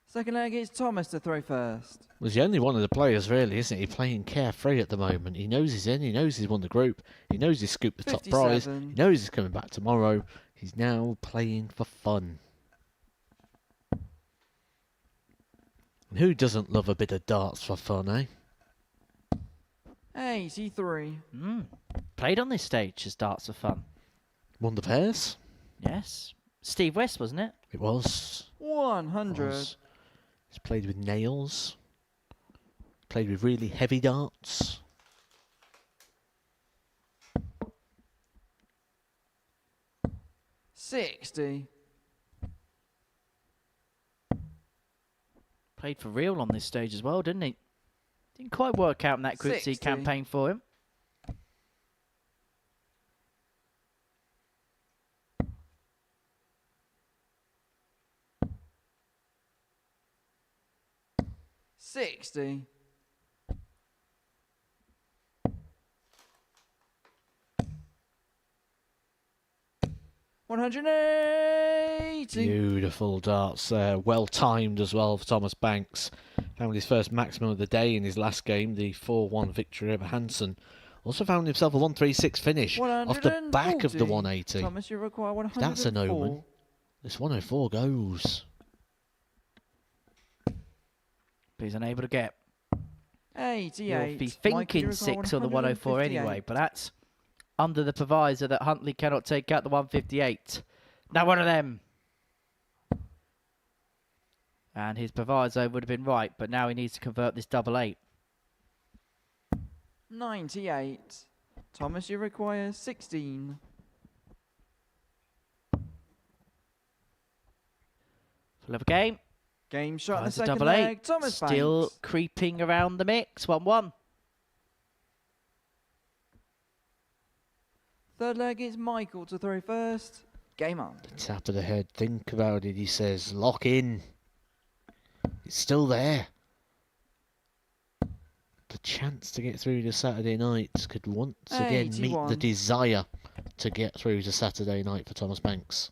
[SPEAKER 4] Second leg is Thomas to throw first.
[SPEAKER 3] Well, he's only one of the players, really, isn't he? Playing carefree at the moment. He knows he's in. He knows he's won the group. He knows he's scooped the top prize.
[SPEAKER 4] 57.
[SPEAKER 3] He knows he's coming back tomorrow. He's now playing for fun. And who doesn't love a bit of darts for fun, eh?
[SPEAKER 4] 83.
[SPEAKER 2] Played on this stage as darts for fun.
[SPEAKER 3] Won the pairs?
[SPEAKER 2] Yes. Steve West, wasn't it?
[SPEAKER 3] It was.
[SPEAKER 4] 100.
[SPEAKER 3] He's played with nails. Played with really heavy darts.
[SPEAKER 4] $60.
[SPEAKER 2] Played for real on this stage as well, didn't he? Didn't quite work out in that Group C
[SPEAKER 4] 60.
[SPEAKER 2] campaign for him.
[SPEAKER 4] $60. 180.
[SPEAKER 3] Beautiful darts there. Well timed as well for Thomas Banks. Found his first maximum of the day in his last game, the 4-1 victory over Hansen. Also found himself a 136 finish off the back of the 180.
[SPEAKER 4] Thomas, you require 104.
[SPEAKER 3] That's an omen. This 104 goes.
[SPEAKER 2] But he's unable to get.
[SPEAKER 4] 88.
[SPEAKER 2] You'll be
[SPEAKER 4] Mike, you
[SPEAKER 2] thinking
[SPEAKER 4] require
[SPEAKER 2] 6 on the 104 anyway, but that's under the proviso that Huntley cannot take out the 158. Now one of them. And his proviso would have been right, but now he needs to convert this double 8.
[SPEAKER 4] 98. Thomas, you require 16.
[SPEAKER 2] Full of a game.
[SPEAKER 4] Game shot in the
[SPEAKER 2] Tries the
[SPEAKER 4] second
[SPEAKER 2] double
[SPEAKER 4] leg.
[SPEAKER 2] 8.
[SPEAKER 4] Thomas
[SPEAKER 2] Still
[SPEAKER 4] Banks.
[SPEAKER 2] creeping around the mix. 1-1.
[SPEAKER 4] Third leg is Michael to throw first. Game on.
[SPEAKER 3] Tap of the head. Think about it, he says. Lock in. It's still there. The chance to get through to Saturday night could once again meet
[SPEAKER 4] 81.
[SPEAKER 3] the desire to get through to Saturday night for Thomas Banks.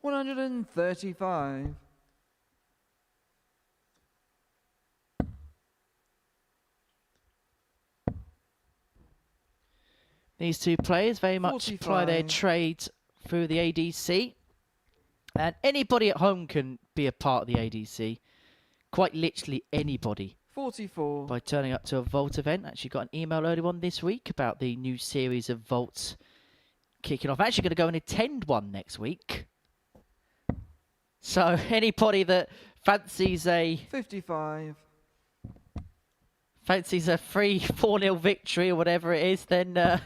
[SPEAKER 4] 135.
[SPEAKER 2] These two players very much apply their
[SPEAKER 4] 45.
[SPEAKER 2] trade through the ADC. And anybody at home can be a part of the ADC. Quite literally anybody.
[SPEAKER 4] 44.
[SPEAKER 2] By turning up to a Vault event. Actually got an email earlier on this week about the new series of Vaults kicking off. Actually going to go and attend one next week. So anybody that fancies a
[SPEAKER 4] 55.
[SPEAKER 2] fancies a 4-0 victory or whatever it is, then the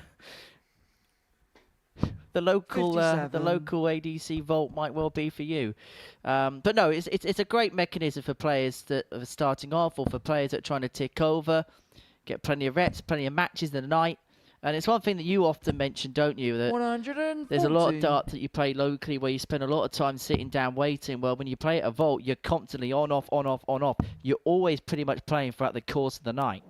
[SPEAKER 2] local ADC Vault might well be for you. But no, it's a great mechanism for players that are starting off, or for players that are trying to tick over, get plenty of reps, plenty of matches in the night. And it's one thing that you often mention, don't you? That
[SPEAKER 4] 140.
[SPEAKER 2] there's a lot of darts that you play locally where you spend a lot of time sitting down waiting. Well, when you play at a Vault, you're constantly on, off, on, off, on, off. You're always pretty much playing throughout the course of the night.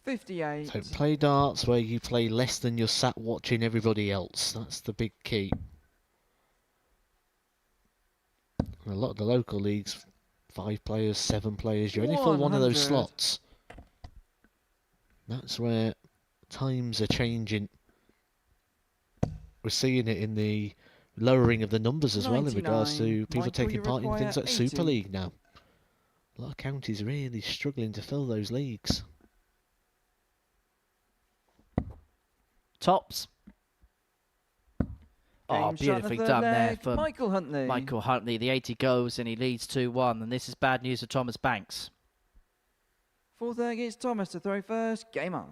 [SPEAKER 4] 58.
[SPEAKER 3] So play darts where you play less than you're sat watching everybody else. That's the big key. A lot of the local leagues, 5 players, 7 players, you're only for one of those
[SPEAKER 4] 100.
[SPEAKER 3] slots. That's where times are changing. We're seeing it in the lowering of the numbers as well in regards to
[SPEAKER 4] 99.
[SPEAKER 3] people
[SPEAKER 4] Michael,
[SPEAKER 3] taking
[SPEAKER 4] you
[SPEAKER 3] part in
[SPEAKER 4] require
[SPEAKER 3] things like
[SPEAKER 4] 80.
[SPEAKER 3] Super League now. A lot of counties really struggling to fill those leagues.
[SPEAKER 2] Tops. Oh,
[SPEAKER 4] Game shot in the
[SPEAKER 2] beautifully
[SPEAKER 4] third
[SPEAKER 2] done there
[SPEAKER 4] leg.
[SPEAKER 2] from
[SPEAKER 4] Michael Huntley.
[SPEAKER 2] Michael Huntley. The 80 goes and he leads 2-1. And this is bad news for Thomas Banks.
[SPEAKER 4] Fourth leg, it's Thomas to throw first. Game on.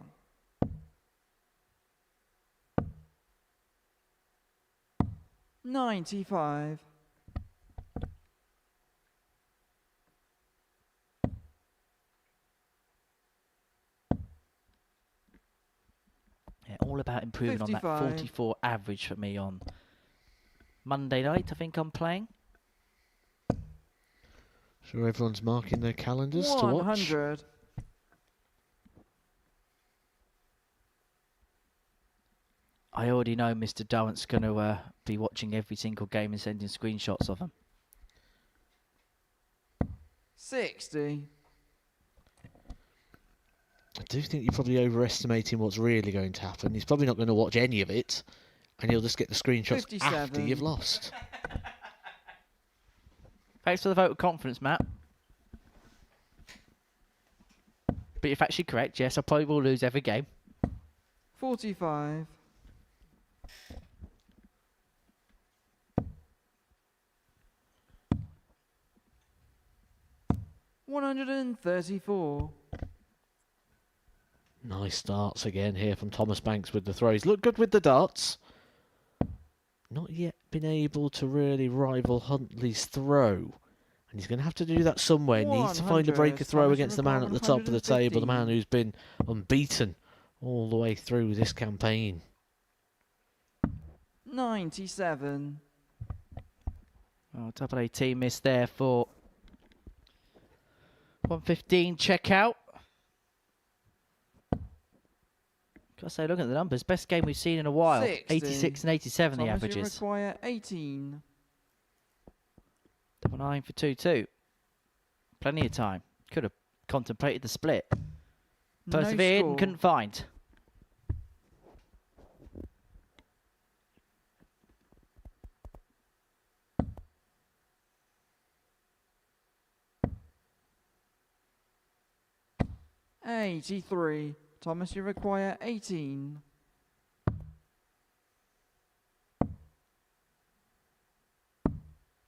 [SPEAKER 4] $95.
[SPEAKER 2] Yeah, all about improving on that
[SPEAKER 4] 55.
[SPEAKER 2] 44 average for me on Monday night. I think I'm playing.
[SPEAKER 3] Sure, everyone's marking their calendars to watch.
[SPEAKER 4] 100.
[SPEAKER 2] I already know Mr. Durrant's going to be watching every single game and sending screenshots of them.
[SPEAKER 4] 60.
[SPEAKER 3] I do think you're probably overestimating what's really going to happen. He's probably not going to watch any of it, and he'll just get the screenshots
[SPEAKER 4] 57.
[SPEAKER 3] after you've lost.
[SPEAKER 2] Thanks for the vote of confidence, Matt. But you're actually correct. Yes, I probably will lose every game.
[SPEAKER 4] 45. $134.
[SPEAKER 3] Nice darts again here from Thomas Banks with the throws. Look good with the darts. Not yet been able to really rival Huntley's throw. And he's going to have to do that somewhere. Needs to find a breaker throw against the man at the top of the table, the man who's been unbeaten all the way through this campaign.
[SPEAKER 4] 97.
[SPEAKER 2] Oh, double 18 miss there for 115 checkout. Gotta say, look at the numbers. Best game we've seen in a while.
[SPEAKER 4] 60.
[SPEAKER 2] 86 and 87 the
[SPEAKER 4] Thomas, you
[SPEAKER 2] averages.
[SPEAKER 4] require 18.
[SPEAKER 2] 9 for 2-2. Plenty of time. Could have contemplated the split.
[SPEAKER 4] No
[SPEAKER 2] Persevered
[SPEAKER 4] score.
[SPEAKER 2] and couldn't find.
[SPEAKER 4] $83. Thomas, you require 18.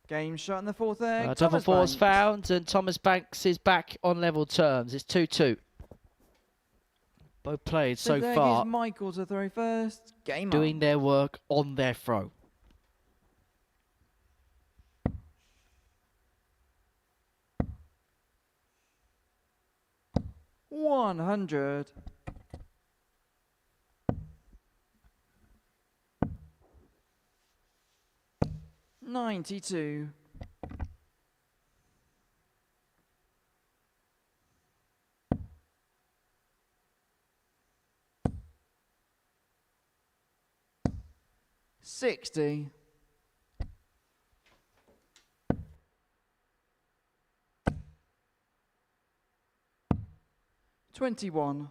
[SPEAKER 4] Game shot in the fourth leg.
[SPEAKER 2] Double
[SPEAKER 4] Thomas
[SPEAKER 2] fours
[SPEAKER 4] Banks.
[SPEAKER 2] found, and Thomas Banks is back on level terms. It's 2-2. Both players so
[SPEAKER 4] Fifth leg
[SPEAKER 2] far
[SPEAKER 4] is Michael to throw first. Game
[SPEAKER 2] doing
[SPEAKER 4] on.
[SPEAKER 2] their work on their throw.
[SPEAKER 4] $100. $92. $60. $21.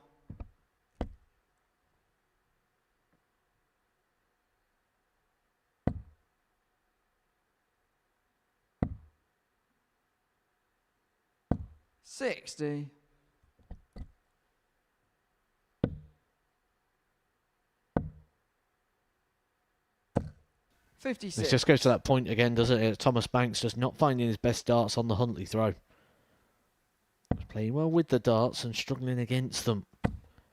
[SPEAKER 4] 60. 56.
[SPEAKER 3] This just goes to that point again, doesn't it? Thomas Banks just not finding his best darts on the Huntley throw. He's playing well with the darts and struggling against them.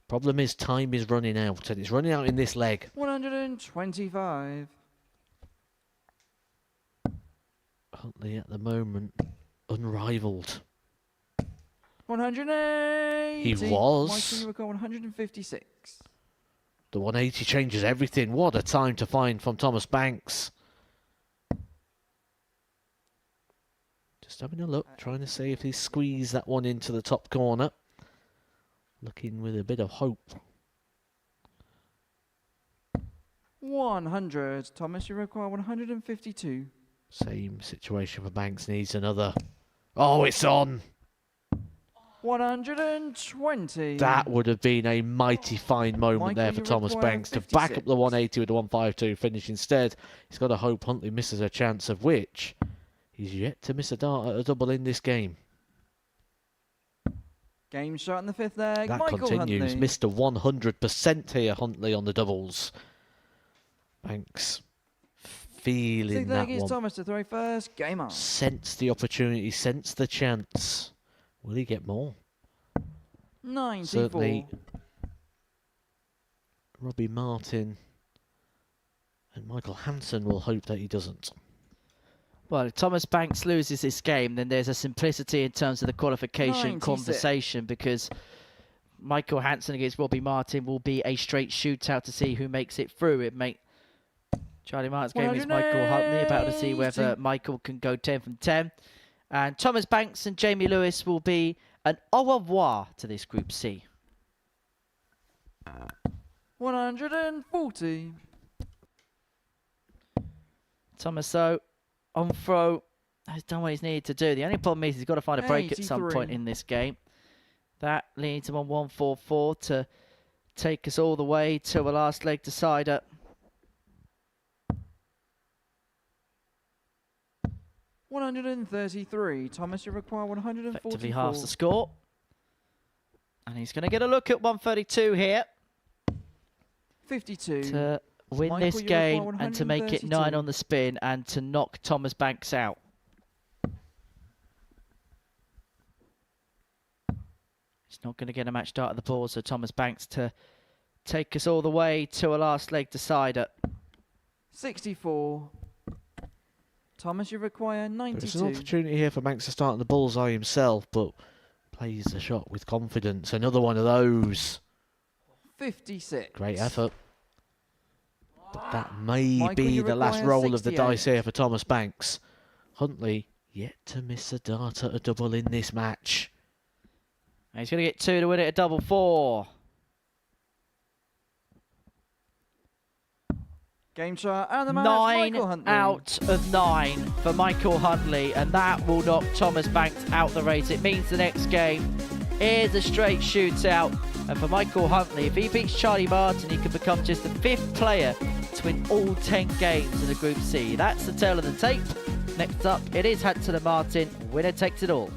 [SPEAKER 3] Problem is, time is running out, and it's running out in this leg.
[SPEAKER 4] 125.
[SPEAKER 3] Huntley at the moment, unrivaled.
[SPEAKER 4] 180.
[SPEAKER 3] He was.
[SPEAKER 4] Michael, you record 156.
[SPEAKER 3] The 180 changes everything. What a time to find from Thomas Banks. Just having a look, trying to see if he squeezed that one into the top corner. Looking with a bit of hope.
[SPEAKER 4] 100. Thomas, you require 152.
[SPEAKER 3] Same situation for Banks, needs another. Oh, it's on.
[SPEAKER 4] 120.
[SPEAKER 3] That would have been a mighty fine moment
[SPEAKER 4] Michael,
[SPEAKER 3] there for
[SPEAKER 4] you
[SPEAKER 3] Thomas
[SPEAKER 4] require
[SPEAKER 3] Banks to back up
[SPEAKER 4] 56.
[SPEAKER 3] the 180 with the 152 finish. Instead, he's got to hope Huntley misses a chance, of which he's yet to miss a dart at a double in this game.
[SPEAKER 4] Game shot in the fifth leg.
[SPEAKER 3] That
[SPEAKER 4] Michael
[SPEAKER 3] continues.
[SPEAKER 4] Huntley.
[SPEAKER 3] Missed a 100% here, Huntley, on the doubles. Banks feeling
[SPEAKER 4] Sixth
[SPEAKER 3] that
[SPEAKER 4] leg is
[SPEAKER 3] one.
[SPEAKER 4] Thomas to throw first. Game on.
[SPEAKER 3] Sense the opportunity, sense the chance. Will he get more?
[SPEAKER 4] 94.
[SPEAKER 3] Certainly, Robbie Martin and Michael Hansen will hope that he doesn't.
[SPEAKER 2] Well, if Thomas Banks loses this game, then there's a simplicity in terms of the qualification
[SPEAKER 4] 96.
[SPEAKER 2] conversation, because Michael Hansen against Robbie Martin will be a straight shootout to see who makes it through. It make Charlie Martin's game is Michael Huntley, about to see whether Michael can go 10 from 10. And Thomas Banks and Jamie Lewis will be an au revoir to this Group C.
[SPEAKER 4] 140.
[SPEAKER 2] Thomas, though, on throw, has done what he's needed to do. The only problem is he's got to find a break at some
[SPEAKER 4] 83.
[SPEAKER 2] point in this game. That leads him on 144 to take us all the way to a last leg decider.
[SPEAKER 4] $133. Thomas, you require 144.
[SPEAKER 2] Effectively halves the score. And he's going to get a look at 132 here
[SPEAKER 4] 52.
[SPEAKER 2] to win
[SPEAKER 4] Michael,
[SPEAKER 2] this
[SPEAKER 4] you require
[SPEAKER 2] game and to make it 9
[SPEAKER 4] 132.
[SPEAKER 2] on the spin and to knock Thomas Banks out. He's not going to get a match start at the board, so Thomas Banks to take us all the way to a last leg decider.
[SPEAKER 4] 64. Thomas, you require 92.
[SPEAKER 3] There's an opportunity here for Banks to start the bullseye himself, but plays the shot with confidence. Another one of those.
[SPEAKER 4] 56.
[SPEAKER 3] Great effort. But that may
[SPEAKER 4] Michael,
[SPEAKER 3] be
[SPEAKER 4] you
[SPEAKER 3] the last
[SPEAKER 4] require
[SPEAKER 3] roll of the
[SPEAKER 4] 68.
[SPEAKER 3] dice here for Thomas Banks. Huntley yet to miss a dart at a double in this match.
[SPEAKER 2] And he's going to get 2 to win it at double 4.
[SPEAKER 4] Game shot and the man,
[SPEAKER 2] 9
[SPEAKER 4] Michael Huntley.
[SPEAKER 2] out of 9 for Michael Huntley, and that will knock Thomas Banks out the race. It means the next game is a straight shootout, and for Michael Huntley, if he beats Charlie Martin, he could become just the 5th player to win all 10 games in the Group C. That's the tale of the tape. Next up, it is Hansen and Martin. Winner takes it all.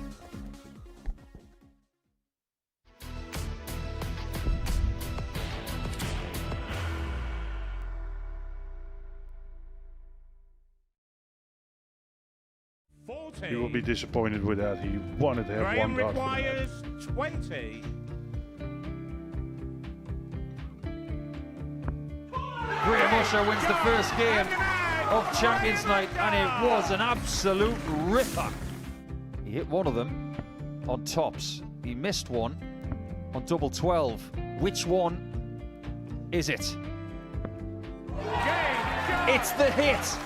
[SPEAKER 7] You will be disappointed with that. He wanted to have
[SPEAKER 9] Graham
[SPEAKER 7] one dart for the match.
[SPEAKER 9] requires 20.
[SPEAKER 8] Graham Usher wins the first game of Champions Night, and it was an absolute ripper. He hit one of them on tops. He missed one on double 12. Which one is it? It's the hit.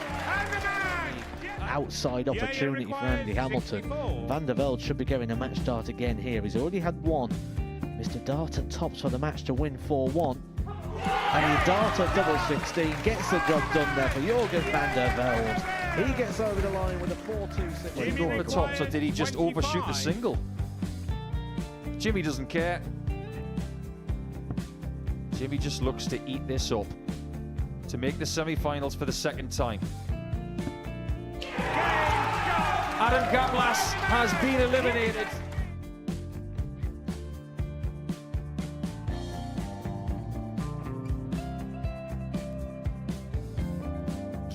[SPEAKER 3] Outside opportunity for Andy Hamilton. Van der Velde should be getting a match start again here. He's already had one. Mr. Dart at tops for the match to win 4-1. And he Dart at double 16 gets the job done there for Jurgen van der Velde. He gets over the line with a 4-2-6.
[SPEAKER 8] Did he go for tops, or did he just overshoot the single? Jimmy doesn't care. Jimmy just looks to eat this up to make the semi-finals for the second time. Adam Kaplas has been eliminated.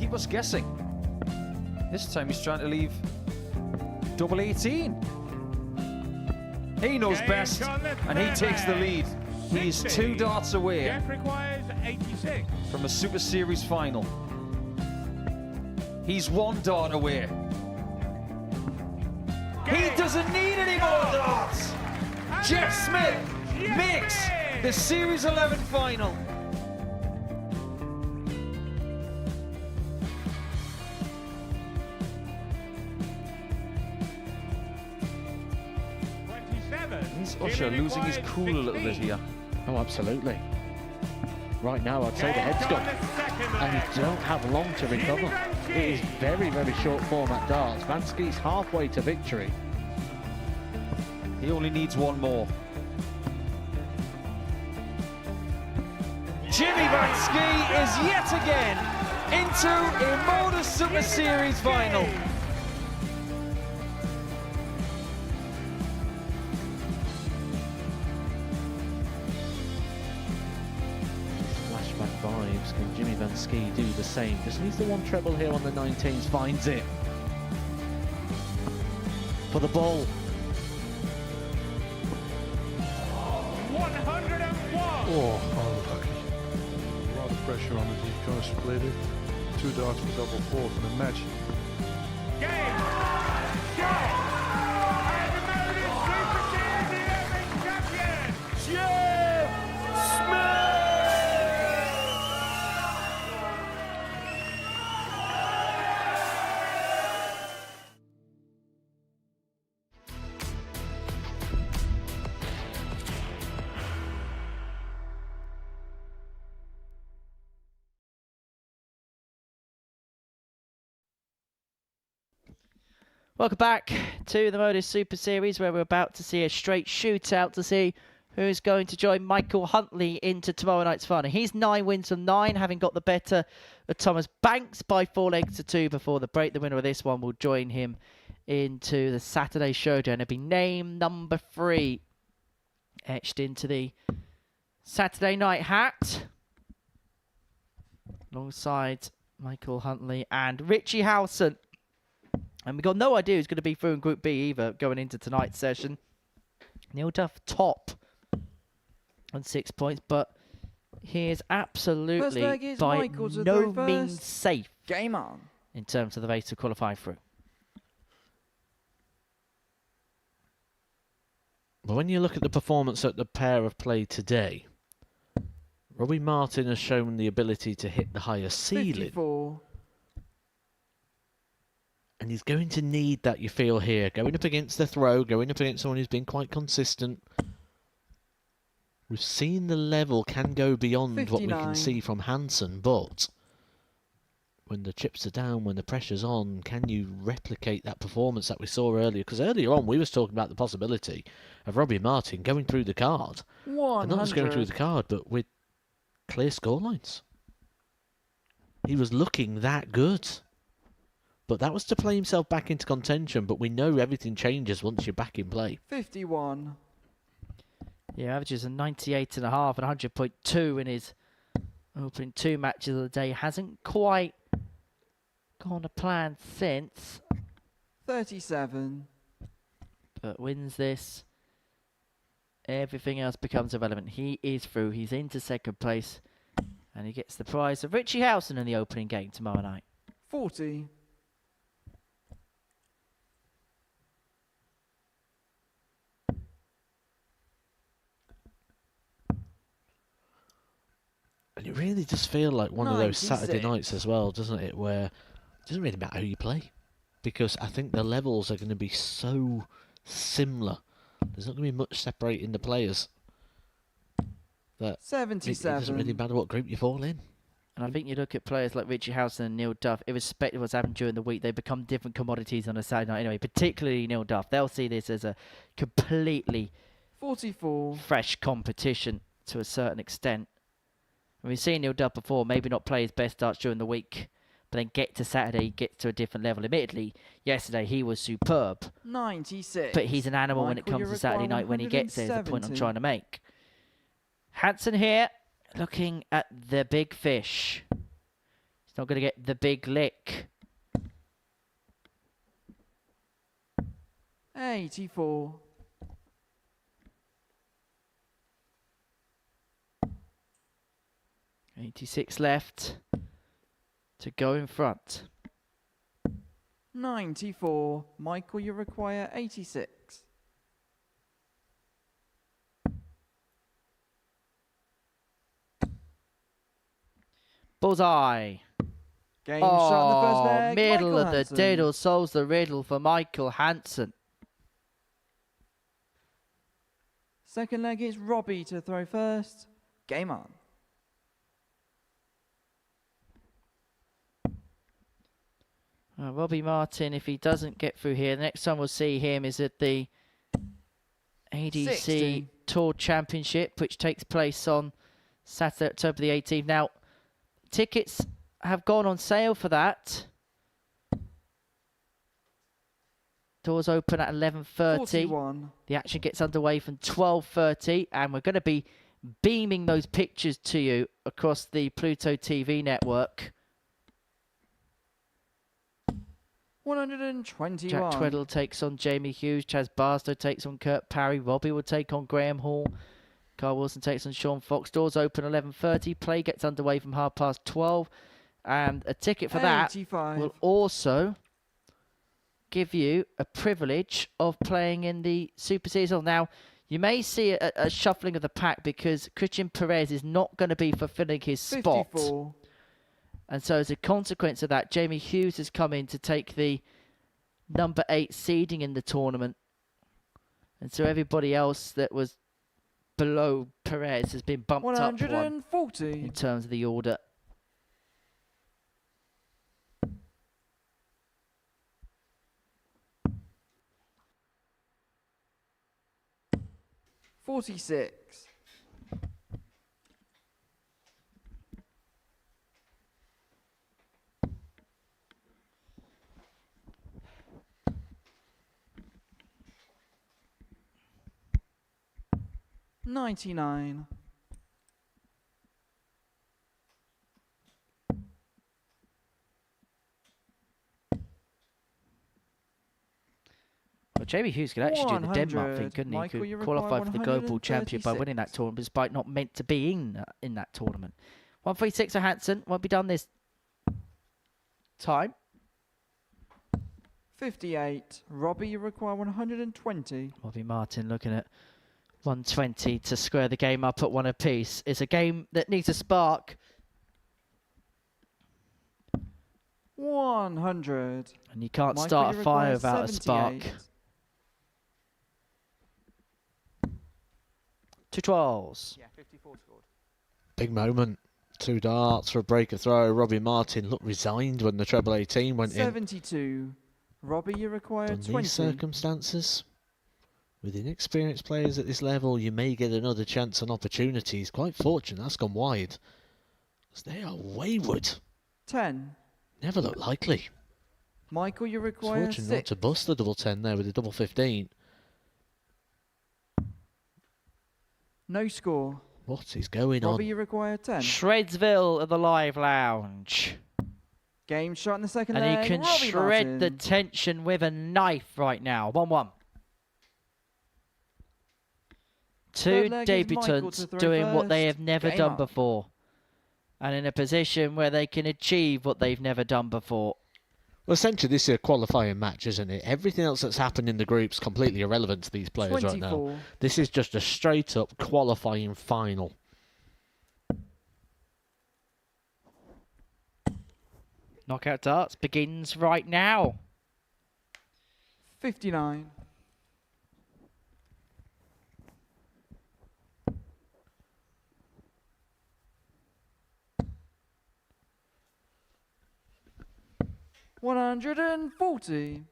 [SPEAKER 8] keep us guessing. This time he's trying to leave double 18. He knows best, and he takes the lead. He's 2 darts away
[SPEAKER 9] Jeff requires 86.
[SPEAKER 8] from a Super Series final. He's 1 dart away. He doesn't need any more darts. Jeff Smith makes the Series 11 final. Is Usher losing his cool a little bit here?
[SPEAKER 3] Oh, absolutely. Right now, I'd say the head's gone, and you don't have long to recover. It is very, very short format darts. Vansky's halfway to victory.
[SPEAKER 8] He only needs 1 more. Jimmy Vansky is yet again into a Modus Super Series final.
[SPEAKER 3] Flashback vibes. Can Jimmy Vansky do the same? Just needs the 1 treble here on the 19s. Finds it. For the ball.
[SPEAKER 9] 101.
[SPEAKER 7] Oh, unlucky. A lot of pressure on it. He's going to split it. 2 darts for double 4 for the match.
[SPEAKER 9] Game. And the Modus Super Series 11 champion, Jeff Smith.
[SPEAKER 2] Welcome back to the Modus Super Series, where we're about to see a straight shootout to see who's going to join Michael Huntley into tomorrow night's final. He's 9 wins from 9, having got the better of Thomas Banks by 4 legs to 2 before the break. The winner of this one will join him into the Saturday showdown. It'll be name number 3 etched into the Saturday night hat, alongside Michael Huntley and Richie Howson. And we've got no idea who's going to be through in Group B either going into tonight's session. Neil Duff top on 6 points, but he is absolutely by no means safe.
[SPEAKER 4] Game on.
[SPEAKER 2] In terms of the race to qualify through.
[SPEAKER 3] But when you look at the performance that the pair have played today, Robbie Martin has shown the ability to hit the higher ceiling.
[SPEAKER 4] 54.
[SPEAKER 3] And he's going to need that, you feel, here. Going up against the throw, going up against someone who's been quite consistent. We've seen the level can go beyond
[SPEAKER 4] 59.
[SPEAKER 3] what we can see from Hansen, but when the chips are down, when the pressure's on, can you replicate that performance that we saw earlier? Because earlier on, we was talking about the possibility of Robbie Martin going through the card.
[SPEAKER 4] 100.
[SPEAKER 3] And not just going through the card, but with clear scorelines. He was looking that good. But that was to play himself back into contention, but we know everything changes once you're back in play.
[SPEAKER 4] 51.
[SPEAKER 2] Yeah, averages a 98.5 and 100.2 in his opening 2 matches of the day. Hasn't quite gone to plan since.
[SPEAKER 4] 37.
[SPEAKER 2] But wins this. Everything else becomes irrelevant. He is through. He's into 2nd place. And he gets the prize of Richie Howson in the opening game tomorrow night.
[SPEAKER 4] 40.
[SPEAKER 3] And it really does feel like one of those
[SPEAKER 4] 96.
[SPEAKER 3] Saturday nights as well, doesn't it? Where it doesn't really matter who you play. Because I think the levels are going to be so similar. There's not going to be much separating the players. That
[SPEAKER 4] 77.
[SPEAKER 3] it doesn't really matter what group you fall in.
[SPEAKER 2] And I think you look at players like Richie Howson and Neil Duff, irrespective of what's happened during the week, they become different commodities on a Saturday night anyway, particularly Neil Duff. They'll see this as a completely
[SPEAKER 4] 44.
[SPEAKER 2] fresh competition to a certain extent. And we've seen Neil Duff before, maybe not play his best darts during the week, but then get to Saturday, get to a different level. Admittedly, yesterday he was superb.
[SPEAKER 4] 96.
[SPEAKER 2] But he's an animal when it comes to Saturday night when he gets there, is the point I'm trying to make. Hansen here, looking at the big fish. He's He's not going to get the big lick.
[SPEAKER 4] 84.
[SPEAKER 2] .86 left to go in front.
[SPEAKER 4] 94. Michael, you require 86.
[SPEAKER 2] Bullseye.
[SPEAKER 4] Game shot in the first leg.
[SPEAKER 2] Middle
[SPEAKER 4] Michael
[SPEAKER 2] of the
[SPEAKER 4] Hansen.
[SPEAKER 2] diddle solves the riddle for Michael Hansen.
[SPEAKER 4] Second leg is Robbie to throw first. Game on.
[SPEAKER 2] Robbie Martin, if he doesn't get through here, the next time we'll see him is at the ADC
[SPEAKER 4] 60.
[SPEAKER 2] Tour Championship, which takes place on Saturday, October the 18th. Now, tickets have gone on sale for that. Doors open at 11:30.
[SPEAKER 4] 41.
[SPEAKER 2] The action gets underway from 12:30, and we're going to be beaming those pictures to you across the Pluto TV network.
[SPEAKER 4] 121.
[SPEAKER 2] Jack Tweddle takes on Jamie Hughes. Chaz Barstow takes on Kurt Parry. Robbie will take on Graham Hall. Carl Wilson takes on Sean Fox. Doors open 11:30. Play gets underway from 12:30. And a ticket for that
[SPEAKER 4] 85.
[SPEAKER 2] will also give you a privilege of playing in the Super Series. Now, you may see a shuffling of the pack because Christian Perez is not going to be fulfilling his spot.
[SPEAKER 4] 54.
[SPEAKER 2] And so as a consequence of that, Jamie Hughes has come in to take the number 8 seeding in the tournament. And so everybody else that was below Perez has been bumped up one
[SPEAKER 4] 140.
[SPEAKER 2] in terms of the order.
[SPEAKER 4] $46. $99.
[SPEAKER 2] Well, Jamie Hughes could actually do the
[SPEAKER 4] 100.
[SPEAKER 2] Denmark thing, couldn't he?
[SPEAKER 4] Michael,
[SPEAKER 2] Could
[SPEAKER 4] you
[SPEAKER 2] qualify
[SPEAKER 4] require
[SPEAKER 2] for the Global Championship by winning that
[SPEAKER 4] 136.
[SPEAKER 2] tournament, despite not meant to be in that tournament. 136 for Hansen. Won't be done this time.
[SPEAKER 4] 58. Robbie, you require 120.
[SPEAKER 2] Robbie Martin looking at 120 to square the game up at one apiece. It's a game that needs a spark.
[SPEAKER 4] 100.
[SPEAKER 2] And you can't
[SPEAKER 4] Michael,
[SPEAKER 2] start
[SPEAKER 4] you
[SPEAKER 2] a fire
[SPEAKER 4] require
[SPEAKER 2] without a spark.
[SPEAKER 4] 78.
[SPEAKER 2] 2 12s.
[SPEAKER 6] Yeah, 54 scored.
[SPEAKER 3] Big moment. 2 darts for a breaker throw. Robbie Martin looked resigned when the treble 18 went in.
[SPEAKER 4] 72. Robbie, you require
[SPEAKER 3] Under
[SPEAKER 4] 20.
[SPEAKER 3] these circumstances, with inexperienced players at this level, you may get another chance and opportunity. He's quite fortunate that's gone wide. 'Cause they are wayward.
[SPEAKER 4] 10.
[SPEAKER 3] Never look likely.
[SPEAKER 4] Michael, you
[SPEAKER 3] It's
[SPEAKER 4] require
[SPEAKER 3] fortunate
[SPEAKER 4] 6.
[SPEAKER 3] not to bust the double 10 there with the double 15.
[SPEAKER 4] No score.
[SPEAKER 3] What is going
[SPEAKER 4] Robbie,
[SPEAKER 3] on?
[SPEAKER 4] you require 10.
[SPEAKER 2] Shredsville at the Live Lounge.
[SPEAKER 4] Game shot in the second
[SPEAKER 2] And
[SPEAKER 4] leg.
[SPEAKER 2] he can
[SPEAKER 4] Robbie
[SPEAKER 2] shred the
[SPEAKER 4] Martin.
[SPEAKER 2] tension with a knife right now. 1-1. Two
[SPEAKER 4] Third leg is Michael to
[SPEAKER 2] debutants
[SPEAKER 4] throw
[SPEAKER 2] doing what they
[SPEAKER 4] first.
[SPEAKER 2] have never
[SPEAKER 4] Game
[SPEAKER 2] done
[SPEAKER 4] on.
[SPEAKER 2] before. And in a position where they can achieve what they've never done before.
[SPEAKER 3] Well, essentially, this is a qualifying match, isn't it? Everything else that's happened in the group's completely irrelevant to these players right now.
[SPEAKER 4] 24.
[SPEAKER 3] This is just a straight-up qualifying final.
[SPEAKER 2] Knockout darts begins right now.
[SPEAKER 4] 59. $140.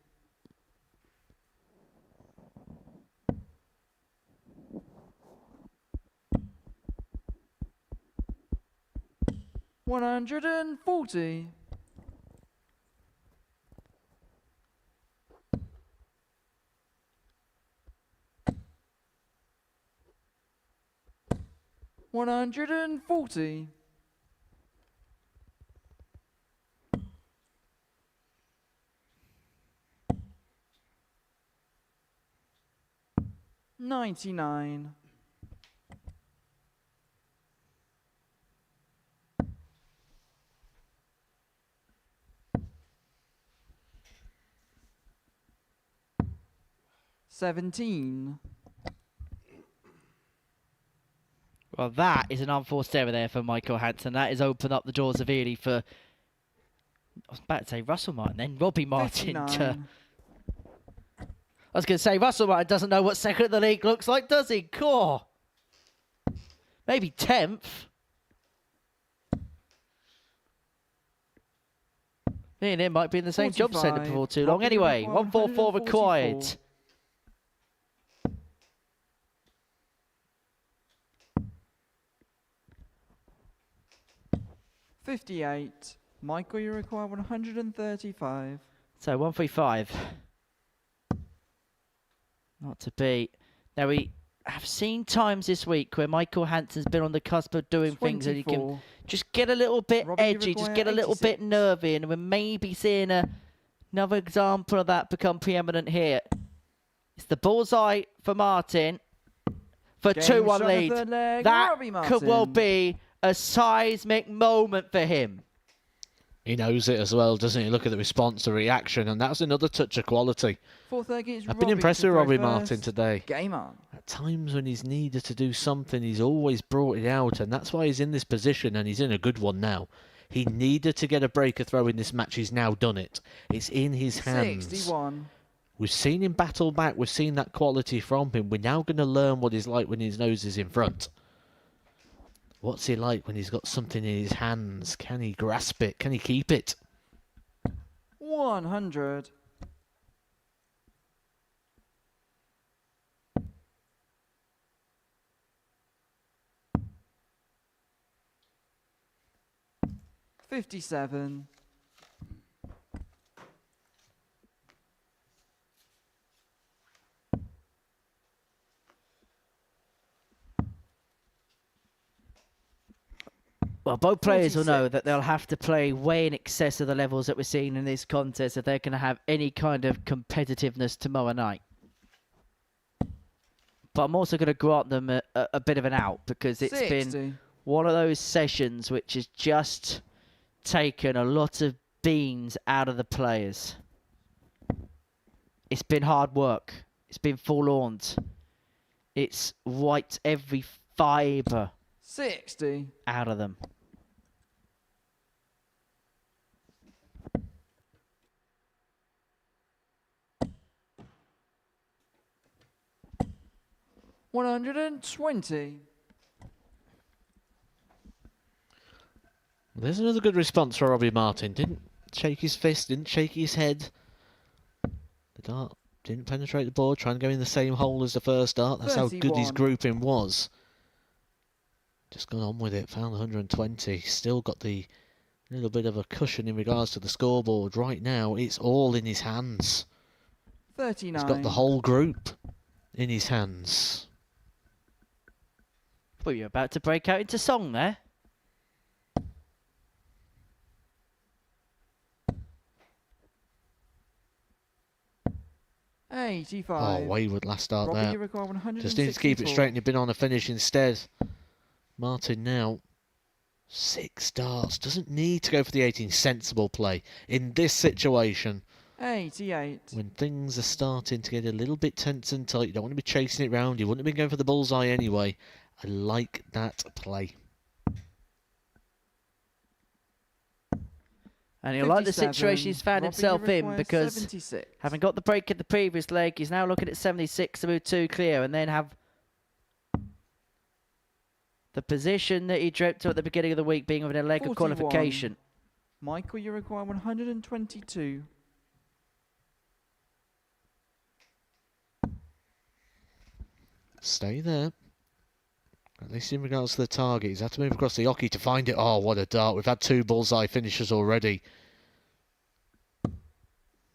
[SPEAKER 4] $140. $140. 99. $17.
[SPEAKER 2] Well, that is an unforced error there for Michael Hansen. That has opened up the door severely for, I was about to say Russell Martin, then Robbie Martin. I was going to say, Russell Martin doesn't know what second of the league looks like, does he? Core. Maybe 10th. Me and him might be in the same job centre before too long. Anyway, 144 required.
[SPEAKER 4] $58. Michael, you require 135.
[SPEAKER 2] So 135. Not to beat. Now we have seen times this week where Michael Hansen's been on the cusp of doing
[SPEAKER 4] 24.
[SPEAKER 2] things and he can just get a little bit
[SPEAKER 4] Robbie, you
[SPEAKER 2] edgy, just
[SPEAKER 4] require
[SPEAKER 2] get a little
[SPEAKER 4] 86.
[SPEAKER 2] bit nervy, and we're maybe seeing another example of that become preeminent here. It's the bullseye for Martin for
[SPEAKER 4] Game
[SPEAKER 2] 2-1
[SPEAKER 4] shot in the
[SPEAKER 2] lead.
[SPEAKER 4] third leg,
[SPEAKER 2] That
[SPEAKER 4] Robbie
[SPEAKER 2] could well
[SPEAKER 4] Martin.
[SPEAKER 2] be a seismic moment for him.
[SPEAKER 3] He knows it as well, doesn't he? Look at the response, the reaction, and that's another touch of quality.
[SPEAKER 4] Fourth leg is
[SPEAKER 3] I've been
[SPEAKER 4] Robbie
[SPEAKER 3] impressed
[SPEAKER 4] to
[SPEAKER 3] with
[SPEAKER 4] throw
[SPEAKER 3] Robbie
[SPEAKER 4] first.
[SPEAKER 3] Martin today.
[SPEAKER 4] Game on.
[SPEAKER 3] At times when he's needed to do something, he's always brought it out, and that's why he's in this position, and he's in a good one now. He needed to get a breaker throw in this match. He's now done it. It's in his hands.
[SPEAKER 4] 61.
[SPEAKER 3] We've seen him battle back. We've seen that quality from him. We're now going to learn what he's like when his nose is in front. What's he like when he's got something in his hands? Can he grasp it? Can he keep it?
[SPEAKER 4] 100. $57.
[SPEAKER 2] Well, both players will know
[SPEAKER 4] 46.
[SPEAKER 2] that they'll have to play way in excess of the levels that we're seeing in this contest if they're going to have any kind of competitiveness tomorrow night. But I'm also going to grant them a bit of an out because it's
[SPEAKER 4] 60.
[SPEAKER 2] been one of those sessions which has just taken a lot of beans out of the players. It's been hard work. It's been forlorn. It's wiped every fibre
[SPEAKER 4] 60.
[SPEAKER 2] out of them.
[SPEAKER 4] $120.
[SPEAKER 3] There's another good response for Robbie Martin. Didn't shake his fist, didn't shake his head. The dart didn't penetrate the board, trying to go in the same hole as the first dart. That's how good his
[SPEAKER 4] 31.
[SPEAKER 3] grouping was. Just gone on with it, found 120. Still got the little bit of a cushion in regards to the scoreboard. Right now, it's all in his hands.
[SPEAKER 4] 39.
[SPEAKER 3] He's got the whole group in his hands.
[SPEAKER 2] Well, you're about to break out into song there.
[SPEAKER 4] $85.
[SPEAKER 3] Oh, wayward last start
[SPEAKER 4] Robbie, you
[SPEAKER 3] there.
[SPEAKER 4] require 164.
[SPEAKER 3] Just needs to keep it straight and he'd been on a finish instead. Martin now, 6 darts. Doesn't need to go for the 18. Sensible play in this situation.
[SPEAKER 4] 88.
[SPEAKER 3] When things are starting to get a little bit tense and tight, you don't want to be chasing it round. You wouldn't have been going for the bullseye anyway. I like that play.
[SPEAKER 2] And he'll like the
[SPEAKER 4] 57.
[SPEAKER 2] situation he's found
[SPEAKER 4] Robbie,
[SPEAKER 2] himself
[SPEAKER 4] you
[SPEAKER 2] in
[SPEAKER 4] require
[SPEAKER 2] because
[SPEAKER 4] 76.
[SPEAKER 2] having got the break at the previous leg, he's now looking at 76 to move 2 clear and then have the position that he dreamt of at the beginning of the week being within a leg of
[SPEAKER 4] 41.
[SPEAKER 2] qualification.
[SPEAKER 4] Michael, you require 122.
[SPEAKER 3] Stay there. At least in regards to the target. He's had to move across the hockey to find it. Oh, what a dart. We've had 2 bullseye finishers already.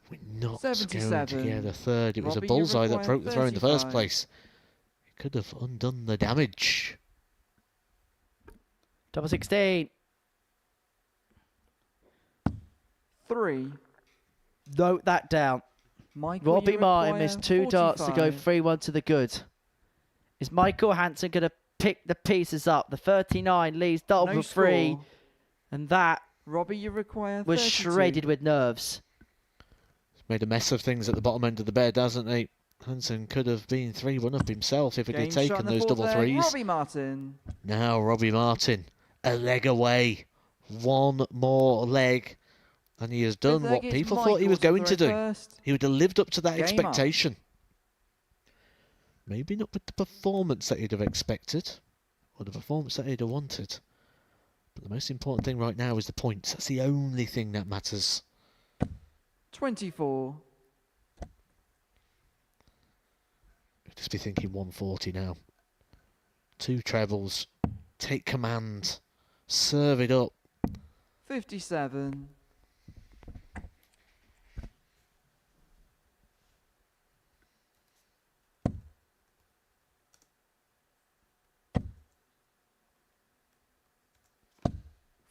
[SPEAKER 3] We're not going to
[SPEAKER 4] 77.
[SPEAKER 3] get a third. It was
[SPEAKER 4] Robbie,
[SPEAKER 3] a
[SPEAKER 4] you
[SPEAKER 3] bullseye that
[SPEAKER 4] require
[SPEAKER 3] broke the throw in the first
[SPEAKER 4] 35.
[SPEAKER 3] place. It could have undone the damage.
[SPEAKER 2] Double 16.
[SPEAKER 4] 3.
[SPEAKER 2] Note that down.
[SPEAKER 4] Michael,
[SPEAKER 2] Robbie
[SPEAKER 4] you
[SPEAKER 2] Martin
[SPEAKER 4] require
[SPEAKER 2] missed 2 darts to go
[SPEAKER 4] 45.
[SPEAKER 2] 3-1 to the good. Is Michael Hansen going to pick the pieces up? The 39 leads Dalton
[SPEAKER 4] No
[SPEAKER 2] for 3.
[SPEAKER 4] score.
[SPEAKER 2] And that
[SPEAKER 4] Robbie, you require
[SPEAKER 2] was
[SPEAKER 4] 32.
[SPEAKER 2] shredded with nerves.
[SPEAKER 3] He's made a mess of things at the bottom end of the bed, hasn't he? Hansen could have been 3-1 up himself if he'd
[SPEAKER 4] Game
[SPEAKER 3] taken
[SPEAKER 4] shot in the
[SPEAKER 3] those
[SPEAKER 4] fourth
[SPEAKER 3] double
[SPEAKER 4] leg,
[SPEAKER 3] threes.
[SPEAKER 4] Robbie Martin.
[SPEAKER 3] Now Robbie Martin, a leg away. One more leg. And he has done
[SPEAKER 4] Fifth
[SPEAKER 3] what
[SPEAKER 4] leg is
[SPEAKER 3] people thought he was
[SPEAKER 4] Michael
[SPEAKER 3] going to
[SPEAKER 4] throw
[SPEAKER 3] do.
[SPEAKER 4] first.
[SPEAKER 3] He would have lived up to that
[SPEAKER 4] Game up.
[SPEAKER 3] expectation. Maybe not with the performance that he'd have expected, or the performance that he'd have wanted. But the most important thing right now is the points. That's the only thing that matters.
[SPEAKER 4] 24.
[SPEAKER 3] You'll just be thinking 140 now. 2 trebles. Take command. Serve it up.
[SPEAKER 4] 57.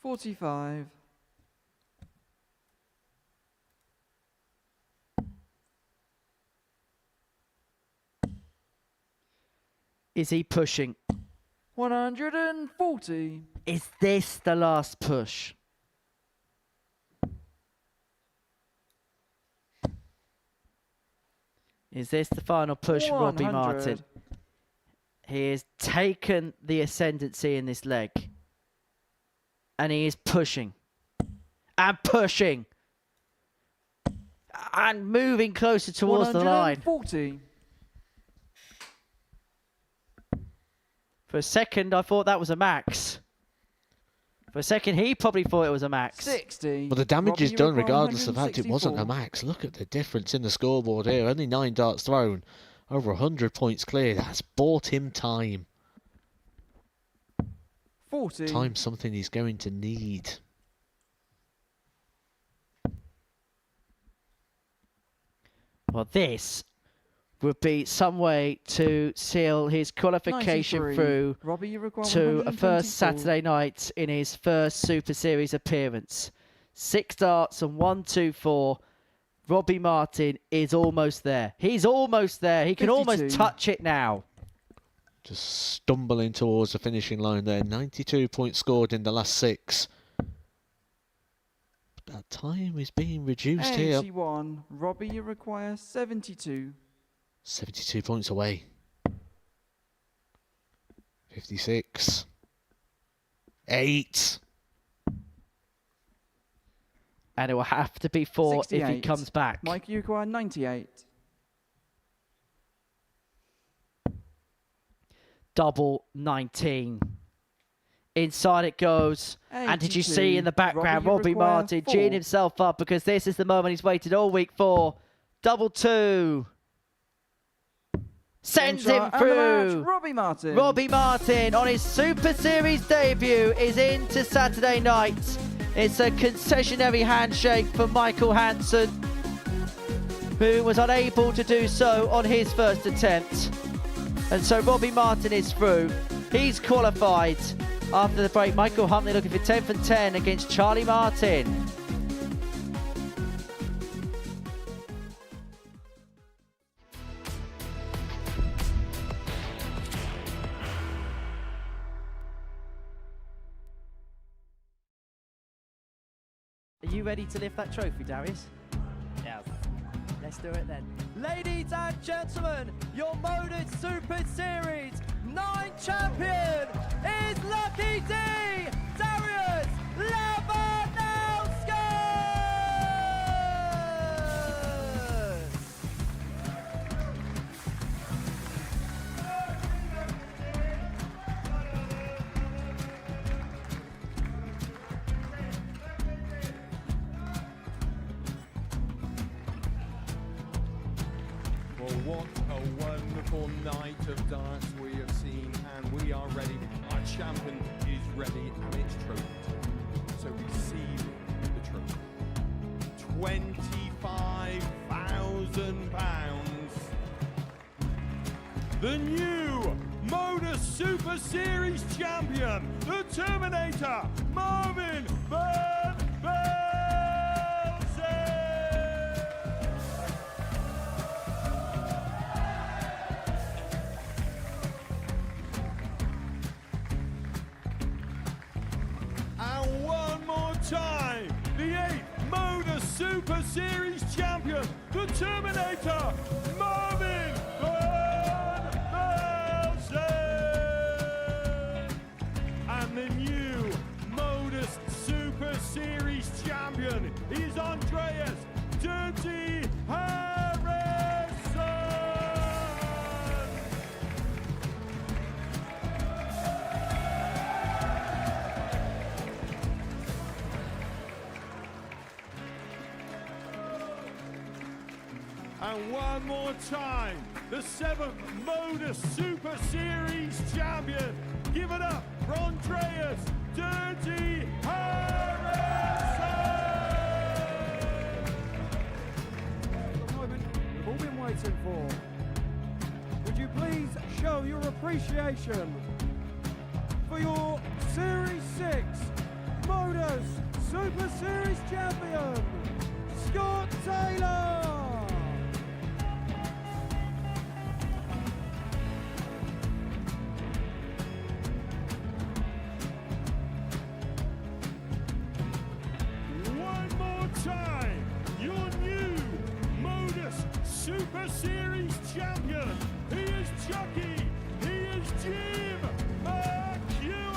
[SPEAKER 4] $45.
[SPEAKER 2] Is he pushing?
[SPEAKER 4] 140.
[SPEAKER 2] Is this the last push? Is this the final push for Robbie
[SPEAKER 4] 100.
[SPEAKER 2] Martin? He has taken the ascendancy in this leg. And he is pushing. And pushing. And moving closer towards the line.
[SPEAKER 4] 140.
[SPEAKER 2] For a second, I thought that was a max. For a second, he probably thought it was a max.
[SPEAKER 4] 60.
[SPEAKER 3] Well, the damage
[SPEAKER 4] Robbie,
[SPEAKER 3] is
[SPEAKER 4] you
[SPEAKER 3] done
[SPEAKER 4] require
[SPEAKER 3] regardless of the fact it wasn't a
[SPEAKER 4] 164.
[SPEAKER 3] max. Look at the difference in the scoreboard here. Only 9 darts thrown. Over 100 points clear. That's bought him time.
[SPEAKER 4] 40.
[SPEAKER 3] Time something he's going to need.
[SPEAKER 2] Well, this would be some way to seal his qualification
[SPEAKER 4] 93.
[SPEAKER 2] through
[SPEAKER 4] Robbie, you require
[SPEAKER 2] to a
[SPEAKER 4] 124.
[SPEAKER 2] first Saturday night in his first Super Series appearance. 6 darts and 1, 2, 4. Robbie Martin is almost there. He's almost there. He can
[SPEAKER 4] 52.
[SPEAKER 2] almost touch it now.
[SPEAKER 3] Just stumbling towards the finishing line there. 92 points scored in the last 6. But that time is being reduced here.
[SPEAKER 4] 81. Robbie, you require 72.
[SPEAKER 3] 72 points away. 56. 8.
[SPEAKER 2] And it will have to be 4 if he
[SPEAKER 4] 68.
[SPEAKER 2] comes back.
[SPEAKER 4] Mike, you require 98.
[SPEAKER 2] Double 19. Inside it goes. And did you see in the
[SPEAKER 4] 82.
[SPEAKER 2] background
[SPEAKER 4] Robbie, you
[SPEAKER 2] Robbie
[SPEAKER 4] require
[SPEAKER 2] Martin
[SPEAKER 4] 4.
[SPEAKER 2] geeing himself up because this is the moment he's waited all week for. Double 2. Sends
[SPEAKER 4] Game
[SPEAKER 2] him
[SPEAKER 4] shot and the match,
[SPEAKER 2] through.
[SPEAKER 4] Robbie Martin.
[SPEAKER 2] Robbie Martin on his Super Series debut is into Saturday night. It's a concessionary handshake for Michael Hansen, who was unable to do so on his first attempt. And so Robbie Martin is through. He's qualified. After the break, Michael Huntley looking for 10 from 10 against Charlie Martin. Are you ready to lift that trophy, Darius? Yes. Let's do it then. Ladies and gentlemen, your Modus Super Series 9 champion is Lucky D, Darius Labanowski!
[SPEAKER 11] Well, what a wonderful night of darts we have seen, and we are ready. Our champion is ready, and it's trophy. So receive the trophy. £25,000. The new Modus Super Series champion, the Terminator, Marvin Van Velzen.
[SPEAKER 9] Super Series champion, the Terminator, Marvin Van Velzen. And the new Modus Super Series champion is Andreas Dirty Harrison. And one more time, the 7th Modus Super Series champion. Give it up for Andreas Dirty Harrison.
[SPEAKER 12] The moment we've all been waiting for. Would you please show your appreciation for your Series 6 Modus Super Series champion, Scott Taylor?
[SPEAKER 9] Time, your new Modus Super Series champion. He is Chucky. He is Jim McEwen.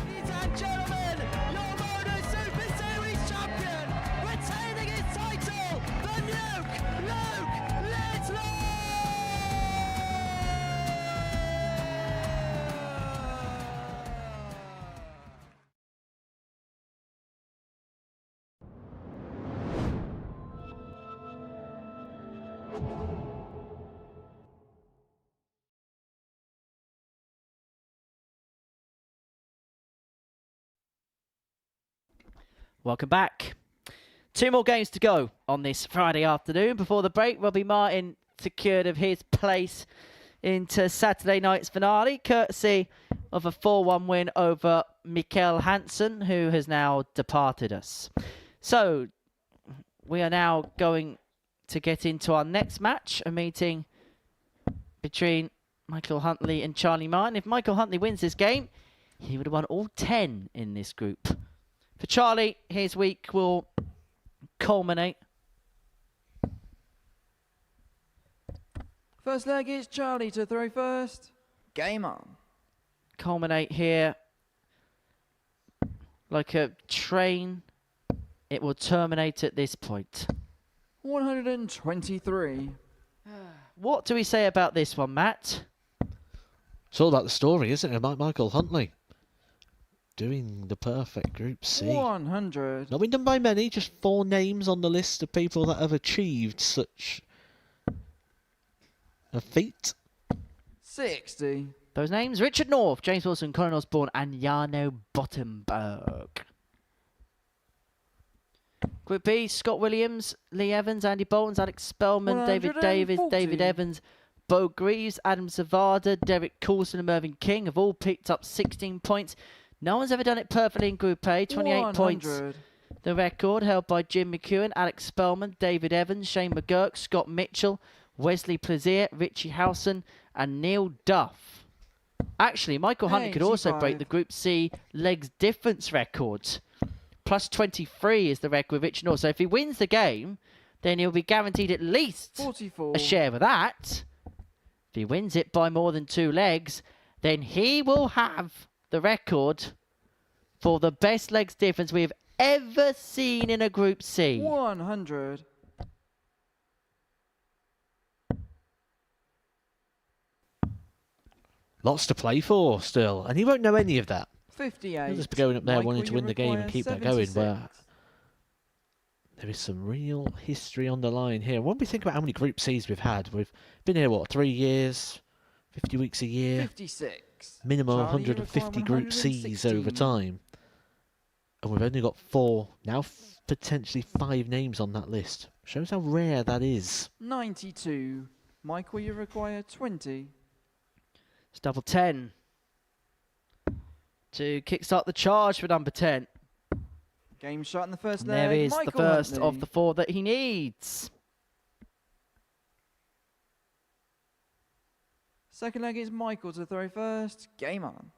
[SPEAKER 13] Ladies and gentlemen, your Modus Super Series champion, retaining his title, the Nuke, Luke Littler.
[SPEAKER 2] Welcome back. 2 more games to go on this Friday afternoon. Before the break, Robbie Martin secured of his place into Saturday night's finale, courtesy of a 4-1 win over Mikkel Hansen, who has now departed us. So, we are now going to get into our next match, a meeting between Michael Huntley and Charlie Martin. If Michael Huntley wins this game, he would have won all 10 in this group. For Charlie, his week will culminate.
[SPEAKER 4] First leg is Charlie to throw first. Game on.
[SPEAKER 2] Culminate here like a train. It will terminate at this point.
[SPEAKER 4] 123.
[SPEAKER 2] What do we say about this one, Matt?
[SPEAKER 3] It's all about the story, isn't it? Michael Huntley doing the perfect Group C.
[SPEAKER 4] 100.
[SPEAKER 3] Not been done by many, just 4 names on the list of people that have achieved such a feat.
[SPEAKER 4] 60.
[SPEAKER 2] Those names: Richard North, James Wilson, Colin Osborne, and Jarno Bottenberg. Group B: Scott Williams, Lee Evans, Andy Boltons, Alex Spellman, David Davis,
[SPEAKER 4] 140.
[SPEAKER 2] David Evans, Bo Greaves, Adam Zavada, Derek Coulson, and Mervyn King have all picked up 16 points. No one's ever done it perfectly in Group A. 28
[SPEAKER 4] 100.
[SPEAKER 2] points. The record held by Jim McEwen, Alex Spellman, David Evans, Shane McGurk, Scott Mitchell, Wesley Plazier, Richie Howson, and Neil Duff. Actually, Michael Huntley could also
[SPEAKER 4] 85.
[SPEAKER 2] break the Group C legs difference record. Plus 23 is the record with Richard North. So if he wins the game, then he'll be guaranteed at least
[SPEAKER 4] 44.
[SPEAKER 2] a share of that. If he wins it by more than 2 legs, then he will have the record for the best legs difference we've ever seen in a Group C.
[SPEAKER 4] 100.
[SPEAKER 3] Lots to play for still, and he won't know any of that.
[SPEAKER 4] 58.
[SPEAKER 3] He'll just be going up there
[SPEAKER 4] Michael,
[SPEAKER 3] wanting to
[SPEAKER 4] you
[SPEAKER 3] win the game and
[SPEAKER 4] require
[SPEAKER 3] keep that going.
[SPEAKER 4] 76.
[SPEAKER 3] But there is some real history on the line here. When we think about how many Group Cs we've had, we've been here, what, 3 years, 50 weeks a year?
[SPEAKER 4] 56.
[SPEAKER 3] Minimum
[SPEAKER 4] Charlie, you
[SPEAKER 3] 150
[SPEAKER 4] require
[SPEAKER 3] Group Cs
[SPEAKER 4] 116.
[SPEAKER 3] over time. And we've only got 4, now potentially 5 names on that list. Shows how rare that is.
[SPEAKER 4] 92. Michael, you require 20.
[SPEAKER 2] It's double 10 to kickstart the charge for number 10.
[SPEAKER 4] Game shot in the first
[SPEAKER 2] And
[SPEAKER 4] leg.
[SPEAKER 2] there is
[SPEAKER 4] Michael
[SPEAKER 2] the first
[SPEAKER 4] Huntley.
[SPEAKER 2] of the 4 that he needs.
[SPEAKER 4] Second leg is Michael to throw first. Game on.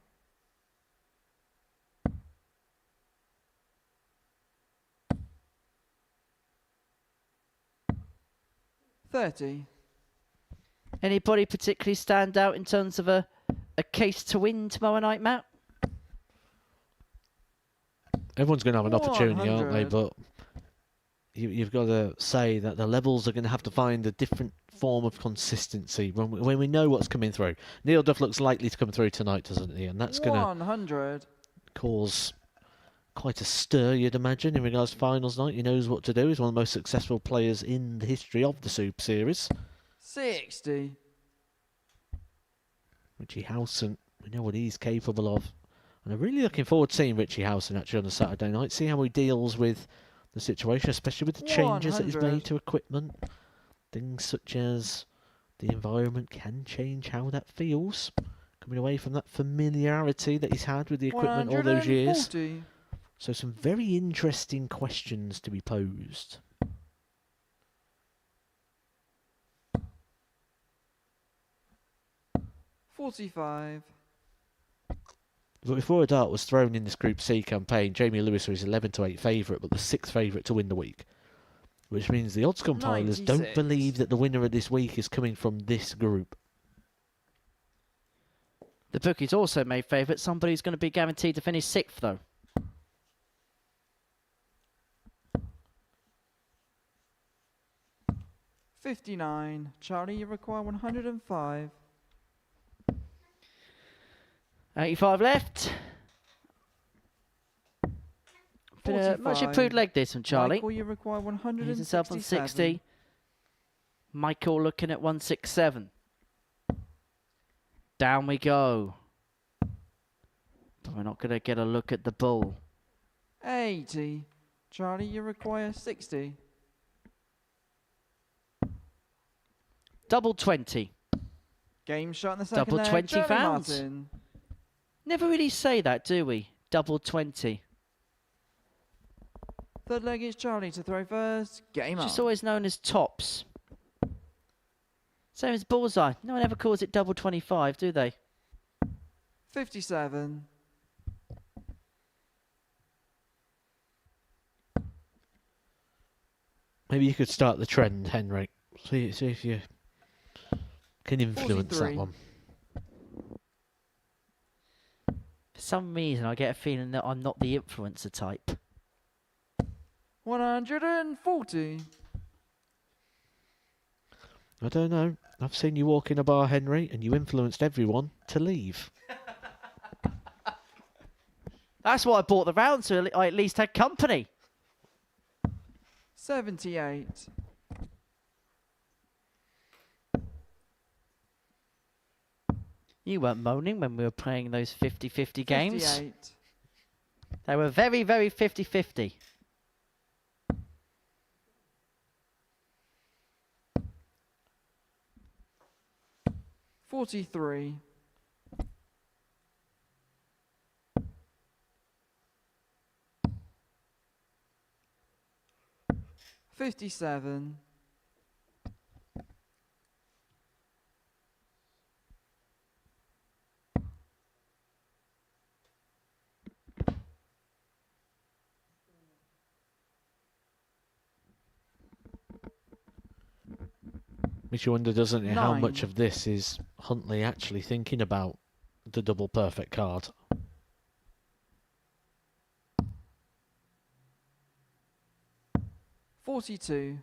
[SPEAKER 4] 30.
[SPEAKER 2] Anybody particularly stand out in terms of a case to win tomorrow night, Matt?
[SPEAKER 3] Everyone's going to have an opportunity, aren't they?
[SPEAKER 4] 100.
[SPEAKER 3] But you've got to say that the levels are going to have to find a different form of consistency when we know what's coming through. Neil Duff looks likely to come through tonight, doesn't he? And that's going to
[SPEAKER 4] 100.
[SPEAKER 3] cause quite a stir, you'd imagine, in regards to finals night. He knows what to do. He's one of the most successful players in the history of the Super Series.
[SPEAKER 4] 60.
[SPEAKER 3] Richie Howson, we know what he's capable of. And I'm really looking forward to seeing Richie Howson actually on a Saturday night, see how he deals with the situation, especially with the changes that he's
[SPEAKER 4] 100.
[SPEAKER 3] made to equipment. Things such as the environment can change how that feels. Coming away from that familiarity that he's had with the equipment all those years.
[SPEAKER 4] 140.
[SPEAKER 3] So some very interesting questions to be posed.
[SPEAKER 4] $45.
[SPEAKER 3] But before a dart was thrown in this Group C campaign, Jamie Lewis was 11-8 favourite, but the 6th favourite to win the week. Which means the odds compilers
[SPEAKER 4] 96.
[SPEAKER 3] don't believe that the winner of this week is coming from this group.
[SPEAKER 2] The bookies also made favourite. Somebody's going to be guaranteed to finish 6th, though.
[SPEAKER 4] $59. Charlie, you require 105.
[SPEAKER 2] 85 left. Been a much
[SPEAKER 4] 45.
[SPEAKER 2] improved leg this from Charlie.
[SPEAKER 4] Michael, you require
[SPEAKER 2] He's himself on
[SPEAKER 4] 167.
[SPEAKER 2] 60. Michael looking at 167. Down we go. But we're not going to get a look at the bull.
[SPEAKER 4] 80. Charlie, you require 60.
[SPEAKER 2] Double 20.
[SPEAKER 4] Game shot in the second
[SPEAKER 2] Double
[SPEAKER 4] leg.
[SPEAKER 2] 20
[SPEAKER 4] Jeremy
[SPEAKER 2] pounds.
[SPEAKER 4] Martin.
[SPEAKER 2] Never really say that, do we? Double 20.
[SPEAKER 4] Third leg is Charlie to throw first. Game
[SPEAKER 2] It's just
[SPEAKER 4] on.
[SPEAKER 2] always known as tops. Same as bullseye. No one ever calls it double 25, do they?
[SPEAKER 4] 57.
[SPEAKER 3] Maybe you could start the trend, Henrik. See if you can influence
[SPEAKER 4] 43.
[SPEAKER 3] that one.
[SPEAKER 2] For some reason, I get a feeling that I'm not the influencer type.
[SPEAKER 4] 140.
[SPEAKER 3] I don't know. I've seen you walk in a bar, Henry, and you influenced everyone to leave.
[SPEAKER 2] That's why I bought the round, so I at least had company.
[SPEAKER 4] 78.
[SPEAKER 2] You weren't moaning when we were playing those 50-50 games.
[SPEAKER 4] 58.
[SPEAKER 2] They were very, very 50-50.
[SPEAKER 4] $43. $57.
[SPEAKER 3] Makes you wonder, doesn't it, how much
[SPEAKER 4] 9.
[SPEAKER 3] of this is Huntley actually thinking about the double perfect card?
[SPEAKER 4] $42.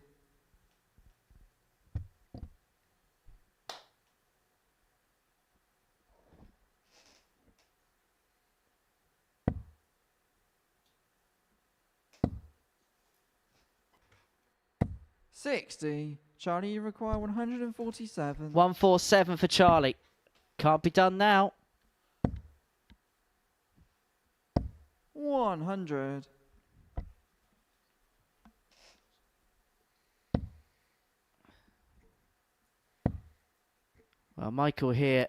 [SPEAKER 4] $60. Charlie, you require 147.
[SPEAKER 2] 147 for Charlie. Can't be done now.
[SPEAKER 4] 100.
[SPEAKER 2] Well, Michael here,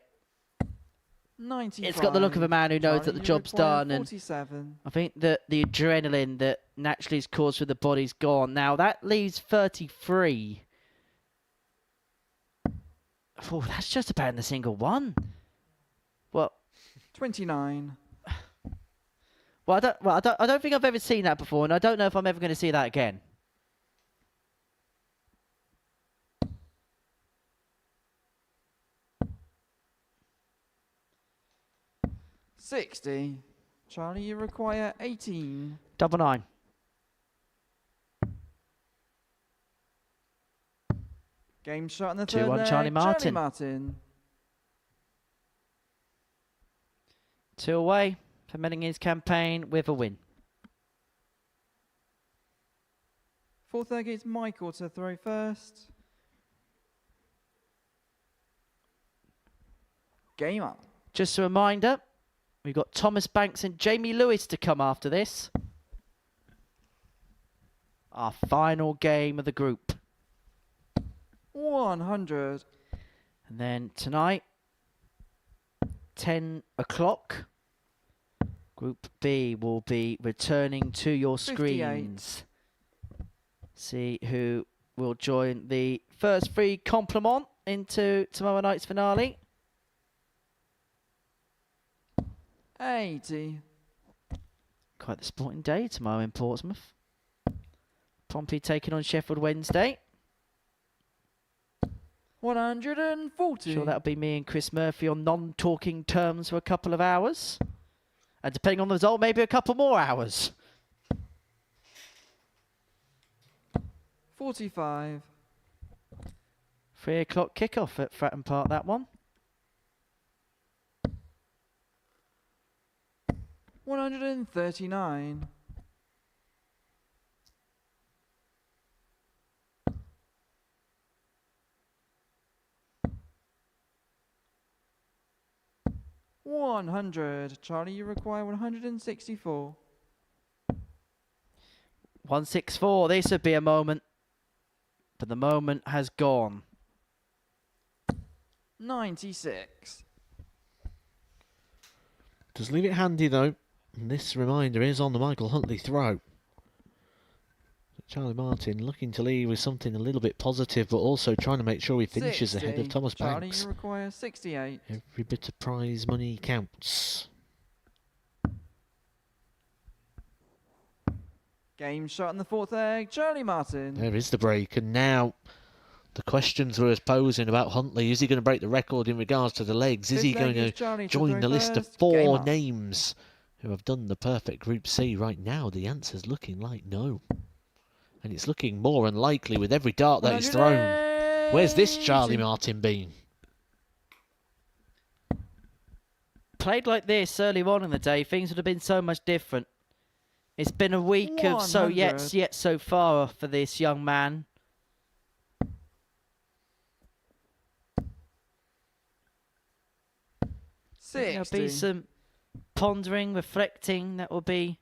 [SPEAKER 4] 95.
[SPEAKER 2] it's got the look of a man who knows
[SPEAKER 4] Charlie,
[SPEAKER 2] that the
[SPEAKER 4] you
[SPEAKER 2] job's
[SPEAKER 4] require
[SPEAKER 2] done. And
[SPEAKER 4] 47.
[SPEAKER 2] I think that the adrenaline that naturally is caused through the body's gone. Now, that leaves 33. Oh, that's just about in the single one. Well,
[SPEAKER 4] 29.
[SPEAKER 2] I don't think I've ever seen that before, and I don't know if I'm ever going to see that again.
[SPEAKER 4] 60. Charlie, you require 18.
[SPEAKER 2] Double 9.
[SPEAKER 4] Game shot in the
[SPEAKER 2] 2-1
[SPEAKER 4] third leg.
[SPEAKER 2] Charlie Martin.
[SPEAKER 4] Charlie Martin.
[SPEAKER 2] 2 away for ending his campaign with a win.
[SPEAKER 4] Fourth leg is Michael to throw first. Game up.
[SPEAKER 2] Just a reminder, we've got Thomas Banks and Jamie Lewis to come after this. Our final game of the group.
[SPEAKER 4] 100.
[SPEAKER 2] And then tonight, 10 o'clock, Group B will be returning to your
[SPEAKER 4] 58.
[SPEAKER 2] screens. See who will join the first free compliment into tomorrow night's finale.
[SPEAKER 4] 80.
[SPEAKER 2] Quite the sporting day tomorrow in Portsmouth. Pompey taking on Sheffield Wednesday.
[SPEAKER 4] 140.
[SPEAKER 2] Sure that'll be me and Chris Murphy on non-talking terms for a couple of hours. And depending on the result, maybe a couple more hours.
[SPEAKER 4] 45.
[SPEAKER 2] 3 o'clock kickoff at Fratton Park, that one.
[SPEAKER 4] 139. 100. Charlie, you require 164.
[SPEAKER 2] 164. This would be a moment. But the moment has gone.
[SPEAKER 4] 96.
[SPEAKER 3] Just leave it handy though. And this reminder is on the Michael Huntley throw. Charlie Martin looking to leave with something a little bit positive, but also trying to make sure he finishes
[SPEAKER 4] 60.
[SPEAKER 3] ahead of Thomas
[SPEAKER 4] Charlie,
[SPEAKER 3] Banks.
[SPEAKER 4] you require 68.
[SPEAKER 3] Every bit of prize money counts.
[SPEAKER 4] Game shot in the fourth leg. Charlie Martin.
[SPEAKER 3] There is the break, and now the questions were posing about Huntley. Is he going to break the record in regards to the legs? Is he
[SPEAKER 4] Fifth
[SPEAKER 3] going
[SPEAKER 4] leg is
[SPEAKER 3] to
[SPEAKER 4] Charlie to
[SPEAKER 3] join
[SPEAKER 4] throw
[SPEAKER 3] the list of
[SPEAKER 4] first. Game
[SPEAKER 3] 4
[SPEAKER 4] up.
[SPEAKER 3] names who have done the perfect Group C right now? The answer's looking like no. And it's looking more unlikely with every dart that he's thrown. Where's this Charlie Martin been?
[SPEAKER 2] Played like this earlier on in the day, things would have been so much different. It's been a week of so
[SPEAKER 4] 100.
[SPEAKER 2] yet so far for this young man. There'll be
[SPEAKER 4] 60.
[SPEAKER 2] some pondering, reflecting that will be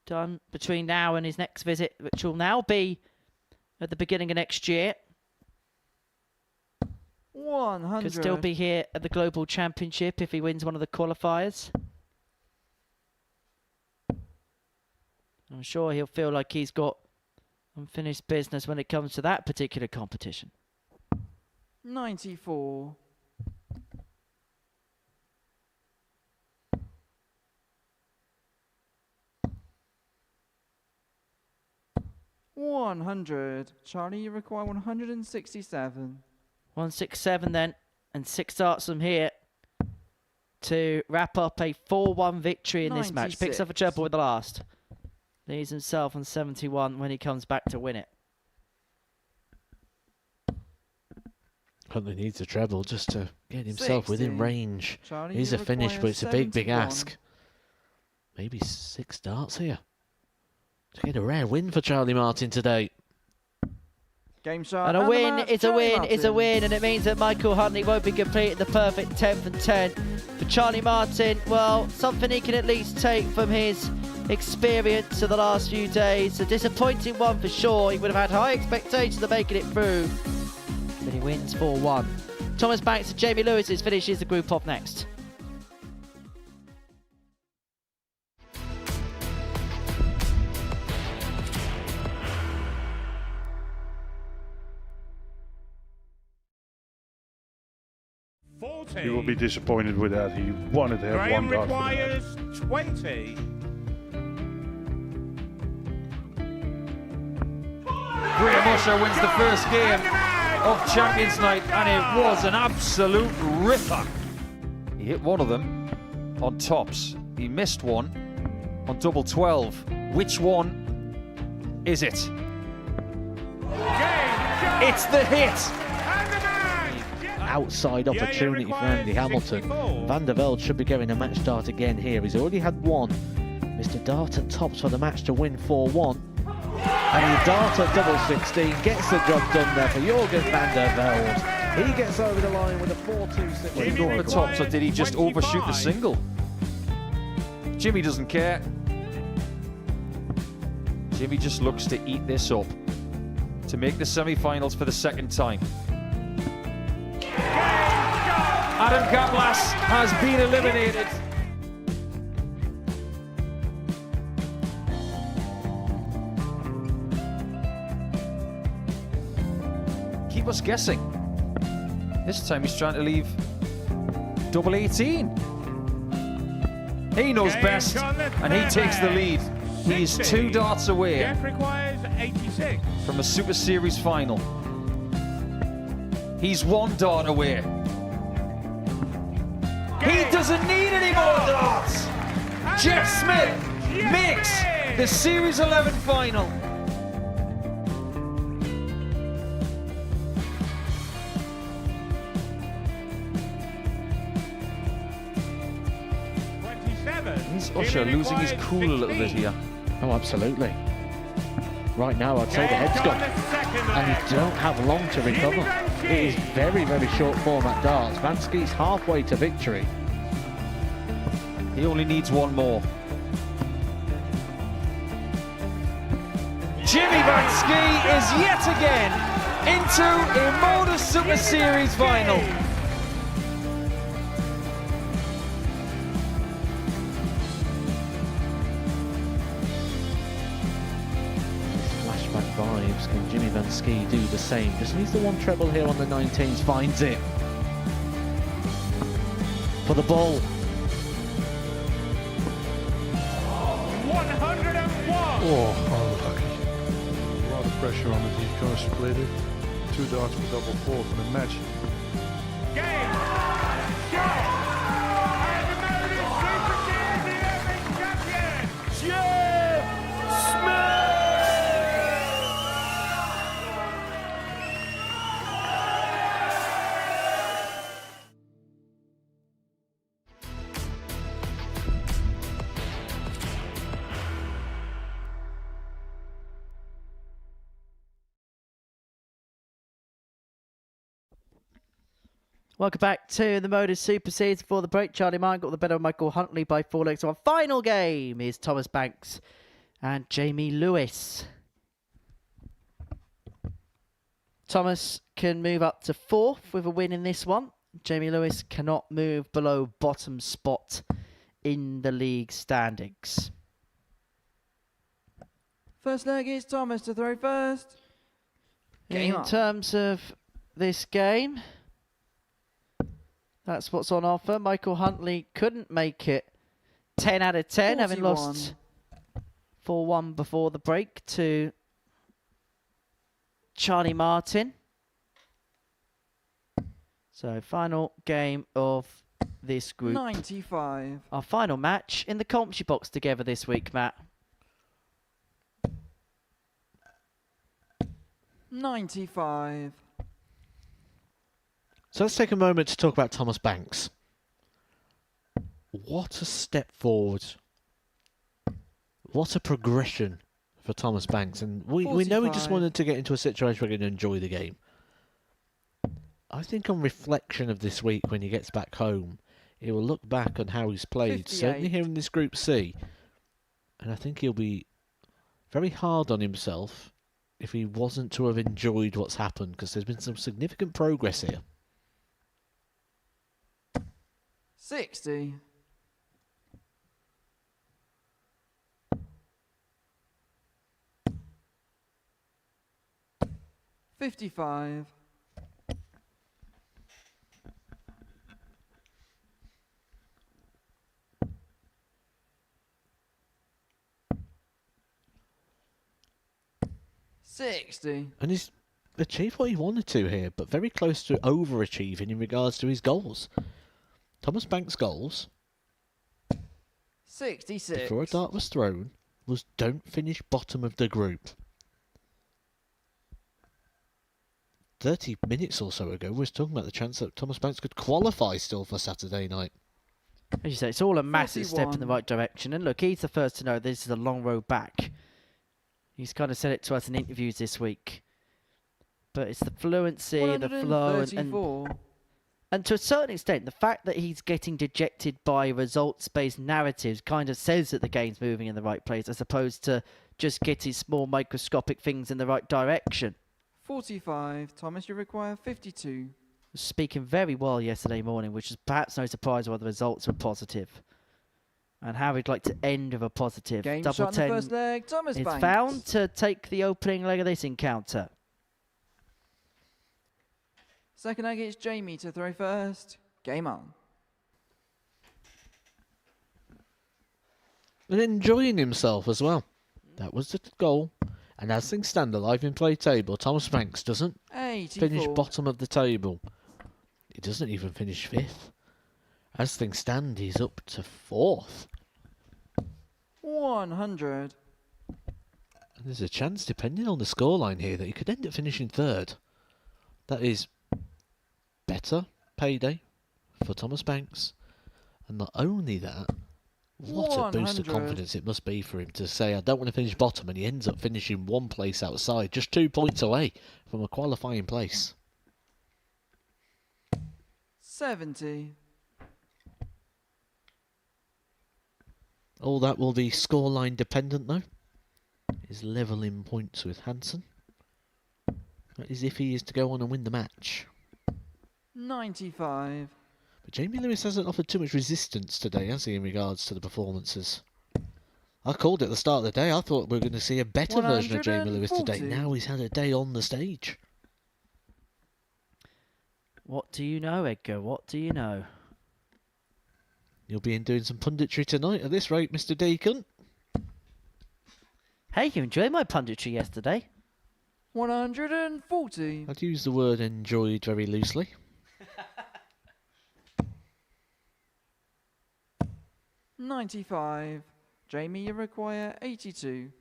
[SPEAKER 2] done between now and his next visit, which will now be at the beginning of next year.
[SPEAKER 4] 100.
[SPEAKER 2] Could still be here at the Global Championship if he wins one of the qualifiers. I'm sure he'll feel like he's got unfinished business when it comes to that particular competition.
[SPEAKER 4] 94. 100. Charlie, you require 167.
[SPEAKER 2] 167 then, and 6 starts from here to wrap up a 4-1 victory in this match. Picks up a
[SPEAKER 4] 96.
[SPEAKER 2] treble with the last. Leaves himself on 71 when he comes back to win it.
[SPEAKER 3] Huntley needs a treble just to get himself within
[SPEAKER 4] 60.
[SPEAKER 3] range.
[SPEAKER 4] Charlie,
[SPEAKER 3] He's
[SPEAKER 4] you
[SPEAKER 3] a finish,
[SPEAKER 4] require
[SPEAKER 3] but it's a big
[SPEAKER 4] 71.
[SPEAKER 3] ask. Maybe 6 starts here to get a rare win for Charlie Martin today.
[SPEAKER 4] Game shot.
[SPEAKER 2] And a
[SPEAKER 4] the
[SPEAKER 2] win
[SPEAKER 4] match,
[SPEAKER 2] is a
[SPEAKER 4] Charlie
[SPEAKER 2] win is a
[SPEAKER 4] Martin.
[SPEAKER 2] win, and it means that Michael Huntley won't be completing the perfect 10th and 10. For Charlie Martin, well, something he can at least take from his experience of the last few days. A disappointing one for sure. He would have had high expectations of making it through, but he wins 4-1. Thomas Banks and Jamie Lewis finishes the group off next.
[SPEAKER 7] He will be disappointed with that. He wanted to have
[SPEAKER 9] Graham
[SPEAKER 7] one dart.
[SPEAKER 9] requires 20.
[SPEAKER 8] Graham Usher wins the first game of Champions Night, and it was an absolute ripper. He hit one of them on tops. He missed one on double 12. Which one is it? It's the hit!
[SPEAKER 3] Outside opportunity for Andy Hamilton. Van der Velde should be getting a match start again here. He's already had one. Mr. Dart at tops for the match to win 4-1. And Dart at double 16 gets the job done there for Jurgen van der Velde. He gets over the line with a 4-2-6.
[SPEAKER 8] Did he go for tops or did he just overshoot the single? Jimmy doesn't care. Jimmy just looks to eat this up to make the semi-finals for the second time. Adam Kaplas has been eliminated. Keep us guessing. This time he's trying to leave double 18. He knows best, and he takes the lead. He's 2 darts away from a Super Series final. He's 1 dart away. He doesn't need any more darts. Jeff Smith makes the Series 11 final. Is Usher losing his cool a little bit here?
[SPEAKER 3] Oh, absolutely. Right now, I'd say the head's gone. And you don't have long to recover. It is very, very short format darts. Vansky's halfway to victory.
[SPEAKER 8] He only needs 1 more. Jimmy Vansky is yet again into a Modus Super Series final.
[SPEAKER 3] Flashback vibes. Can Jimmy Vansky do the same? Just needs the 1 treble here on the 19s. Finds it. For the ball.
[SPEAKER 9] 101!
[SPEAKER 7] Oh, unlucky. A lot of pressure on it. He's going to split it. 2 darts for double 4 for the match.
[SPEAKER 9] Game! Shot! And the Modus Super Series 11 champion, Jeff Smith!
[SPEAKER 2] Welcome back to the Modus Super Series. Before the break, Charlie Martin got the better of Michael Huntley by 4 legs. So our final game is Thomas Banks and Jamie Lewis. Thomas can move up to 4th with a win in this one. Jamie Lewis cannot move below bottom spot in the league standings.
[SPEAKER 4] First leg is Thomas to throw first. Game
[SPEAKER 2] In
[SPEAKER 4] on.
[SPEAKER 2] terms of this game, that's what's on offer. Michael Huntley couldn't make it 10 out of 10, having lost 4-1 before the break to Charlie Martin. So final game of this group.
[SPEAKER 4] 95.
[SPEAKER 2] Our final match in the commentary box together this week, Matt.
[SPEAKER 4] 95.
[SPEAKER 3] So let's take a moment to talk about Thomas Banks. What a step forward. What a progression for Thomas Banks. And we know he just
[SPEAKER 4] 45.
[SPEAKER 3] wanted to get into a situation where he can enjoy the game. I think on reflection of this week when he gets back home, he will look back on how he's played,
[SPEAKER 4] 58.
[SPEAKER 3] certainly here in this Group C. And I think he'll be very hard on himself if he wasn't to have enjoyed what's happened, because there's been some significant progress here.
[SPEAKER 4] 60. $55. 60.
[SPEAKER 3] And he's achieved what he wanted to here, but very close to overachieving in regards to his goals. Thomas Banks' goals
[SPEAKER 4] 66.
[SPEAKER 3] before a dart was thrown was don't finish bottom of the group. 30 minutes or so ago, we was talking about the chance that Thomas Banks could qualify still for Saturday night.
[SPEAKER 2] As you say, it's all a massive step in the
[SPEAKER 4] 41.
[SPEAKER 2] right direction. And look, he's the first to know this is a long road back. He's kind of said it to us in interviews this week. But it's the fluency, the flow, and to a certain extent, the fact that he's getting dejected by results-based narratives kind of says that the game's moving in the right place, as opposed to just getting small microscopic things in the right direction.
[SPEAKER 4] 45. Thomas, you require 52.
[SPEAKER 2] Speaking very well yesterday morning, which is perhaps no surprise why the results were positive. And how we'd like to end with a positive.
[SPEAKER 4] Game
[SPEAKER 2] Double
[SPEAKER 4] shot in
[SPEAKER 2] 10
[SPEAKER 4] the first leg. Thomas
[SPEAKER 2] is
[SPEAKER 4] Banks.
[SPEAKER 2] found to take the opening leg of this encounter.
[SPEAKER 4] Second leg, it's Jamie to throw first. Game on.
[SPEAKER 3] And enjoying himself as well. That was the goal. And as things stand alive in play table, Thomas Banks doesn't
[SPEAKER 4] 84.
[SPEAKER 3] finish bottom of the table. He doesn't even finish 5th. As things stand, he's up to 4th.
[SPEAKER 4] 100.
[SPEAKER 3] And there's a chance, depending on the scoreline here, that he could end up finishing 3rd. That is better payday for Thomas Banks. And not only that, what a boost of
[SPEAKER 4] 100.
[SPEAKER 3] confidence it must be for him to say, I don't want to finish bottom, and he ends up finishing 1 place outside, just 2 points away from a qualifying place.
[SPEAKER 4] 70.
[SPEAKER 3] All that will be scoreline dependent, though. Is levelling points with Hansen. That is if he is to go on and win the match.
[SPEAKER 4] 95.
[SPEAKER 3] But Jamie Lewis hasn't offered too much resistance today, has he, in regards to the performances? I called it at the start of the day. I thought we were going to see a better version of Jamie Lewis today.
[SPEAKER 4] 140.
[SPEAKER 3] Now he's had a day on the stage.
[SPEAKER 2] What do you know, Edgar? What do you know?
[SPEAKER 3] You'll be in doing some punditry tonight at this rate, Mr. Deacon.
[SPEAKER 2] Hey, you enjoyed my punditry yesterday.
[SPEAKER 4] 140.
[SPEAKER 3] I'd use the word enjoyed very loosely.
[SPEAKER 4] 95. Jamie, you require 82.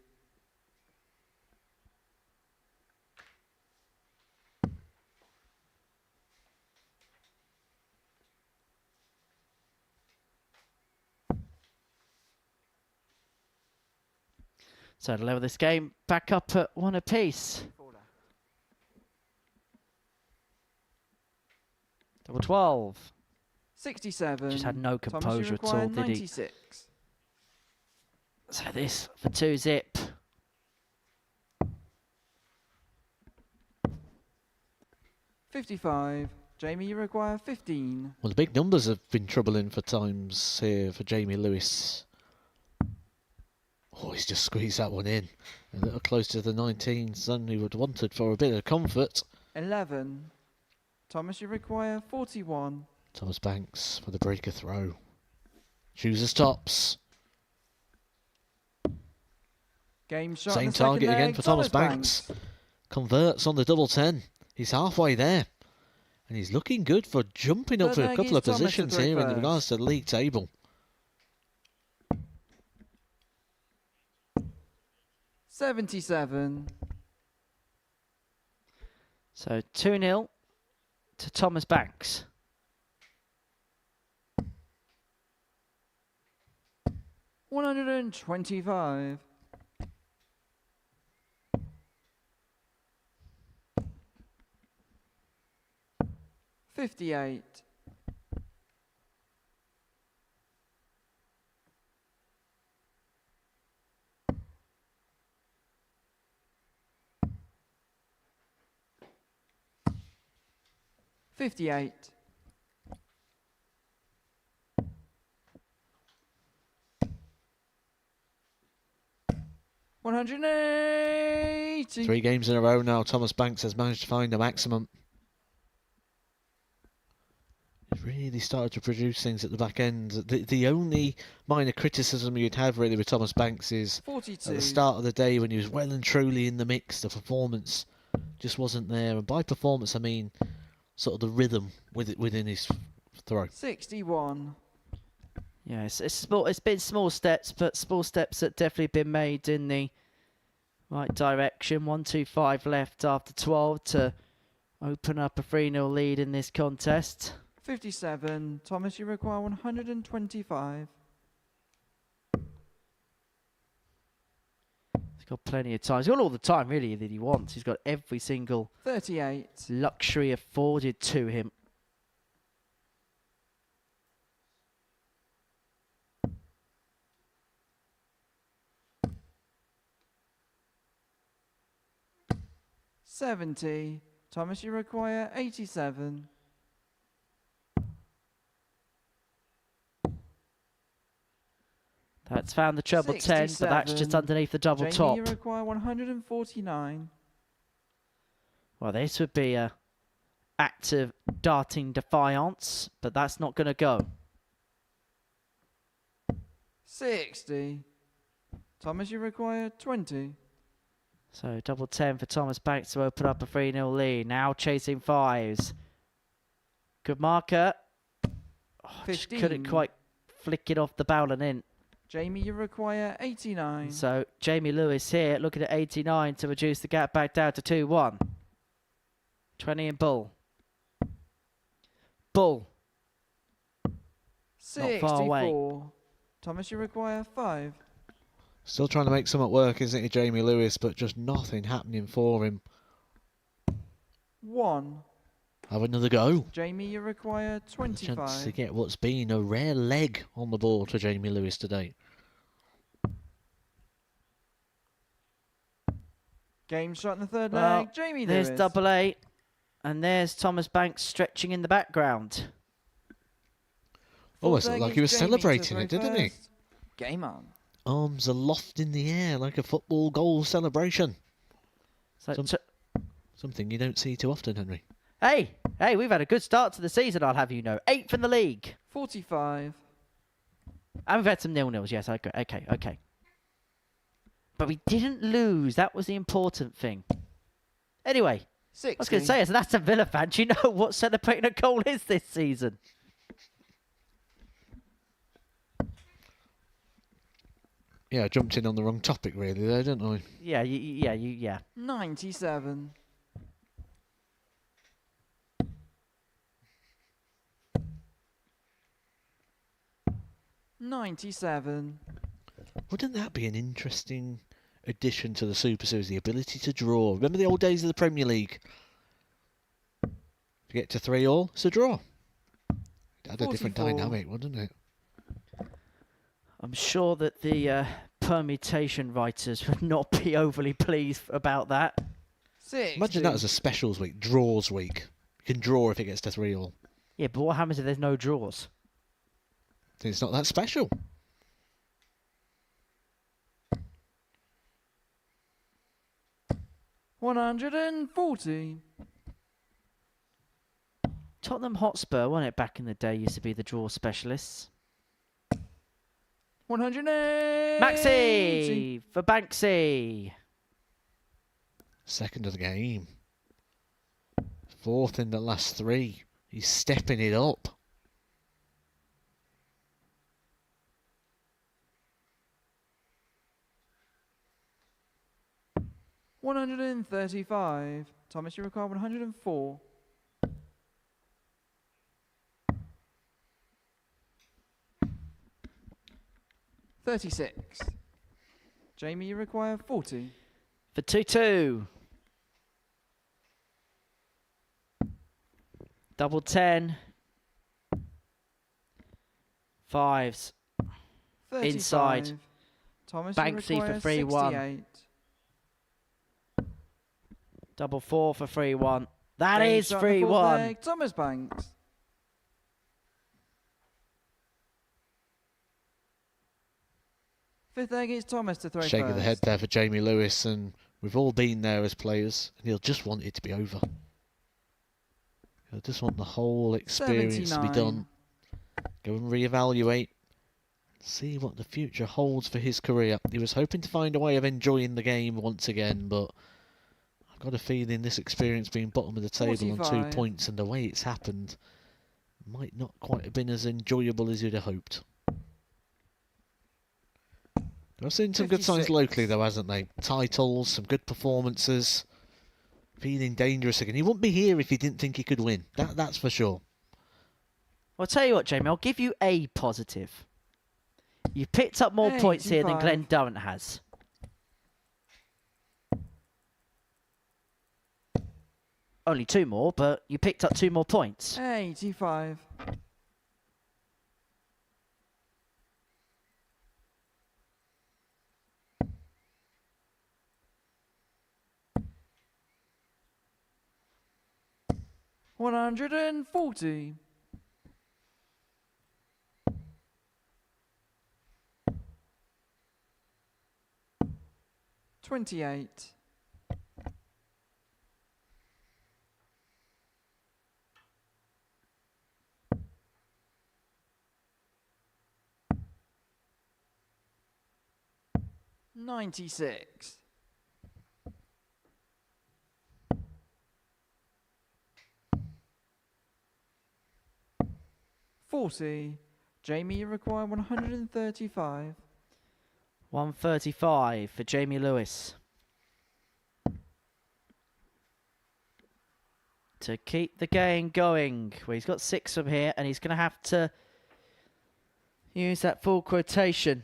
[SPEAKER 2] So to level this game back up at 1 apiece. Double 12.
[SPEAKER 4] 67.
[SPEAKER 2] Just had no
[SPEAKER 4] Thomas,
[SPEAKER 2] composure
[SPEAKER 4] you
[SPEAKER 2] at all,
[SPEAKER 4] require
[SPEAKER 2] did he?
[SPEAKER 4] 96.
[SPEAKER 2] So this for 2-zip.
[SPEAKER 4] $55. Jamie, you require 15.
[SPEAKER 3] Well, the big numbers have been troubling for times here for Jamie Lewis. Oh, he's just squeezed that one in. A little close to the 19s than he would have wanted for a bit of comfort.
[SPEAKER 4] 11. Thomas, you require 41.
[SPEAKER 3] Thomas Banks for the breaker throw. Chooses tops.
[SPEAKER 4] Game shot.
[SPEAKER 3] Same
[SPEAKER 4] in the second
[SPEAKER 3] target again
[SPEAKER 4] leg,
[SPEAKER 3] for Thomas Banks. Converts on the double 10. He's halfway there. And he's looking good for jumping up
[SPEAKER 4] Third
[SPEAKER 3] for a
[SPEAKER 4] leg
[SPEAKER 3] couple
[SPEAKER 4] is
[SPEAKER 3] of
[SPEAKER 4] Thomas to
[SPEAKER 3] positions
[SPEAKER 4] throw
[SPEAKER 3] here in
[SPEAKER 4] first.
[SPEAKER 3] regards to the league table.
[SPEAKER 4] 77.
[SPEAKER 2] So 2-0 to Thomas Banks.
[SPEAKER 4] $125. 58. 58. 180.
[SPEAKER 3] 3 games in a row now. Thomas Banks has managed to find a maximum. He's really started to produce things at the back end. The only minor criticism you'd have really with Thomas Banks is
[SPEAKER 4] 42.
[SPEAKER 3] at the start of the day when he was well and truly in the mix, the performance just wasn't there. And by performance, I mean sort of the rhythm within his throw.
[SPEAKER 4] 61.
[SPEAKER 2] Yeah, it's small. It's been small steps, but small steps that definitely been made in the right direction. 1-2-5 left after 12 to open up a 3-0 lead in this contest.
[SPEAKER 4] 57. Thomas, you require 125.
[SPEAKER 2] He's got plenty of time. He's got all the time, really, that he wants. He's got every single
[SPEAKER 4] 38.
[SPEAKER 2] luxury afforded to him.
[SPEAKER 4] $70. Thomas, you require 87.
[SPEAKER 2] That's found the treble 10, but that's just
[SPEAKER 4] 67.
[SPEAKER 2] underneath the double
[SPEAKER 4] Jamie,
[SPEAKER 2] top.
[SPEAKER 4] you require 149.
[SPEAKER 2] Well, this would be a active darting defiance, but that's not going to go.
[SPEAKER 4] 60. Thomas, you require 20.
[SPEAKER 2] So double 10 for Thomas Banks to open up a 3-0 lead. Now chasing fives. Good marker. Oh, just couldn't
[SPEAKER 4] 15.
[SPEAKER 2] quite flick it off the barrel and in.
[SPEAKER 4] Jamie, you require 89.
[SPEAKER 2] So Jamie Lewis here looking at 89 to reduce the gap back down to 2-1. 20 in bull. Bull. Not far away.
[SPEAKER 4] 64. Thomas, you require 5.
[SPEAKER 3] Still trying to make something work, isn't he, Jamie Lewis? But just nothing happening for him.
[SPEAKER 4] 1.
[SPEAKER 3] Have another go.
[SPEAKER 4] Jamie, you require
[SPEAKER 3] Chance to
[SPEAKER 4] 25.
[SPEAKER 3] get what's been a rare leg on the board for Jamie Lewis today.
[SPEAKER 4] Game shot in the third
[SPEAKER 2] Well,
[SPEAKER 4] leg. Jamie
[SPEAKER 2] there's
[SPEAKER 4] Lewis.
[SPEAKER 2] double 8. And there's Thomas Banks stretching in the background.
[SPEAKER 3] Almost looked like he was celebrating it, didn't he?
[SPEAKER 4] Game on.
[SPEAKER 3] Arms aloft in the air like a football goal celebration.
[SPEAKER 2] So
[SPEAKER 3] Something you don't see too often, Henry.
[SPEAKER 2] Hey, we've had a good start to the season, I'll have you know. 8th in the league.
[SPEAKER 4] 45.
[SPEAKER 2] And we've had some 0-0s, yes, okay. But we didn't lose, that was the important thing. Anyway,
[SPEAKER 4] 60.
[SPEAKER 2] I was going to say, as an Aston Villa fan, do you know what celebrating a goal is this season?
[SPEAKER 3] Yeah, I jumped in on the wrong topic really there, didn't I?
[SPEAKER 2] Yeah.
[SPEAKER 4] 97. $97.
[SPEAKER 3] Wouldn't that be an interesting addition to the Super Series, the ability to draw? Remember the old days of the Premier League? To get to 3-3, it's a draw. It had a different
[SPEAKER 4] 44.
[SPEAKER 3] dynamic, wouldn't it?
[SPEAKER 2] I'm sure that the permutation writers would not be overly pleased about that.
[SPEAKER 4] 60.
[SPEAKER 3] Imagine that as a specials week, draws week. You can draw if it gets to 3-3.
[SPEAKER 2] Yeah, but what happens if there's no draws?
[SPEAKER 3] It's not that special.
[SPEAKER 4] $140.
[SPEAKER 2] Tottenham Hotspur, wasn't it, back in the day, used to be the draw specialists.
[SPEAKER 4] 180.
[SPEAKER 2] Maxi for Banksy.
[SPEAKER 3] Second of the game. Fourth in the last 3. He's stepping it up.
[SPEAKER 4] $135. Thomas, you require 104. $36. Jamie, you require 40.
[SPEAKER 2] For 2-2. Double 10. Fives.
[SPEAKER 4] 35.
[SPEAKER 2] Inside.
[SPEAKER 4] Thomas,
[SPEAKER 2] Banksy
[SPEAKER 4] you
[SPEAKER 2] for
[SPEAKER 4] require
[SPEAKER 2] 3-1.
[SPEAKER 4] 68.
[SPEAKER 2] Double 4 for 3-1. That
[SPEAKER 4] Game
[SPEAKER 2] is
[SPEAKER 4] shot in the fourth
[SPEAKER 2] 3-1.
[SPEAKER 4] leg. Thomas Banks. Fifth leg is Thomas to throw
[SPEAKER 3] Shake
[SPEAKER 4] first.
[SPEAKER 3] of the head there for Jamie Lewis, and we've all been there as players, and he'll just want it to be over. He'll just want the whole experience to be
[SPEAKER 4] 79.
[SPEAKER 3] done. Go and reevaluate. See what the future holds for his career. He was hoping to find a way of enjoying the game once again, but I've got a feeling this experience being bottom of the table on 2
[SPEAKER 4] 45.
[SPEAKER 3] points and the way it's happened might not quite have been as enjoyable as you'd have hoped. I've seen some good signs
[SPEAKER 4] 56.
[SPEAKER 3] locally, though, hasn't they? Titles, some good performances. Feeling dangerous again. He wouldn't be here if he didn't think he could win. That's for sure.
[SPEAKER 2] I'll tell you what, Jamie, I'll give you a positive. You picked up more points here than
[SPEAKER 4] 85.
[SPEAKER 2] Glenn Durrant has. Only 2 more, but you picked up 2 more points.
[SPEAKER 4] 85. $140. 28. 96. 40. Jamie, you require 135.
[SPEAKER 2] 135 for Jamie Lewis. To keep the game going. Well, he's got 6 from here, and he's going to have to use that full quotation.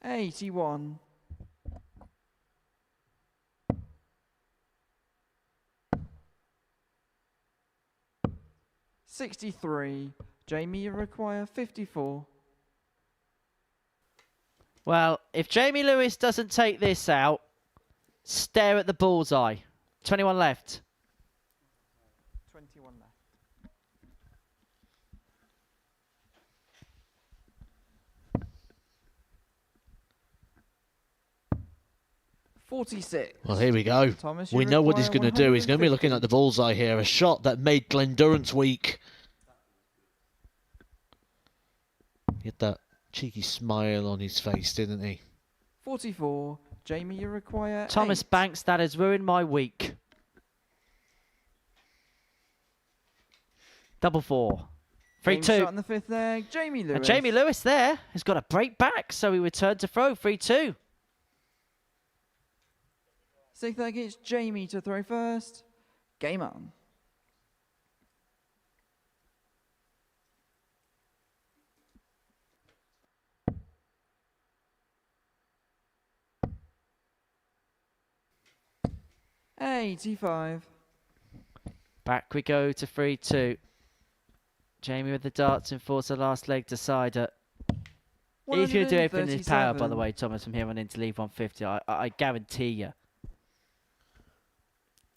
[SPEAKER 4] 81. 63. Jamie, you require 54.
[SPEAKER 2] Well, if Jamie Lewis doesn't take this out, stare at the bullseye. 21 left.
[SPEAKER 4] 21 left. 46.
[SPEAKER 3] Well, here we go.
[SPEAKER 4] Thomas,
[SPEAKER 3] We
[SPEAKER 4] you
[SPEAKER 3] know what he's
[SPEAKER 4] require
[SPEAKER 3] going to do. He's going to be looking
[SPEAKER 4] 150.
[SPEAKER 3] at the bullseye here. A shot that made Glenn Durrant's week. He had that cheeky smile on his face, didn't he?
[SPEAKER 4] 44. Jamie, you require
[SPEAKER 2] Thomas
[SPEAKER 4] 8.
[SPEAKER 2] Banks, that has ruined my week. Double 4.
[SPEAKER 4] James
[SPEAKER 2] 3-2.
[SPEAKER 4] shot in the 5th leg. Jamie Lewis.
[SPEAKER 2] And Jamie Lewis there has got a break back, so he returned to throw. 3-2.
[SPEAKER 4] 6th leg, it's Jamie to throw first. Game on. $85.
[SPEAKER 2] Back we go to 3-2. Jamie with the darts and force the last leg decider. If you do everything in his power, by the
[SPEAKER 4] 137.
[SPEAKER 2] way, Thomas, from here on in to leave 150, I guarantee you.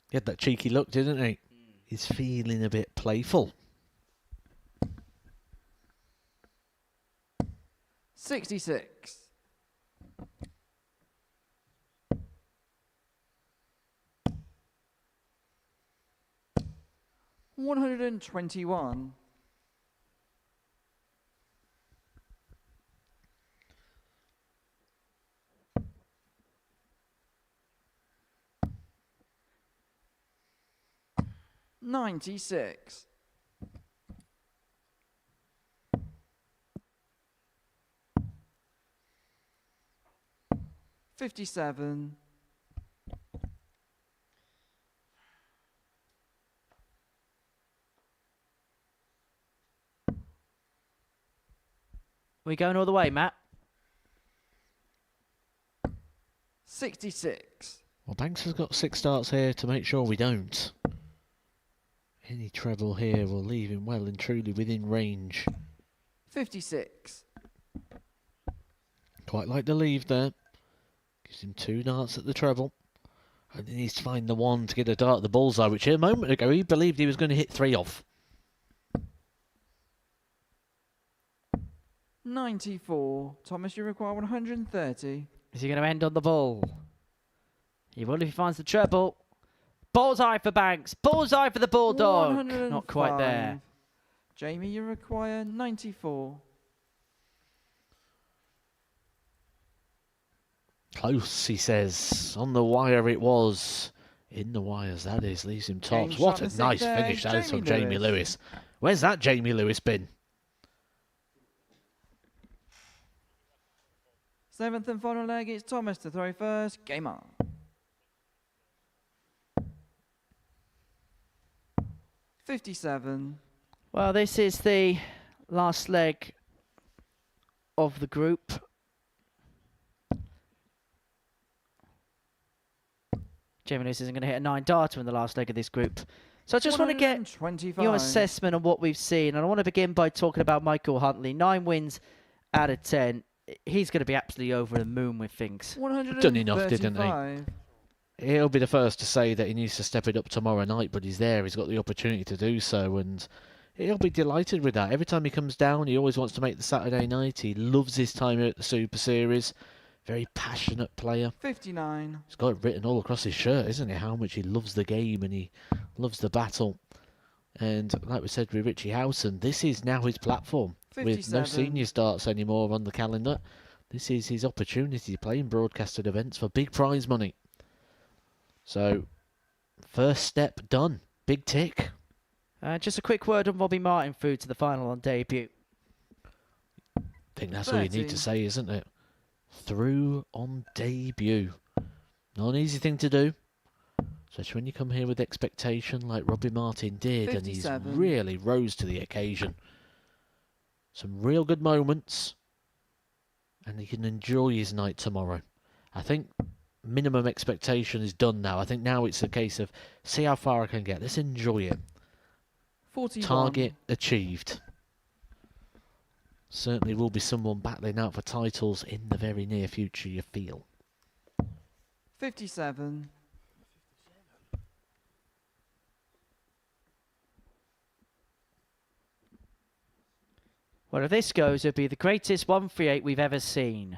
[SPEAKER 3] He had that cheeky look, didn't he? He's feeling a bit playful.
[SPEAKER 4] 66. 121. 96. 57.
[SPEAKER 2] We going all the way, Matt?
[SPEAKER 4] 66.
[SPEAKER 3] Well, Banks has got 6 starts here to make sure we don't. Any treble here will leave him well and truly within range.
[SPEAKER 4] 56.
[SPEAKER 3] Quite like the leave there. Gives him 2 darts at the treble. And he needs to find the one to get a dart at the bullseye, which a moment ago he believed he was going to hit 3 off.
[SPEAKER 4] 94. Thomas, you require 130.
[SPEAKER 2] Is he going to end on the ball? He will if he finds the treble. Bullseye for Banks. Bullseye for the Bulldog. Not quite there.
[SPEAKER 4] 105. Jamie, you require 94.
[SPEAKER 3] Close, he says. On the wire it was. In the wires, that is. Leaves him tops.
[SPEAKER 4] James
[SPEAKER 3] What
[SPEAKER 4] shot
[SPEAKER 3] a
[SPEAKER 4] the
[SPEAKER 3] nice
[SPEAKER 4] sixth
[SPEAKER 3] finish
[SPEAKER 4] egg,
[SPEAKER 3] that is from
[SPEAKER 4] Jamie
[SPEAKER 3] Jamie
[SPEAKER 4] Lewis.
[SPEAKER 3] Lewis. Where's that Jamie Lewis been?
[SPEAKER 4] 7th and final leg, it's Thomas to throw first. Game on. $57.
[SPEAKER 2] Well, this is the last leg of the group. Jamie Lewis isn't going to hit a 9 darter in the last leg of this group. So I just want to get your assessment on what we've seen. And I want to begin by talking about Michael Huntley. 9 wins out of 10. He's going to be absolutely over the moon with things.
[SPEAKER 3] Done enough, didn't he? He'll be the first to say that he needs to step it up tomorrow night, but he's there. He's got the opportunity to do so, and he'll be delighted with that. Every time he comes down, he always wants to make the Saturday night. He loves his time here at the Super Series. Very passionate player.
[SPEAKER 4] 59.
[SPEAKER 3] He's got it written all across his shirt, isn't he? How much he loves the game and he loves the battle. And like we said with Richie Howson, this is now his platform.
[SPEAKER 4] 57.
[SPEAKER 3] With no senior starts anymore on the calendar. This is his opportunity to play in broadcasted events for big prize money. So, first step done. Big tick.
[SPEAKER 2] Just a quick word on Robbie Martin through to the final on debut.
[SPEAKER 3] I think that's all you need to say, isn't it? Through on debut. Not an easy thing to do. Especially when you come here with expectation like Robbie Martin did.
[SPEAKER 4] 57.
[SPEAKER 3] And he's really rose to the occasion. Some real good moments. And he can enjoy his night tomorrow. I think minimum expectation is done now. I think now it's a case of see how far I can get. Let's enjoy it.
[SPEAKER 4] 41.
[SPEAKER 3] Target achieved. Certainly will be someone battling out for titles in the very near future, you feel.
[SPEAKER 4] 57.
[SPEAKER 2] Well, if this goes, it'll be the greatest 138 we've ever seen.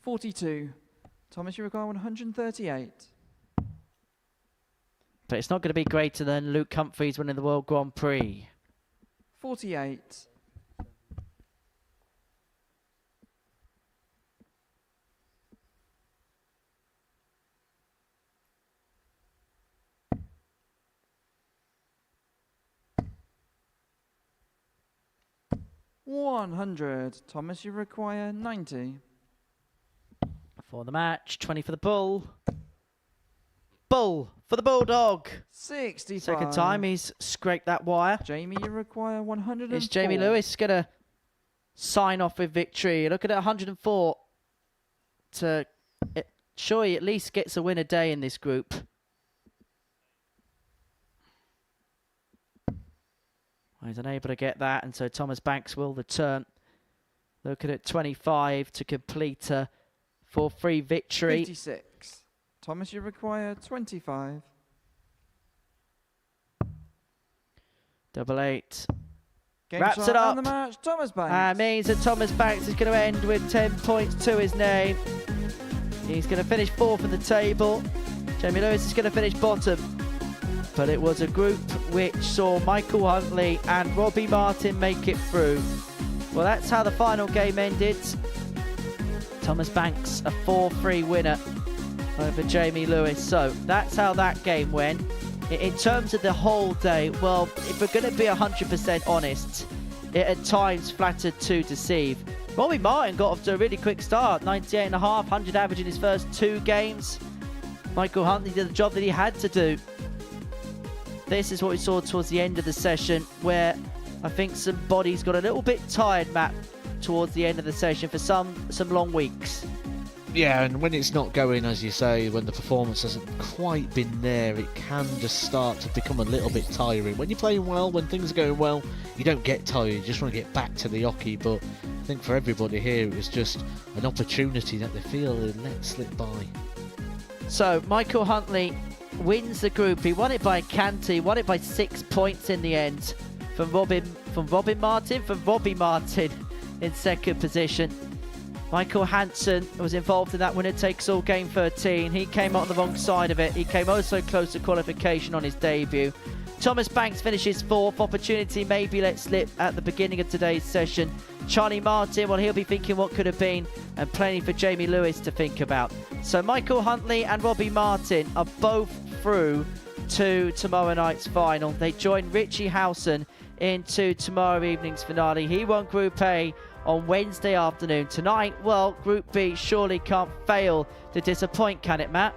[SPEAKER 4] 42. Thomas, you require 138.
[SPEAKER 2] But it's not going to be greater than Luke Humphries winning the World Grand Prix.
[SPEAKER 4] 48. $100. Thomas, you require 90.
[SPEAKER 2] For the match, 20 for the bull. Bull for the Bulldog.
[SPEAKER 4] 65.
[SPEAKER 2] Second time he's scraped that wire.
[SPEAKER 4] Jamie, you require 104.
[SPEAKER 2] Is Jamie Lewis going to sign off with victory? Look at it, 104 to sure he at least gets a win a day in this group. He's unable to get that, and so Thomas Banks will return. Looking at 25 to complete a 4-3 victory.
[SPEAKER 4] 56. Thomas, you require 25.
[SPEAKER 2] Double 8.
[SPEAKER 4] Game
[SPEAKER 2] Wraps
[SPEAKER 4] time
[SPEAKER 2] it up.
[SPEAKER 4] and the match, Thomas Banks.
[SPEAKER 2] And means that Thomas Banks is going to end with 10 points to his name. He's going to finish 4th in the table. Jamie Lewis is going to finish bottom. But it was a group which saw Michael Huntley and Robbie Martin make it through. Well, that's how the final game ended. Thomas Banks, a 4-3 winner over Jamie Lewis. So that's how that game went. In terms of the whole day, well, if we're going to be 100% honest, it at times flattered to deceive. Robbie Martin got off to a really quick start, 98.5, 100 average in his first 2 games. Michael Huntley did the job that he had to do. This is what we saw towards the end of the session, where I think some bodies got a little bit tired, Matt, towards the end of the session for some long weeks.
[SPEAKER 3] Yeah, and when it's not going, as you say, when the performance hasn't quite been there, it can just start to become a little bit tiring. When you're playing well, when things are going well, you don't get tired, you just want to get back to the hockey. But I think for everybody here, it was just an opportunity that they feel they let slip by.
[SPEAKER 2] So, Michael Huntley wins the group. He won it by Canty, he won it by 6 points in the end from Robbie Martin in second position. Michael Hansen was involved in that winner-takes-all game 13. He came on the wrong side of it. He came also close to qualification on his debut. Thomas Banks finishes 4th. Opportunity maybe let slip at the beginning of today's session. Charlie Martin, well, he'll be thinking what could have been, and plenty for Jamie Lewis to think about. So Michael Huntley and Robbie Martin are both through to tomorrow night's final. They join Richie Howson into tomorrow evening's finale. He won Group A on Wednesday afternoon. Tonight, well, Group B surely can't fail to disappoint, can it, Matt?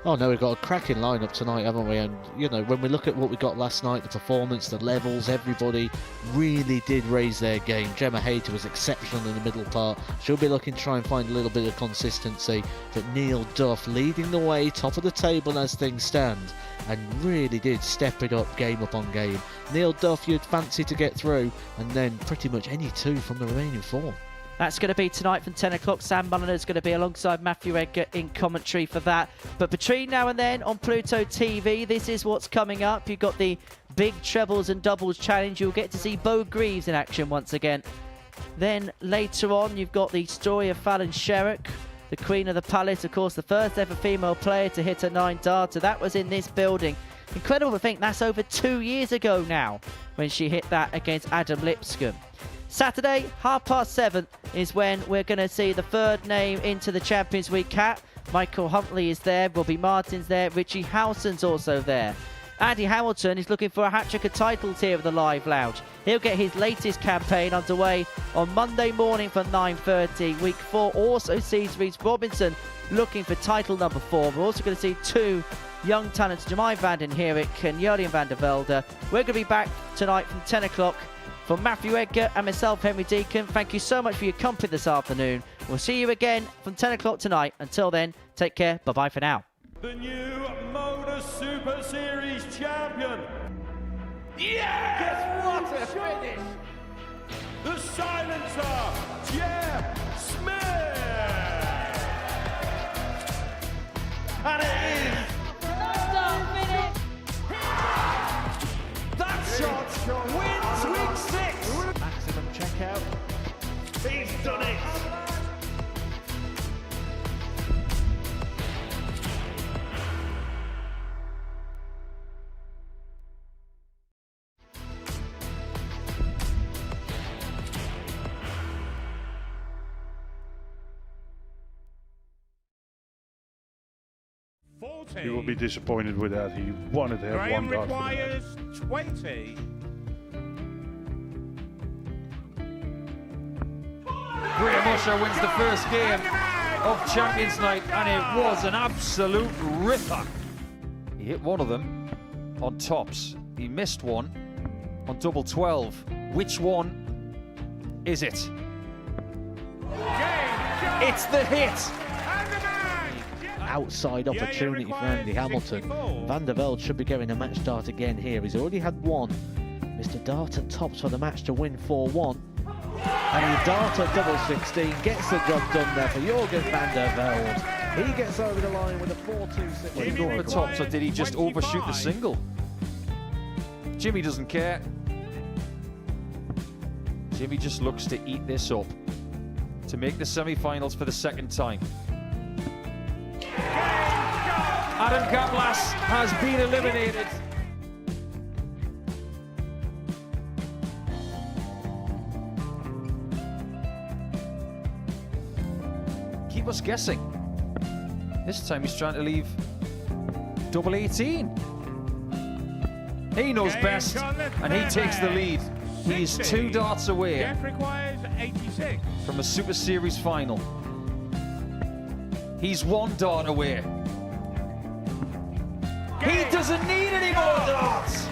[SPEAKER 3] Oh no, we've got a cracking lineup tonight, haven't we? And you know, when we look at what we got last night, the performance, the levels, everybody really did raise their game. Gemma Hayter was exceptional in the middle part. She'll be looking to try and find a little bit of consistency. But Neil Duff leading the way, top of the table as things stand, and really did step it up game upon game. Neil Duff you'd fancy to get through, and then pretty much any two from the remaining four.
[SPEAKER 2] That's going to be tonight from 10 o'clock. Sam Mulliner is going to be alongside Matthew Edgar in commentary for that. But between now and then on Pluto TV, this is what's coming up. You've got the big trebles and doubles challenge. You'll get to see Bo Greaves in action once again. Then later on, you've got the story of Fallon Sherrock, the Queen of the Palace, of course, the first ever female player to hit a 9-darter. That was in this building. Incredible to think that's over 2 years ago now when she hit that against Adam Lipscomb. Saturday, 7:30 is when we're going to see the third name into the Champions League cap. Michael Huntley is there, Robbie Martin's there, Richie Howson's also there. Andy Hamilton is looking for a hat-trick of titles here at the Live Lounge. He'll get his latest campaign underway on Monday morning from 9:30. Week 4 also sees Reece Robinson looking for title number 4. We're also going to see two young talents, Jemai van den Herik and Jurgen van der Velde. We're going to be back tonight from 10 o'clock. For Matthew Edgar and myself, Henry Deacon, thank you so much for your company this afternoon. We'll see you again from 10 o'clock tonight. Until then, take care. Bye-bye for now.
[SPEAKER 9] The new Modus Super Series champion. Yes! What a finish! The silencer, Jeff Smith! And it is... That shot wins week 6! Maximum checkout. He's done it!
[SPEAKER 7] You will be disappointed with that. He wanted to have
[SPEAKER 9] Graham
[SPEAKER 7] one dart for the match.
[SPEAKER 9] requires 20.
[SPEAKER 8] Graham Usher wins the first game of Champions Night, and it was an absolute ripper. He hit one of them on tops. He missed one on double 12. Which one is it? It's the hit.
[SPEAKER 3] Outside opportunity for Andy Hamilton. Van der Velde should be getting a match start again here. He's already had one. Mr. Darter tops for the match to win 4-1. And Darter double 16 gets the job done there for Jurgen van der Velde. He gets over the line with a 4-2-6.
[SPEAKER 8] Well, he got the tops, or did he just overshoot the single? Jimmy doesn't care. Jimmy just looks to eat this up to make the semi-finals for the second time. Adam Kaplas has been eliminated. Keep us guessing. This time he's trying to leave double 18. He knows best, and he takes the lead. He's 2 darts away
[SPEAKER 9] Jeff requires 86.
[SPEAKER 8] from a Super Series final. He's 1 dart away. He doesn't need any more darts.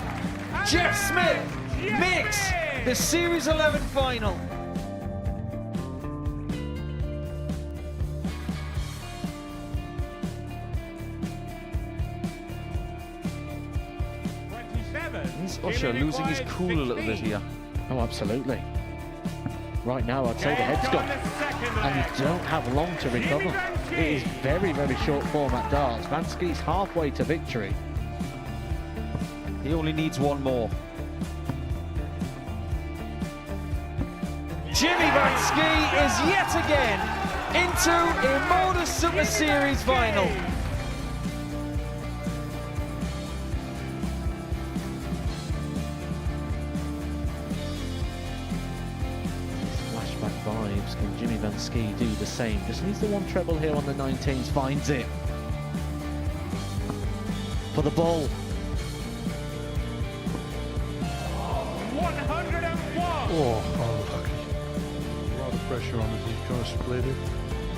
[SPEAKER 8] Jeff Smith makes the Series 11 final. Is Usher losing his cool a little bit here?
[SPEAKER 3] Oh, absolutely. Right now, I'd say the head's gone. And you don't have long to recover. It is very, very short format darts. Vansky's halfway to victory.
[SPEAKER 8] He only needs one more. Jimmy Vansky is yet again into a Modus Super Series final.
[SPEAKER 3] Flashback vibes. Can Jimmy Vansky do the same? Just needs the one treble here on the 19s. Finds it. For the ball.
[SPEAKER 9] 101.
[SPEAKER 7] Oh, unlucky. A lot of pressure on it. He's going to split it.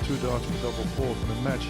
[SPEAKER 7] 2 darts for double fourth and a match.